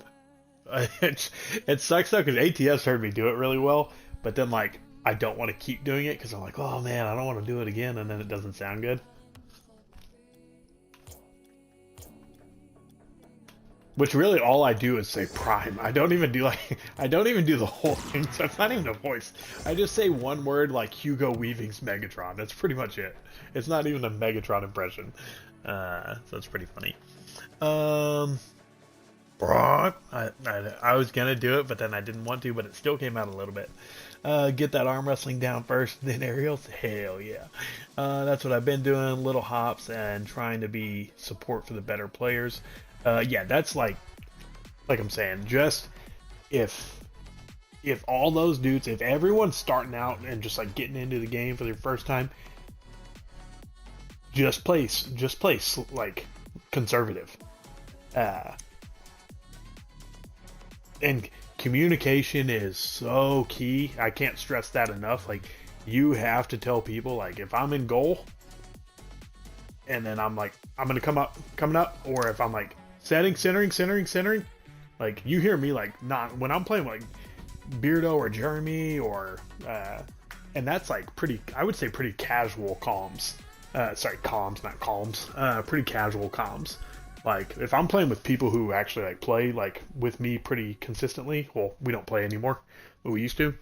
It sucks though because ATS heard me do it really well, but then like I don't want to keep doing it because I'm like, oh man, I don't want to do it again, and then it doesn't sound good. Which really all I do is say Prime. I don't even do the whole thing, so it's not even a voice. I just say one word like Hugo Weaving's Megatron. That's pretty much it. It's not even a Megatron impression. So it's pretty funny. I was gonna do it, but then I didn't want to, but it still came out a little bit. Get that arm wrestling down first, then aerials. Hell yeah. That's what I've been doing, little hops and trying to be support for the better players. Yeah, that's like I'm saying, just if all those dudes, if everyone's starting out and just like getting into the game for their first time, just play like conservative. And communication is so key. I can't stress that enough. Like, you have to tell people, like, if I'm in goal and then I'm like, I'm gonna coming up, or if I'm like centering, like, you hear me like not when I'm playing like Beardo or Jeremy or and that's like pretty, I would say pretty casual comms. Sorry, comms, not calms. Pretty casual comms. Like, if I'm playing with people who actually like play like with me pretty consistently, well, we don't play anymore, but we used to.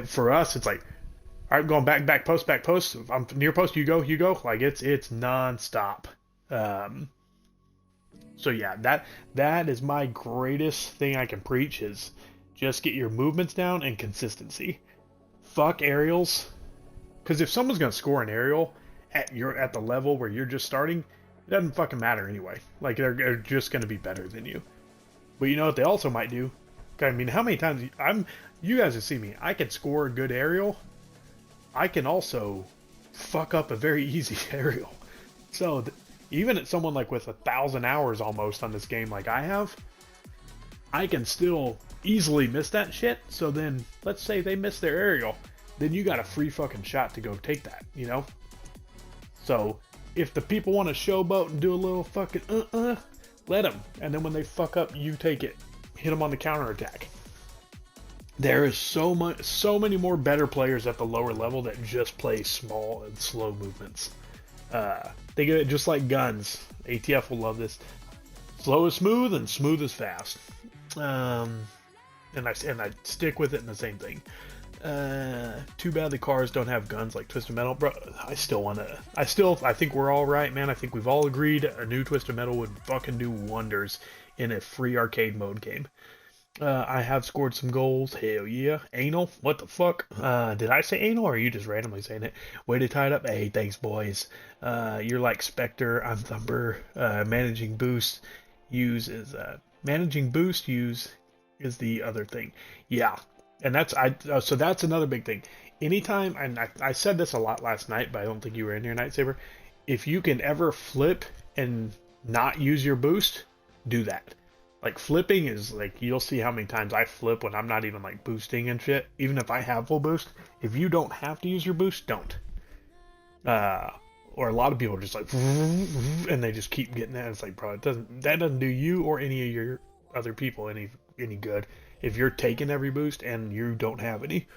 For us, it's like, all right, going back post. If I'm near post, you go. Like, it's nonstop. So yeah, that is my greatest thing I can preach, is just get your movements down and consistency. Fuck aerials, because if someone's gonna score an aerial at the level where you're just starting, it doesn't fucking matter anyway. Like, they're just gonna be better than you. But you know what they also might do? I mean, how many times you guys have seen me? I can score a good aerial. I can also fuck up a very easy aerial. So even at someone like with 1,000 hours almost on this game like I have, I can still easily miss that shit. So then, let's say they miss their aerial, then you got a free fucking shot to go take that, you know? So if the people want to showboat and do a little fucking let them. And then when they fuck up, you take it. Hit them on the counterattack. There is so many more better players at the lower level that just play small and slow movements. Think of it just like guns. ATF will love this. Slow is smooth and smooth is fast. And I stick with it in the same thing. Too bad the cars don't have guns like Twisted Metal, bro. I think we're all right, man. I think we've all agreed a new Twisted Metal would fucking do wonders in a free arcade mode game. I have scored some goals. Hell yeah. Anal? What the fuck? Did I say anal or are you just randomly saying it? Way to tie it up. Hey, thanks, boys. You're like Spectre. I'm Thumper. Managing boost use is the other thing. Yeah. And so that's another big thing. Anytime, and I said this a lot last night, but I don't think you were in here, Nightsaber. If you can ever flip and not use your boost, do that. Like, flipping is, like, you'll see how many times I flip when I'm not even, like, boosting and shit. Even if I have full boost. If you don't have to use your boost, don't. Or a lot of people are just like, and they just keep getting that. It's like, bro, that doesn't do you or any of your other people any good if you're taking every boost and you don't have any.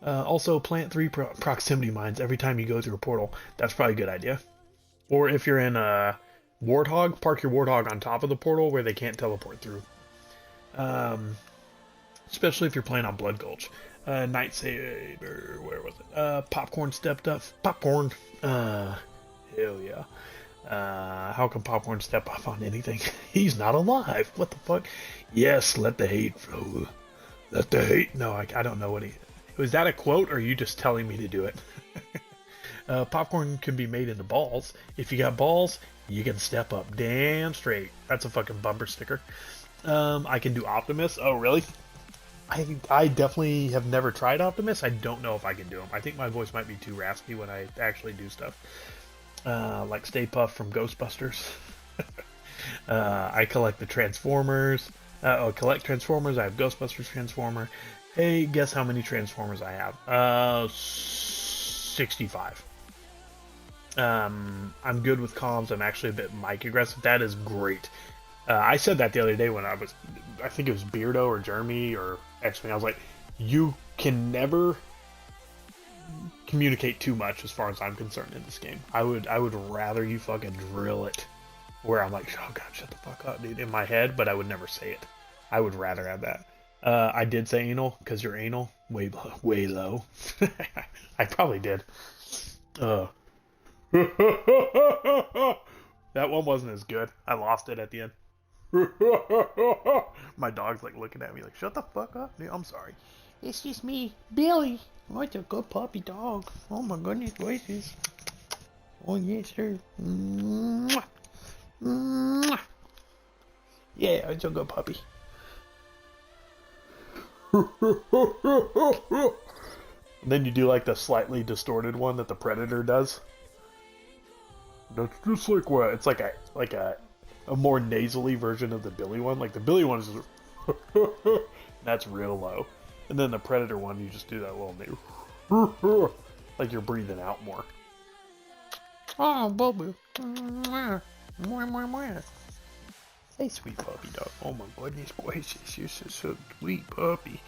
Also, plant 3 proximity mines every time you go through a portal. That's probably a good idea. Or if you're in a Warthog, park your Warthog on top of the portal where they can't teleport through. Especially if you're playing on Blood Gulch. Night Saber, where was it? Popcorn stepped up. Popcorn. Hell yeah. How can Popcorn step up on anything? He's not alive. What the fuck? Yes, let the hate flow. Let the hate. No, I don't know what he. Was that a quote, or are you just telling me to do it? Popcorn can be made into balls. If you got balls, you can step up. Damn straight. That's a fucking bumper sticker. I can do Optimus. Oh, really? I definitely have never tried Optimus. I don't know if I can do them. I think my voice might be too raspy when I actually do stuff. Like Stay Puft from Ghostbusters. I collect the Transformers. Collect Transformers. I have Ghostbusters Transformer. Hey, guess how many Transformers I have? 65. I'm good with comms. I'm actually a bit mic aggressive. That is great. I said that the other day when I think it was Beardo or Jeremy or X-Wing. I was like, you can never communicate too much as far as I'm concerned in this game. I would rather you fucking drill it where I'm like, oh god, shut the fuck up, dude, in my head, but I would never say it. I would rather have that. I did say anal because you're anal. Way low. I probably did. That one wasn't as good. I lost it at the end. My dog's like looking at me like, shut the fuck up, dude. I'm sorry. It's just me, Billy. What a good puppy dog. Oh my goodness gracious. Oh yes, sir. Mwah. Mwah. Yeah, it's a good puppy. Then you do like the slightly distorted one that the Predator does. That's just like what it's like a more nasally version of the Billy one. Like the Billy one is that's real low, and then the Predator one you just do that little new, like you're breathing out more. Oh, Bobu. Mwah. Mwah, mwah, mwah. Hey, sweet puppy dog. Oh my goodness gracious, you're such a sweet puppy.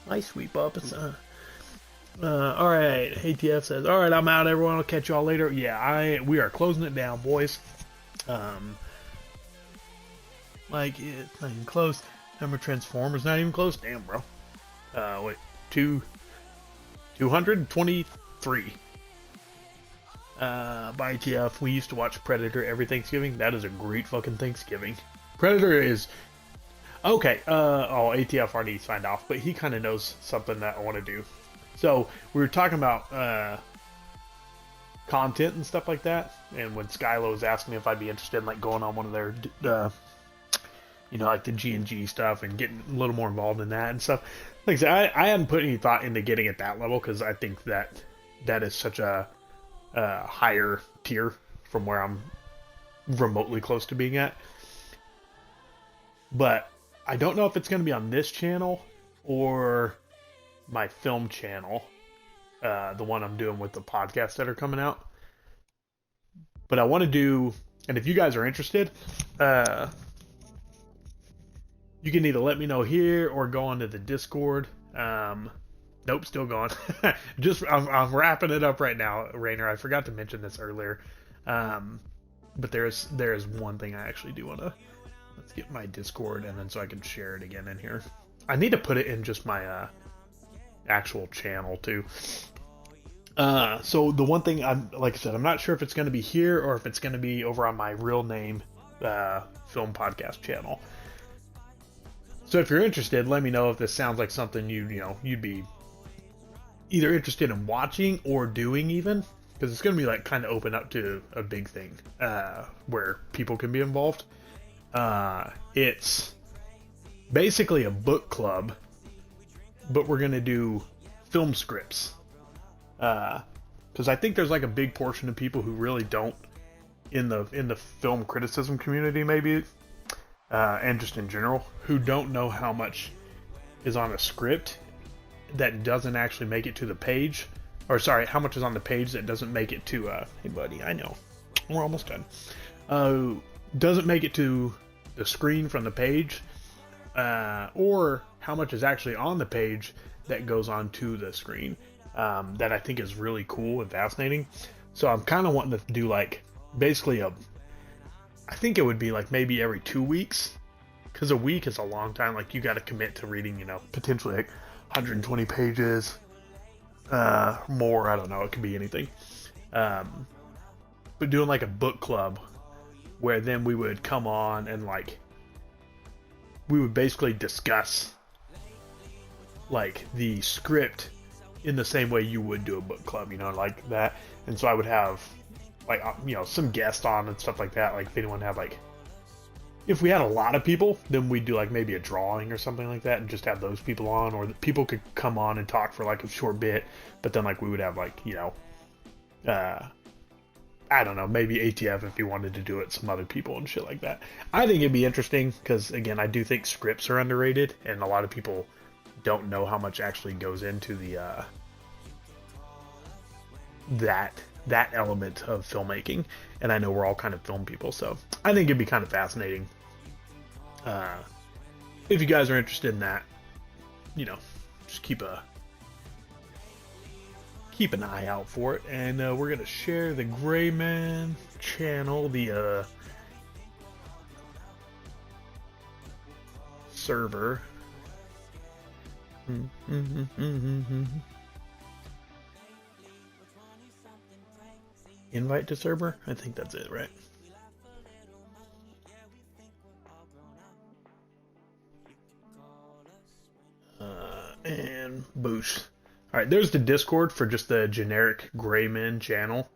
Nice sweet puppets. Alright, ATF says, alright, I'm out, everyone. I'll catch y'all later. Yeah, we are closing it down, boys. Like, it's not even close. Number of Transformers, not even close. Damn, bro. Wait, 223. By ATF, we used to watch Predator every Thanksgiving. That is a great fucking Thanksgiving. Predator is... Okay, ATF already signed off, but he kind of knows something that I want to do. So, we were talking about content and stuff like that, and when Skylo was asking me if I'd be interested in like going on one of their, like the G&G stuff and getting a little more involved in that and stuff. Like I said, I hadn't put any thought into getting at that level because I think that is such a higher tier from where I'm remotely close to being at. But I don't know if it's going to be on this channel or my film channel, the one I'm doing with the podcasts that are coming out. But I want to do, and if you guys are interested, you can either let me know here or go onto the Discord. Nope, still gone. I'm wrapping it up right now, Rainer. I forgot to mention this earlier. But there's one thing I actually do want to. Let's get my Discord, and then so I can share it again in here. I need to put it in just my actual channel too. So the one thing like I said, I'm not sure if it's going to be here or if it's going to be over on my real name film podcast channel. So if you're interested, let me know if this sounds like something you'd be either interested in watching or doing, even because it's going to be like kind of open up to a big thing where people can be involved. It's basically a book club, but we're going to do film scripts. Because I think there's like a big portion of people who really don't in the film criticism community, maybe, and just in general, who don't know how much is on a script that doesn't actually make it to the page, or sorry, how much is on the page that doesn't make it to hey buddy, I know we're almost done, doesn't make it to the screen from the page, or how much is actually on the page that goes on to the screen. That I think is really cool and fascinating. So I'm kind of wanting to do like basically I think it would be like maybe every 2 weeks, because a week is a long time. Like you got to commit to reading, potentially like 120 pages, more. I don't know. It could be anything. But doing like a book club where then we would come on and like we would basically discuss like the script in the same way you would do a book club, like that. And so I would have like, some guests on and stuff like that. Like if anyone had like, if we had a lot of people, then we'd do like maybe a drawing or something like that and just have those people on, or people could come on and talk for like a short bit, but then like we would have like, I don't know, maybe ATF if you wanted to do it, some other people and shit like that. I think it'd be interesting because, again, I do think scripts are underrated, and a lot of people don't know how much actually goes into the that element of filmmaking. And I know we're all kind of film people, so I think it'd be kind of fascinating. If you guys are interested in that, just keep an eye out for it. And we're gonna share the Gray Man channel, the server. Invite to server? I think that's it, right? And boosh. Alright, there's the Discord for just the generic Gray Men channel.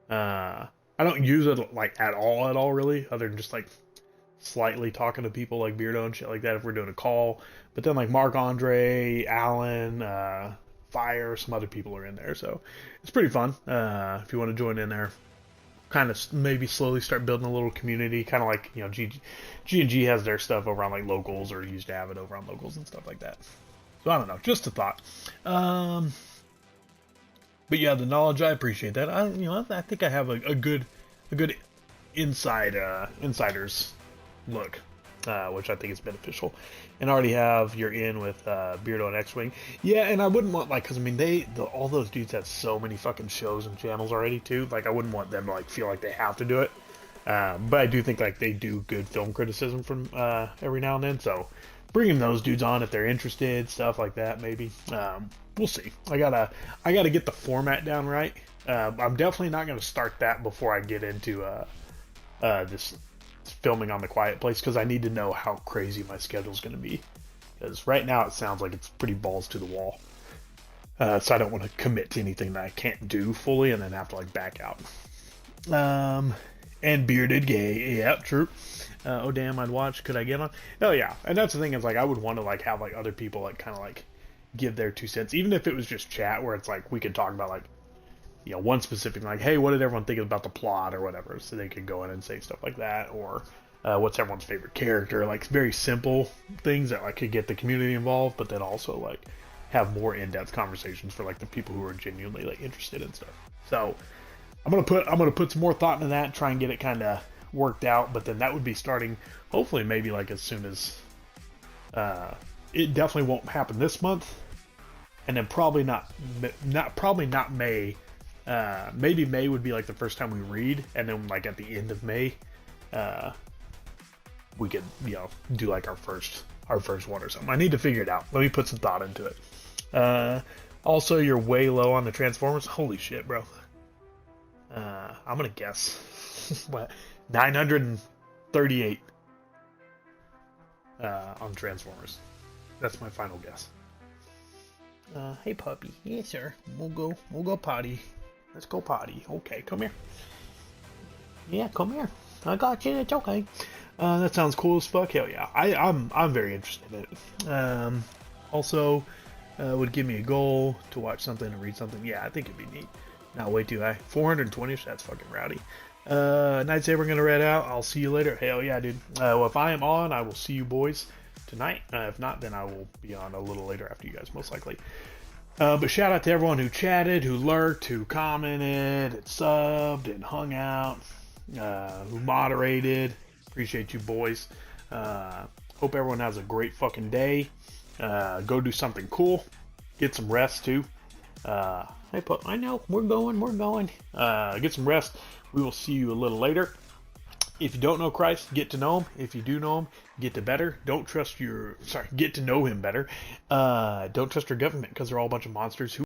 I don't use it like at all really, other than just like slightly talking to people like Beardo and shit like that if we're doing a call. But then like Marc, Andre, Alan, Fire, some other people are in there, so it's pretty fun. If you want to join in there, kind of maybe slowly start building a little community, kind of like G&G has their stuff over on like locals, or used to have it over on locals and stuff like that. So I don't know, just a thought. But yeah, the knowledge, I appreciate that. I think I have a good insider's look, which I think is beneficial. And I already have you're in with Beardo and X-Wing. Yeah, and I wouldn't want, like, because I mean all those dudes have so many fucking shows and channels already too. Like I wouldn't want them to like feel like they have to do it. But I do think like they do good film criticism from every now and then. So bringing those dudes on if they're interested, stuff like that, maybe. We'll see. I gotta get the format down right. I'm definitely not gonna start that before I get into this filming on the Quiet Place, because I need to know how crazy my schedule's gonna be. Because right now it sounds like it's pretty balls to the wall. So I don't want to commit to anything that I can't do fully and then have to like back out. And Bearded Gay, yep, true. Oh damn, I'd watch. Could I get on? Oh yeah, and that's the thing, is like I would want to like have like other people like kind of like give their 2 cents, even if it was just chat where it's like we could talk about like one specific, like, hey, what did everyone think about the plot or whatever, so they could go in and say stuff like that, or what's everyone's favorite character, like very simple things that like could get the community involved, but then also like have more in-depth conversations for like the people who are genuinely like interested in stuff. So I'm gonna put some more thought into that, try and get it kind of worked out, but then that would be starting hopefully maybe like as soon as It definitely won't happen this month, and then probably not May. Maybe May would be like the first time we read, and then like at the end of May, we could do like our first one or something. I need to figure it out. Let me put some thought into it. Also, you're way low on the Transformers. Holy shit, bro. I'm gonna guess what 938 on Transformers. That's my final guess. Hey puppy. Yes, sir. We'll go potty. Let's go potty. Okay, come here. Yeah, come here. I got you. It's okay. That sounds cool as fuck. Hell yeah. I'm very interested in it. Also, would give me a goal to watch something and read something. Yeah, I think it'd be neat. Not way too high. 420. That's fucking rowdy. Night Saber gonna read out. I'll see you later. Hell yeah, dude. Well, if I am on, I will see you boys tonight. If not, then I will be on a little later after you guys, most likely. But shout out to everyone who chatted, who lurked, who commented, and subbed, and hung out, who moderated. Appreciate you boys. Hope everyone has a great fucking day. Go do something cool. Get some rest too. Hey, I know we're going. Get some rest. We will see you a little later. If you don't know Christ, get to know him. If you do know him, get to know him better. Don't trust your government because they're all a bunch of monsters who